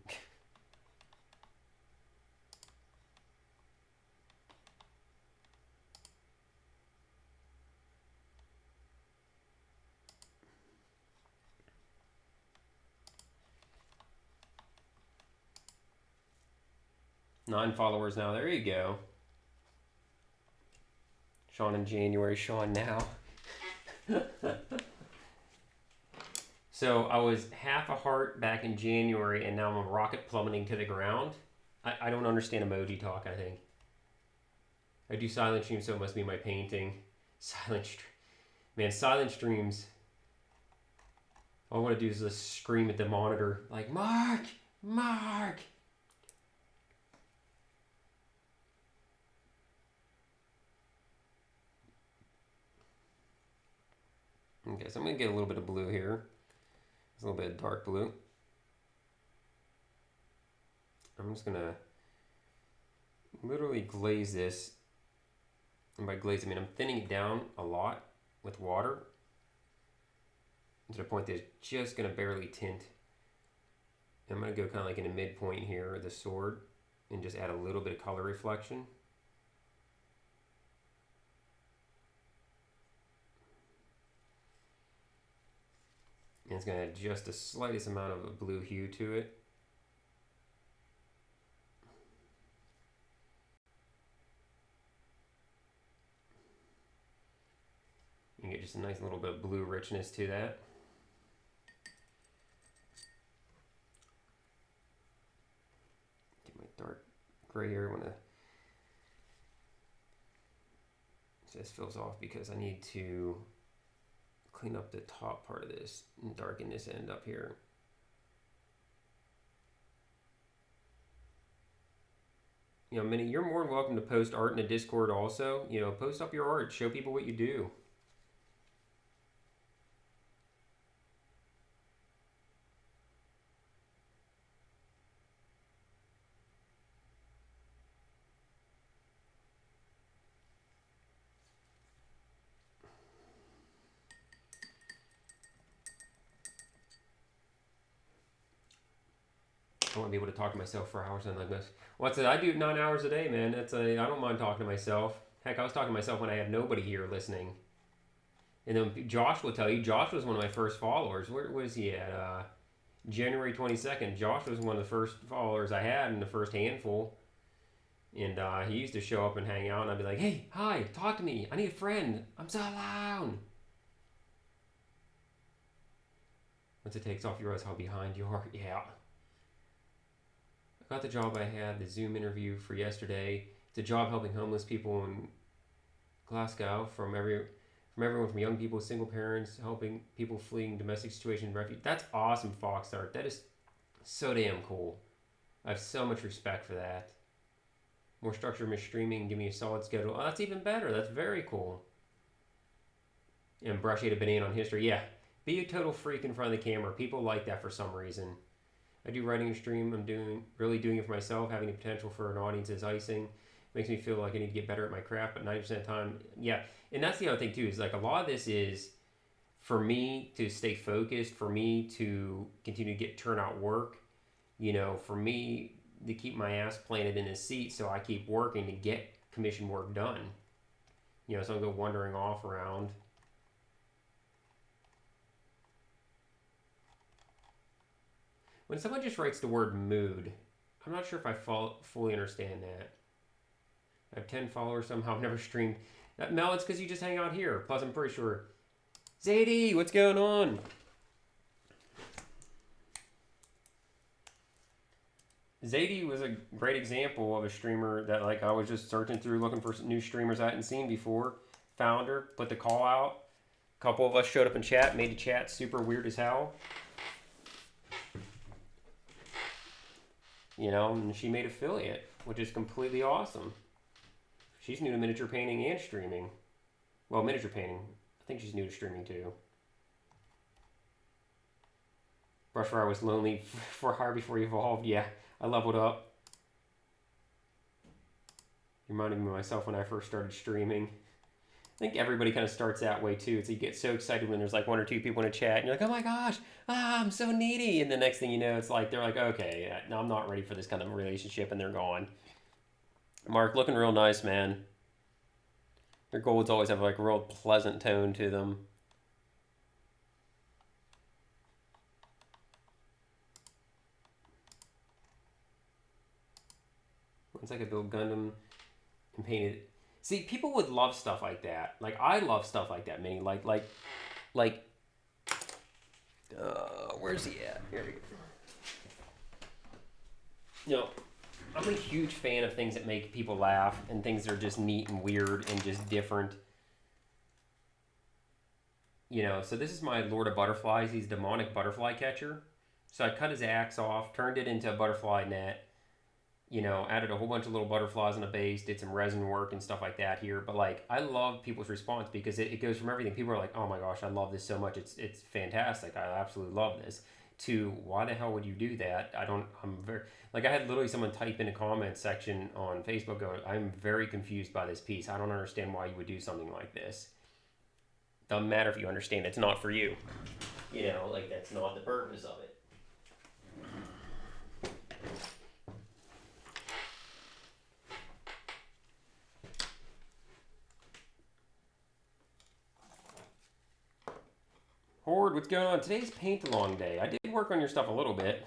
Nine followers now. There you go. Sean in January, Sean now. So I was half a heart back in January, and now I'm a rocket plummeting to the ground. I don't understand emoji talk, I think. I do silent streams, so it must be my painting. Man, silent streams. All I want to do is just scream at the monitor, like, Mark! Mark! Okay, so I'm going to get a little bit of blue here. There's a little bit of dark blue. I'm just going to literally glaze this. And by glaze, I mean I'm thinning it down a lot with water to the point that it's just going to barely tint. I'm going to go kind of like in a midpoint here of the sword and just add a little bit of color reflection. And it's going to add just the slightest amount of a blue hue to it. You get just a nice little bit of blue richness to that. Get my dark gray here. I want to. This fills off because I need to clean up the top part of this and darken this end up here. You know, Minnie, you're more than welcome to post art in the Discord also. You know, post up your art, show people what you do. I want to be able to talk to myself for hours and like this. What's it? I do 9 hours a day, man. I don't mind talking to myself. Heck, I was talking to myself when I had nobody here listening. And then Josh will tell you, Josh was one of my first followers. Where was he at? January 22nd. Josh was one of the first followers I had in the first handful. And he used to show up and hang out, and I'd be like, hey, hi, talk to me. I need a friend. I'm so alone. Once it takes off, you realize how behind you are. Yeah. I got the job I had, the Zoom interview for yesterday. It's a job helping homeless people in Glasgow from everyone from young people, single parents, helping people fleeing domestic situations, refuge. That's awesome, Foxart. That is so damn cool. I have so much respect for that. More structure in my streaming, give me a solid schedule. Oh, that's even better. That's very cool. And Brush ate a banana on history. Yeah, be a total freak in front of the camera. People like that for some reason. I do writing and stream. I'm really doing it for myself. Having the potential for an audience is icing. Makes me feel like I need to get better at my craft, but 90% of the time, yeah. And that's the other thing too, is like a lot of this is for me to stay focused, for me to continue to get turnout work, you know, for me to keep my ass planted in a seat so I keep working to get commission work done. You know, so I don't go wandering off around. When someone just writes the word mood, I'm not sure if I fully understand that. I have 10 followers somehow. I've never streamed. Mel, it's because you just hang out here. Plus, I'm pretty sure. Zadie, what's going on? Zadie was a great example of a streamer that, like, I was just searching through looking for new streamers I hadn't seen before. Found her, put the call out. A couple of us showed up in chat, made the chat super weird as hell. You know, and she made affiliate, which is completely awesome. She's new to miniature painting and streaming. Well, miniature painting. I think she's new to streaming too. Brushforhire was lonely for hire before he evolved. Yeah, I leveled up. Reminding me of myself when I first started streaming. I think everybody kind of starts that way too. So you get so excited when there's like one or two people in a chat, and you're like, "Oh my gosh, I'm so needy," and the next thing you know, it's like they're like, "Okay, no, I'm not ready for this kind of relationship," and they're gone. Mark, looking real nice, man. Your golds always have like a real pleasant tone to them. Once I could build Gundam and paint it. See, people would love stuff like that. Like I love stuff like that, Minnie. Like. Where's he at? Here we go. You know, I'm a huge fan of things that make people laugh and things that are just neat and weird and just different. You know, so this is my Lord of Butterflies. He's a demonic butterfly catcher. So I cut his axe off, turned it into a butterfly net. You know, added a whole bunch of little butterflies on the base, did some resin work and stuff like that here. But like, I love people's response because it goes from everything. People are like, "Oh my gosh, I love this so much. It's fantastic. I absolutely love this." To why the hell would you do that? I'm very like I had literally someone type in a comment section on Facebook going, "I'm very confused by this piece. I don't understand why you would do something like this." Doesn't matter if you understand. It's not for you. You know, like that's not the purpose of it. Horde, what's going on? Today's paint along day. I did work on your stuff a little bit.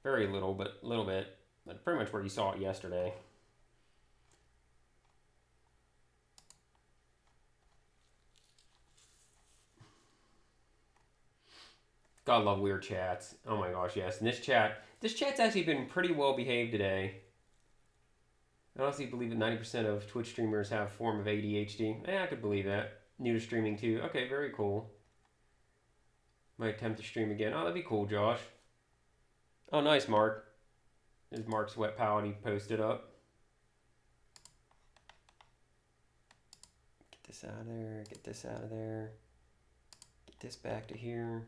Very little, but a little bit. That's pretty much where you saw it yesterday. God, love weird chats. Oh my gosh, yes. And this chat's actually been pretty well behaved today. I honestly believe that 90% of Twitch streamers have a form of ADHD. I could believe that. New to streaming too. Okay, very cool. Might attempt to stream again. Oh, that'd be cool, Josh. Oh, nice, Mark. There's Mark's wet palette he posted up. Get this out of there. Get this out of there. Get this back to here.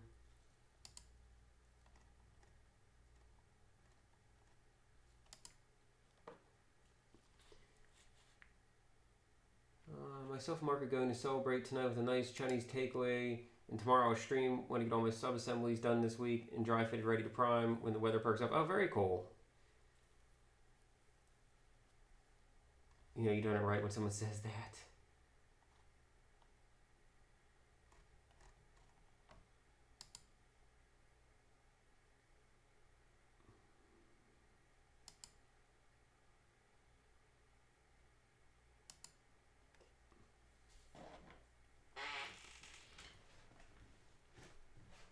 Myself and Mark are going to celebrate tonight with a nice Chinese takeaway. And tomorrow I'll stream when I get all my sub-assemblies done this week and dry fitted ready to prime when the weather perks up. Oh, very cool. You know, you're doing it right when someone says that.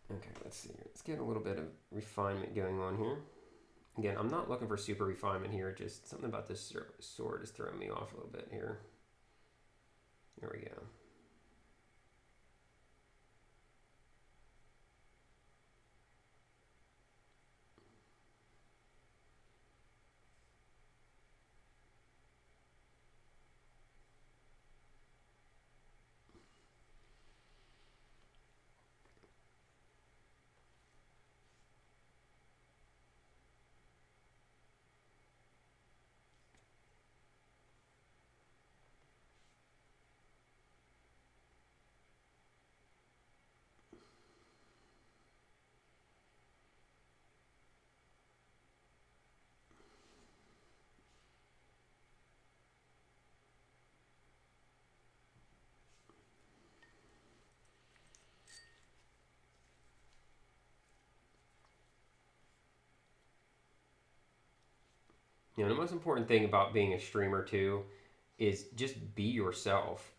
Okay, let's see. Let's get a little bit of refinement going on here. Again, I'm not looking for super refinement here. Just something about this sword is throwing me off a little bit here. There we go. You know, the most important thing about being a streamer too is just be yourself.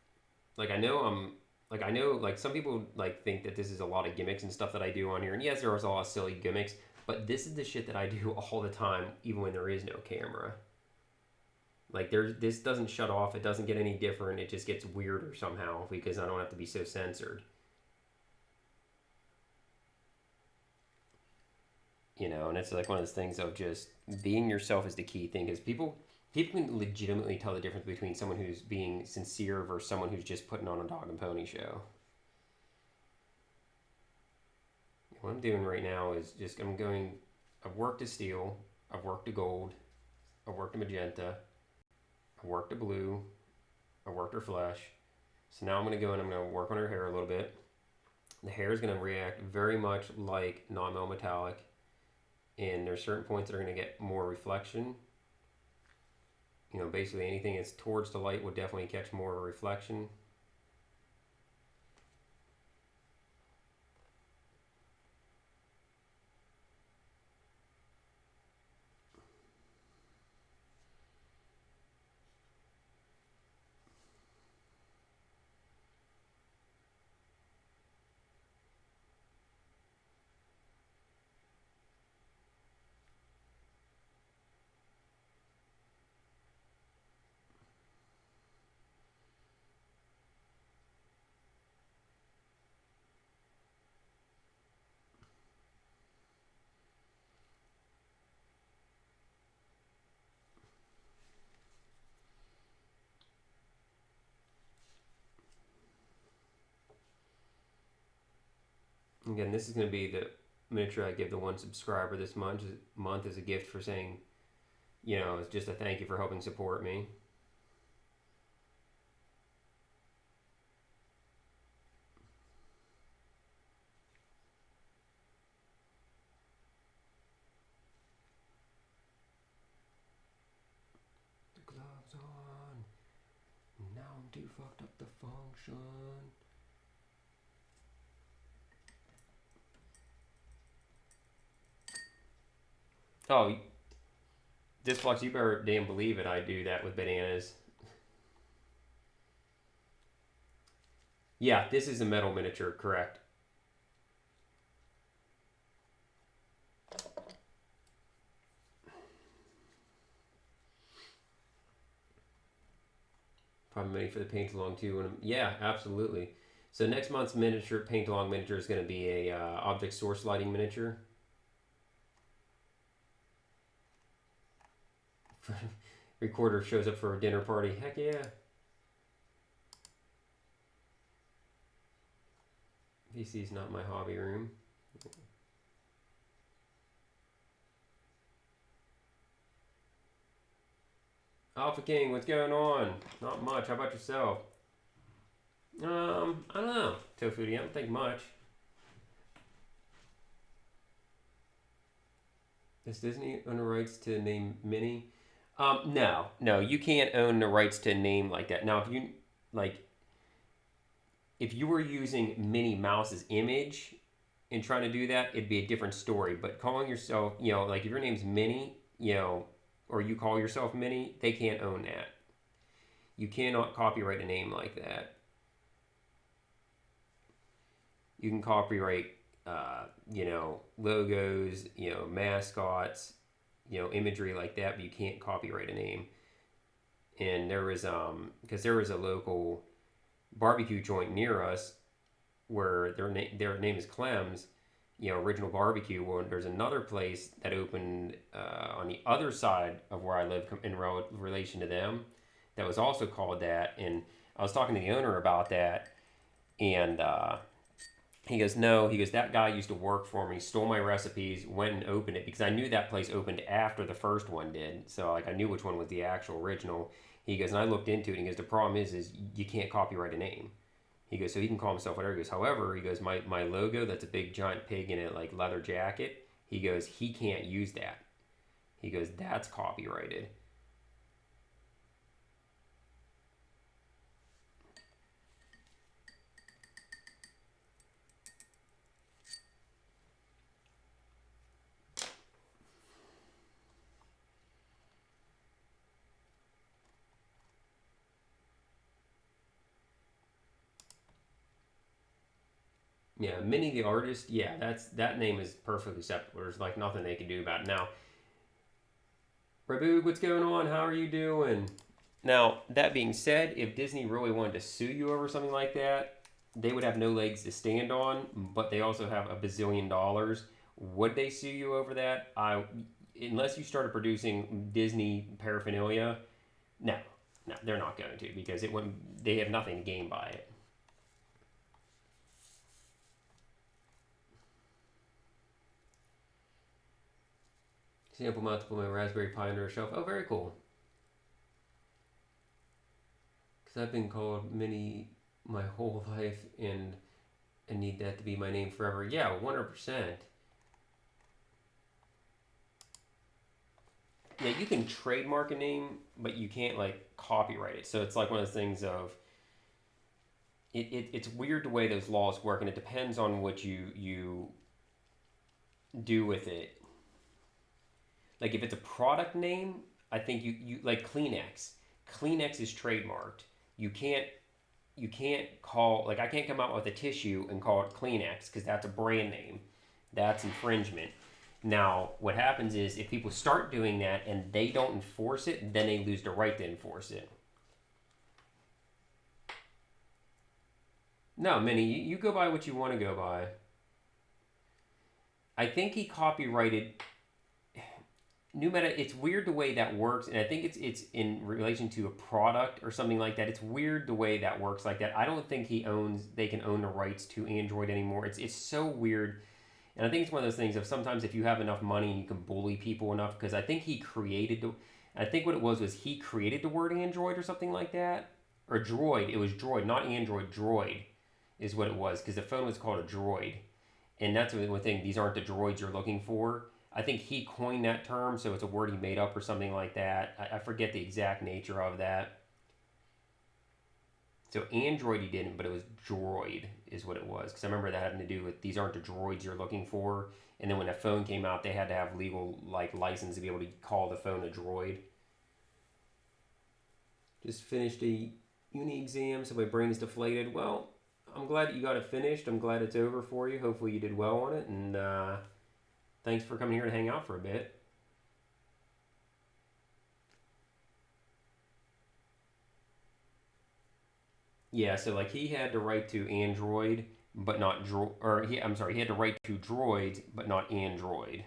Like I know like some people like think that this is a lot of gimmicks and stuff that I do on here. And yes, there is a lot of silly gimmicks, but this is the shit that I do all the time even when there is no camera. Like this doesn't shut off, it doesn't get any different, it just gets weirder somehow because I don't have to be so censored. You know, and it's like one of those things of just being yourself is the key thing because people can legitimately tell the difference between someone who's being sincere versus someone who's just putting on a dog and pony show. What I'm doing right now is just I've worked to steel, I've worked to gold, I've worked to magenta, I worked a blue. I worked her flesh. So now I'm going to go and I'm going to work on her hair a little bit. The hair is going to react very much like non-metal metallic. And there's certain points that are going to get more reflection. You know, basically anything that's towards the light will definitely catch more of a reflection. Again, this is going to be the miniature I give the one subscriber this month as a gift for saying, you know, it's just a thank you for helping support me. The gloves on. Now I'm too fucked up to function. Oh, Disflux, you better damn believe it. I do that with bananas. Yeah, this is a metal miniature, correct. Probably money for the paint along too. Yeah, absolutely. So next month's miniature paint along miniature is going to be a object source lighting miniature. Recorder shows up for a dinner party. Heck yeah. VC's not my hobby room. Alpha King, what's going on? Not much. How about yourself? I don't know. Tofuti, I don't think much. Does Disney own the rights to name Minnie? No, you can't own the rights to a name like that. Now, if you were using Minnie Mouse's image and trying to do that, it'd be a different story. But calling yourself, you know, like if your name's Minnie, you know, or you call yourself Minnie, they can't own that. You cannot copyright a name like that. You can copyright, you know, logos, you know, mascots, you know, imagery like that, but you can't copyright a name. And there was, because there was a local barbecue joint near us where their name is Clem's, you know, Original Barbecue. Well, there's another place that opened on the other side of where I live in relation to them that was also called that. And I was talking to the owner about that, and he goes, no, he goes, that guy used to work for me, stole my recipes, went and opened it, because I knew that place opened after the first one did. So like I knew which one was the actual original. He goes, and I looked into it, and he goes, the problem is you can't copyright a name. He goes, so he can call himself whatever. He goes, however, he goes, my logo, that's a big giant pig in a like leather jacket. He goes, he can't use that. He goes, that's copyrighted. Yeah, Minnie the artist. Yeah, that name is perfectly acceptable. There's like nothing they can do about it. Now, Raboog, what's going on? How are you doing? Now, that being said, if Disney really wanted to sue you over something like that, they would have no legs to stand on, but they also have a bazillion dollars. Would they sue you over that? Unless you started producing Disney paraphernalia, no, they're not going to, because it wouldn't. They have nothing to gain by it. Sample mount to put my Raspberry Pi under a shelf. Oh, very cool. Because I've been called Minnie my whole life, and I need that to be my name forever. Yeah, 100%. Yeah, you can trademark a name, but you can't like copyright it. So it's like one of those things of it's weird the way those laws work, and it depends on what you do with it. Like if it's a product name, I think you like Kleenex. Kleenex is trademarked. You can't call, like, I can't come out with a tissue and call it Kleenex because that's a brand name. That's infringement. Now, what happens is if people start doing that and they don't enforce it, then they lose the right to enforce it. No, Minnie, you go by what you want to go by. I think he copyrighted New Meta. It's weird the way that works, and I think it's in relation to a product or something like that. It's weird the way that works like that. I don't think they can own the rights to Android anymore. It's so weird, and I think it's one of those things of sometimes if you have enough money and you can bully people enough, because I think he created I think what it was he created the word Android or something like that, or Droid. It was Droid, not Android. Droid is what it was, because the phone was called a Droid, and that's the one thing. These aren't the droids you're looking for. I think he coined that term, so it's a word he made up or something like that. I forget the exact nature of that. So Android he didn't, but it was Droid is what it was. Because I remember that having to do with these aren't the droids you're looking for. And then when the phone came out, they had to have legal license to be able to call the phone a droid. Just finished a uni exam, so my brain's deflated. Well, I'm glad that you got it finished. I'm glad it's over for you. Hopefully you did well on it, and thanks for coming here to hang out for a bit. Yeah, so like he had the right to Android, but not he had the right to droids, but not Android.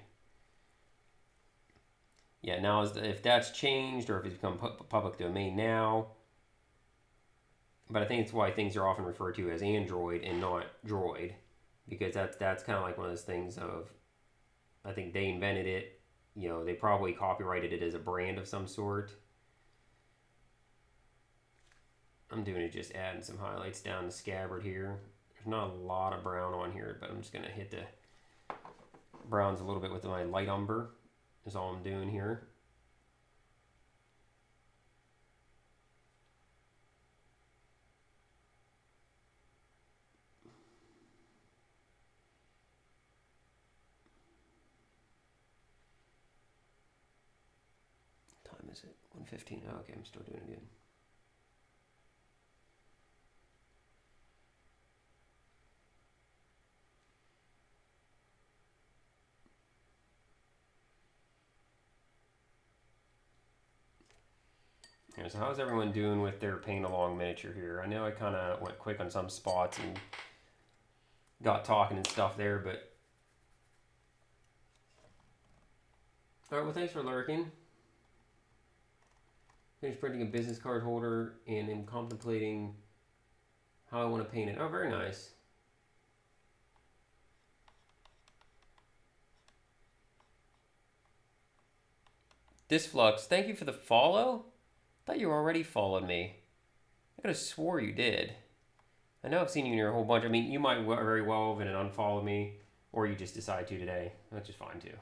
Yeah, now if that's changed or if it's become public domain now. But I think it's why things are often referred to as Android and not Droid, because that's kind of like one of those things of, I think they invented it. You know, they probably copyrighted it as a brand of some sort. I'm doing it just adding some highlights down the scabbard here. There's not a lot of brown on here, but I'm just going to hit the browns a little bit with my light umber is all I'm doing here. What time is it? 1:15. Oh, okay, I'm still doing it good. Yeah, so how's everyone doing with their paint along miniature here? I know I kind of went quick on some spots and got talking and stuff there, but all right. Well, thanks for lurking. Finished printing a business card holder and am contemplating how I want to paint it. Oh, very nice. Disflux, thank you for the follow. I thought you already followed me. I could have swore you did. I know I've seen you near a whole bunch. I mean, you might very well have unfollowed me, or you just decide to today. That's just fine too.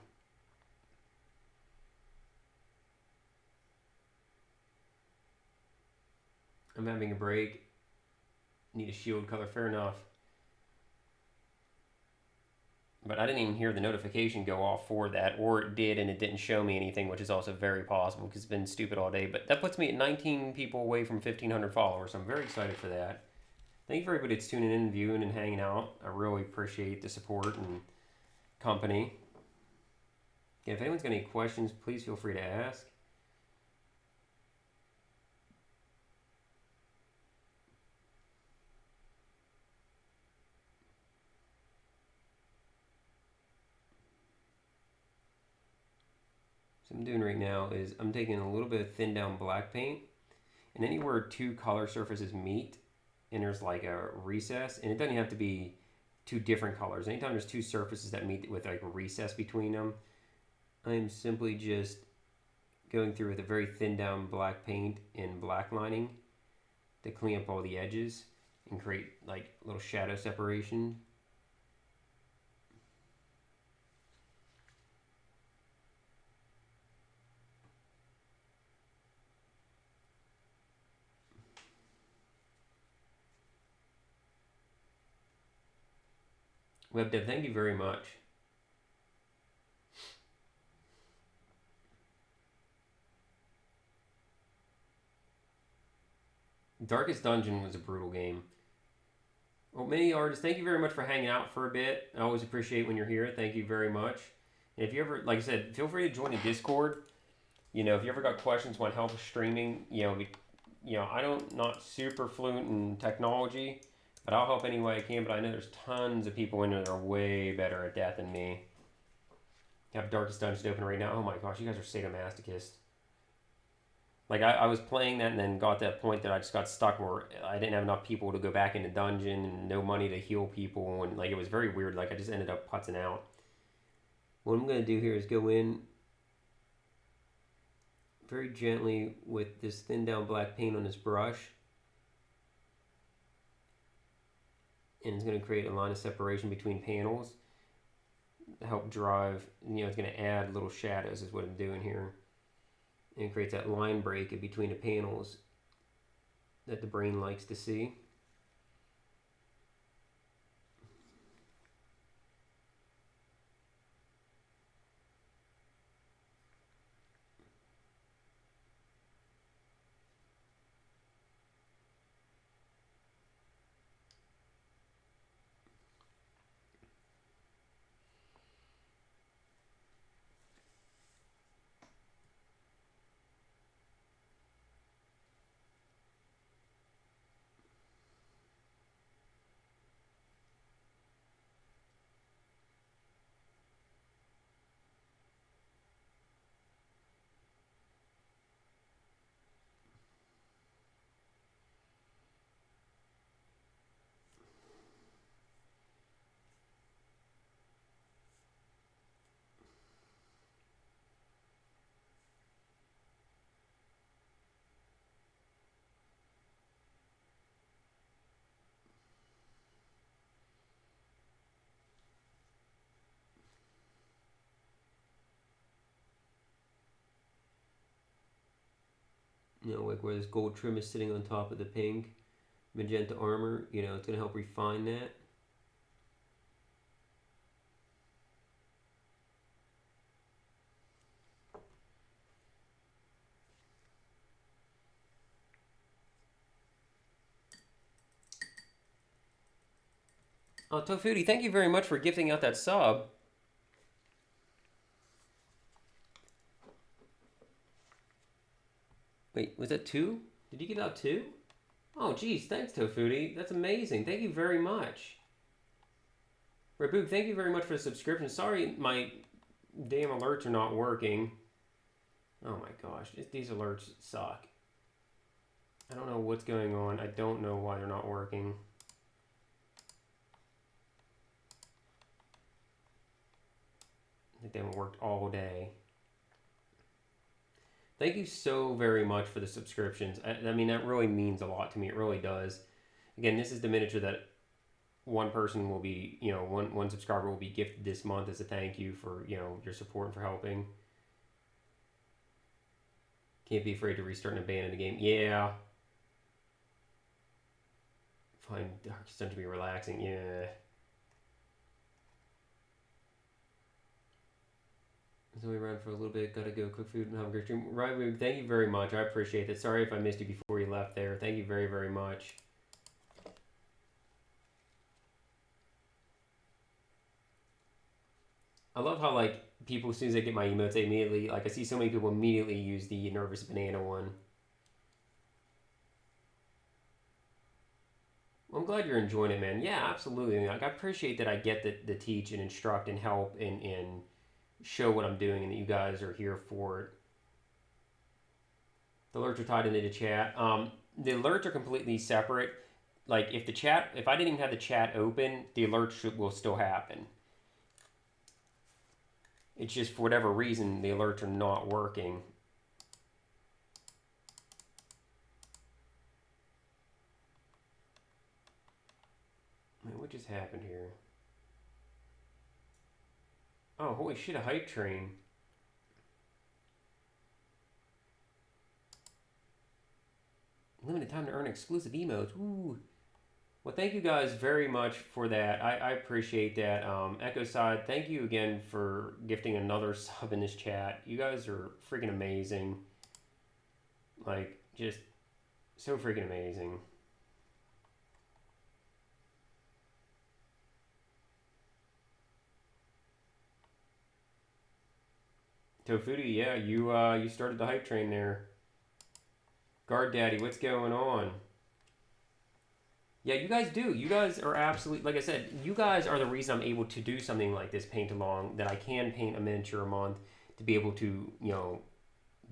I'm having a break. Need a shield color. Fair enough. But I didn't even hear the notification go off for that, or it did and it didn't show me anything, which is also very possible because it's been stupid all day. But that puts me at 19 people away from 1,500 followers, so I'm very excited for that. Thank you for everybody that's tuning in, viewing, and hanging out. I really appreciate the support and company. Again, if anyone's got any questions, please feel free to ask. So what I'm doing right now is I'm taking a little bit of thin down black paint, and anywhere two color surfaces meet and there's like a recess, and it doesn't have to be two different colors. Anytime there's two surfaces that meet with like a recess between them, I'm simply just going through with a very thin down black paint and black lining to clean up all the edges and create like a little shadow separation. WebDev, thank you very much. Darkest Dungeon was a brutal game. Well, many artists, thank you very much for hanging out for a bit. I always appreciate when you're here. Thank you very much. And if you ever, like I said, feel free to join the Discord. You know, if you ever got questions, want help with streaming, I don't not super fluent in technology, but I'll help any way I can. But I know there's tons of people in there that are way better at that than me. I have Darkest Dungeon open right now. Oh my gosh, you guys are sadomasochists. Like, I was playing that and then got to that point that I just got stuck where I didn't have enough people to go back into dungeon and no money to heal people. And, like, it was very weird. Like, I just ended up putzing out. What I'm going to do here is go in very gently with this thin down black paint on this brush. And it's going to create a line of separation between panels to help drive, it's going to add little shadows is what I'm doing here. And it creates that line break in between the panels that the brain likes to see. Like where this gold trim is sitting on top of the pink magenta armor, it's going to help refine that. Oh, Tofuti, thank you very much for gifting out that sub. Wait, was that 2? Did you give out 2? Oh, geez, thanks, Tofuti. That's amazing. Thank you very much. Raboog, thank you very much for the subscription. Sorry, my damn alerts are not working. Oh my gosh, these alerts suck. I don't know what's going on. I don't know why they're not working. I think they haven't worked all day. Thank you so very much for the subscriptions. I mean, that really means a lot to me. It really does. Again, this is the miniature that one person will be, one subscriber will be gifted this month as a thank you for, your support and for helping. Can't be afraid to restart and abandon the game. Yeah. Find Darkest Dungeon to be relaxing. Yeah. So we ran for a little bit. Gotta go cook food and have a great stream. Right, thank you very much. I appreciate it. Sorry if I missed you before you left there. Thank you very, very much. I love how, like, people, as soon as they get my emotes, they immediately, like, I see so many people immediately use the nervous banana one. Well, I'm glad you're enjoying it, man. Yeah, absolutely. Like, I appreciate that I get to teach and instruct and help and show what I'm doing and that you guys are here for it. The alerts are tied into the chat. The alerts are completely separate. Like, if I didn't even have the chat open, the alerts will still happen. It's just for whatever reason, the alerts are not working. What just happened here? Oh, holy shit, a hype train. Limited time to earn exclusive emotes. Ooh. Well, thank you guys very much for that. I appreciate that. Echo Side, thank you again for gifting another sub in this chat. You guys are freaking amazing. Like, just so freaking amazing. Tofuti, yeah, you started the hype train there. Guard Daddy, what's going on? Yeah, you guys do. You guys are absolutely, like I said, you guys are the reason I'm able to do something like this paint along, that I can paint a miniature a month to be able to, you know,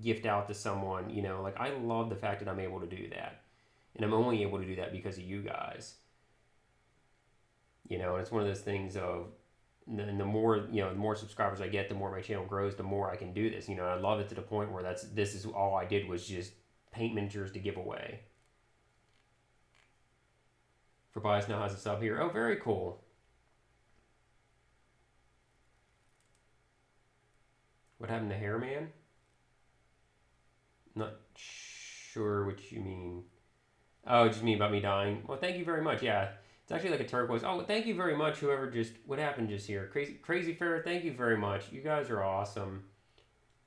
gift out to someone, you know. Like, I love the fact that I'm able to do that. And I'm only able to do that because of you guys. You know, and it's one of those things of, and the more, you know, the more subscribers I get, the more my channel grows, the more I can do this. You know, I love it to the point where this is all I did was just paint miniatures to give away. For Bias now has a sub here. Oh, very cool. What happened to Hairman? Not sure what you mean. Oh, just mean about me dying. Well, thank you very much. Yeah, it's actually like a turquoise. Oh, thank you very much, whoever just... What happened just here? Crazy Ferret, thank you very much. You guys are awesome.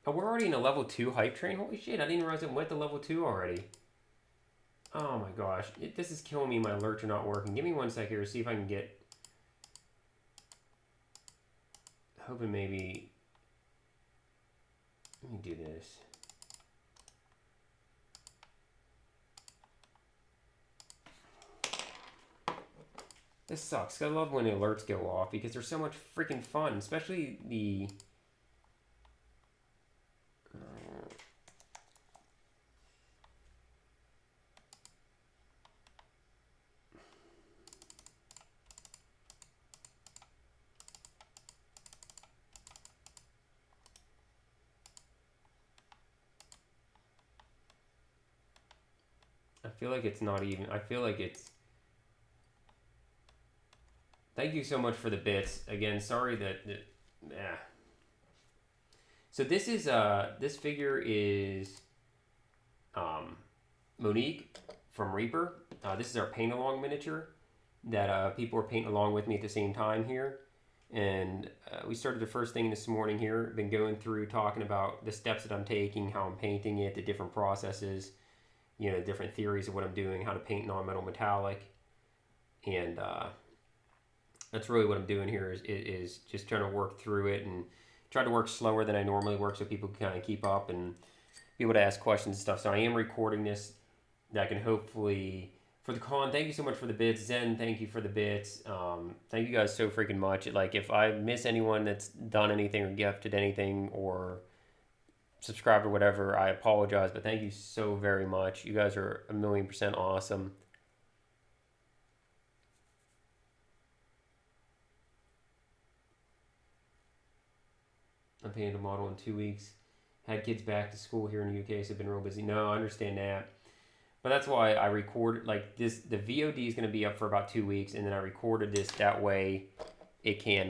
Oh, we're already in a level 2 hype train? Holy shit, I didn't realize it went to level 2 already. Oh my gosh. This is killing me. My alerts are not working. Give me 1 sec here to see if I can get... Hoping maybe... Let me do this. This sucks. I love when the alerts go off because they're so much freaking fun, especially the... I feel like it's not even... I feel like it's... Thank you so much for the bits. Again, sorry that... Yeah. So this is... This figure is... Monique from Reaper. This is our paint-along miniature that people are painting along with me at the same time here. And we started the first thing this morning here. Been going through talking about the steps that I'm taking, how I'm painting it, the different processes, you know, different theories of what I'm doing, how to paint non-metal metallic. And that's really what I'm doing here is just trying to work through it and try to work slower than I normally work so people can kind of keep up and be able to ask questions and stuff. So I am recording this that can hopefully... For the con, thank you so much for the bits. Zen, thank you for the bits. Thank you guys so freaking much. Like, if I miss anyone that's done anything or gifted anything or subscribed or whatever, I apologize. But thank you so very much. You guys are 1,000,000% awesome. I'm painting a model in 2 weeks. Had kids back to school here in the UK, so I've been real busy. No, I understand that. But that's why I recorded, like, this, the VOD is going to be up for about 2 weeks, and then I recorded this, that way it can,